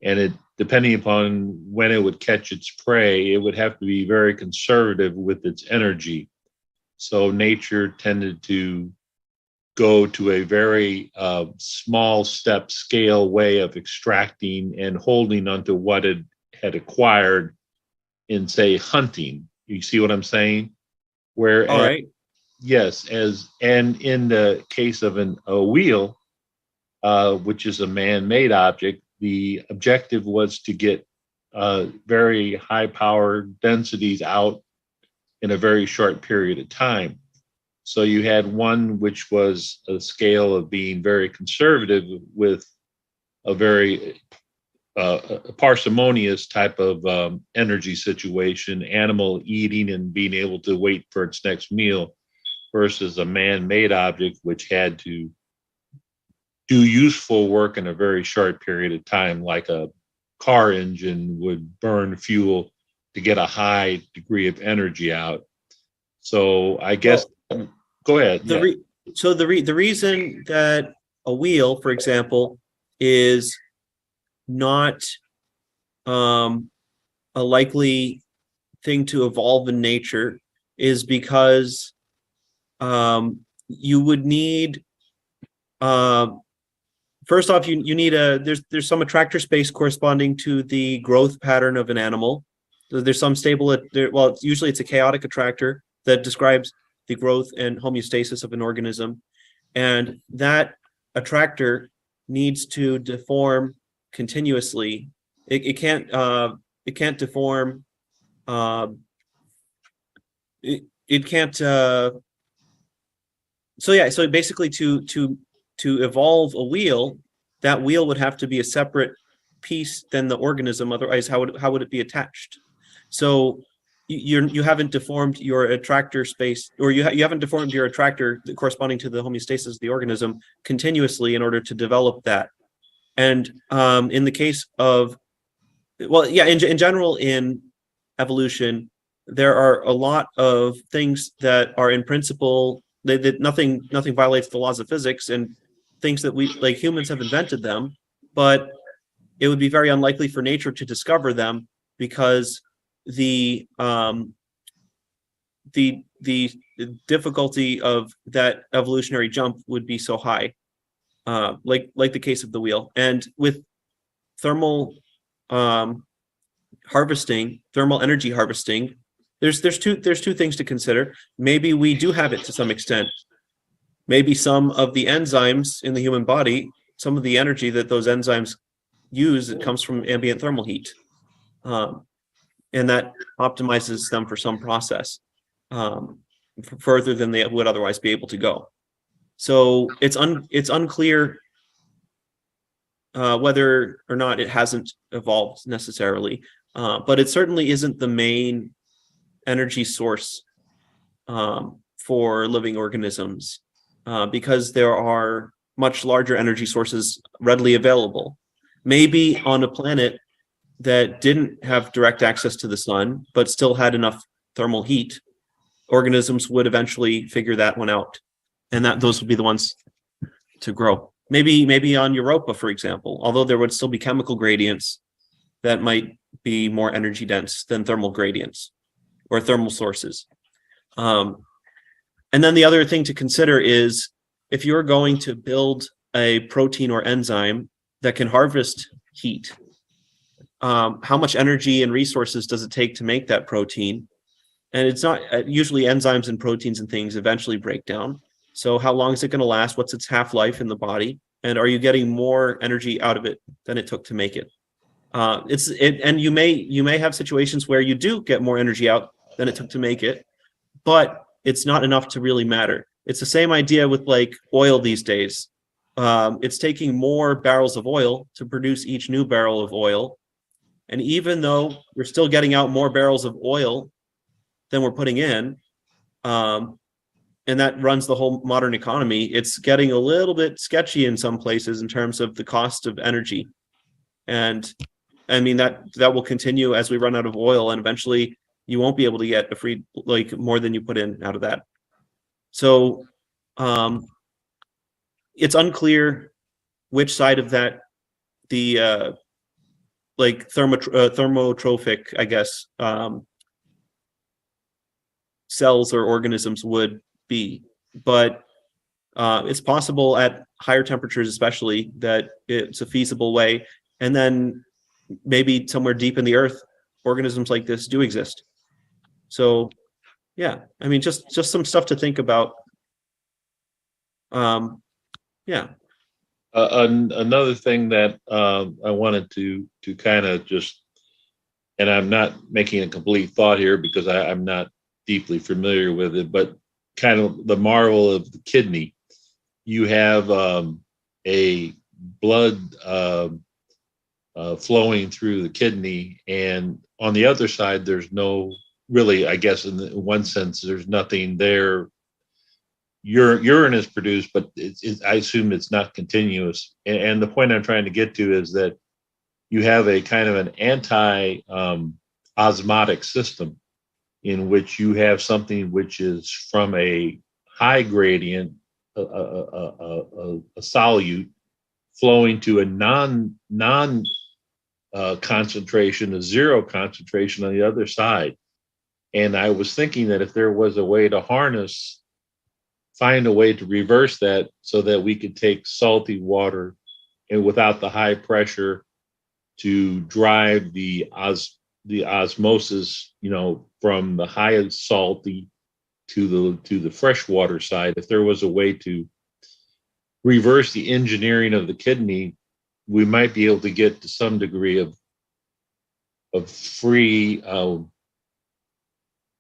and it, depending upon when it would catch its prey, it would have to be very conservative with its energy. So nature tended to go to a very small step scale way of extracting and holding onto what it had acquired in, say, hunting. You see what I'm saying? Whereas, All right. yes, and in the case of a wheel, which is a man-made object, the objective was to get very high power densities out in a very short period of time. So you had one which was a scale of being very conservative with a very parsimonious type of energy situation, animal eating and being able to wait for its next meal, versus a man-made object which had to do useful work in a very short period of time, like a car engine would burn fuel to get a high degree of energy out. So I guess, go ahead. The reason that a wheel, for example, is not a likely thing to evolve in nature is because you would need first off, you need there's some attractor space corresponding to the growth pattern of an animal. So there's some stable, usually it's a chaotic attractor that describes the growth and homeostasis of an organism. And that attractor needs to deform continuously. It can't deform. It can't so basically to evolve a wheel, that wheel would have to be a separate piece than the organism. Otherwise, how would it be attached? So you haven't deformed your attractor space, or you haven't deformed your attractor corresponding to the homeostasis of the organism continuously in order to develop that. And in the case of, well, yeah, in general in evolution, there are a lot of things that are in principle that nothing violates the laws of physics, and things that we, like humans, have invented them, but it would be very unlikely for nature to discover them because the difficulty of that evolutionary jump would be so high, like the case of the wheel. And with thermal harvesting, thermal energy harvesting, there's two things to consider. Maybe we do have it to some extent. Maybe some of the enzymes in the human body, some of the energy that those enzymes use, it comes from ambient thermal heat, and that optimizes them for some process further than they would otherwise be able to go. So it's unclear whether or not it hasn't evolved necessarily, but it certainly isn't the main energy source for living organisms, because there are much larger energy sources readily available. Maybe on a planet that didn't have direct access to the sun, but still had enough thermal heat, organisms would eventually figure that one out, and those would be the ones to grow. Maybe on Europa, for example, although there would still be chemical gradients that might be more energy dense than thermal gradients or thermal sources. And then the other thing to consider is, if you're going to build a protein or enzyme that can harvest heat, how much energy and resources does it take to make that protein? And it's not, usually enzymes and proteins and things eventually break down. So how long is it going to last? What's its half-life in the body? And are you getting more energy out of it than it took to make it? And you may have situations where you do get more energy out than it took to make it, but it's not enough to really matter. It's the same idea with like oil these days. It's taking more barrels of oil to produce each new barrel of oil. And even though we're still getting out more barrels of oil than we're putting in, and that runs the whole modern economy, it's getting a little bit sketchy in some places in terms of the cost of energy. And I mean, that will continue as we run out of oil, and eventually you won't be able to get a free, like, more than you put in out of that. So it's unclear which side of that the like thermotrophic, I guess, cells or organisms would be, but it's possible at higher temperatures especially that it's a feasible way. And then maybe somewhere deep in the earth, organisms like this do exist. So yeah, I mean, just some stuff to think about. Yeah. Another thing that I wanted to kind of just, and I'm not making a complete thought here because I'm not deeply familiar with it, but kind of the marvel of the kidney. You have a blood flowing through the kidney, and on the other side, there's no really, I guess in one sense, there's nothing there. Urine is produced, but I assume it's not continuous. And the point I'm trying to get to is that you have a kind of an anti-osmotic system in which you have something which is from a high gradient, a solute, flowing to a non concentration, a zero concentration on the other side. And I was thinking that if there was a way to find a way to reverse that so that we could take salty water and without the high pressure to drive the osmosis, from the highest salty to the freshwater side. If there was a way to reverse the engineering of the kidney, we might be able to get to some degree of free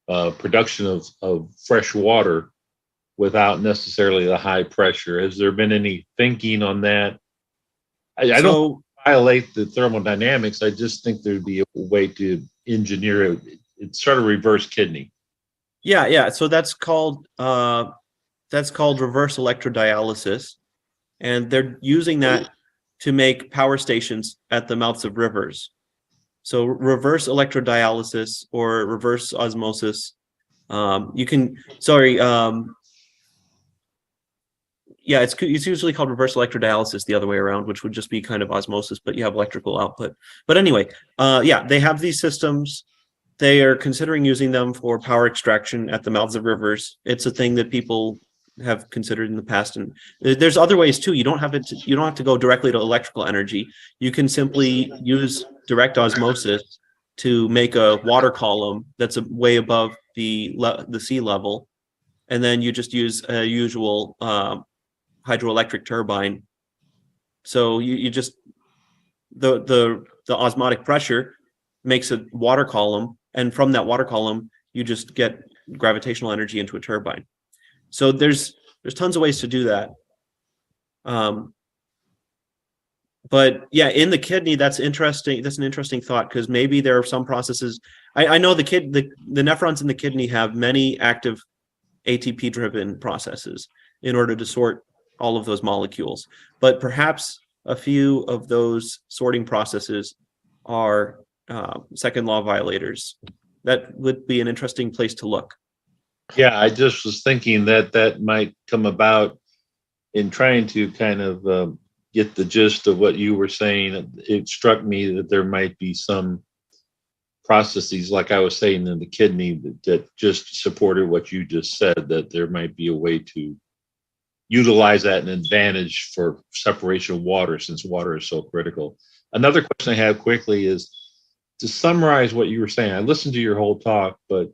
production of fresh water without necessarily the high pressure. Has there been any thinking on that? I don't violate the thermodynamics. I just think there'd be a way to engineer it. It's sort of reverse kidney. Yeah. So that's called reverse electrodialysis, and they're using that to make power stations at the mouths of rivers. So reverse electrodialysis or reverse osmosis. It's usually called reverse electrodialysis the other way around, which would just be kind of osmosis, but you have electrical output. But anyway, they have these systems. They are considering using them for power extraction at the mouths of rivers. It's a thing that people have considered in the past, and there's other ways too. You don't have to go directly to electrical energy. You can simply use direct osmosis to make a water column that's way above the sea level, and then you just use a usual hydroelectric turbine. So you just the osmotic pressure makes a water column, and from that water column you just get gravitational energy into a turbine. So there's tons of ways to do that. But yeah, in the kidney, that's interesting. That's an interesting thought, because maybe there are some processes. I know the nephrons in the kidney have many active ATP driven processes in order to sort all of those molecules. But perhaps a few of those sorting processes are second law violators. That would be an interesting place to look. Yeah, I just was thinking that might come about in trying to kind of get the gist of what you were saying. It struck me that there might be some processes, like I was saying, in the kidney that just supported what you just said, that there might be a way to utilize that in advantage for separation of water, since water is so critical. Another question I have quickly is to summarize what you were saying. I listened to your whole talk, but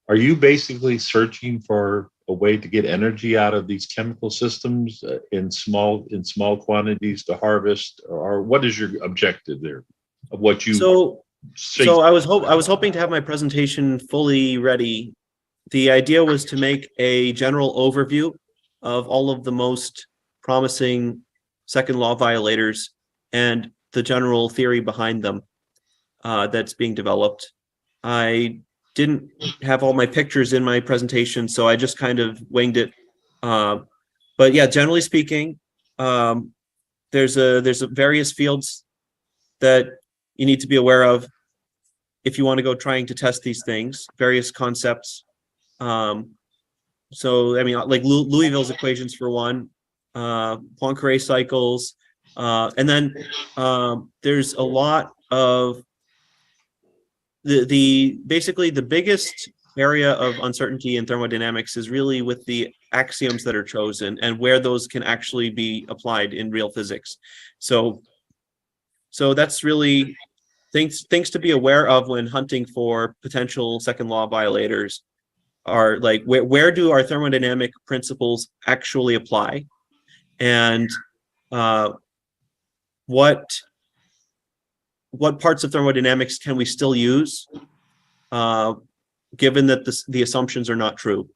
are you basically searching for a way to get energy out of these chemical systems in small quantities to harvest, or what is your objective there of what you? So I was hoping to have my presentation fully ready. The idea was to make a general overview of all of the most promising second law violators and the general theory behind them that's being developed. I didn't have all my pictures in my presentation, so I just kind of winged it. But yeah, generally speaking, there's various fields that you need to be aware of if you want to go trying to test these things, various concepts. So, I mean, like Louisville's equations for one, Poincare cycles, and then there's a lot of basically the biggest area of uncertainty in thermodynamics is really with the axioms that are chosen and where those can actually be applied in real physics. So that's really things to be aware of when hunting for potential second law violators. Are like where do our thermodynamic principles actually apply, and what parts of thermodynamics can we still use, given that the assumptions are not true,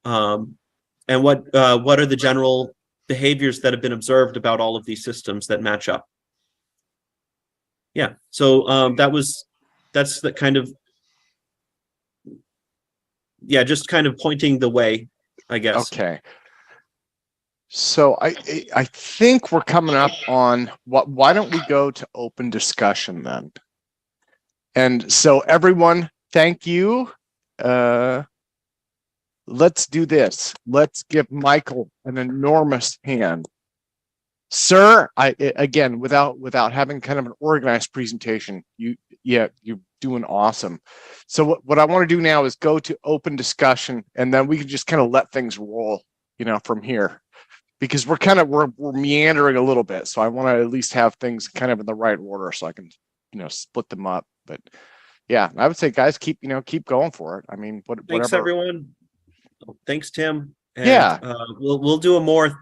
and what are the general behaviors that have been observed about all of these systems that match up. Yeah, so that's the kind of. Yeah, just kind of pointing the way, I guess. Okay. So I think we're coming up on why don't we go to open discussion then? And so everyone, thank you. Let's do this. Let's give Michael an enormous hand. Sir, again, without having kind of an organized presentation, you're doing awesome. So what I want to do now is go to open discussion, and then we can just kind of let things roll, from here, because we're meandering a little bit. So I want to at least have things kind of in the right order so I can, split them up. But yeah, I would say, guys, keep going for it. I mean, Thanks, everyone. Thanks, Tim. And, yeah, we'll do a more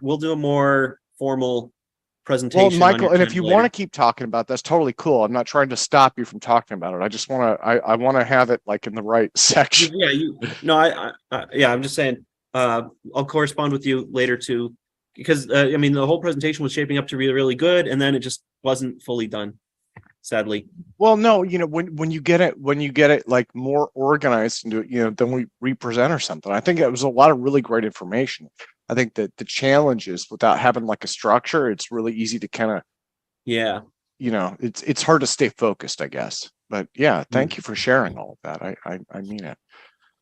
formal presentation. Well, Michael, and if you want to keep talking about that's totally cool. I'm not trying to stop you from talking about it. I just want to, I want to have it like in the right section. Yeah, I'm just saying, I'll correspond with you later too, because I mean the whole presentation was shaping up to be really good, and then it just wasn't fully done, sadly. Well, no, when you get it like more organized into, then we represent or something. I think it was a lot of really great information. I think that the challenge is without having like a structure, it's really easy to kind of, Yeah. It's hard to stay focused, I guess. But yeah, thank you for sharing all of that. I mean it.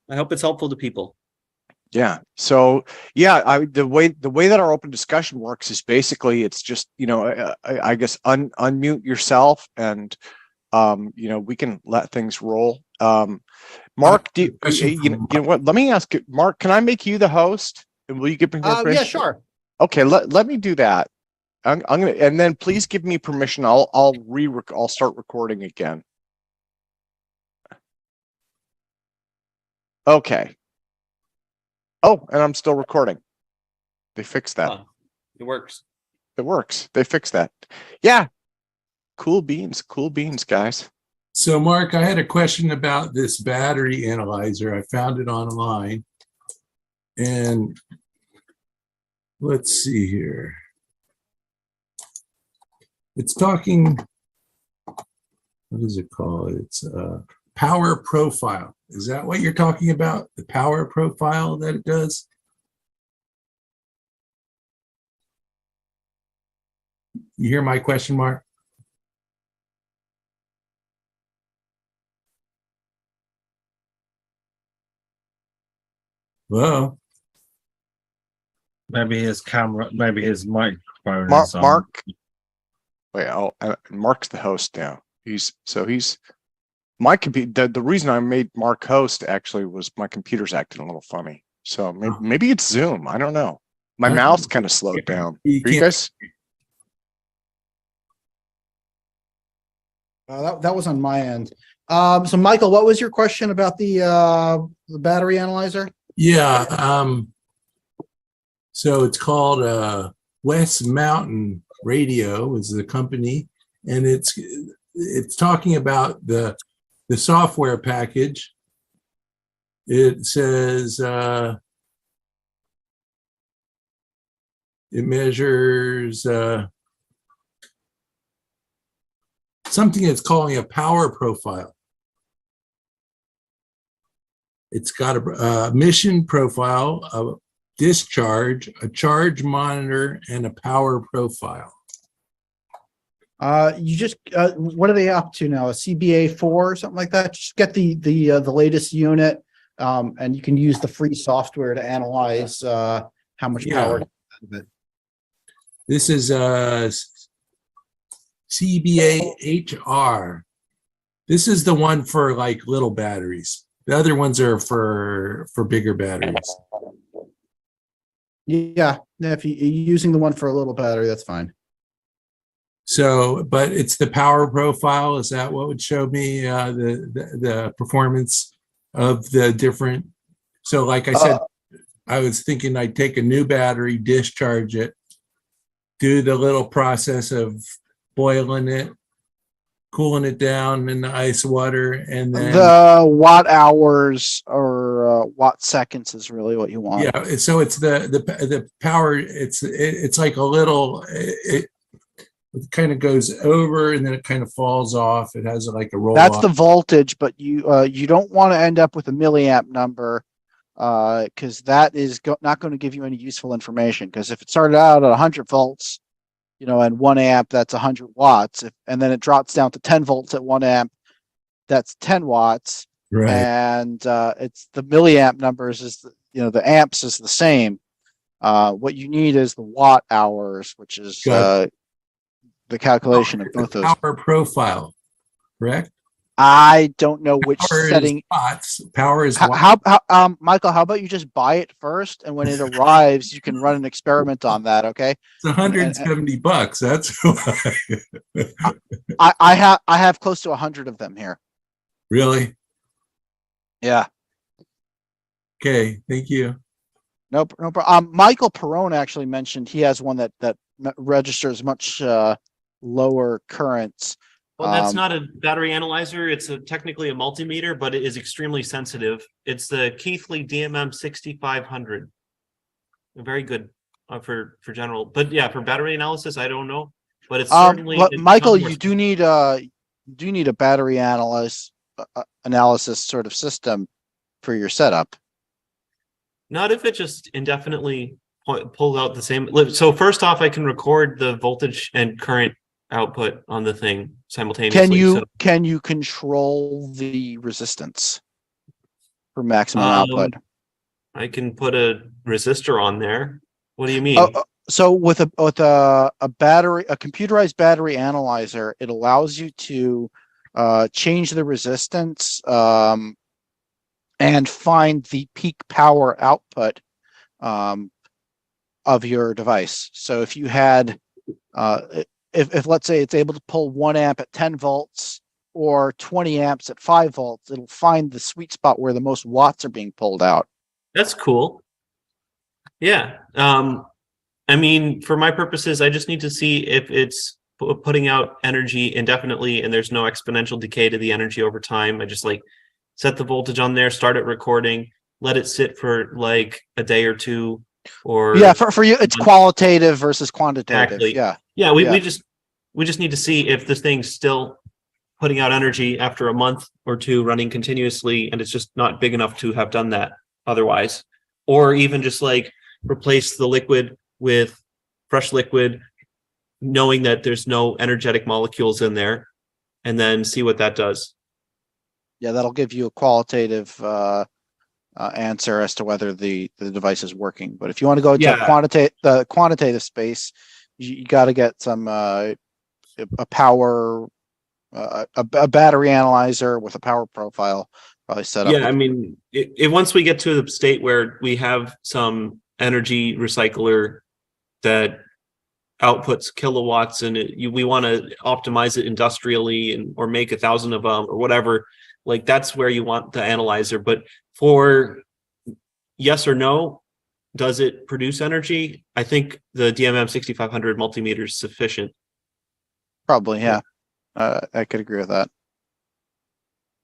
I hope it's helpful to people. Yeah. So yeah, the way that our open discussion works is basically it's just I guess unmute yourself and we can let things roll. Mark, you know what? Let me ask you, Mark, can I make you the host? And will you give me permission? Yeah, sure. Okay, let me do that. I'm gonna, and then please give me permission. I'll start recording again. Okay. Oh, and I'm still recording. They fixed that. It works. It works. They fixed that. Yeah. Cool beans, guys. So, Mark, I had a question about this battery analyzer. I found it online. And let's see here. It's talking, what is it called? It's power profile. Is that what you're talking about? The power profile that it does? You hear my question, Mark? Hello? Maybe his camera, maybe his microphone. Mark. Wait, Mark's the host now. He's my computer. The reason I made Mark host actually was my computer's acting a little funny. So maybe it's Zoom. I don't know. My mouse kind of slowed down. Are you guys? That was on my end. So Michael, what was your question about the battery analyzer? Yeah. So it's called West Mountain Radio is the company, and it's talking about the software package. It says it measures something it's calling a power profile. It's got a mission profile, a discharge, a charge monitor, and a power profile. You just what are they up to now? A CBA 4 or something like that? Just get the latest unit, and you can use the free software to analyze how much power. This is CBA HR. This is the one for like little batteries. The other ones are for bigger batteries. Yeah, if you're using the one for a little battery, that's fine. So, but it's the power profile. Is that what would show me the performance of the different? So, like I said, I was thinking I'd take a new battery, discharge it, do the little process of boiling it, cooling it down in the ice water, and then the watt hours or watt seconds is really what you want. Yeah, so it's the power. It's like a little. It kind of goes over and then it kind of falls off. It has like a roll. That's the voltage, but you don't want to end up with a milliamp number because that is not going to give you any useful information. Because if it started out at 100 volts, and 1 amp, that's 100 watts. And then it drops down to 10 volts at 1 amp, that's 10 watts. Right. And it's the milliamp numbers is, the amps is the same. What you need is the watt hours, which is the calculation of both those. Power profile, correct? I don't know which Power setting. Is watts. Power is watts. How Michael, how about you just buy it first, and when it arrives, you can run an experiment on that, okay? It's $170. That's why. I have close to 100 of them here. Really? Yeah. Okay, thank you. No problem. Michael Perrone actually mentioned he has one that registers much lower currents. Well, that's not a battery analyzer. It's technically a multimeter, but it is extremely sensitive. It's the Keithley DMM 6500. very good for general. But yeah, for battery analysis, I don't know. But it's certainly But it's Michael, not more you do need a battery analysis sort of system for your setup. not if it just indefinitely pulls out the same. So first off, I can record the voltage and current output on the thing simultaneously. Can you control the resistance for maximum output? I can put a resistor on there. What do you mean? So with a computerized battery analyzer, it allows you to change the resistance and find the peak power output of your device. So if you had, if let's say it's able to pull 1 amp at 10 volts or 20 amps at 5 volts, it'll find the sweet spot where the most watts are being pulled out. That's cool. Yeah. I mean, for my purposes, I just need to see if it's putting out energy indefinitely and there's no exponential decay to the energy over time. I just like set the voltage on there, start it recording, let it sit for like a day or two. Or yeah, for you, it's qualitative versus quantitative. Exactly. Yeah. We just need to see if this thing's still putting out energy after a month or two running continuously, and it's just not big enough to have done that otherwise, or even just like replace the liquid with fresh liquid, knowing that there's no energetic molecules in there, and then see what that does. Yeah, that'll give you a qualitative answer as to whether the device is working. But if you want to go into the quantitative space, you got to get some a battery analyzer with a power profile probably set up. Yeah, I mean, once we get to the state where we have some energy recycler that outputs kilowatts and we want to optimize it industrially or make 1,000 of them or whatever, like that's where you want the analyzer. But for yes or no, does it produce energy? I think the DMM 6500 multimeter is sufficient. Probably, yeah. I could agree with that.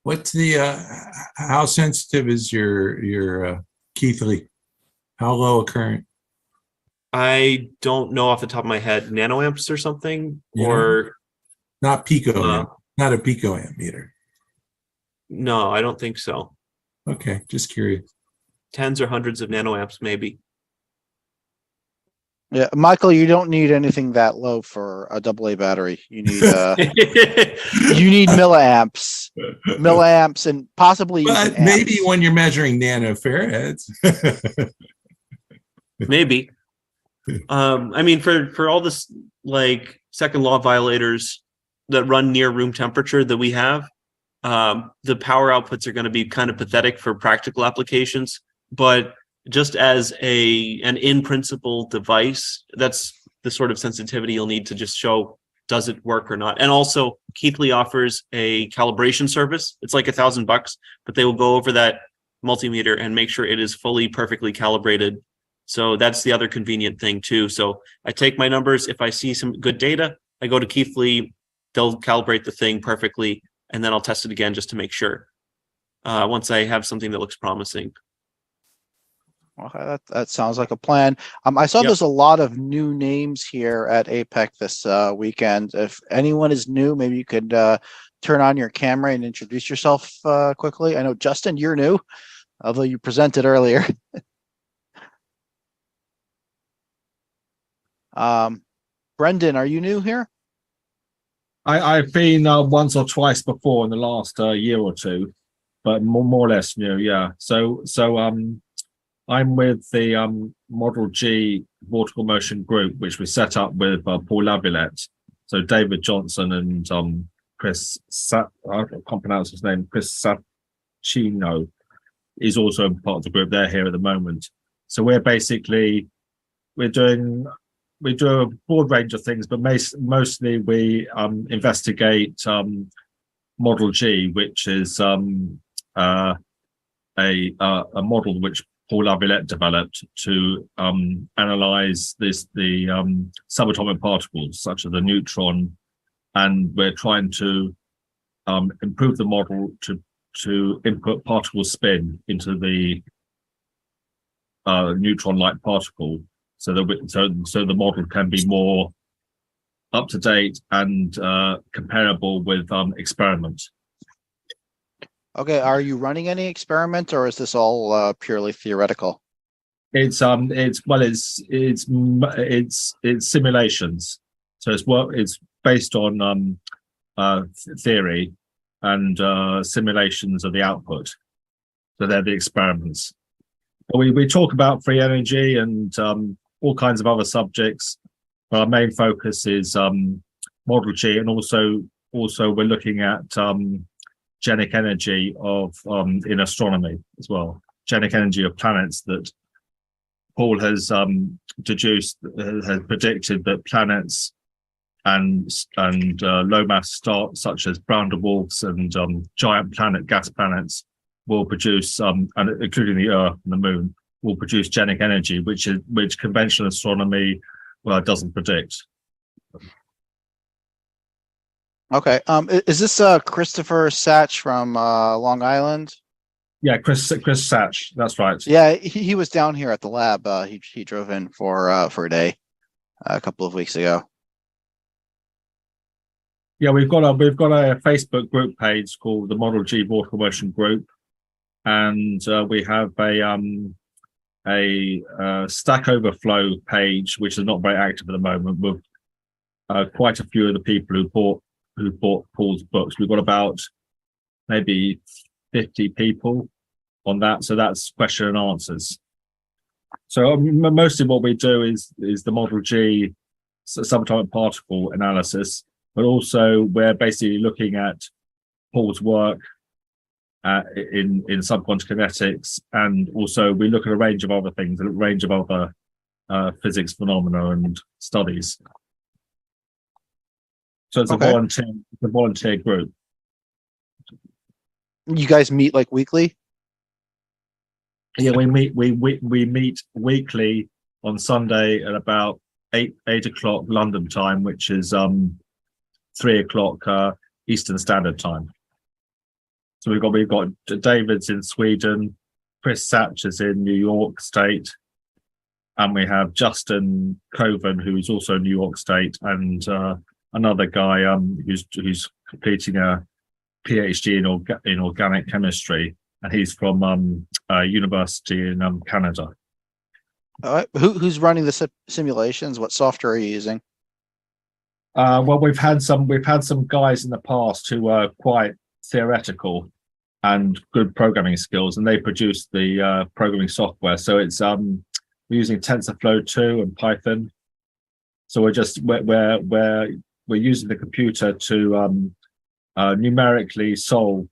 What's the how sensitive is your Keithley? How low a current? I don't know off the top of my head, nanoamps or something, Yeah. or not pico, not a picoamp meter. No, I don't think so. Okay, just curious. Tens or hundreds of nanoamps, maybe. Yeah, Michael, you don't need anything that low for a AA battery. You need you need milliamps, and possibly but maybe when you're measuring nanofarads. Maybe. I mean, for all this like second law violators that run near room temperature that we have, the power outputs are going to be kind of pathetic for practical applications, but just as an in principle device, that's the sort of sensitivity you'll need to just show, does it work or not? And also Keithley offers a calibration service. It's like $1,000, but they will go over that multimeter and make sure it is fully perfectly calibrated. So that's the other convenient thing too. So I take my numbers. If I see some good data, I go to Keithley, they'll calibrate the thing perfectly, and then I'll test it again just to make sure once I have something that looks promising. Okay, that sounds like a plan. I saw there's a lot of new names here at APEC this weekend. If anyone is new, maybe you could turn on your camera and introduce yourself quickly. I know, Justin, you're new, although you presented earlier. Brendan, are you new here? I've been once or twice before in the last year or two, but more or less new. Yeah. So I'm with the Model G Vortical Motion Group, which we set up with Paul Laviolette. So David Johnson and Chris, I can't pronounce his name, Chris Sacchino is also part of the group. They're here at the moment. So we're basically, we do a broad range of things, but mostly we investigate Model G, which is a model which Paul Laviolette developed to analyze the subatomic particles such as the neutron, and we're trying to improve the model to input particle spin into the neutron-like particle, so the model can be more up to date and comparable with experiments. Okay, are you running any experiments, or is this all purely theoretical? It's simulations, so it's based on theory and simulations of the output. So they're the experiments. We talk about free energy and all kinds of other subjects, but our main focus is Model G, and also we're looking at genic energy of in astronomy as well. Genic energy of planets that Paul has deduced, has predicted that planets and low mass stars such as brown dwarfs and giant gas planets will produce, and including the Earth and the Moon, will produce genic energy, which conventional astronomy doesn't predict. Okay. Is this Christopher Satch from Long Island? Yeah, Chris Satch. That's right. Yeah, he was down here at the lab. He drove in for a day a couple of weeks ago. Yeah, we've got a Facebook group page called the Model G Vortical Motion Group, and we have a Stack Overflow page, which is not very active at the moment, with quite a few of the people who bought Paul's books. We've got about maybe 50 people on that, so that's question and answers. So mostly what we do is the Model G subatomic particle analysis, but also we're basically looking at Paul's work in subquantum kinetics, and also we look at a range of other things, a range of other physics phenomena and studies. So it's Okay. a volunteer group. You guys meet like weekly? Yeah, we meet weekly on Sunday at about 8 o'clock London time, which is 3 o'clock Eastern Standard Time. So we've got David's in Sweden, Chris Satch is in New York State, and we have Justin Coven, who's also New York State, and another guy who's completing a PhD in organic chemistry, and he's from university in Canada. All right. Who's running the simulations? What software are you using? Well, we've had some guys in the past who are quite theoretical and good programming skills, and they produce the programming software. So it's we're using TensorFlow 2 and Python. So we're using the computer to numerically solve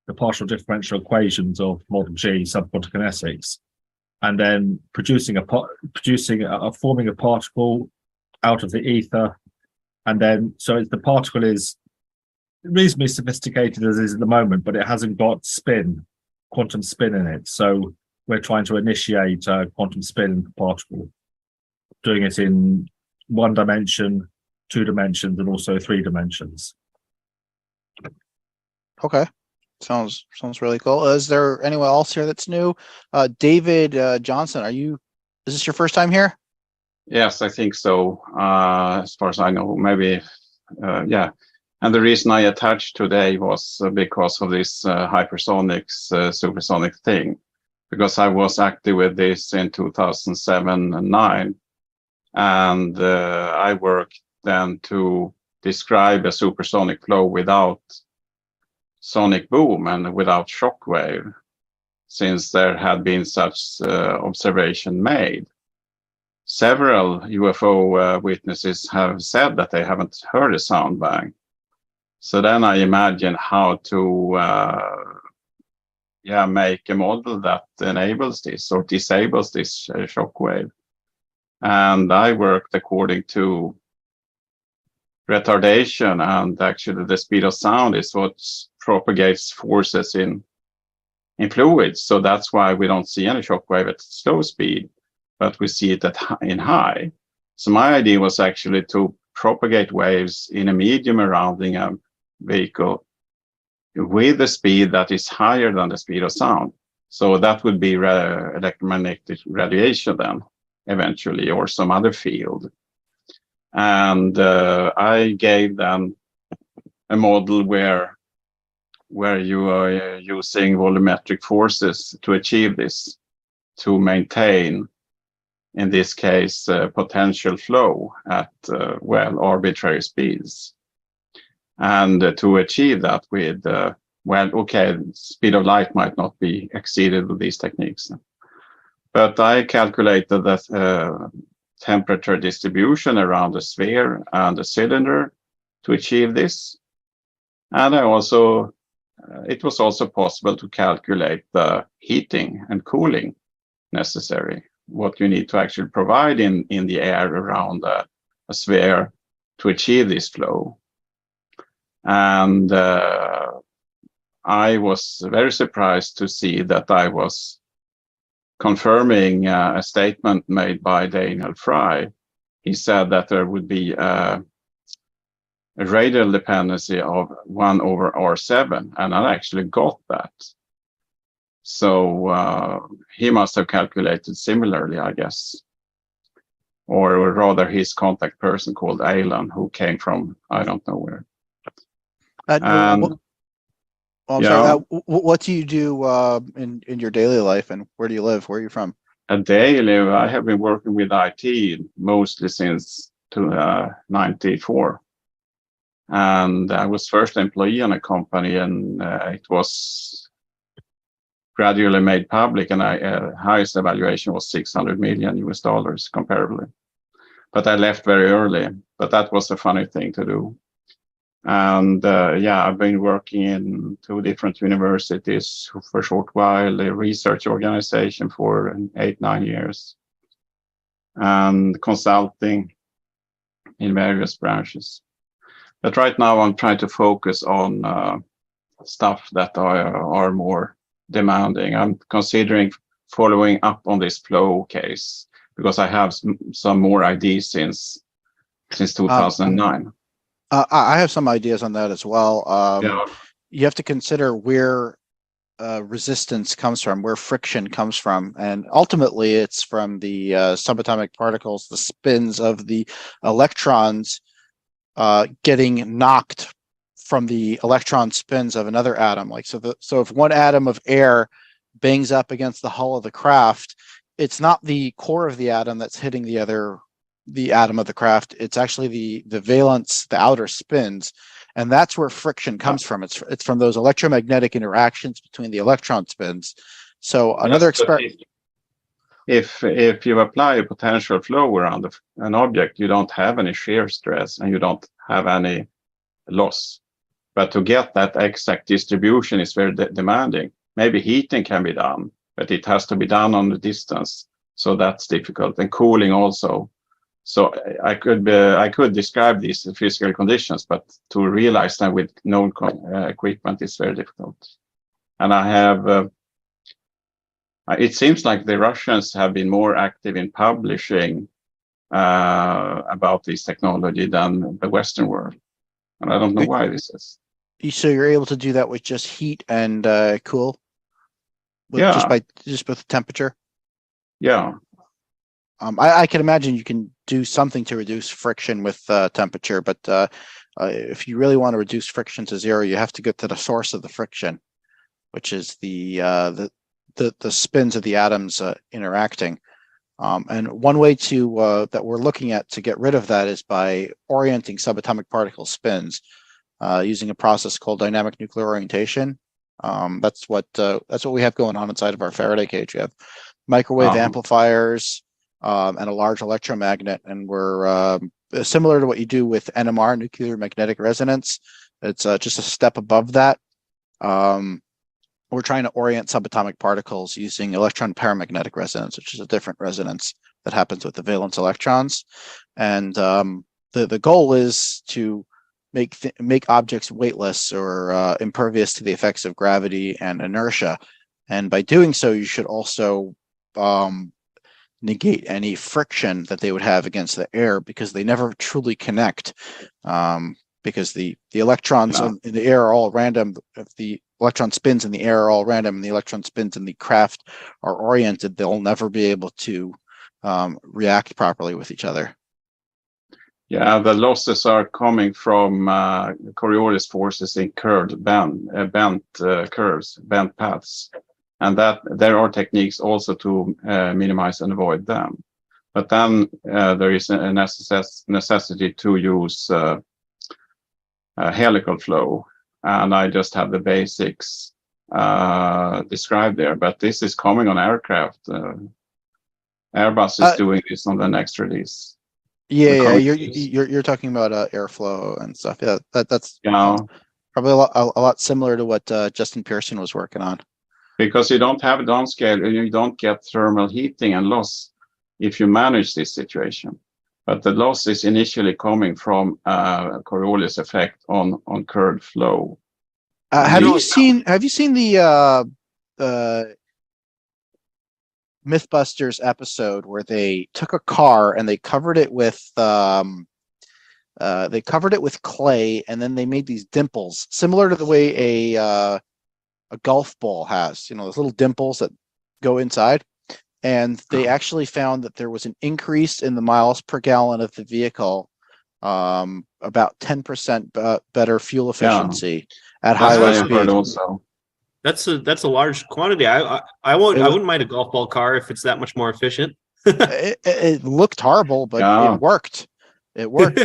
the partial differential equations of Model G subquantum kinetics, and then forming a particle out of the ether, and then the particle is reasonably sophisticated as is at the moment, but it hasn't got quantum spin in it. So we're trying to initiate quantum spin in the particle, doing it in 1 dimension, 2 dimensions, and also 3 dimensions. Okay. Sounds really cool. Is there anyone else here that's new? David Johnson, is this your first time here? Yes, I think so. As far as I know, maybe, yeah. And the reason I attached today was because of this hypersonics, supersonic thing, because I was active with this in 2007 and 2009, and I worked then to describe a supersonic flow without sonic boom and without shockwave, since there had been such observation made. Several UFO witnesses have said that they haven't heard a sound bang. So then I imagine how to make a model that enables this or disables this shockwave. And I worked according to retardation, and actually the speed of sound is what propagates forces in fluids. So that's why we don't see any shockwave at slow speed, but we see it in high. So my idea was actually to propagate waves in a medium surrounding a vehicle with a speed that is higher than the speed of sound. So that would be electromagnetic radiation then, eventually, or some other field. And I gave them a model where you are using volumetric forces to achieve this, to maintain, in this case, potential flow at, arbitrary speeds. And to achieve that with, speed of light might not be exceeded with these techniques. But I calculated that temperature distribution around the sphere and the cylinder to achieve this. And I also, it was also possible to calculate the heating and cooling necessary, what you need to actually provide in the air around a sphere to achieve this flow. And I was very surprised to see that I was confirming a statement made by Daniel Fry. He said that there would be a radial dependency of 1 over R7, and I actually got that. So he must have calculated similarly, I guess. Or rather his contact person called Alan, who came from, I don't know where. Sorry, what do you do in your daily life, and where do you live? Where are you from? Daily, I have been working with IT mostly since 94. And I was first employee on a company, and it was gradually made public, and highest evaluation was $600 million comparably. But I left very early, but that was a funny thing to do. And I've been working in 2 different universities for a short while, a research organization for 8-9 years, and consulting in various branches. But right now I'm trying to focus on stuff that are more demanding. I'm considering following up on this flow case because I have some more ideas since 2009. I have some ideas on that as well. You have to consider where resistance comes from, where friction comes from, and ultimately it's from the subatomic particles, the spins of the electrons getting knocked from the electron spins of another atom. So if one atom of air bangs up against the hull of the craft, it's not the core of the atom that's hitting the atom of the craft. It's actually the valence, the outer spins, and that's where friction comes from. It's from those electromagnetic interactions between the electron spins. So another experiment. If you apply a potential flow around an object, you don't have any shear stress and you don't have any loss. But to get that exact distribution is very demanding. Maybe heating can be done, but it has to be done on the distance. So that's difficult, and cooling also. So I could describe these physical conditions, but to realize them with known equipment is very difficult. And I have, it seems like the Russians have been more active in publishing about this technology than the Western world. And I don't know why this is. So you're able to do that with just heat and cool? Just with temperature? Yeah. I can imagine you can do something to reduce friction with temperature, but if you really want to reduce friction to 0, you have to get to the source of the friction, which is the spins of the atoms interacting. And one way to that we're looking at to get rid of that is by orienting subatomic particle spins using a process called dynamic nuclear orientation. That's what we have going on inside of our Faraday cage. We have microwave amplifiers and a large electromagnet, and we're similar to what you do with NMR, nuclear magnetic resonance. It's just a step above that. We're trying to orient subatomic particles using electron paramagnetic resonance, which is a different resonance that happens with the valence electrons. And the goal is to make objects weightless or impervious to the effects of gravity and inertia. And by doing so, you should also negate any friction that they would have against the air, because they never truly connect, because the electrons in the air are all random. If the electron spins in the air are all random and the electron spins in the craft are oriented, they'll never be able to react properly with each other. Yeah, the losses are coming from Coriolis forces in bent curves, bent paths, and that there are techniques also to minimize and avoid them. But then there is a necessity to use helical flow, and I just have the basics described there. But this is coming on aircraft. Airbus is doing this on the next release. Yeah, you're talking about airflow and stuff. Yeah, that's probably a lot similar to what Justin Pearson was working on. Because you don't have downscale, you don't get thermal heating and loss if you manage this situation. But the loss is initially coming from Coriolis effect on curved flow. Have you seen the Mythbusters episode where they took a car and they covered it with clay, and then they made these dimples similar to the way a golf ball has, those little dimples that go inside, and they actually found that there was an increase in the miles per gallon of the vehicle, about 10% better fuel efficiency at high low speed. Also. That's a large quantity. I wouldn't mind a golf ball car if it's that much more efficient. It looked horrible, but it worked. It worked,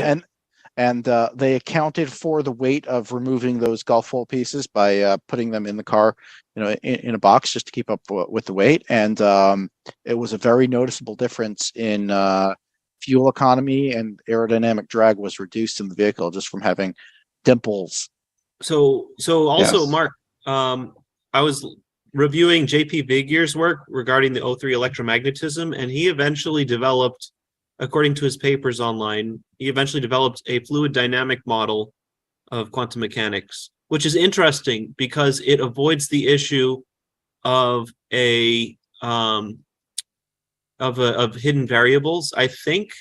and they accounted for the weight of removing those golf ball pieces by putting them in the car, in a box just to keep up with the weight. And it was a very noticeable difference in fuel economy, and aerodynamic drag was reduced in the vehicle just from having dimples. So also, Yes. Mark, I was reviewing JP Vigier's work regarding the O3 electromagnetism, and he eventually developed, according to his papers online, a fluid dynamic model of quantum mechanics, which is interesting because it avoids the issue of of hidden variables. I think,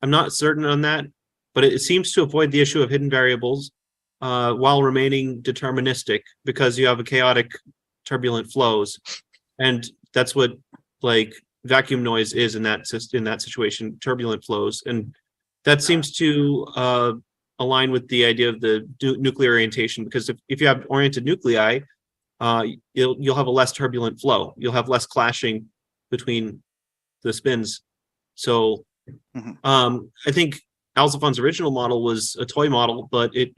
I'm not certain on that, but it seems to avoid the issue of hidden variables while remaining deterministic, because you have a chaotic turbulent flows, and that's what vacuum noise is in that situation, turbulent flows, and that seems to align with the idea of the nuclear orientation, because if you have oriented nuclei, you'll have a less turbulent flow, you'll have less clashing between the spins. So I think Alcifon's original model was a toy model, but it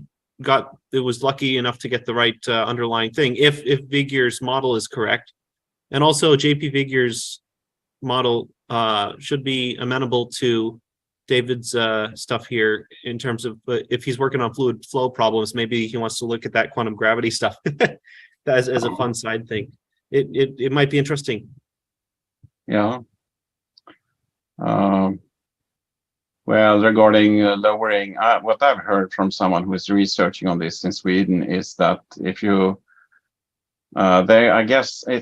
was lucky enough to get the right underlying thing, if Vigier's model is correct. And also JP Vigier's model should be amenable to David's stuff here, in terms of if he's working on fluid flow problems, maybe he wants to look at that quantum gravity stuff as a fun side thing. It might be interesting. Yeah. Well, regarding lowering, what I've heard from someone who is researching on this in Sweden is that if you, I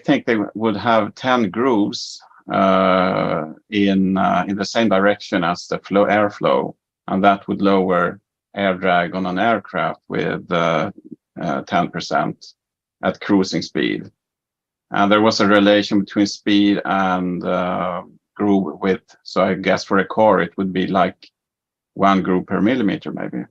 think they would have 10 grooves in the same direction as the airflow, and that would lower air drag on an aircraft with 10% at cruising speed. And there was a relation between speed and groove width. So I guess for a core, it would be like 1 groove per millimeter, maybe.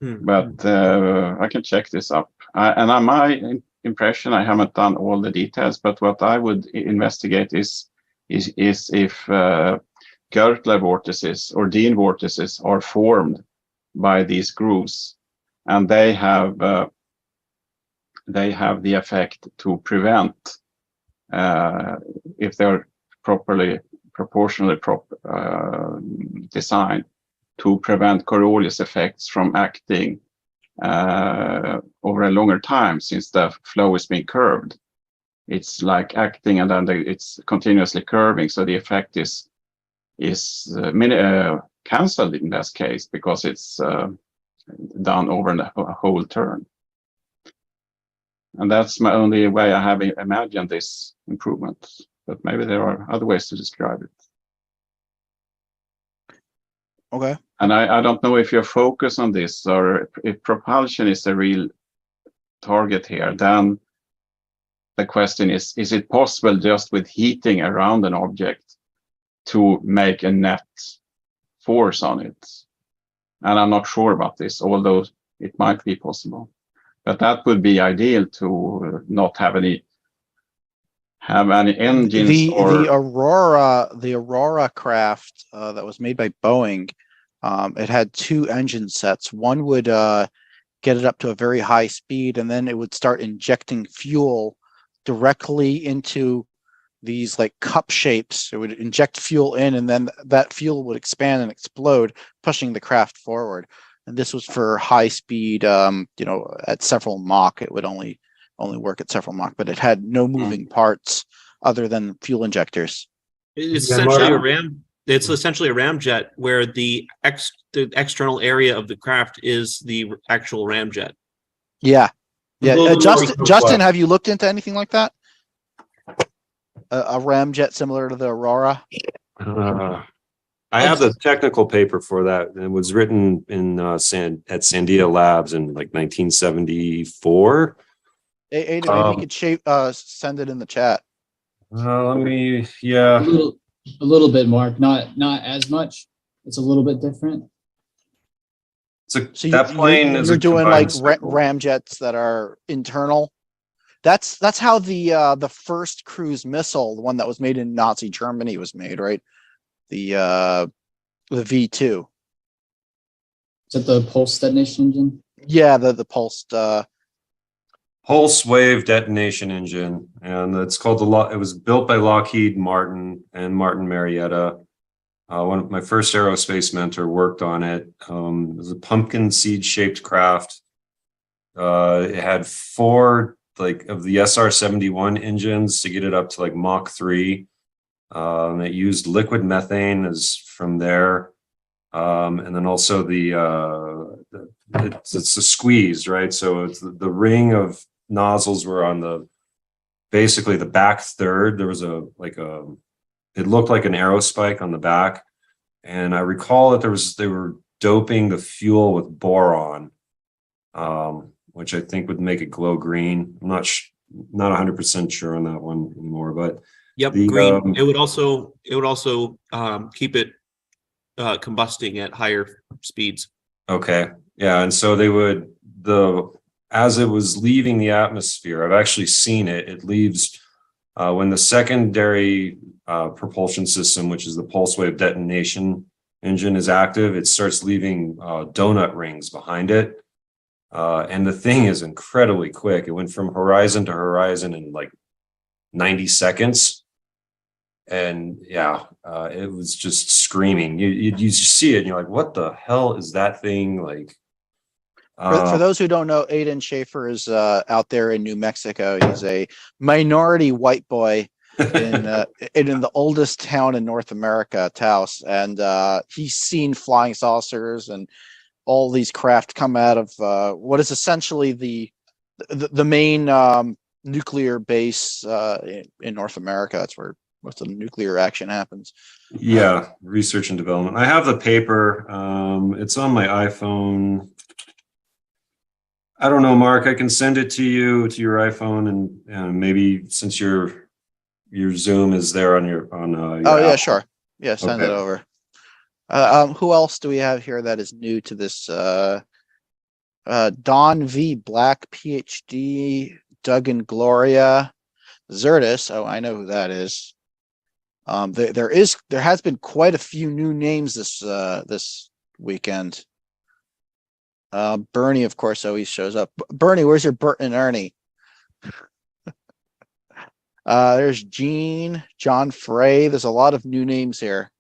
But I can check this up. My impression, I haven't done all the details, but what I would investigate is if Gertler vortices or Dean vortices are formed by these grooves, and they have the effect to prevent, if they're proportionally designed, to prevent Coriolis effects from acting over a longer time, since the flow is being curved. It's like acting and then it's continuously curving, so the effect is cancelled in this case, because it's done over the whole turn. And that's my only way I have imagined this improvement. But maybe there are other ways to describe it. Okay. And I don't know if you're focused on this, or if propulsion is a real target here, then the question is it possible just with heating around an object to make a net force on it? And I'm not sure about this, although it might be possible. But that would be ideal to not have any engines The or Aurora craft that was made by Boeing, it had two engine sets. One would get it up to a very high speed, and then it would start injecting fuel directly into these like cup shapes. It would inject fuel in, and then that fuel would expand and explode, pushing the craft forward. And this was for high speed, at several Mach. It would only work at several Mach, but it had no moving parts other than fuel injectors. It's essentially a ram. It's essentially a ramjet where the external area of the craft is the actual ramjet. Yeah. Justin, have you looked into anything like that? A ramjet similar to the Aurora? I have the technical paper for that. It was written in at Sandia Labs in like 1974. Ada, maybe you could send it in the chat. A little bit, Mark. Not as much. It's a little bit different. So that plane is you're doing like ramjets that are internal. That's how the first cruise missile, the one that was made in Nazi Germany, was made, right? The V2. Is that the pulse detonation engine? Yeah, the pulsed pulse wave detonation engine, and it's called it was built by Lockheed Martin and Martin Marietta. One of my first aerospace mentor worked on it. It was a pumpkin seed shaped craft. It had 4 of the SR-71 engines to get it up to like Mach 3. It used liquid methane as from there. And then also it's a squeeze, right? So it's the ring of nozzles were on basically the back third. There was it looked like an aerospike on the back. And I recall that they were doping the fuel with boron, which I think would make it glow green. I'm not 100% sure on that one anymore, but yep, green. It would also keep it combusting at higher speeds. Okay, yeah, and so they would as it was leaving the atmosphere. I've actually seen it. It leaves when the secondary propulsion system, which is the pulse wave detonation engine, is active. It starts leaving donut rings behind it. And the thing is incredibly quick. It went from horizon to horizon in like 90 seconds. And it was just screaming. You see it and you're like, what the hell is that thing? Like, for those who don't know, Aidan Schaefer is out there in New Mexico. He's a minority white boy in the oldest town in North America, Taos. And he's seen flying saucers and all these craft come out of what is essentially the main nuclear base in North America. That's where most of the nuclear action happens. Yeah, research and development. I have the paper. It's on my iPhone. I don't know, Mark. I can send it to you to your iPhone, and maybe since your Zoom is there on your yeah, sure. Yeah, send it over. Who else do we have here that is new to this? Don V. Black, PhD, Doug and Gloria, Zertis. Oh, I know who that is. There has been quite a few new names this weekend. Bernie, of course, always shows up. Bernie, where's your Bert and Ernie? There's Gene, John Frey. There's a lot of new names here.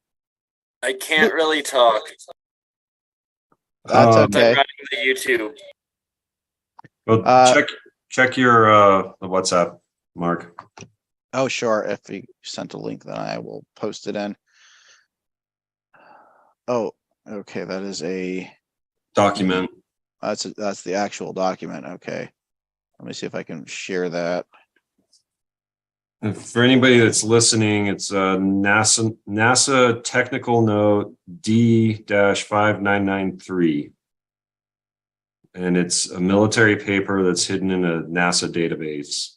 I can't really talk. That's okay. I'm running the YouTube. Well, check your the WhatsApp, Mark. Oh, sure. If you sent a link, then I will post it in. Oh, okay. That is a document. That's the actual document. Okay. Let me see if I can share that. And for anybody that's listening, it's NASA technical note D-5993. and it's a military paper that's hidden in a NASA database.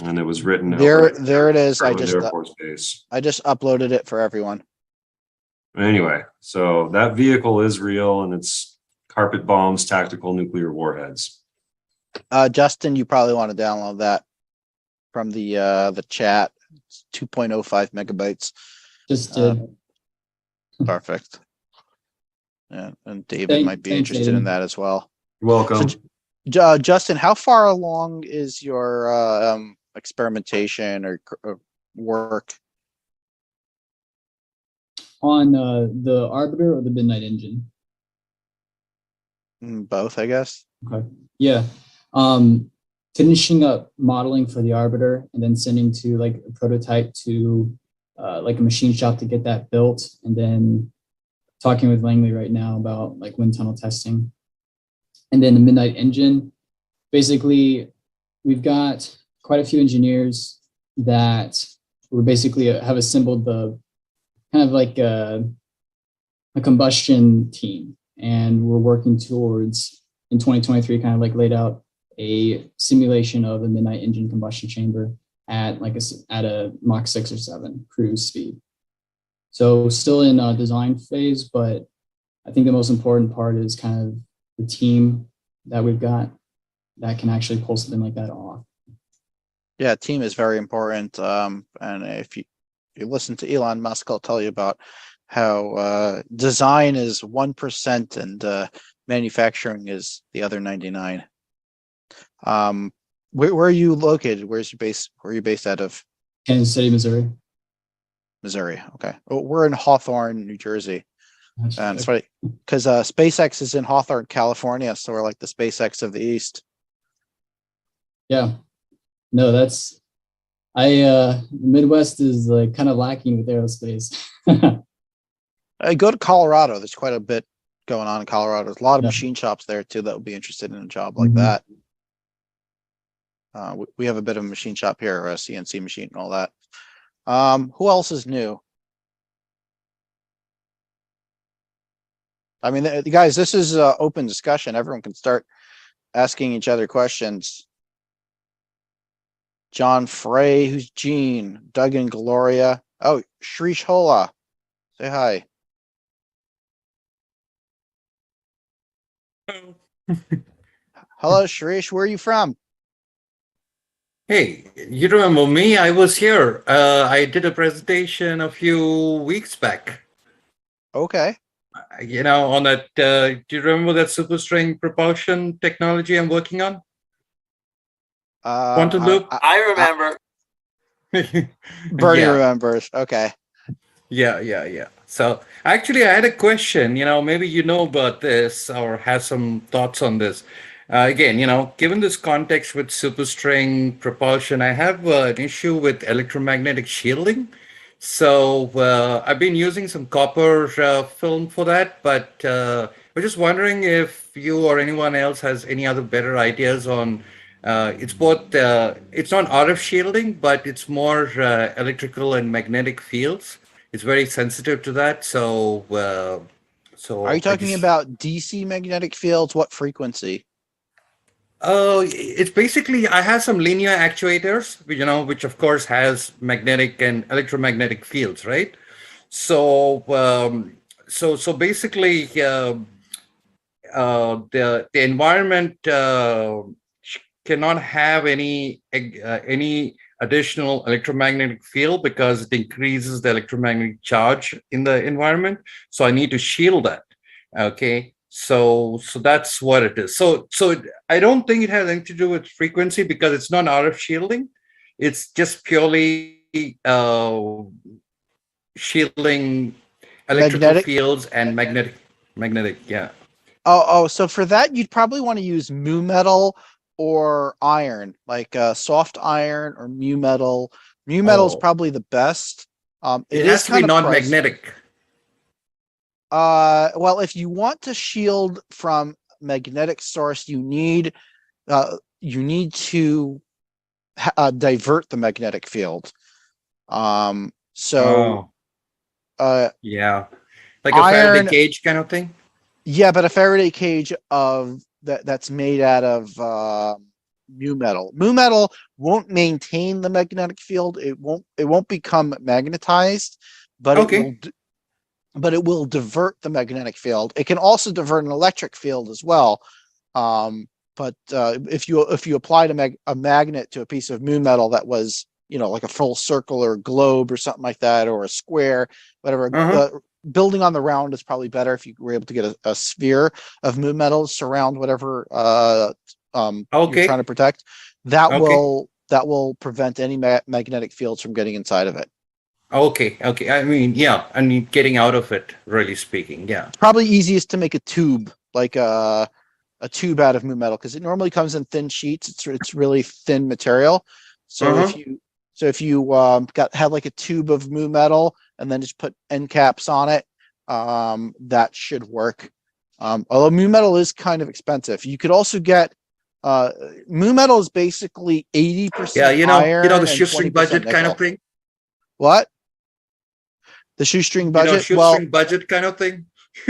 And it was written There, outright there it is. Garland Air Force Base. I just uploaded it for everyone. Anyway, so that vehicle is real, and it's carpet bombs, tactical nuclear warheads. Justin, you probably want to download that from the chat. It's 2.05 megabytes. Just did. Perfect. Yeah, and David Thank- might be thanks, interested in David. that as well. You're welcome. Justin, how far along is your experimentation or work? On the Arbiter or the Midnight Engine? Both, I guess. Okay. Yeah. Finishing up modeling for the Arbiter and then sending to like a prototype to like a machine shop to get that built, and then talking with Langley right now about like wind tunnel testing. And then the Midnight Engine, basically we've got quite a few engineers that were basically have assembled the kind of like a combustion team, and we're working towards in 2023 kind of like laid out a simulation of a Midnight Engine combustion chamber at like at a Mach 6 or 7 cruise speed. So still in design phase, but I think the most important part is kind of the team that we've got that can actually pull something like that off. Yeah, team is very important. And if you listen to Elon Musk, I'll tell you about how design is 1% and manufacturing is the other 99. Where are you located? Where's your base? Where are you based out of? Kansas City, Missouri. Missouri. Okay. Well, we're in Hawthorne, New Jersey. That's And it's funny because SpaceX is in Hawthorne, California. So we're like the SpaceX of the East. Yeah. No, that's the Midwest is like kind of lacking with aerospace. I go to Colorado. There's quite a bit going on in Colorado. There's a lot of machine shops there too that would be interested in a job like that. We have a bit of a machine shop here, a CNC machine and all that. Who else is new? I mean, guys, this is open discussion. Everyone can start asking each other questions. John Frey, who's Gene? Doug and Gloria. Oh, Shrish Hola. Say hi. Hello, Shrish. Where are you from? Hey, you remember me? I was here. I did a presentation a few weeks back. Okay. You know, on that, do you remember that superstring propulsion technology I'm working on? Quantum loop? I remember. Bernie Yeah. remembers. Okay. Yeah. So actually, I had a question, you know, maybe you know about this or have some thoughts on this. Again, you know, given this context with superstring propulsion, I have an issue with electromagnetic shielding. So I've been using some copper film for that, but I was just wondering if you or anyone else has any other better ideas on it's both, it's not RF shielding, but it's more electrical and magnetic fields. It's very sensitive to that. So, Are you talking about DC magnetic fields? What frequency? It's basically, I have some linear actuators, you know, which of course has magnetic and electromagnetic fields, right? So, so basically, the environment cannot have any additional electromagnetic field because it increases the electromagnetic charge in the environment. So I need to shield that. Okay. So that's what it is. So I don't think it has anything to do with frequency because it's not RF shielding. It's just purely shielding electrical Magnetic? fields and magnetic. Yeah. Oh, so for that, you'd probably want to use mu metal or iron, like soft iron or mu metal. Mu metal is probably the best. It has to be kind of non-magnetic. Well, if you want to shield from magnetic source, you need to divert the magnetic field. Yeah, like a iron, Faraday cage kind of thing. Yeah, but a Faraday cage of that's made out of mu metal. Mu metal won't maintain the magnetic field. It won't become magnetized, but Okay. it will divert the magnetic field. It can also divert an electric field as well. But if you applied a magnet to a piece of mu metal that was, like a full circle or globe or something like that, or a square, whatever, building on the round is probably better if you were able to get a sphere of mu metal to surround whatever you're trying to protect. That will prevent any magnetic fields from getting inside of it. Okay. I mean, yeah. I mean, getting out of it, really speaking. Yeah. Probably easiest to make a tube, like a tube out of mu metal, because it normally comes in thin sheets. It's really thin material. So if you had like a tube of mu metal and then just put end caps on it, that should work. Although mu metal is kind of expensive. You could also get mu metal is basically 80% iron, the shoestring budget kind of thing. What? The shoestring budget? Shoestring budget kind of thing.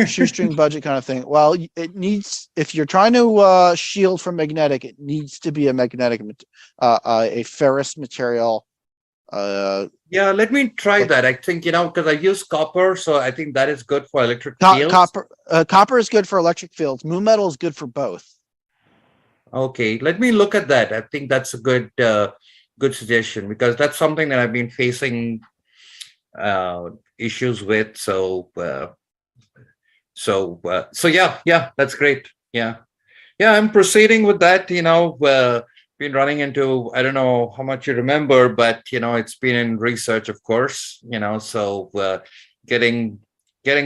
Shoestring budget kind of thing. Well, it needs, if you're trying to shield from magnetic, it needs to be a ferrous material. Yeah, let me try that. I think, because I use copper, so I think that is good for electric fields. Copper is good for electric fields. Mu metal is good for both. Okay, let me look at that. I think that's a good suggestion, because that's something that I've been facing issues with. So yeah, that's great. Yeah, I'm proceeding with that. Been running into, I don't know how much you remember, but it's been in research, of course. So getting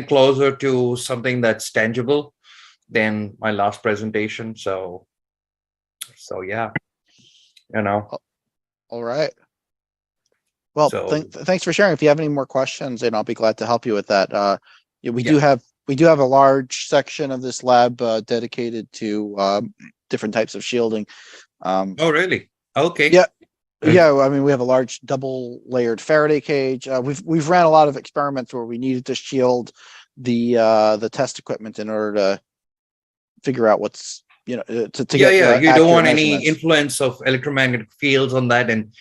closer to something that's tangible than my last presentation. So yeah, All right. Well, thanks for sharing. If you have any more questions, then I'll be glad to help you with that. We do have a large section of this lab dedicated to different types of shielding. Oh, really? Okay. Yeah. I mean, we have a large double layered Faraday cage. We've ran a lot of experiments where we needed to shield the test equipment in order to figure out what's to get you don't want any influence of electromagnetic fields on that. And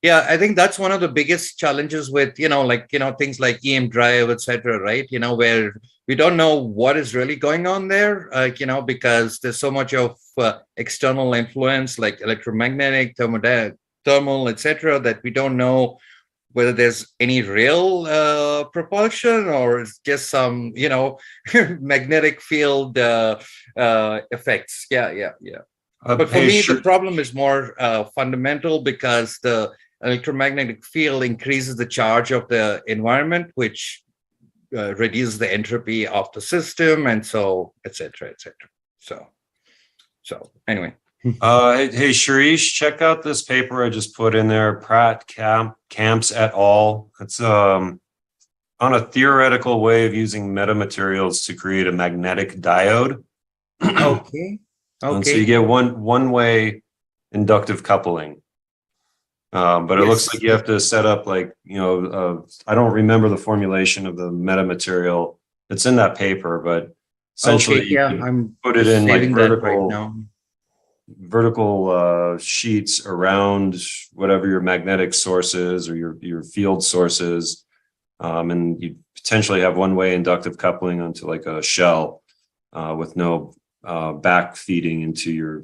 yeah, I think that's one of the biggest challenges with things like EM drive, etc., right? Where we don't know what is really going on there, because there's so much of external influence like electromagnetic, thermal, etc., that we don't know whether there's any real propulsion or it's just some magnetic field effects. Yeah. But for me, the problem is more fundamental, because the electromagnetic field increases the charge of the environment, which reduces the entropy of the system, and so etc. So anyway. Hey, Sharish, check out this paper I just put in there, Pratt, Camps et al. It's on a theoretical way of using metamaterials to create a magnetic diode. Okay. And so you get one-way inductive coupling. But it looks like you have to set up I don't remember the formulation of the metamaterial. It's in that paper, but essentially you can put it in like vertical sheets around whatever your magnetic source is or your field sources. And you potentially have one-way inductive coupling onto like a shell with no back feeding into your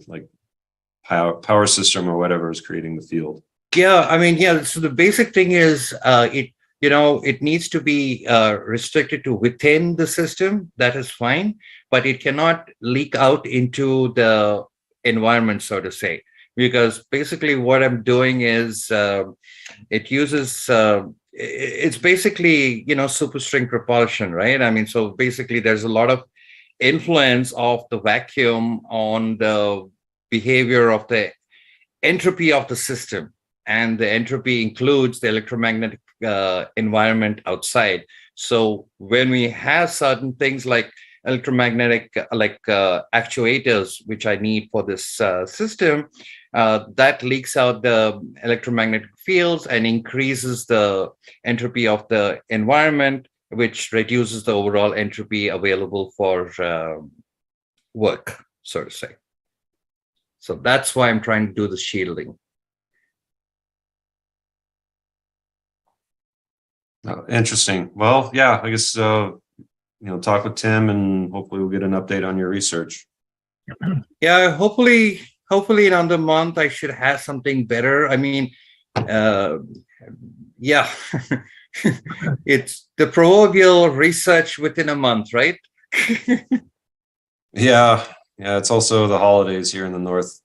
power system or whatever is creating the field. Yeah, I mean, so the basic thing is it needs to be restricted to within the system. That is fine, but it cannot leak out into the environment, so to say, because basically what I'm doing is it uses it's basically superstring propulsion, right? I mean, so basically there's a lot of influence of the vacuum on the behavior of the entropy of the system. And the entropy includes the electromagnetic environment outside. So when we have certain things like electromagnetic, actuators, which I need for this system, that leaks out the electromagnetic fields and increases the entropy of the environment, which reduces the overall entropy available for work, so to say. So that's why I'm trying to do the shielding. Interesting. Well, yeah, I guess, talk with Tim and hopefully we'll get an update on your research. Yeah, hopefully in under a month, I should have something better. I mean, yeah, it's the proverbial research within a month, right? Yeah, it's also the holidays here in the north.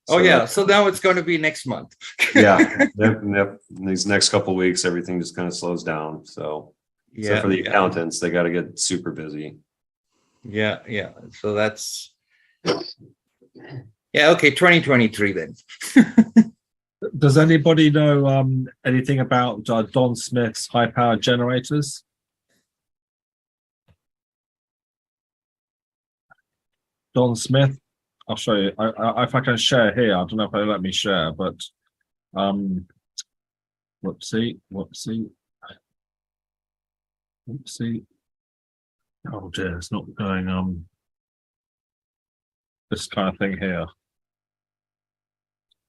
Oh yeah, so now it's going to be next month. Yeah, yep. These next couple of weeks, everything just kind of slows down. So, except for the accountants, they got to get super busy. Yeah. So that's okay. 2023 then. Does anybody know anything about Don Smith's high power generators? Don Smith, I'll show you. If I can share here, I don't know if they let me share, but whoopsie. Oh dear, it's not going this kind of thing here.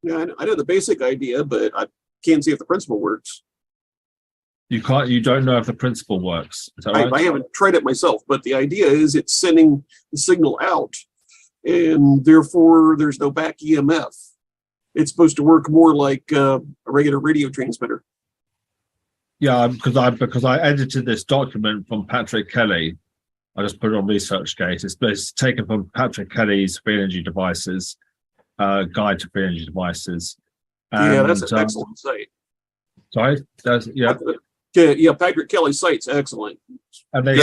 Yeah, I know the basic idea, but I can't see if the principle works. You don't know if the principle works. Is that right? I haven't tried it myself, but the idea is it's sending the signal out, and therefore there's no back EMF. It's supposed to work more like a regular radio transmitter. Yeah, because I edited this document from Patrick Kelly. I just put it on ResearchGate. It's taken from Patrick Kelly's free energy devices, guide to free energy devices. And, that's an excellent site. Sorry, yeah, Patrick Kelly's site's excellent. And they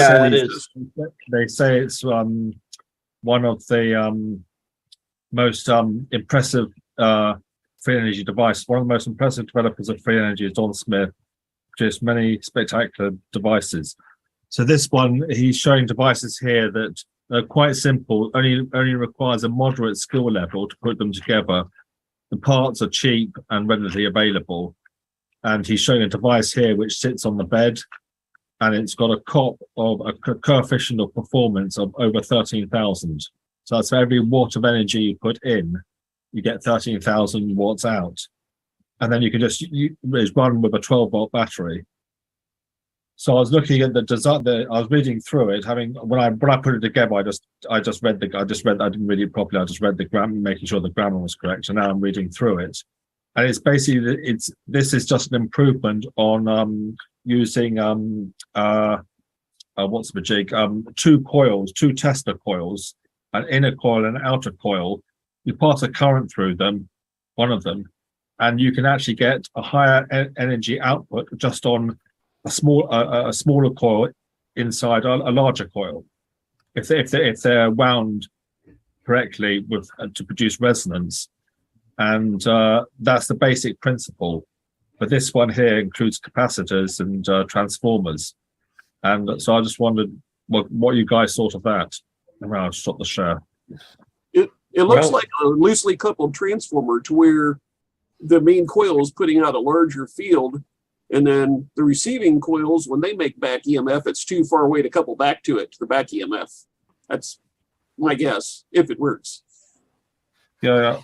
say it's one of the most impressive free energy devices. One of the most impressive developers of free energy is Don Smith, produced many spectacular devices. So this one, he's showing devices here that are quite simple, only requires a moderate skill level to put them together. The parts are cheap and readily available. And he's showing a device here which sits on the bed, and it's got a coefficient of performance of over 13,000. So that's for every watt of energy you put in, you get 13,000 watts out. And then you can just it's run with a 12-volt battery. So I was looking at the design. I was reading through it. When I put it together, I didn't read it properly. I just read the grammar, making sure the grammar was correct. And now I'm reading through it, and it's basically this is just an improvement on using what's the jig? Two Tesla coils, an inner coil and an outer coil. You pass a current through them, one of them, and you can actually get a higher energy output just on a smaller coil inside a larger coil, if they're wound correctly to produce resonance, and that's the basic principle. But this one here includes capacitors and transformers, and so I just wondered what you guys thought of that. I'll stop the share. It looks like a loosely coupled transformer to where the main coil is putting out a larger field. And then the receiving coils, when they make back EMF, it's too far away to couple back to it, to the back EMF. That's my guess, if it works. Yeah.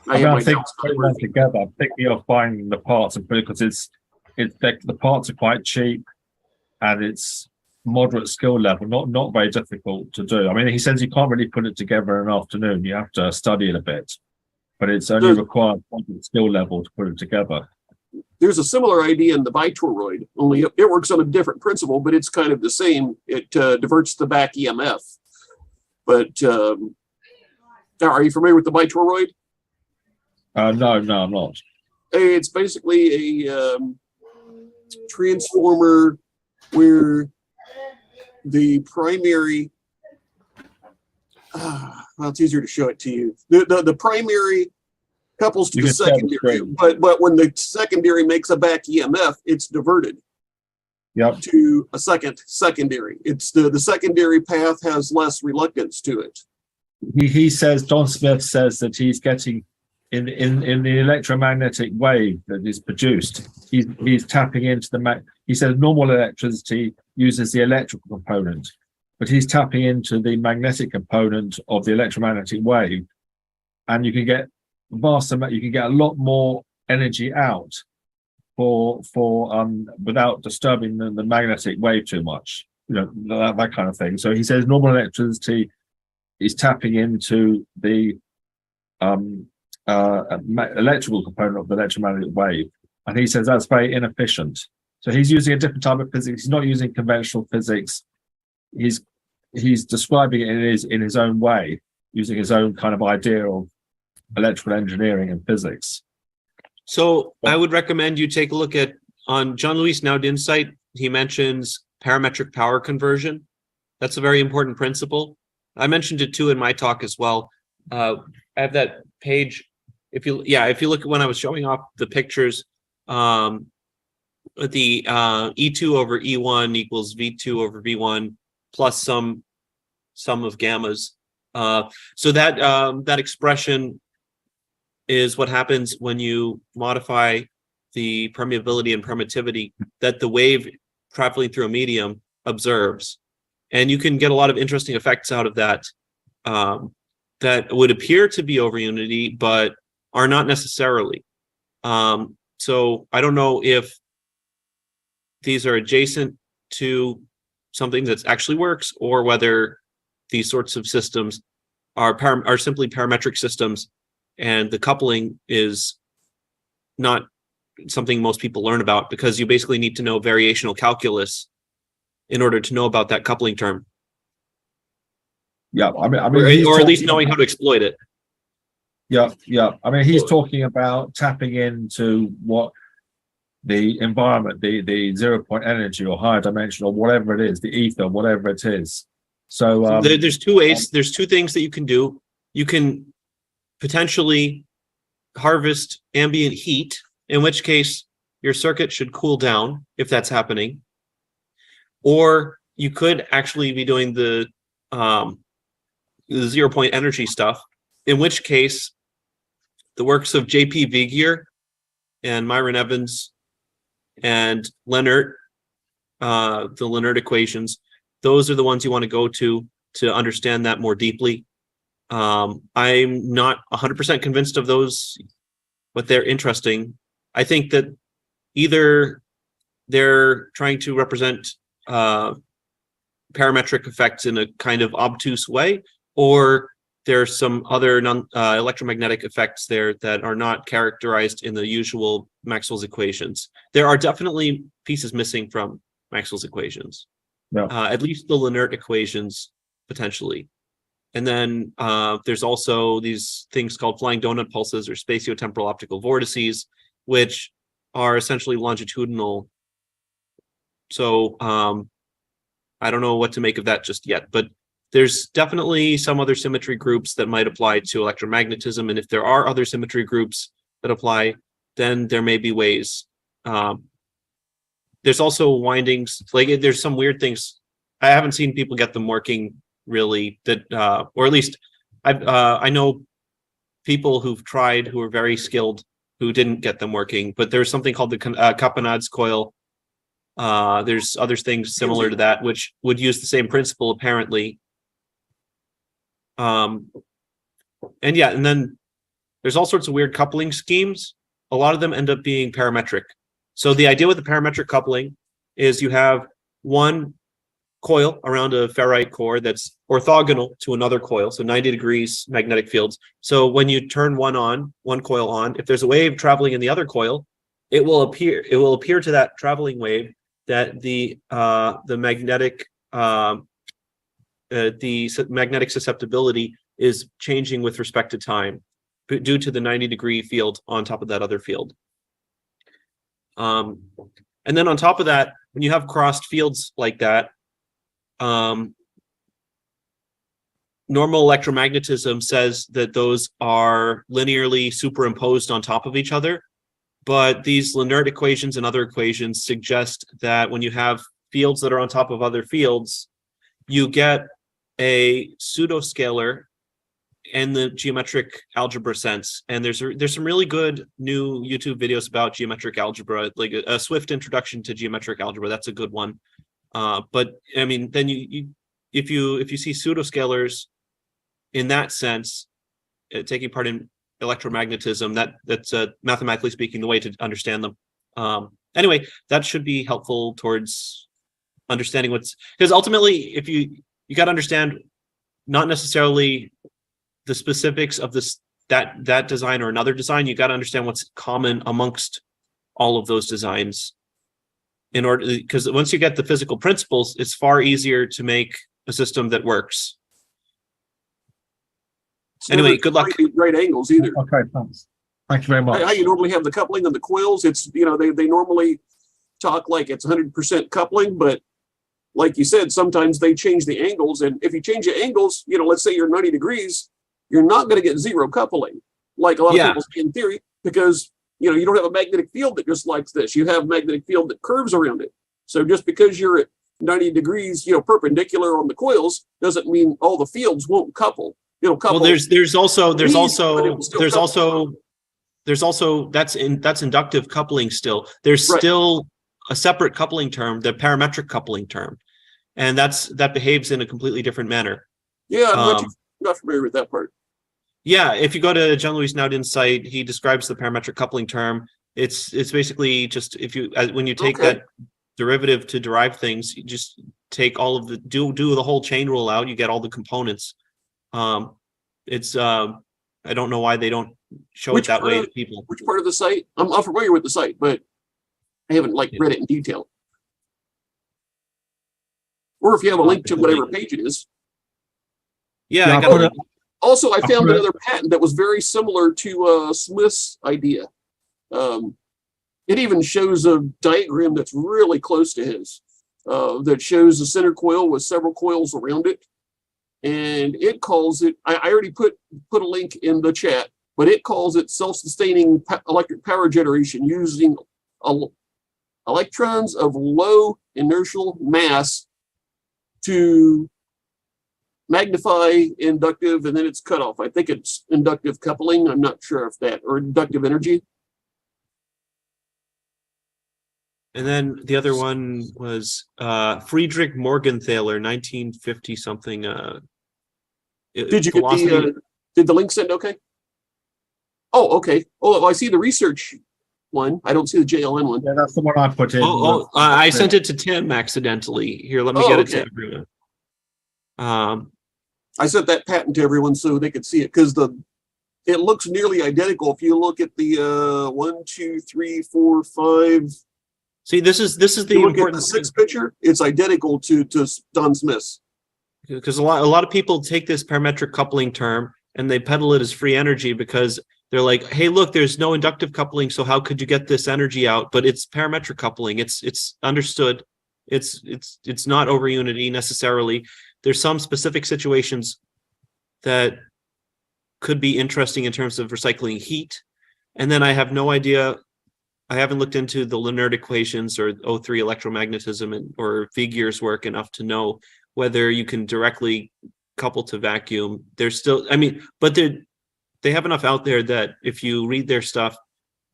I think putting them together, I'm thinking of buying the parts and put it, because the parts are quite cheap and it's moderate skill level, not very difficult to do. I mean, he says you can't really put it together in an afternoon. You have to study it a bit, but it's only required moderate skill level to put it together. There's a similar idea in the bitoroid, only it works on a different principle, but it's kind of the same. It diverts the back EMF. But are you familiar with the bitoroid? No, I'm not. It's basically a transformer where the primary, well, it's easier to show it to you. The primary couples to the secondary, but when the secondary makes a back EMF, it's diverted to a secondary. It's the secondary path has less reluctance to it. He says, Don Smith says that he's getting in the electromagnetic wave that is produced. He's tapping into he says normal electricity uses the electrical component, but he's tapping into the magnetic component of the electromagnetic wave, and you can get vast amount. You can get a lot more energy out for without disturbing the magnetic wave too much. That kind of thing. So he says normal electricity is tapping into the electrical component of the electromagnetic wave, and he says that's very inefficient. So he's using a different type of physics. He's not using conventional physics. He's describing it in his own way, using his own kind of idea of electrical engineering and physics. So I would recommend you take a look at on John Luis Naudin's site. He mentions parametric power conversion. That's a very important principle. I mentioned it too in my talk as well. I have that page. If you look at when I was showing off the pictures, the E2 over E1 equals V2 over V1 plus some sum of gammas. So that expression is what happens when you modify the permeability and permittivity that the wave traveling through a medium observes. And you can get a lot of interesting effects out of that that would appear to be over unity, but are not necessarily. So I don't know if these are adjacent to something that actually works, or whether these sorts of systems are simply parametric systems, and the coupling is not something most people learn about, because you basically need to know variational calculus in order to know about that coupling term. Yeah, I mean, or at least knowing how to exploit it. Yeah. I mean, he's talking about tapping into what the environment, the 0 point energy or higher dimension or whatever it is, the ether, whatever it is. So there's two ways. There's two things that you can do. You can potentially harvest ambient heat, in which case your circuit should cool down if that's happening. Or you could actually be doing the 0 point energy stuff, in which case the works of J.P. Vigier and Myron Evans and Leonard, the Leonard equations, those are the ones you want to go to understand that more deeply. I'm not 100% convinced of those, but they're interesting. I think that either they're trying to represent parametric effects in a kind of obtuse way, or there's some other electromagnetic effects there that are not characterized in the usual Maxwell's equations. There are definitely pieces missing from Maxwell's equations. Yeah. At least the Leonard equations, potentially. And then there's also these things called flying donut pulses or spatiotemporal optical vortices, which are essentially longitudinal. So I don't know what to make of that just yet, but there's definitely some other symmetry groups that might apply to electromagnetism. And if there are other symmetry groups that apply, then there may be ways. There's also windings, like there's some weird things. I haven't seen people get them working really, that, or at least I know people who've tried who are very skilled who didn't get them working, but there's something called the Caponad's coil. There's other things similar to that, which would use the same principle apparently. And then there's all sorts of weird coupling schemes. A lot of them end up being parametric. So the idea with the parametric coupling is you have one coil around a ferrite core that's orthogonal to another coil, so 90 degrees magnetic fields. So when you turn one coil on, if there's a wave traveling in the other coil, it will appear to that traveling wave that the magnetic susceptibility is changing with respect to time due to the 90-degree field on top of that other field. And then on top of that, when you have crossed fields like that, normal electromagnetism says that those are linearly superimposed on top of each other. But these Leonard equations and other equations suggest that when you have fields that are on top of other fields, you get a pseudoscalar in the geometric algebra sense. And there's some really good new YouTube videos about geometric algebra, like a swift introduction to geometric algebra. That's a good one. But I mean, then if you see pseudoscalars in that sense, taking part in electromagnetism, that's mathematically speaking the way to understand them. Anyway, that should be helpful towards understanding because ultimately, if you got to understand not necessarily the specifics of that design or another design, you got to understand what's common amongst all of those designs. In order, because once you get the physical principles, it's far easier to make a system that works. Anyway, good luck. Right angles either. Okay, thanks. Thank you very much. How you normally have the coupling on the coils, it's, they normally talk like it's 100% coupling, but like you said, sometimes they change the angles. And if you change the angles, let's say you're 90 degrees, you're not going to get zero coupling, like a lot of people say in theory, because, you don't have a magnetic field that just likes this. You have a magnetic field that curves around it. So just because you're at 90 degrees, perpendicular on the coils, doesn't mean all the fields won't couple. It'll couple. Well, there's also that's inductive coupling still. There's still a separate coupling term, the parametric coupling term, and that behaves in a completely different manner. Yeah, I'm not familiar with that part. Yeah, if you go to John Louis Nowdin's site, he describes the parametric coupling term. It's basically just when you take that derivative to derive things, you just take all of do the whole chain rule out, you get all the components. I don't know why they don't show it that way to people. Which part of the site? I'm familiar with the site, but I haven't read it in detail. Or if you have a link to whatever page it is. Yeah, I got it. Also, I found another patent that was very similar to Smith's idea. It even shows a diagram that's really close to his, that shows the center coil with several coils around it. And it calls it, I already put a link in the chat, but it calls it self-sustaining electric power generation using electrons of low inertial mass to magnify inductive, and then it's cut off. I think it's inductive coupling. I'm not sure if that, or inductive energy. And then the other one was Friedrich Morgenthaler, 1950 something. Did you get did the link send okay? Oh, okay. Oh, I see the research one. I don't see the JLN one. Yeah, that's the one I put in. I sent it to Tim accidentally. Here, let me get it to everyone. I sent that patent to everyone so they could see it, because it looks nearly identical. If you look at the 1, 2, 3, 4, 5. See, this is the important sixth picture. It's identical to Don Smith's. Because a lot of people take this parametric coupling term and they peddle it as free energy because they're like, hey, look, there's no inductive coupling, so how could you get this energy out? But it's parametric coupling. It's understood. It's not over unity necessarily. There's some specific situations that could be interesting in terms of recycling heat. And then I have no idea. I haven't looked into the Leonard equations or O3 electromagnetism or Figure's work enough to know whether you can directly couple to vacuum. There's still, but they have enough out there that if you read their stuff,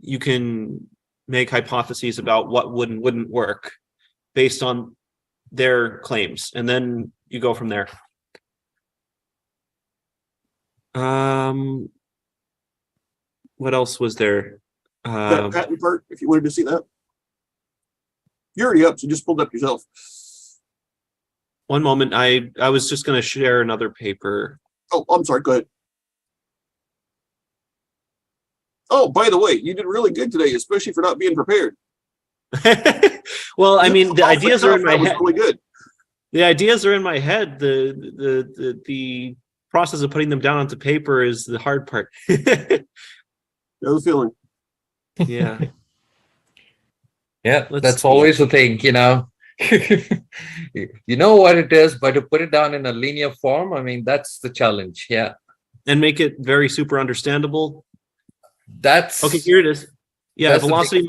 you can make hypotheses about what would and wouldn't work based on their claims. And then you go from there. What else was there? That patent part, if you wanted to see that. You're already up, so just pull it up yourself. One moment, I was just going to share another paper. Oh, I'm sorry, go ahead. Oh, by the way, you did really good today, especially for not being prepared. Well, the ideas are in my head. Really good. The ideas are in my head. The process of putting them down onto paper is the hard part. No feeling. Yeah. Yeah, that's always the thing, you know what it is, but to put it down in a linear form, that's the challenge. Yeah. And make it very super understandable. That's okay. Here it is. Yeah. Velocity.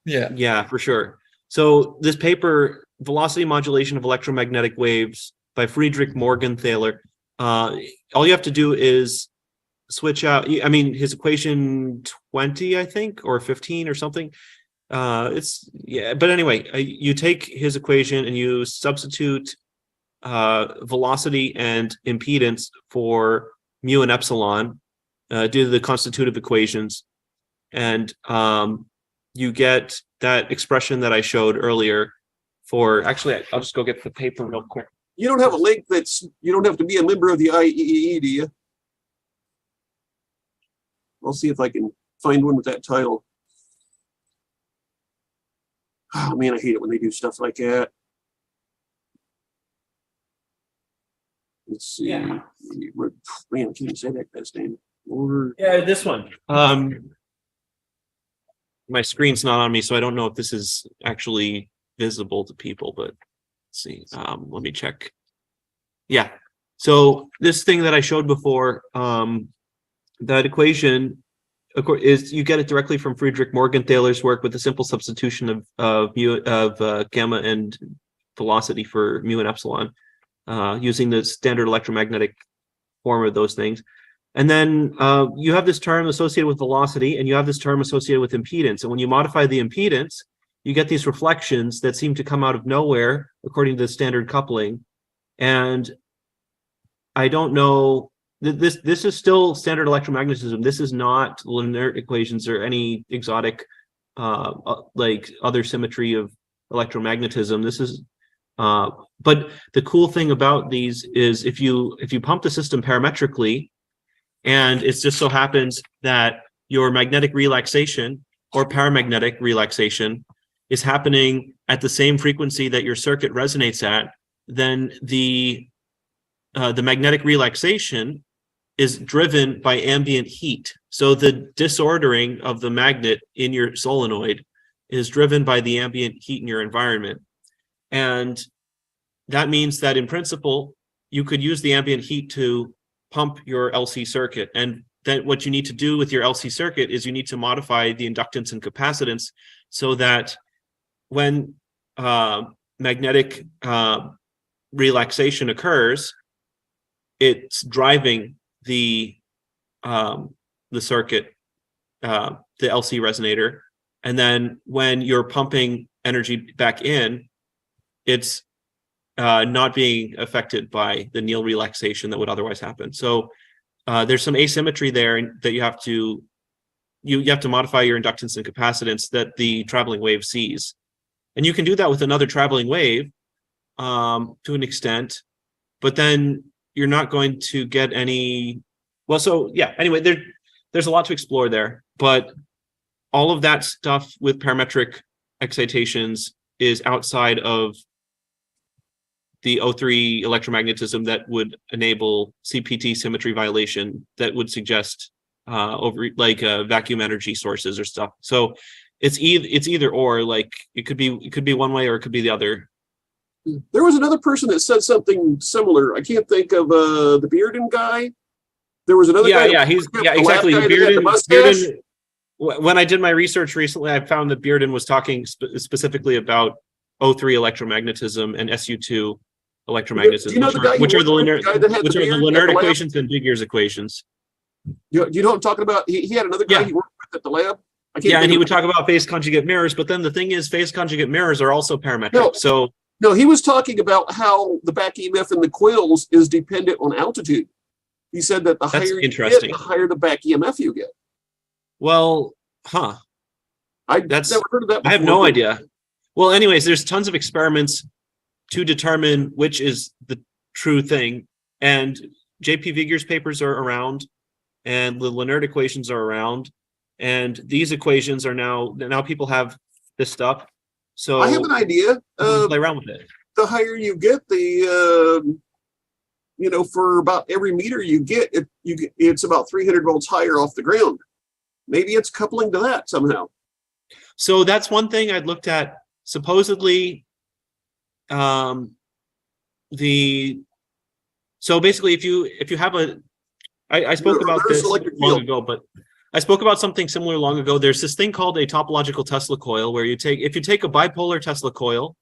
Yeah, for sure. So this paper, Velocity Modulation of Electromagnetic Waves by Friedrich Morgenthaler. all you have to do is switch out. I mean, his equation 20, I think, or 15 or something. But anyway, you take his equation and you substitute velocity and impedance for mu and epsilon, do the constitutive equations, and you get that expression that I showed earlier for, actually, I'll just go get the paper real quick. You don't have a link you don't have to be a member of the IEEE, do you? I'll see if I can find one with that title. Oh man, I hate it when they do stuff like that. Let's see. Yeah. Man, I can't even say that guy's name. Yeah, this one. My screen's not on me, so I don't know if this is actually visible to people, but let's see. Let me check. Yeah. So this thing that I showed before, that equation, of course, is you get it directly from Friedrich Morgenthaler's work with the simple substitution of gamma and velocity for mu and epsilon, using the standard electromagnetic form of those things. And then you have this term associated with velocity, and you have this term associated with impedance. And when you modify the impedance, you get these reflections that seem to come out of nowhere, according to the standard coupling. And I don't know, this is still standard electromagnetism. This is not linear equations or any exotic like other symmetry of electromagnetism. This is but the cool thing about these is if you pump the system parametrically, and it just so happens that your magnetic relaxation or paramagnetic relaxation is happening at the same frequency that your circuit resonates at, then the magnetic relaxation is driven by ambient heat. So the disordering of the magnet in your solenoid is driven by the ambient heat in your environment. And that means that in principle, you could use the ambient heat to pump your LC circuit. And then what you need to do with your LC circuit is you need to modify the inductance and capacitance so that when magnetic relaxation occurs, it's driving the circuit, the LC resonator. And then when you're pumping energy back in, it's not being affected by the Neal relaxation that would otherwise happen. So there's some asymmetry there that you have to modify your inductance and capacitance that the traveling wave sees. And you can do that with another traveling wave to an extent, but then you're not going to get any, well, so yeah, anyway, there's a lot to explore there, but all of that stuff with parametric excitations is outside of the O3 electromagnetism that would enable CPT symmetry violation that would suggest vacuum energy sources or stuff. So it's either or, like it could be one way or it could be the other. There was another person that said something similar. I can't think of the Bearden guy. There was another guy. Yeah, exactly. Bearden, when I did my research recently, I found that Bearden was talking specifically about O3 electromagnetism and SU2 electromagnetism, you know which are the Leonard equations and Big-Ears equations. You know what I'm talking about? He had another guy he worked with at the lab. And he would talk about phase conjugate mirrors, but then the thing is, phase conjugate mirrors are also parametric. No, he was talking about how the back EMF in the coils is dependent on altitude. He said that the higher you get, the higher the back EMF you get. Well, I've never heard of that before. I have no idea. Well, anyways, there's tons of experiments to determine which is the true thing. And J.P. Vigier's papers are around, and the Leonard equations are around. And these equations are now people have this stuff. So I have an idea. Play around with it. The higher you get, for about every meter you get, it's about 300 volts higher off the ground. Maybe it's coupling to that somehow. So that's one thing I'd looked at. Supposedly, so basically, if you have I spoke about this long ago, but I spoke about something similar long ago. There's this thing called a topological Tesla coil, where if you take a bipolar Tesla coil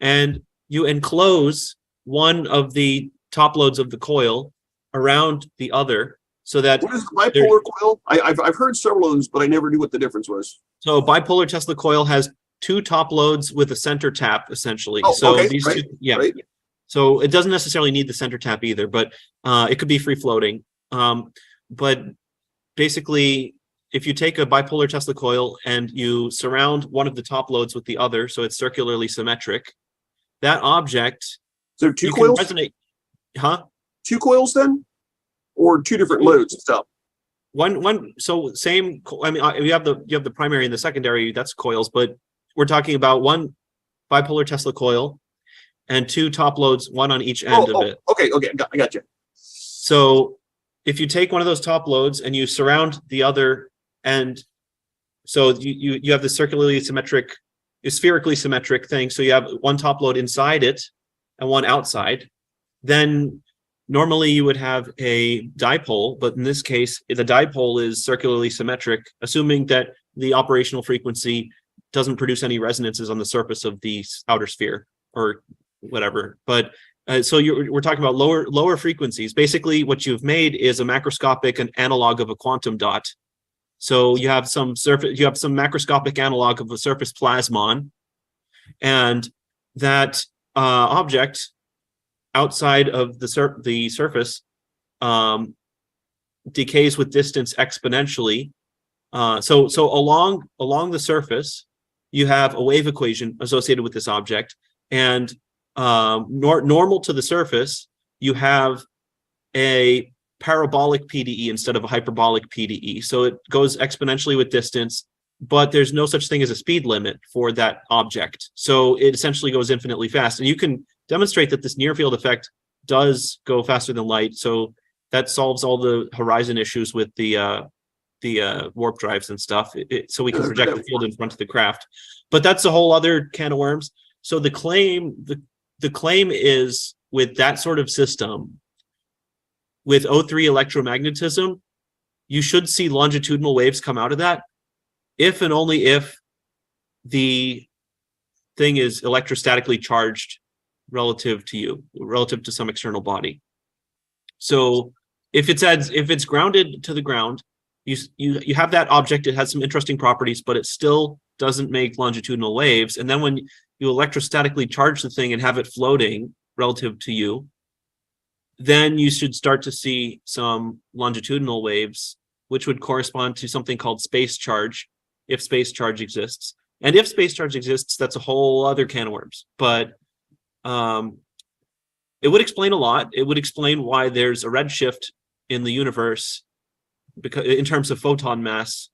and you enclose one of the top loads of the coil around the other so that What is the bipolar coil? I've heard several of those, but I never knew what the difference was. so bipolar Tesla coil has two top loads with a center tap essentially. Oh, so okay, these right, two, yeah. right. So it doesn't necessarily need the center tap either, but it could be free floating. But basically, if you take a bipolar Tesla coil and you surround one of the top loads with the other, so it's circularly symmetric, that object. So two you coils? can resonate, huh? Two coils then, or two different loads and stuff. One. So same. I mean, you have the primary and the secondary. That's coils, but we're talking about one bipolar Tesla coil and two top loads, one on each end of it. Okay, I got you. So if you take one of those top loads and you surround the other end, so you have the circularly symmetric, spherically symmetric thing. So you have one top load inside it and one outside. Then normally you would have a dipole, but in this case, the dipole is circularly symmetric, assuming that the operational frequency doesn't produce any resonances on the surface of the outer sphere or whatever. But so we're talking about lower frequencies. Basically, what you've made is a macroscopic an analog of a quantum dot. So you have some macroscopic analog of a surface plasmon, and that object outside of the surface decays with distance exponentially. So along the surface, you have a wave equation associated with this object, and normal to the surface, you have a parabolic PDE instead of a hyperbolic PDE. So it goes exponentially with distance, but there's no such thing as a speed limit for that object. So it essentially goes infinitely fast. And you can demonstrate that this near field effect does go faster than light. So that solves all the horizon issues with the warp drives and stuff. So we can project the field in front of the craft. But that's a whole other can of worms. So the claim is with that sort of system, with O3 electromagnetism, you should see longitudinal waves come out of that if and only if the thing is electrostatically charged relative to some external body. So if it's grounded to the ground, you have that object, it has some interesting properties, but it still doesn't make longitudinal waves. And then when you electrostatically charge the thing and have it floating relative to you, then you should start to see some longitudinal waves, which would correspond to something called space charge, if space charge exists. And if space charge exists, that's a whole other can of worms. But it would explain a lot. It would explain why there's a redshift in the universe, because in terms of photon mass,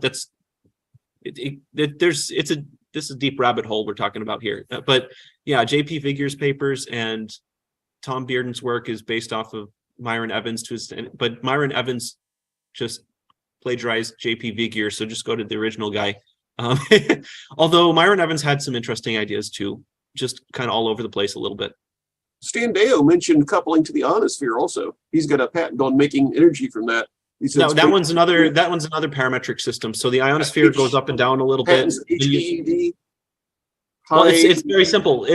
this is a deep rabbit hole we're talking about here. But yeah, J.P. Vigier's papers and Tom Bearden's work is based off of Myron Evans, but Myron Evans just plagiarized J.P. Vigier, so just go to the original guy. Although Myron Evans had some interesting ideas too, just kind of all over the place a little bit. Stan Deyo mentioned coupling to the ionosphere also. He's got a patent on making energy from that. No, that one's another parametric system. So the ionosphere goes up and down a little bit. HED. Well, it's very simple.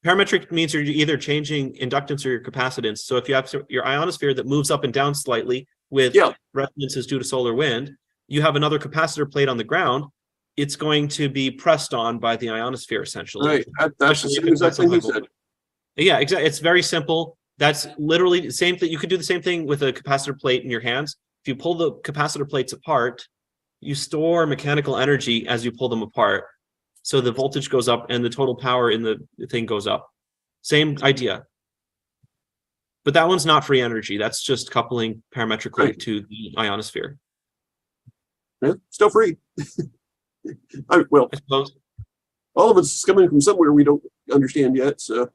Parametric means you're either changing inductance or your capacitance. So if you have your ionosphere that moves up and down slightly with resonances due to solar wind, you have another capacitor plate on the ground. It's going to be pressed on by the ionosphere, essentially. Right. That's the same exact thing he said. Yeah, exactly. It's very simple. That's literally the same thing. You could do the same thing with a capacitor plate in your hands. If you pull the capacitor plates apart, you store mechanical energy as you pull them apart. So the voltage goes up and the total power in the thing goes up. Same idea. But that one's not free energy. That's just coupling parametrically to the ionosphere. Yeah, still free. Well, I suppose all of it's coming from somewhere we don't understand yet. So,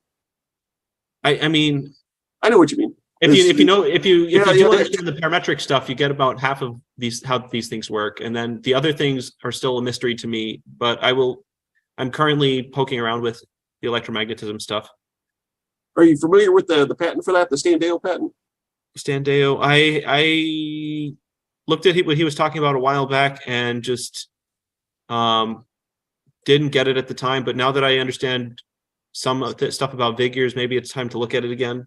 I mean, I know what you mean. If you understand the parametric stuff, you get about half of how these things work, and then the other things are still a mystery to me. But I'm currently poking around with the electromagnetism stuff. Are you familiar with the patent for that, the Stan Deyo patent? Stan Deyo, I looked at what he was talking about a while back and just didn't get it at the time. But now that I understand some of the stuff about Vigier's, maybe it's time to look at it again.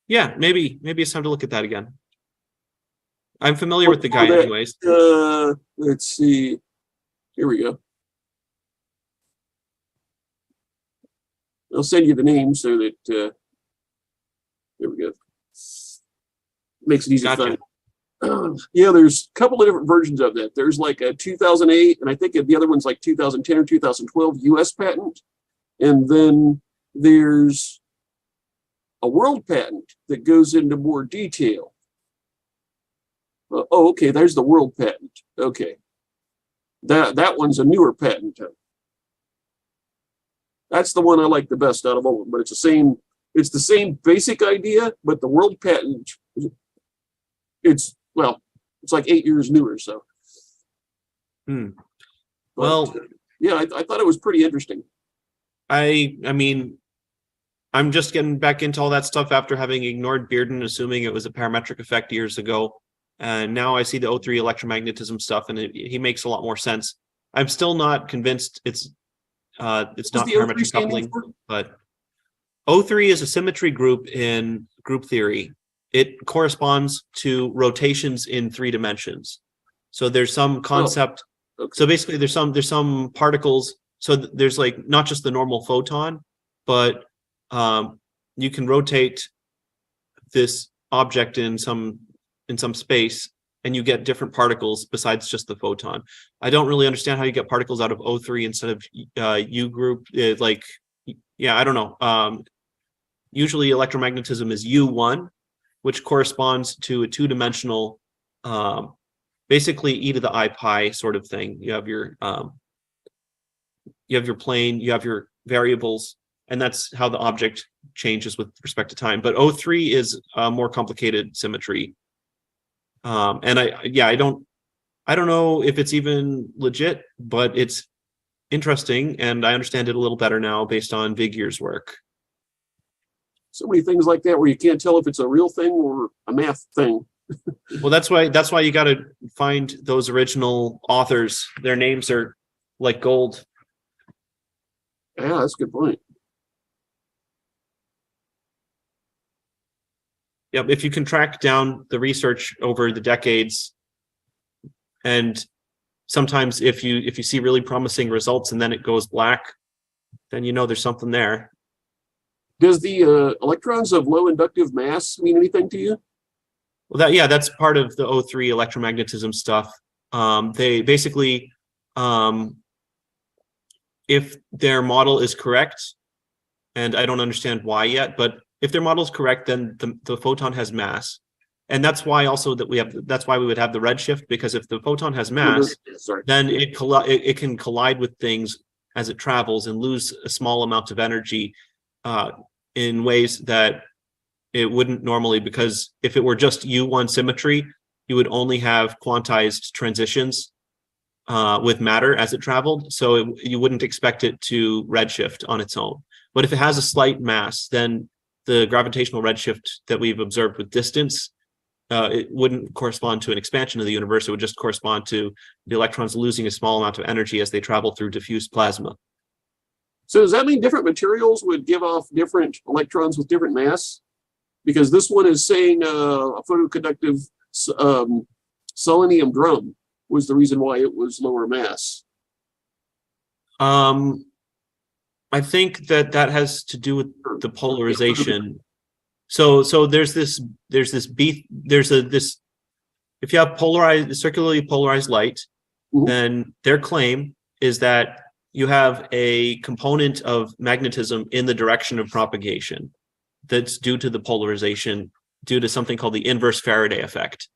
Yeah, maybe it's time to look at that again. I'm familiar with the guy anyways. Let's see. Here we go. I'll send you the name so that there we go. Makes it easy to find. Yeah, there's a couple of different versions of that. There's like a 2008, and I think the other one's like 2010 or 2012 US patent. And then there's a world patent that goes into more detail. Oh, okay, there's the world patent. Okay. That one's a newer patent. That's the one I like the best out of all of them, but it's the same basic idea, but the world patent, it's like 8 years newer. So, Well, yeah, I thought it was pretty interesting. I mean, I'm just getting back into all that stuff after having ignored Bearden, assuming it was a parametric effect years ago. And now I see the O3 electromagnetism stuff, and he makes a lot more sense. I'm still not convinced it's not parametric coupling, but O3 is a symmetry group in group theory. It corresponds to rotations in 3 dimensions. So there's some concept. Okay. So basically, there's some particles. So there's like not just the normal photon, but you can rotate this object in some space, and you get different particles besides just the photon. I don't really understand how you get particles out of O3 instead of U group. I don't know. Usually electromagnetism is U1, which corresponds to a 2-dimensional, basically e to the I pi sort of thing. You have your plane, you have your variables, and that's how the object changes with respect to time. But O3 is a more complicated symmetry. And I don't know if it's even legit, but it's interesting, and I understand it a little better now based on Vigier's work. So many things like that where you can't tell if it's a real thing or a math thing. Well, that's why you got to find those original authors. Their names are like gold. Yeah, that's a good point. Yep, if you can track down the research over the decades, and sometimes if you see really promising results and then it goes black, then you know there's something there. Does the electrons of low inductive mass mean anything to you? Well, that's part of the O3 electromagnetism stuff. They basically, if their model is correct, and I don't understand why yet, but if their model is correct, then the photon has mass, and that's why also that's why we would have the redshift, because if the photon has mass, then it can collide with things as it travels and lose a small amount of energy in ways that it wouldn't normally, because if it were just U1 symmetry, you would only have quantized transitions with matter as it traveled, so you wouldn't expect it to redshift on its own. But if it has a slight mass, then the gravitational redshift that we've observed with distance, it wouldn't correspond to an expansion of the universe. It would just correspond to the electrons losing a small amount of energy as they travel through diffuse plasma. So does that mean different materials would give off different electrons with different mass? Because this one is saying a photoconductive selenium drum was the reason why it was lower mass. I think that has to do with the polarization. So there's this if you have circularly polarized light, then their claim is that you have a component of magnetism in the direction of propagation that's due to the polarization, due to something called the inverse Faraday effect.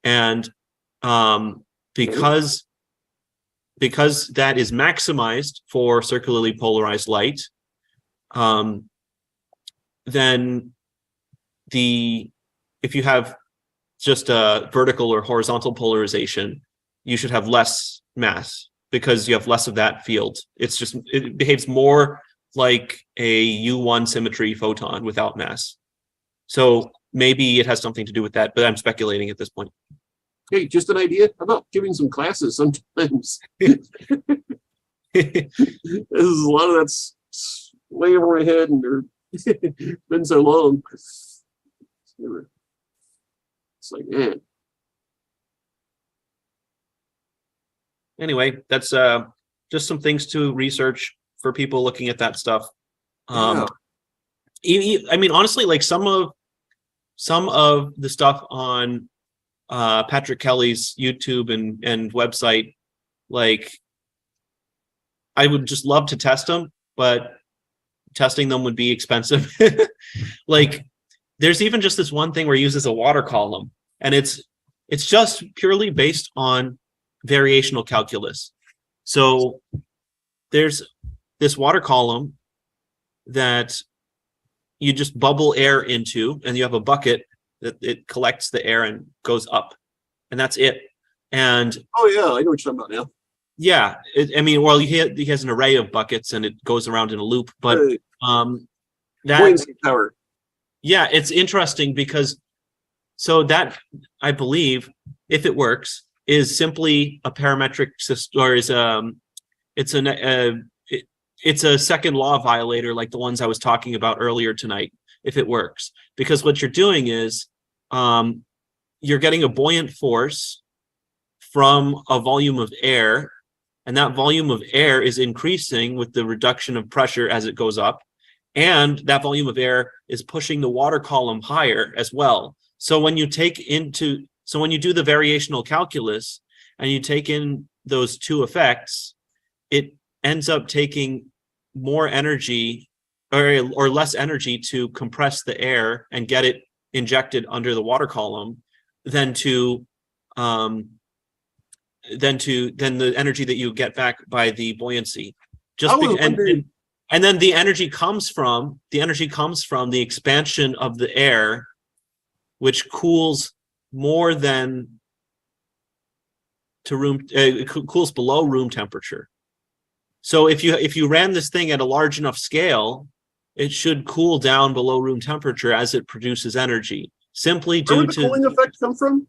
And because that is maximized for circularly polarized light, then if you have just a vertical or horizontal polarization, you should have less mass because you have less of that field. It behaves more like a U1 symmetry photon without mass. So maybe it has something to do with that, but I'm speculating at this point. Hey, just an idea. How about giving some classes sometimes? This is a lot of that's way over my head, and they're It's been so long. It's like, man. Anyway, that's just some things to research for people looking at that stuff. Yeah. I mean, honestly, like some of the stuff on Patrick Kelly's YouTube and website, like I would just love to test them, but testing them would be expensive. Like there's even just this one thing where he uses a water column, and it's just purely based on variational calculus. So there's this water column that you just bubble air into, and you have a bucket that it collects the air and goes up, and that's it. And oh yeah, I know what you're talking about now. Yeah, I mean, well, he has an array of buckets, and it goes around in a loop. But that buoyancy power. Yeah, it's interesting because so that I believe, if it works, is simply a parametric system, or is it's a second law violator like the ones I was talking about earlier tonight, if it works. Because what you're doing is you're getting a buoyant force from a volume of air, and that volume of air is increasing with the reduction of pressure as it goes up. And that volume of air is pushing the water column higher as well. So when you do the variational calculus and you take in those two effects, it ends up taking more energy or less energy to compress the air and get it injected under the water column than the energy that you get back by the buoyancy. And then the energy comes from the expansion of the air, which cools more than cools below room temperature. So if you ran this thing at a large enough scale, it should cool down below room temperature as it produces energy. Simply due to where the cooling effect come from?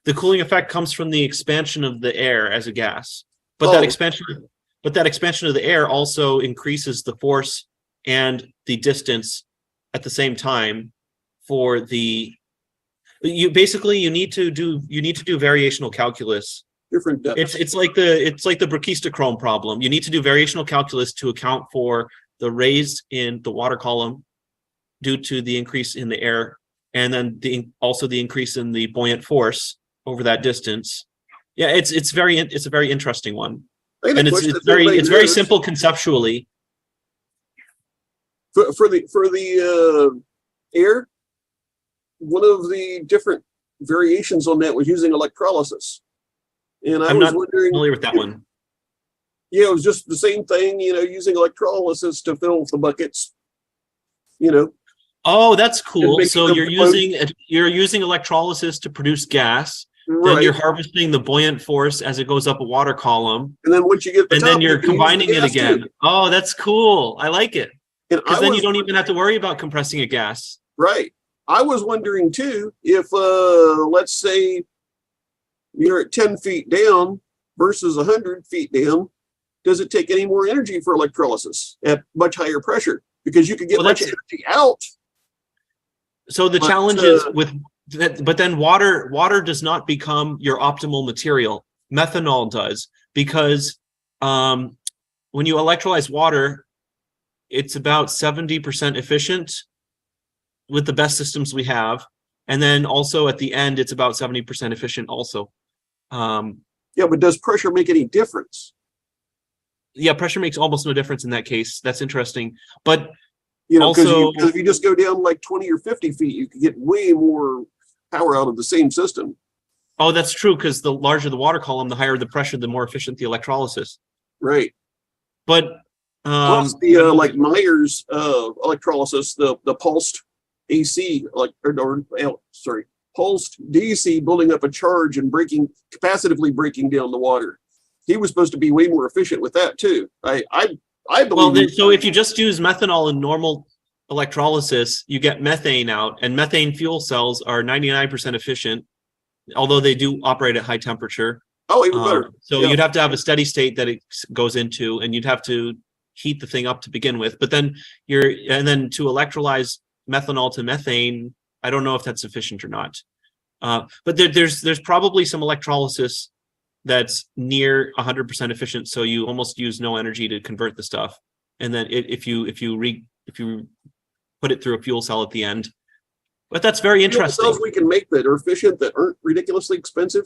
The cooling effect comes from the expansion of the air as a gas. But that expansion of the air also increases the force and the distance at the same time for the you need to do variational calculus. Different depths. It's like the brachistochrome problem. You need to do variational calculus to account for the raise in the water column due to the increase in the air, and then also the increase in the buoyant force over that distance. Yeah, it's a very interesting one. And it's very simple conceptually. For the air, one of the different variations on that was using electrolysis. And I'm not familiar with that one. Yeah, it was just the same thing, using electrolysis to fill the buckets, Oh, that's cool. So you're using electrolysis to produce gas. Right. Then you're harvesting the buoyant force as it goes up a water column. And then once you get then you're combining it again. Too. Oh, that's cool. I like it. Because then you don't even have to worry about compressing a gas. Right. I was wondering too, if let's say you're at 10 feet down versus 100 feet down, does it take any more energy for electrolysis at much higher pressure? Because you could get much energy out. So the challenge is but then water does not become your optimal material. Methanol does, because when you electrolyze water, it's about 70% efficient with the best systems we have. And then also at the end, it's about 70% efficient also. Yeah, but does pressure make any difference? Yeah, pressure makes almost no difference in that case. That's interesting. But because if you just go down like 20 or 50 feet, you could get way more power out of the same system. Oh, that's true, because the larger the water column, the higher the pressure, the more efficient the electrolysis. Right. But plus the like Myers electrolysis, the pulsed AC, pulsed DC, building up a charge and capacitively breaking down the water. He was supposed to be way more efficient with that too. I believe. So if you just use methanol in normal electrolysis, you get methane out, and methane fuel cells are 99% efficient, although they do operate at high temperature. Oh, even better. So you'd have to have a steady state that it goes into, and you'd have to heat the thing up to begin with. But then then to electrolyze methanol to methane, I don't know if that's sufficient or not. But there's probably some electrolysis that's near 100% efficient, so you almost use no energy to convert the stuff. And then if you put it through a fuel cell at the end. But that's very interesting. Cells we can make that are efficient, that aren't ridiculously expensive.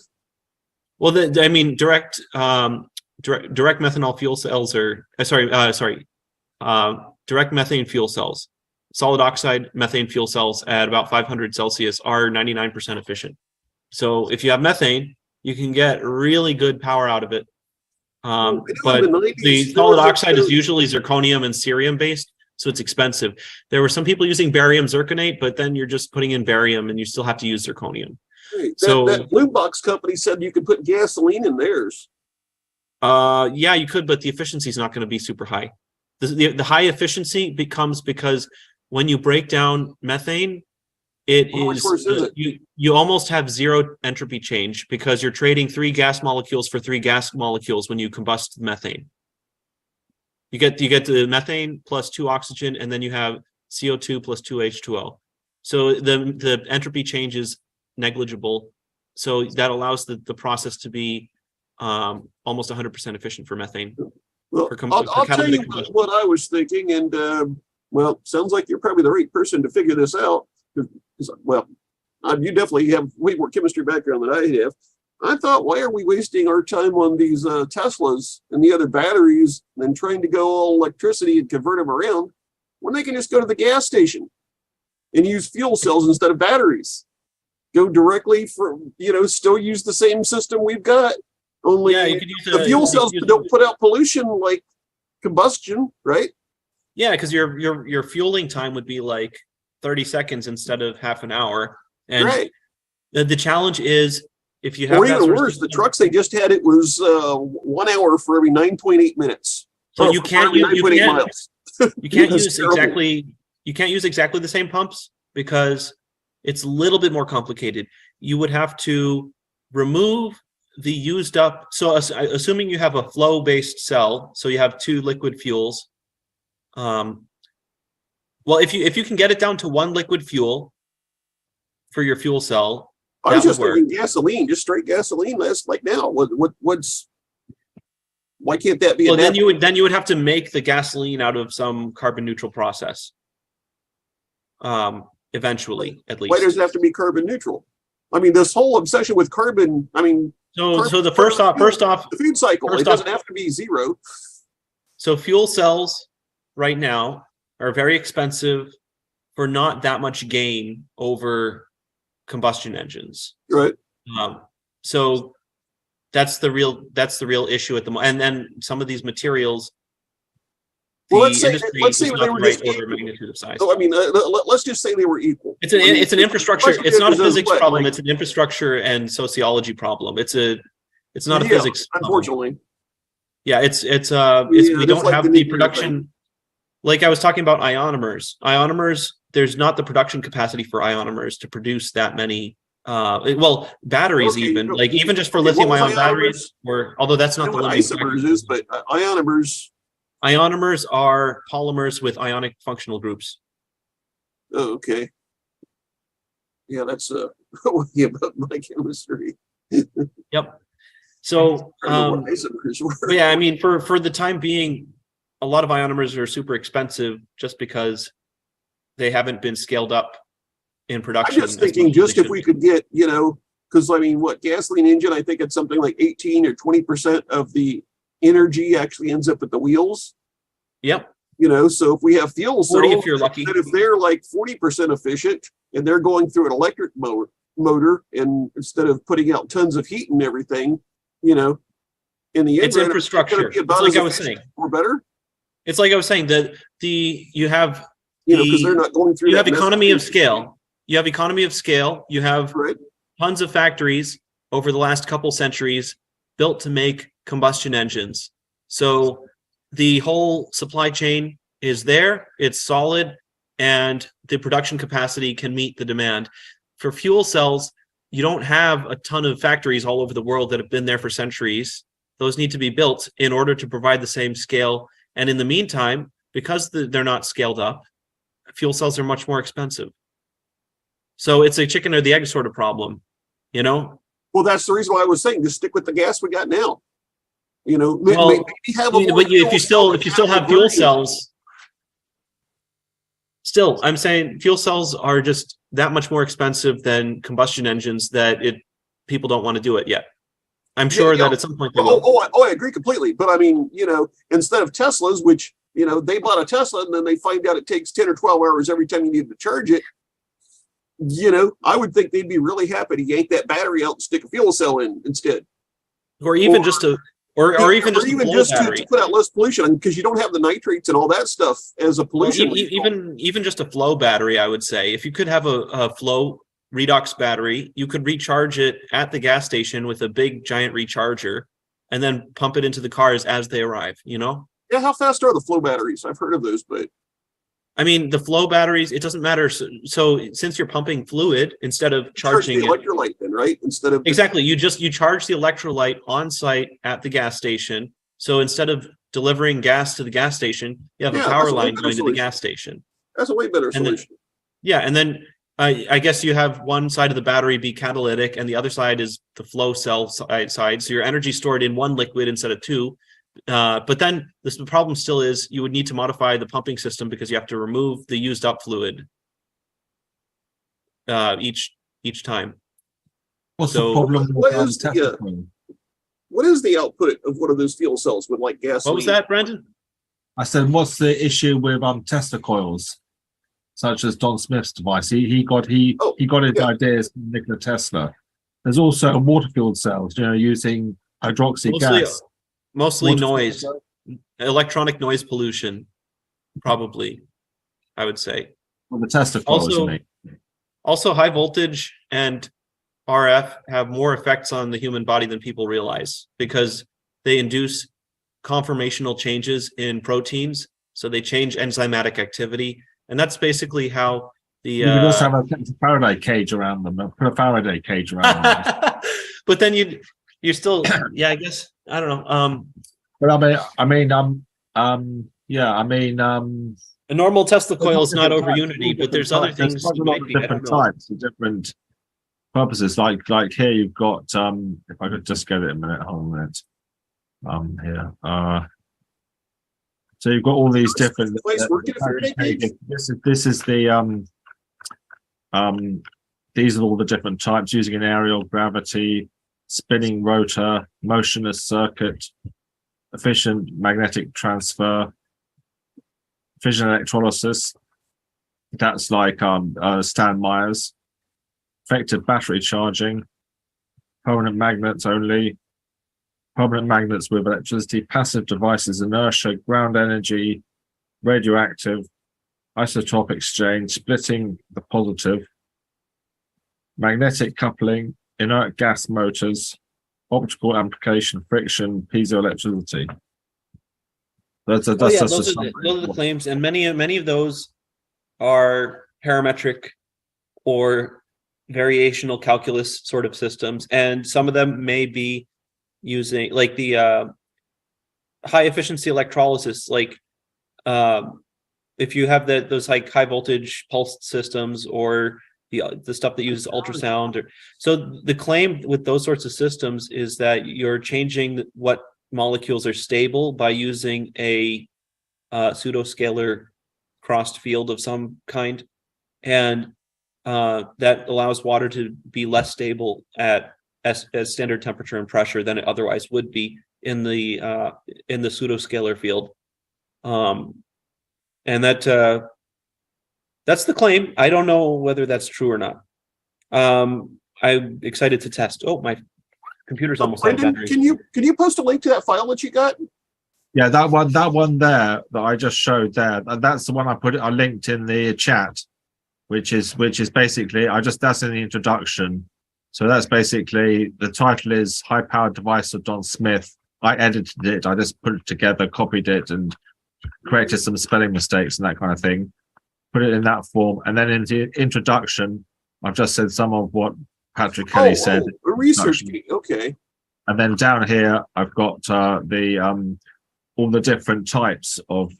Well, I mean, direct methanol fuel cells are direct methane fuel cells. Solid oxide methane fuel cells at about 500 Celsius are 99% efficient. So if you have methane, you can get really good power out of it. But the solid oxide is usually zirconium and cerium based, so it's expensive. There were some people using barium zirconate, but then you're just putting in barium and you still have to use zirconium. Right. That Blue Box company said you could put gasoline in theirs. Yeah, you could, but the efficiency is not going to be super high. The high efficiency becomes because when you break down methane, you almost have zero entropy change because you're trading 3 gas molecules for 3 gas molecules when you combust methane. You get the methane plus 2 oxygen, and then you have CO2 plus 2 H2O. So the entropy change is negligible. So that allows the process to be almost 100% efficient for methane. Well, I'll tell you what I was thinking, and well, sounds like you're probably the right person to figure this out. Well, you definitely have way more chemistry background than I have. I thought, why are we wasting our time on these Teslas and the other batteries and trying to go all electricity and convert them around when they can just go to the gas station and use fuel cells instead of batteries? Go directly from, still use the same system we've got. Only you could use the fuel cells don't put out pollution like combustion, right? Yeah, because your fueling time would be like 30 seconds instead of half an hour. And right. The challenge is if you have or even worse, the trucks they just had, it was 1 hour for every 9.8 minutes. So you can't use miles. You can't use exactly the same pumps because it's a little bit more complicated. You would have to remove the used up. So assuming you have a flow based cell, so you have 2 liquid fuels. Well, if you can get it down to 1 liquid fuel for your fuel cell, I was just thinking gasoline, just straight gasoline. That's like now. Why can't that be? Well, then you would have to make the gasoline out of some carbon neutral process. Eventually, at least. Why does it have to be carbon neutral? I mean, this whole obsession with carbon. I mean, so the first off, the food cycle. It doesn't have to be zero. So fuel cells right now are very expensive for not that much gain over combustion engines. Right. So that's the real issue at the moment. And then some of these materials, let's say they were just over magnitude of size. So I mean, let's just say they were equal. It's an infrastructure. It's not a physics problem. It's an infrastructure and sociology problem. It's not a physics. Unfortunately. Yeah, we don't have the production. Like I was talking about ionomers. Ionomers, there's not the production capacity for ionomers to produce that many. Batteries even just for lithium-ion batteries, although that's not the limiting factor. But ionomers. Ionomers are polymers with ionic functional groups. Oh, okay. Yeah, that's about my chemistry. Yep. So, yeah, I mean, for the time being, a lot of ionomers are super expensive just because they haven't been scaled up in production. I'm just thinking, just if we could get, because I mean, gasoline engine? I think it's something like 18 or 20% of the energy actually ends up at the wheels. Yep. So if we have fuel cells, if you're lucky, that if they're like 40% efficient and they're going through an electric motor, and instead of putting out tons of heat and everything, in the end, it's infrastructure. It's like I was saying, or better. It's like I was saying that you have because they're not going through. You have economy of scale. You have economy of scale. You have tons of factories over the last couple centuries built to make combustion engines. So the whole supply chain is there. It's solid, and the production capacity can meet the demand. For fuel cells, you don't have a ton of factories all over the world that have been there for centuries. Those need to be built in order to provide the same scale And in the meantime, because they're not scaled up, fuel cells are much more expensive. So it's a chicken or the egg sort of problem, you know? Well, that's the reason why I was saying just stick with the gas we got now. You know, Well, maybe have a more but if you still have fuel version. cells, still, I'm saying fuel cells are just that much more expensive than combustion engines that people don't want to do it yet. I'm sure that at some point they will. I agree completely. But I mean, you know, instead of Teslas, which, you know, they bought a Tesla and then they find out it takes 10 or 12 hours every time you need to charge it. You know, I would think they'd be really happy to yank that battery out and stick a fuel cell in instead. Or even just to put out less pollution, because you don't have the nitrates and all that stuff as a pollution. Even just a flow battery, I would say, if you could have a flow redox battery, you could recharge it at the gas station with a big giant recharger, and then pump it into the cars as they arrive. You know? Yeah. How fast are the flow batteries? I've heard of those, but I mean, the flow batteries, it doesn't matter. So since you're pumping fluid instead of charging the electrolyte, then, right? Instead of exactly, you charge the electrolyte on site at the gas station. So instead of delivering gas to the gas station, you have a power line going to the gas station. That's a way better solution. And then I guess you have one side of the battery be catalytic, and the other side is the flow cell side. So your energy stored in one liquid instead of two. But then the problem still is you would need to modify the pumping system because you have to remove the used up fluid each time. What's the problem with what is the output of one of those fuel cells with like gasoline? What was that, Brendan? I said, what's the issue with Tesla coils, such as Don Smith's device? He got his ideas from Nikola Tesla. There's also water fuel cells, you know, using hydroxy gas. Mostly noise, electronic noise pollution, probably, I would say. Well, the Tesla coils, you mean. Also, high voltage and RF have more effects on the human body than people realize because they induce conformational changes in proteins. So they change enzymatic activity. And that's basically how the... You could also have a Faraday cage around them. Put a Faraday cage around them. But then you're still, I guess, I don't know. But a normal Tesla coil is not over unity, but there's other things. Different types, different purposes. Like here, you've got. If I could just get it a minute, hold on a minute. Here. So you've got all these different. This is the these are all the different types using an aerial gravity, spinning rotor, motionless circuit, efficient magnetic transfer, fission electrolysis. That's like Stan Myers. Effective battery charging, permanent magnets only, permanent magnets with electricity, passive devices, inertia, ground energy, radioactive, isotope exchange, splitting the positive, magnetic coupling, inert gas motors, optical amplification, friction, piezoelectricity. Those are the claims, and many of those are parametric or variational calculus sort of systems, and some of them may be using like the high efficiency electrolysis, like if you have those like high voltage pulsed systems or the stuff that uses ultrasound. So the claim with those sorts of systems is that you're changing what molecules are stable by using a pseudoscalar crossed field of some kind, and that allows water to be less stable at as standard temperature and pressure than it otherwise would be in the pseudoscalar field, and that's the claim. I don't know whether that's true or not. I'm excited to test. Oh, my computer's almost out of battery. Can you post a link to that file that you got? Yeah, that one there that I just showed there. That's the one I linked in the chat, which is basically that's in the introduction. So that's basically, the title is High Powered Device of Don Smith. I edited it. I just put it together, copied it, and corrected some spelling mistakes and that kind of thing. Put it in that form, and then in the introduction, I've just said some of what Patrick Kelly said. A research, okay. And then down here, I've got the all the different types of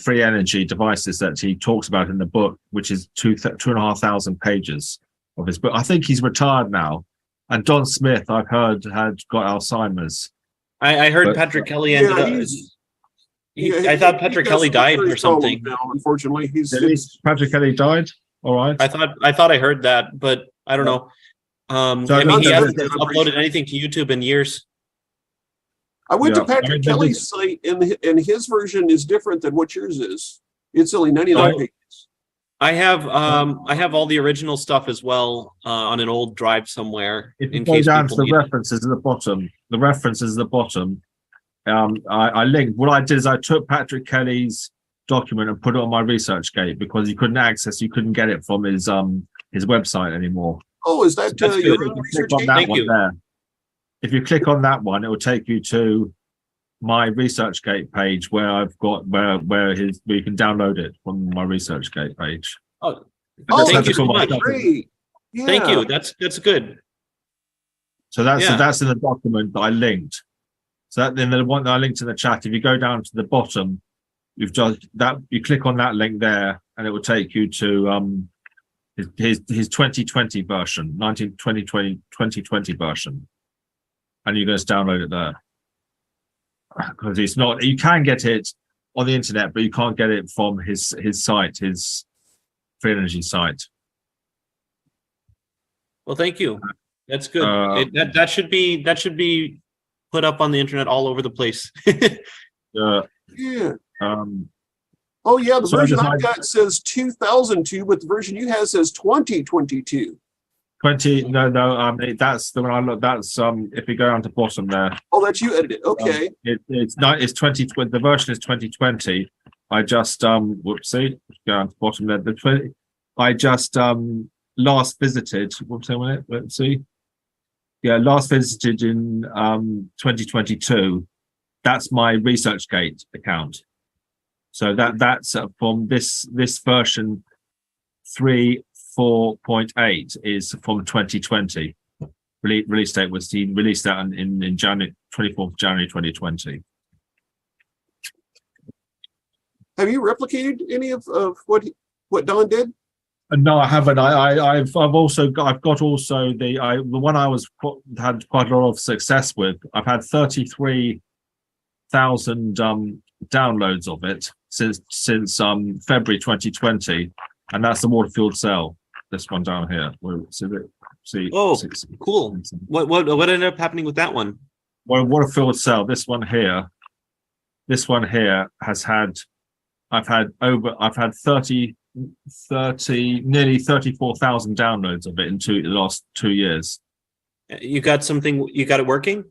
free energy devices that he talks about in the book, which is 2,500 pages of his book. I think he's retired now. And Don Smith, I've heard, had got Alzheimer's. I heard But- Patrick Kelly ended up. I thought Patrick Kelly died or something. Now, unfortunately, Patrick Kelly died. All right. I thought I heard that, but I don't know. So I mean, he I hasn't don't- uploaded anything to YouTube in years. I went Yeah, to Patrick I mean, Kelly's site, and his version is different than what yours is. It's only 99 Oh. pages. I have all the original stuff as well on an old drive somewhere. If you in go case down to people the need it. references at the bottom, I linked. What I did is I took Patrick Kelly's document and put it on my ResearchGate because you couldn't get it from his website anymore. Oh, is that That's your good. own Click research? on that Thank one you. there. If you click on that one, it will take you to my ResearchGate page where I've got where you can download it from my ResearchGate page. Oh, Oh, thank you so that's much. great. Thank Yeah. you. That's good. So that's Yeah. that's in the document that I linked. So that then the one that I linked in the chat. If you go down to the bottom, you've just that you click on that link there, and it will take you to his 2020 version, 2020 version, and you can just download it there because it's not. You can get it on the internet, but you can't get it from his site, his free energy site. Well, thank you. That's good. Uh, That should be put up on the internet all over the place. Yeah. Oh, yeah. The So version just I've like- got says 2002, but the version you have says 2022. 20 no that's the one I look. That's if you go down to bottom there. Oh, that's you edited. Okay. It's 2020. The version is 2020. I just whoopsie, go down to the bottom there. I just last visited. What's that minute? Let's see. Yeah, last visited in 2022. That's my ResearchGate account. So that's from this version 3.4.8 is from 2020. Release date was he released that in January 24th of January 2020. Have you replicated any of what Don did? No, I haven't. I've also got the one I had quite a lot of success with. I've had 33,000 downloads of it since February 2020, and that's the water-fueled cell. This one down here. Oh, cool. What ended up happening with that one? Well, water-fueled cell. This one here has had. I've had nearly 34,000 downloads of it in the last 2 years. You got it working?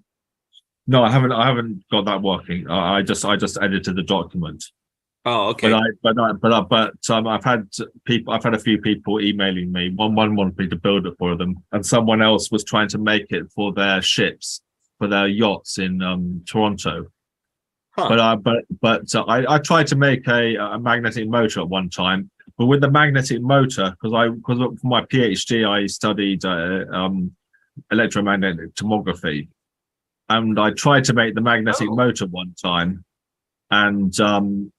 No, I haven't got that working. I just edited the document. Oh, okay. But I've had a few people emailing me. One wanted me to build it for them, and someone else was trying to make it for their ships, for their yachts in Toronto. Huh. But I tried to make a magnetic motor at one time, but with the magnetic motor, because for my PhD I studied electromagnetic tomography, and I tried to make the magnetic motor one time, and with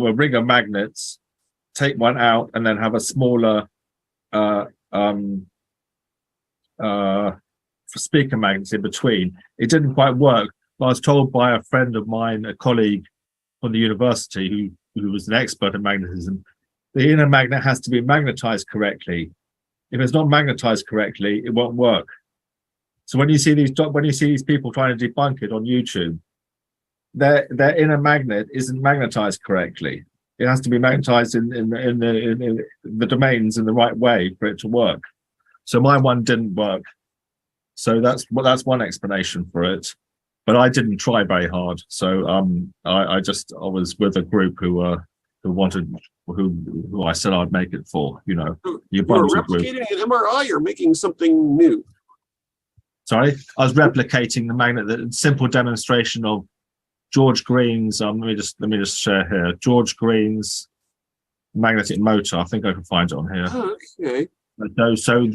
a ring of magnets, take one out and then have a smaller speaker magnets in between. It didn't quite work. But I was told by a friend of mine, a colleague from the university who was an expert in magnetism, the inner magnet has to be magnetized correctly. If it's not magnetized correctly, it won't work. So when you see these people trying to debunk it on YouTube, their inner magnet isn't magnetized correctly. It has to be magnetized in the domains in the right way for it to work. So my one didn't work. So that's one explanation for it. But I didn't try very hard. So I was with a group who I said I'd make it for. You know, You're replicating an MRI or making something new? Sorry, I was replicating the magnet. The simple demonstration of George Green's. Let me just share here. George Green's magnetic motor. I think I can find it on here. Okay. So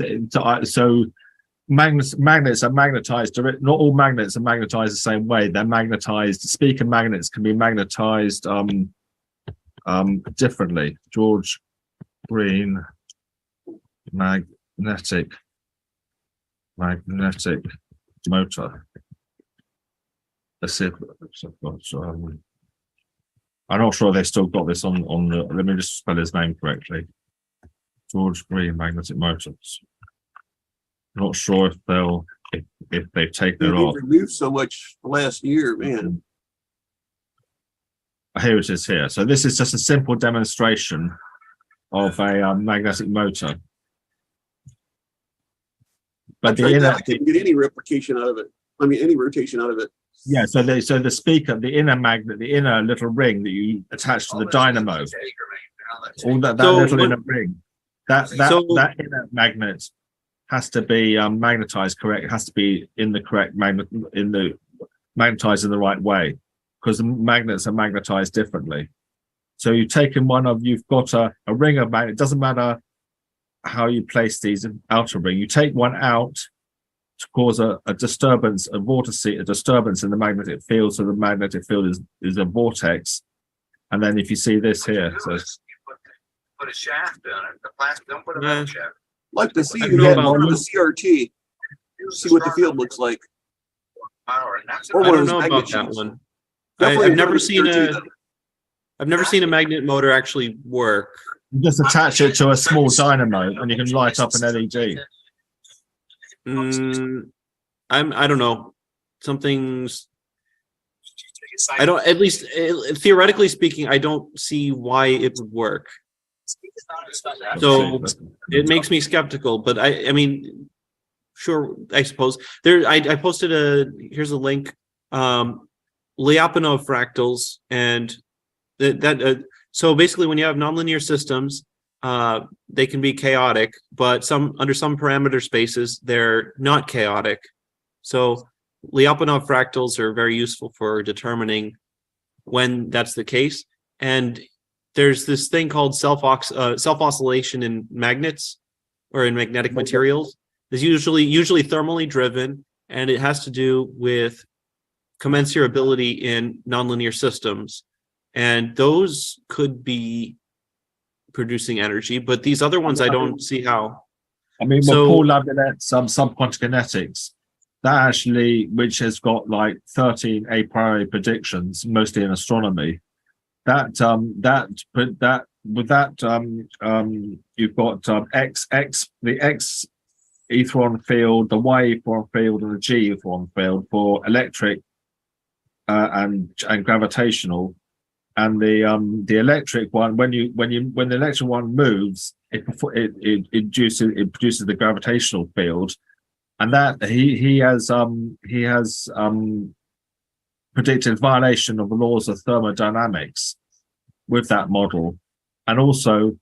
magnets are magnetized. Not all magnets are magnetized the same way. They're magnetized. Speaker magnets can be magnetized differently. George Green, magnetic motor. Let's see if I've got, I'm not sure they still got this on the, let me just spell his name correctly. George Green magnetic motors. Not sure if they'll if they've taken it off. Removed so much last year, man. Here it is here. So this is just a simple demonstration of a magnetic motor. But the inner, I couldn't get any replication out of it. I mean, any rotation out of it. yeah. So the speaker, the inner magnet, the inner little ring that you attach to the dynamo, all that little inner ring, that inner magnet has to be magnetized correct. It has to be in the correct magnet, magnetized in the right way, because the magnets are magnetized differently. So you've taken you've got a ring of magnet. It doesn't matter how you place these outer ring. You take one out to cause a disturbance, a vortice, a disturbance in the magnetic field. So the magnetic field is a vortex. And then if you see this here, so put a shaft on it. The plastic, don't put a metal shaft. Like to see you on the CRT, see what the field looks like. I don't know about that one. I've never seen a magnet motor actually work. You just attach it to a small dynamo and you can light up an LED. I don't know. Something's. I don't. At least theoretically speaking, I don't see why it would work. So it makes me skeptical. But I mean, sure. I suppose there. I posted here's a link. Lyapunov fractals and that. So basically, when you have nonlinear systems, they can be chaotic, but under some parameter spaces, they're not chaotic. So Lyapunov fractals are very useful for determining when that's the case. And there's this thing called self-oscillation in magnets or in magnetic materials. It's usually thermally driven, and it has to do with commensurability in nonlinear systems. And those could be producing energy, but these other ones, I don't see how. I mean, Paul Lavinette's subquantum kinetics, that actually, which has got like 13 a priori predictions, mostly in astronomy. You've got the X ethron field, the Y ethron field, and the G ethron field for electric and gravitational. And the electric one, when the electric one moves, it produces the gravitational field, and that he has predicted violation of the laws of thermodynamics with that model, and also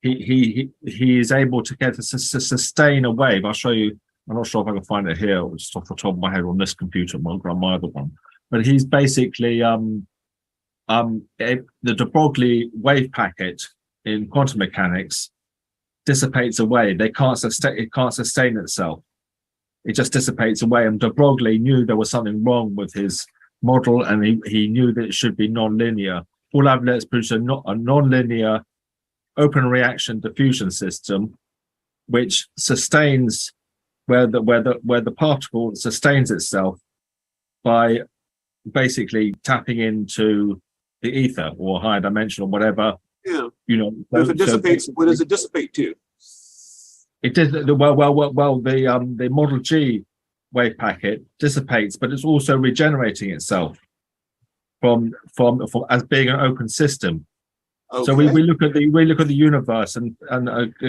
he is able to get to sustain a wave. I'll show you. I'm not sure if I can find it here, just off the top of my head on this computer, my other one. But he's basically the de Broglie wave packet in quantum mechanics dissipates away. It can't sustain itself. It just dissipates away. And de Broglie knew there was something wrong with his model, and he knew that it should be non-linear. All Lavinette's produced a non-linear open reaction diffusion system, which sustains where the particle sustains itself by basically tapping into the ether or higher dimension or whatever. Yeah. If it dissipates, what does it dissipate to? It did the Model G wave packet dissipates, but it's also regenerating itself from as being an open system. Okay. So we look at the universe and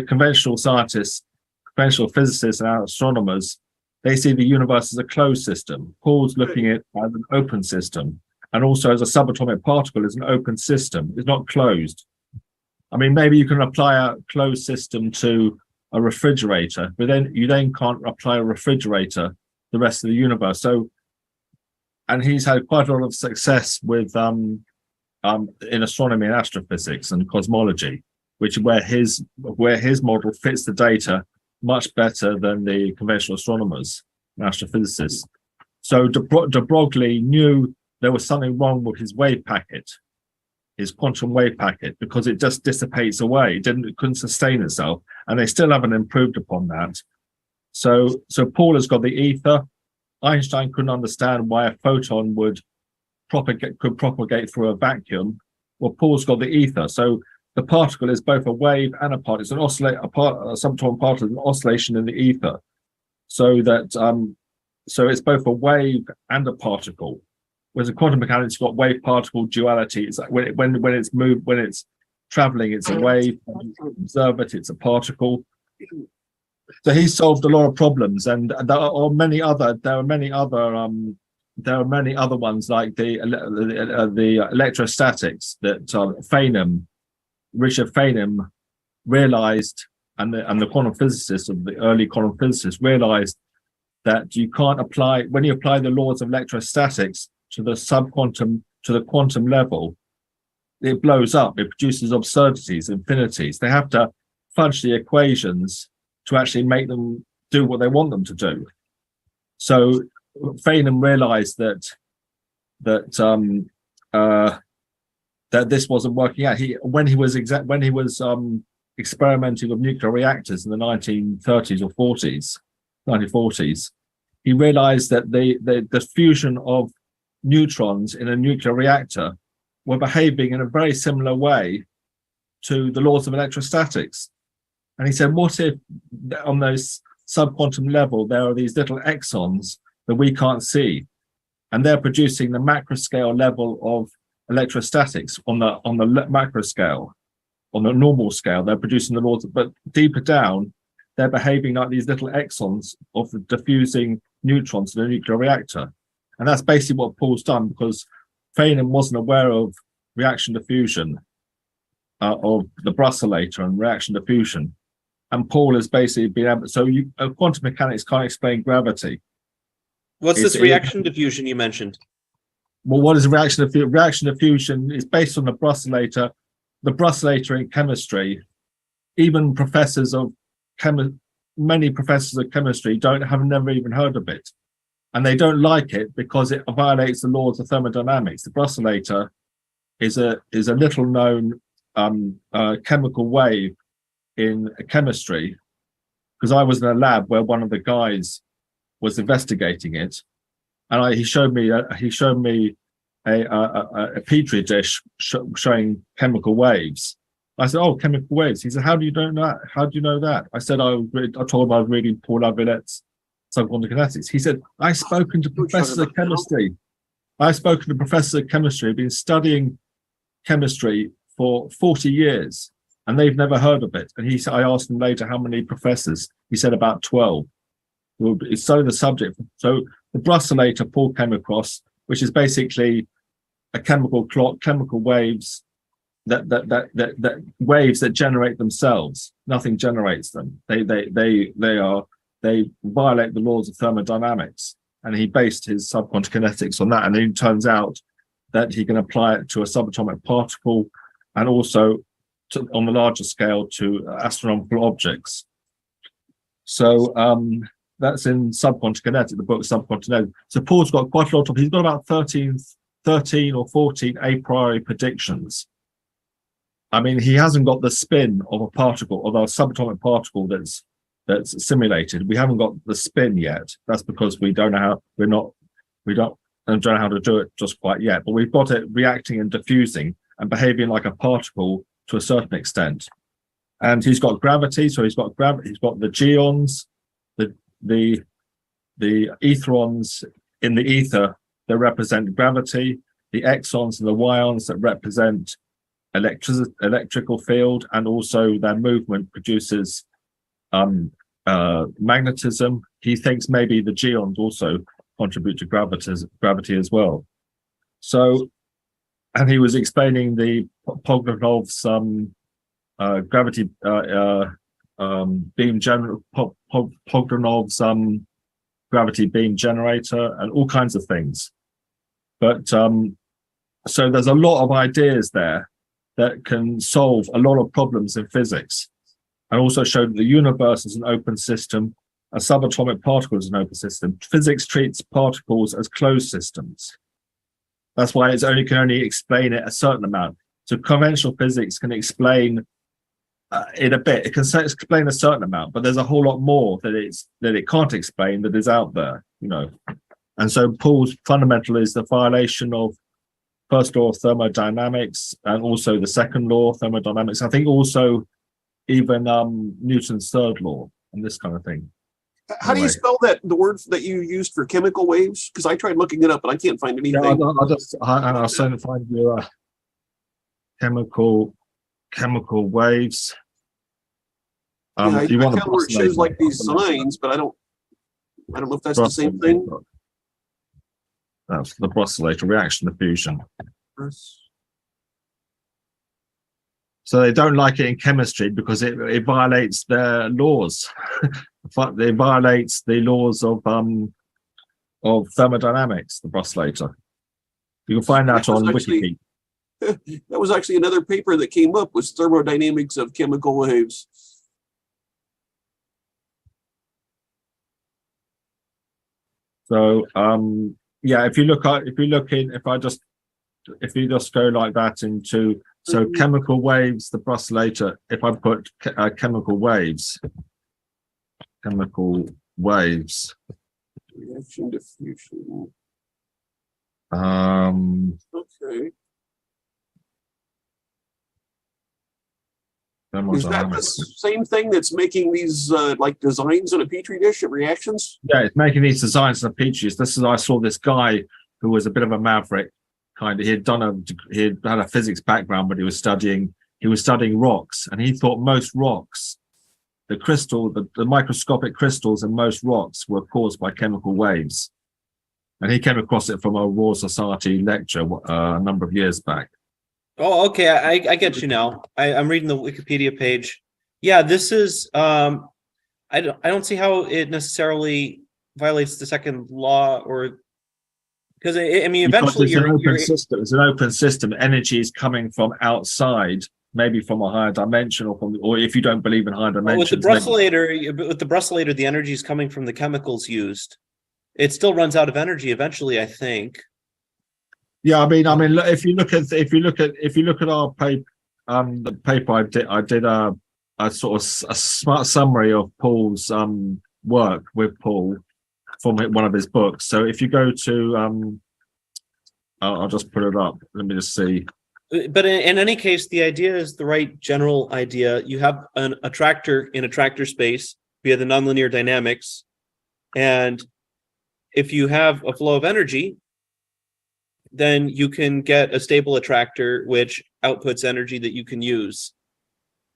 conventional scientists, conventional physicists and astronomers, they see the universe as a closed system. Paul's looking at it as an open system. And also as a subatomic particle is an open system. It's not closed. I mean, maybe you can apply a closed system to a refrigerator, but then you can't apply a refrigerator to the rest of the universe. So, and he's had quite a lot of success with in astronomy and astrophysics and cosmology, where his model fits the data much better than the conventional astronomers and astrophysicists. So de Broglie knew there was something wrong with his wave packet, his quantum wave packet, because it just dissipates away. It couldn't sustain itself, and they still haven't improved upon that. So Paul has got the ether. Einstein couldn't understand why a photon could propagate through a vacuum. Well, Paul's got the ether. So the particle is both a wave and a particle. It's an subatomic particle, an oscillation in the ether. So that so it's both a wave and a particle. Whereas in quantum mechanics, you've got wave-particle duality. It's like when it's traveling, it's a wave. When you observe it, it's a particle. So he solved a lot of problems, and there are many other ones like the electrostatics that Richard Feynman realized, and the quantum physicists of the early quantum physicists realized that you can't apply, when you apply the laws of electrostatics to the quantum level, it blows up. It produces absurdities, infinities. They have to fudge the equations to actually make them do what they want them to do. So Feynman realized that this wasn't working out. When he was experimenting with nuclear reactors in the 1930s or 1940s, he realized that the fusion of neutrons in a nuclear reactor were behaving in a very similar way to the laws of electrostatics. And he said, what if on those subquantum level, there are these little exons that we can't see, and they're producing the macro scale level of electrostatics on the macro scale, on the normal scale, they're producing the laws, but deeper down, they're behaving like these little exons of the diffusing neutrons in a nuclear reactor. And that's basically what Paul's done, because Feynman wasn't aware of reaction diffusion, of the brusellator and reaction diffusion. And Paul has basically been able, so quantum mechanics can't explain gravity. What's this reaction diffusion you mentioned? Well, what is reaction diffusion? Reaction diffusion is based on the brusellator. The brusellator in chemistry, even many professors of chemistry have never even heard of it. And they don't like it because it violates the laws of thermodynamics. The brusellator is a little known chemical wave in chemistry, because I was in a lab where one of the guys was investigating it, and he showed me a petri dish showing chemical waves. I said, "Oh, chemical waves." He said, "How do you know that? How do you know that?" I said, I told him I was reading Paul Lavillette's Subquantum Kinetics. He said, "I've spoken to professors of chemistry. Who've been studying chemistry for 40 years, and they've never heard of it." And I asked him later how many professors. He said about 12 who studied the subject. So the brusellator Paul came across, which is basically a chemical clock, chemical waves that waves that generate themselves. Nothing generates them. They violate the laws of thermodynamics. And he based his subquantum kinetics on that. And it turns out that he can apply it to a subatomic particle, and also on the larger scale to astronomical objects. So that's in Subquantum Kinetics, the book Subquantum Kinetics. So Paul's got quite a lot of, he's got about 13 or 14 a priori predictions. I mean, he hasn't got the spin of a particle, of a subatomic particle that's simulated. We haven't got the spin yet. That's because we don't know how, we don't know how to do it just quite yet, but we've got it reacting and diffusing and behaving like a particle to a certain extent. And he's got gravity, so he's got the geons, the etherons in the ether that represent gravity, the exons and the yons that represent electrical field, and also their movement produces magnetism. He thinks maybe the geons also contribute to gravity as well. So, and he was explaining the Pogbanov's gravity beam Pogbanov's gravity beam generator, and all kinds of things. But so there's a lot of ideas there that can solve a lot of problems in physics. and also showed that the universe is an open system, a subatomic particle is an open system. Physics treats particles as closed systems. That's why can only explain it a certain amount. So conventional physics can explain it a bit. It can explain a certain amount, but there's a whole lot more that it can't explain that is out there, you know. And so Paule's fundamental is the violation of first law of thermodynamics and also the second law of thermodynamics. I think also even Newton's third law and this kind of thing. How do you spell that, the word that you used for chemical waves? Because I tried looking it up, but I can't find anything. Yeah, I'll find you chemical waves. Yeah, I found where it shows like these signs, but I don't know if that's the same thing. That's the Brosolator reaction to fusion. So they don't like it in chemistry because it violates their laws. It violates the laws of thermodynamics, the Brosolator. You can find that on Wikipedia. That was actually another paper that came up, was thermodynamics of chemical waves. So yeah, if you just go like that into chemical waves, the Brosolator, if I put chemical waves, reaction diffusion. Okay. Is that the same thing that's making these like designs on a petri dish of reactions? Yeah, it's making these designs on a petri dish. I saw this guy who was a bit of a maverick. He had had a physics background, but he was studying rocks, and he thought most rocks, the microscopic crystals in most rocks were caused by chemical waves. And he came across it from a Royal Society lecture a number of years back. Oh, okay. I get you now. I'm reading the Wikipedia page. Yeah, this is I don't see how it necessarily violates the second law, or because I mean eventually it's an open system. Energy is coming from outside, maybe from a higher dimension, or if you don't believe in higher dimensions. With the Brosolator, the energy is coming from the chemicals used. It still runs out of energy eventually, I think. Yeah, I mean, if you look at our paper, the paper I did a sort of a smart summary of Paul's work with Paul from one of his books. So if you go to, I'll just put it up. Let me just see. But in any case, the idea is the right general idea. You have an attractor in attractor space via the nonlinear dynamics, and if you have a flow of energy, then you can get a stable attractor which outputs energy that you can use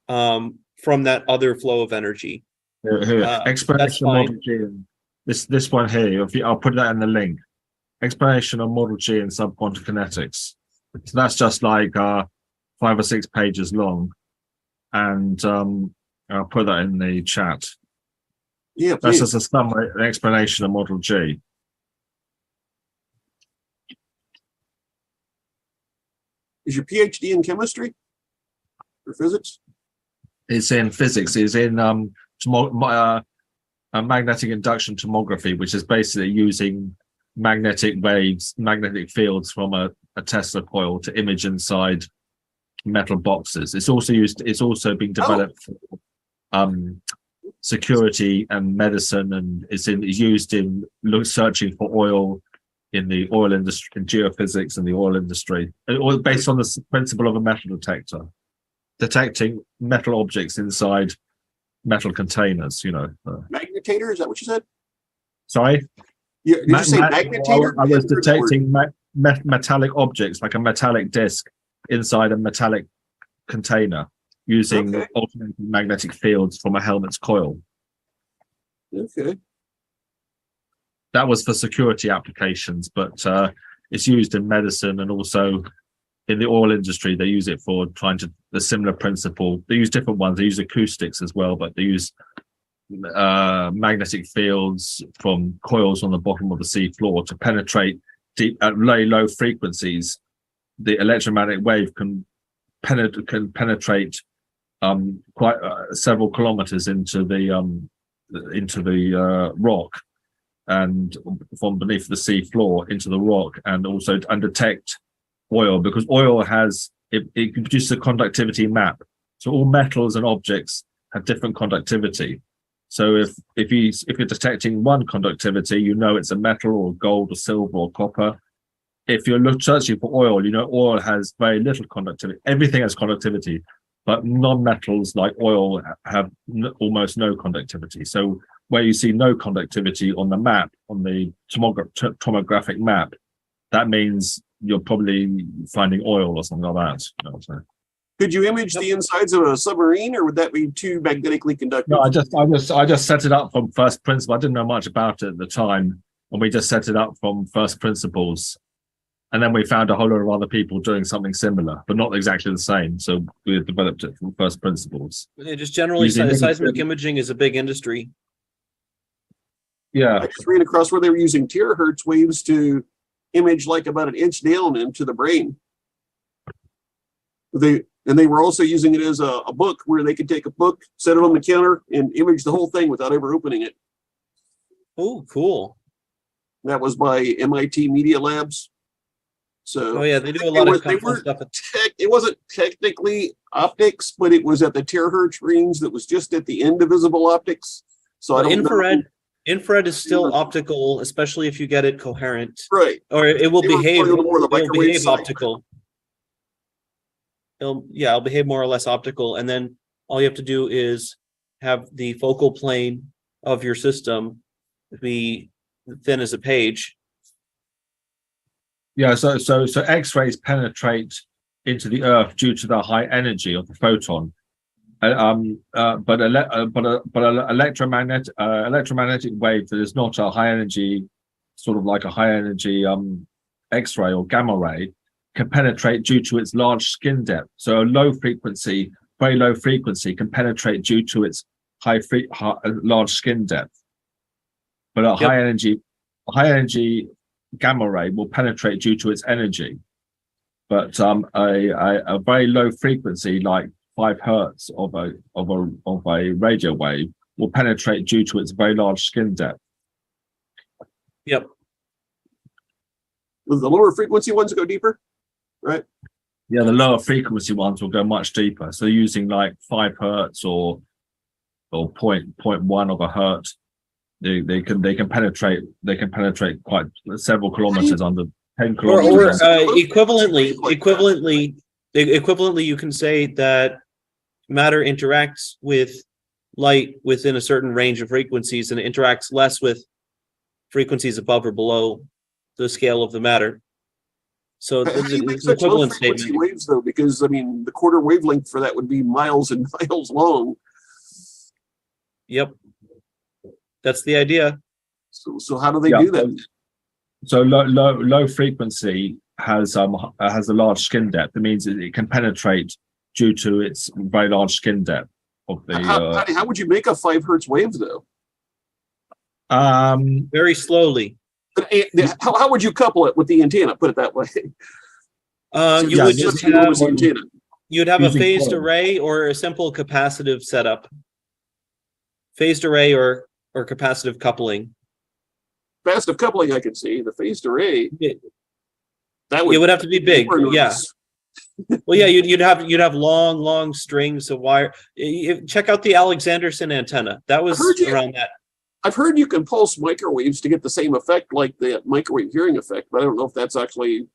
from that other flow of energy. Here. Explanation of model G. This one here. I'll put that in the link. Explanation of model G in subquantum kinetics. So that's just like 5 or 6 pages long, and I'll put that in the chat. Yeah, that's just a summary, an explanation of model G. Is your PhD in chemistry or physics? It's in physics. It's in magnetic induction tomography, which is basically using magnetic waves, magnetic fields from a Tesla coil to image inside metal boxes. It's also being developed for security and medicine, and it's used in searching for oil in the oil industry, in geophysics and the oil industry, or based on the principle of a metal detector, detecting metal objects inside metal containers, Magnetator, is that what you said? Sorry? Yeah, did you say magnetator? I was detecting metallic objects, like a metallic disc inside a metallic container, using alternating magnetic fields from a helmet's coil. Okay. That was for security applications, but it's used in medicine and also in the oil industry. They use it for the similar principle. They use different ones. They use acoustics as well, but they use magnetic fields from coils on the bottom of the sea floor to penetrate deep at very low frequencies. The electromagnetic wave can penetrate quite several kilometers into the rock, and from beneath the sea floor into the rock, and also detect oil, because oil has it produces a conductivity map. So all metals and objects have different conductivity. So if you're detecting one conductivity, you know it's a metal or gold or silver or copper. If you're searching for oil, you know oil has very little conductivity. Everything has conductivity, but non-metals like oil have almost no conductivity. So where you see no conductivity on the map, on the tomographic map, that means you're probably finding oil or something like that. You know what I'm saying? Could you image the insides of a submarine, or would that be too magnetically conductive? No, I just set it up from first principle. I didn't know much about it at the time, and we just set it up from first principles. And then we found a whole lot of other people doing something similar, but not exactly the same. So we developed it from first principles. Yeah, just generally, seismic imaging is a big industry. Yeah. I just ran across where they were using terahertz waves to image like about an inch down into the brain. They were also using it as a book, where they could take a book, set it on the counter, and image the whole thing without ever opening it. Oh, cool. That was by MIT Media Labs. So, oh yeah, they do a lot of cool stuff. It wasn't technically optics, but it was at the terahertz range that was just at the end of visible optics. So I don't know. Infrared is still optical, especially if you get it coherent. Right. Or it will behave. It will behave side. optical. It'll behave more or less optical, and then all you have to do is have the focal plane of your system be thin as a page. Yeah, so X-rays penetrate into the Earth due to the high energy of the photon, but electromagnetic wave that is not a high energy, sort of like a high energy X-ray or gamma ray, can penetrate due to its large skin depth. So a very low frequency can penetrate due to its large skin depth, but a high energy gamma ray will penetrate due to its energy, but a very low frequency, like 5 hertz of a radio wave, will penetrate due to its very large skin depth. Yep. The lower frequency ones go deeper, right? Yeah, the lower frequency ones will go much deeper. So using like 5 hertz or 0.1 of a hertz, they can penetrate quite several kilometers under 10 kilometers. Or equivalently, you can say that matter interacts with light within a certain range of frequencies, and it interacts less with frequencies above or below the scale of the matter. So it's an equivalent statement. Waves, though, because I mean, the quarter wavelength for that would be miles and miles long. Yep. That's the idea. So how do they do that? So low frequency has a large skin depth. It means it can penetrate due to its very large skin depth of the. How would you make a 5 hertz wave though? Very slowly. How would you couple it with the antenna? Put it that way. You would just have you'd have a phased array or a simple capacitive setup. Phased array or capacitive coupling. Capacitive coupling, I can see. The phased array. It would have to be big. Yeah. Well, yeah, you'd have long strings of wire. Check out the Alexanderson antenna. That was around that. I've heard you can pulse microwaves to get the same effect, like the microwave hearing effect, but I don't know if that's actually.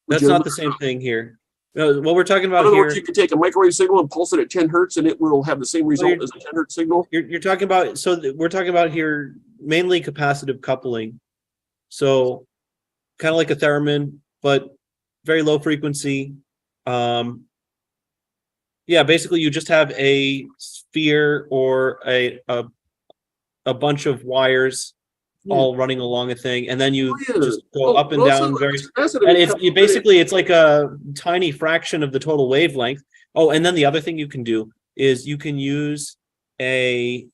That's not the same thing here. What we're talking about in other here. Words, you can take a microwave signal and pulse it at 10 hertz, and it will have the same result as a 10 hertz signal. You're talking about. So we're talking about here mainly capacitive coupling. So kind of like a theremin, but very low frequency. Yeah, basically you just have a sphere or a bunch of wires all running along a thing, and then you just go up and down very. And it's like a tiny fraction of the total wavelength. Oh, and then the other thing you can do is you can use a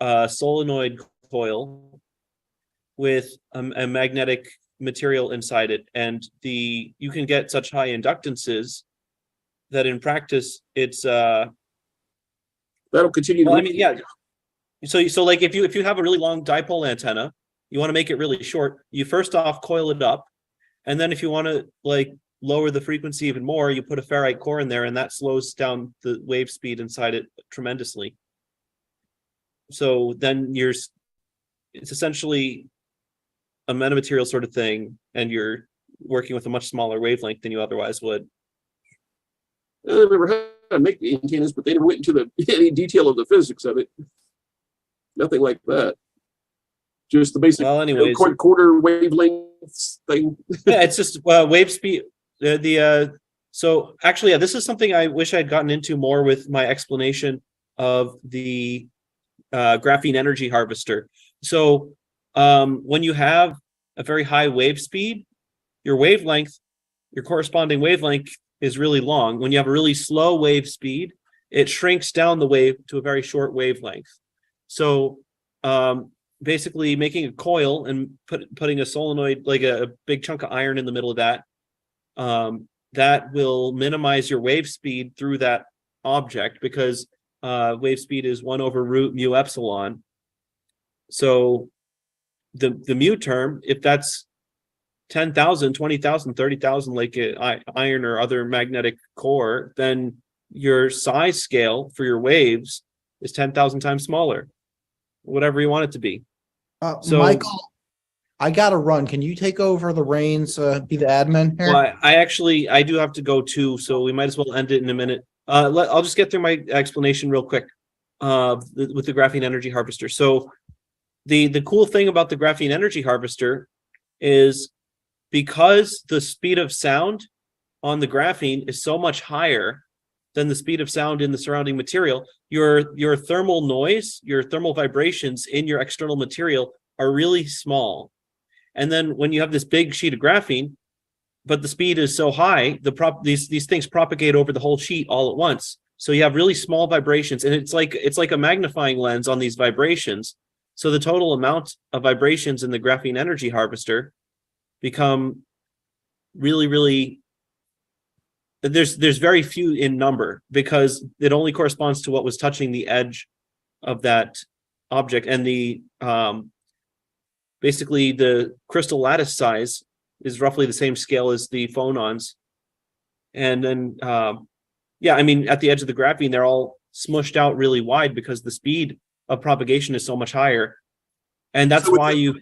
solenoid coil with a magnetic material inside it, and you can get such high inductances that in practice it's That'll continue. Well, I mean, yeah. So like if you have a really long dipole antenna, you want to make it really short. You first off coil it up, and then if you want to like lower the frequency even more, you put a ferrite core in there, and that slows down the wave speed inside it tremendously. So then it's essentially a metamaterial sort of thing, and you're working with a much smaller wavelength than you otherwise would. I remember how to make the antennas, but they never went into any detail of the physics of it. Nothing like that. Just the basic anyways, quarter wavelengths thing. Yeah, it's just wave speed. So actually, yeah, this is something I wish I'd gotten into more with my explanation of the graphene energy harvester. So when you have a very high wave speed, your corresponding wavelength is really long. When you have a really slow wave speed, it shrinks down the wave to a very short wavelength. So basically making a coil and putting a solenoid, like a big chunk of iron in the middle of that, that will minimize your wave speed through that object, because wave speed is 1/√mu epsilon. So the mu term, if that's 10,000, 20,000, 30,000, like iron or other magnetic core, then your size scale for your waves is 10,000 times smaller, whatever you want it to be. So Michael, I gotta run. Can you take over the reins, be the admin here? well, I do have to go too, so we might as well end it in a minute. I'll just get through my explanation real quick with the graphene energy harvester. So the cool thing about the graphene energy harvester is because the speed of sound on the graphene is so much higher than the speed of sound in the surrounding material, your thermal noise, your thermal vibrations in your external material are really small. And then when you have this big sheet of graphene, but the speed is so high, these things propagate over the whole sheet all at once. So you have really small vibrations, and it's like a magnifying lens on these vibrations. So the total amount of vibrations in the graphene energy harvester become really, really, there's very few in number, because it only corresponds to what was touching the edge of that object. And the basically the crystal lattice size is roughly the same scale as the phonons. And then yeah, I mean, at the edge of the graphene, they're all smushed out really wide because the speed of propagation is so much higher. And that's why you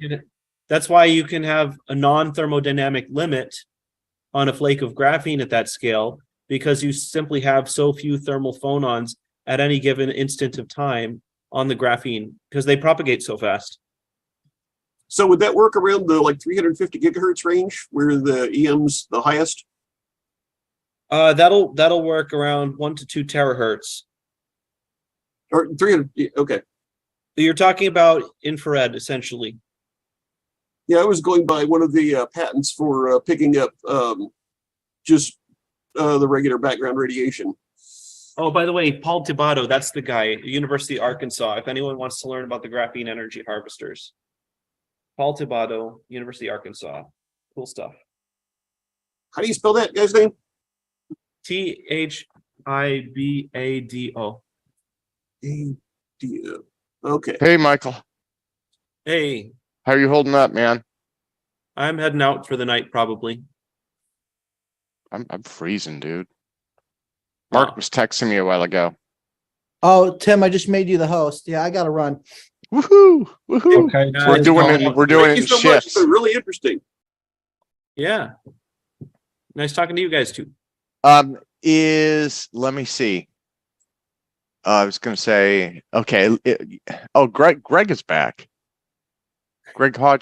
can have a non-thermodynamic limit on a flake of graphene at that scale, because you simply have so few thermal phonons at any given instant of time on the graphene, because they propagate so fast. So would that work around the like 350 gigahertz range, where the EM's the highest? That'll work around 1 to 2 terahertz. Or 300, okay. You're talking about infrared, essentially. Yeah, I was going by one of the patents for picking up just the regular background radiation. Oh, by the way, Paul Tibato, that's the guy, University of Arkansas. If anyone wants to learn about the graphene energy harvesters. Paul Tibato, University of Arkansas. Cool stuff. How do you spell that guy's name? Thibado. Okay. Hey, Michael. Hey. How are you holding up, man? I'm heading out for the night, probably. I'm freezing, dude. Mark was texting me a while ago. Oh, Tim, I just made you the host. Yeah, I gotta run. Woohoo! Woohoo! Okay. We're doing Thank you in so much. shifts. It's been really interesting. Yeah. Nice talking to you guys too. Let me see. I was going to say, okay. Greg is back. Greg Hodgin.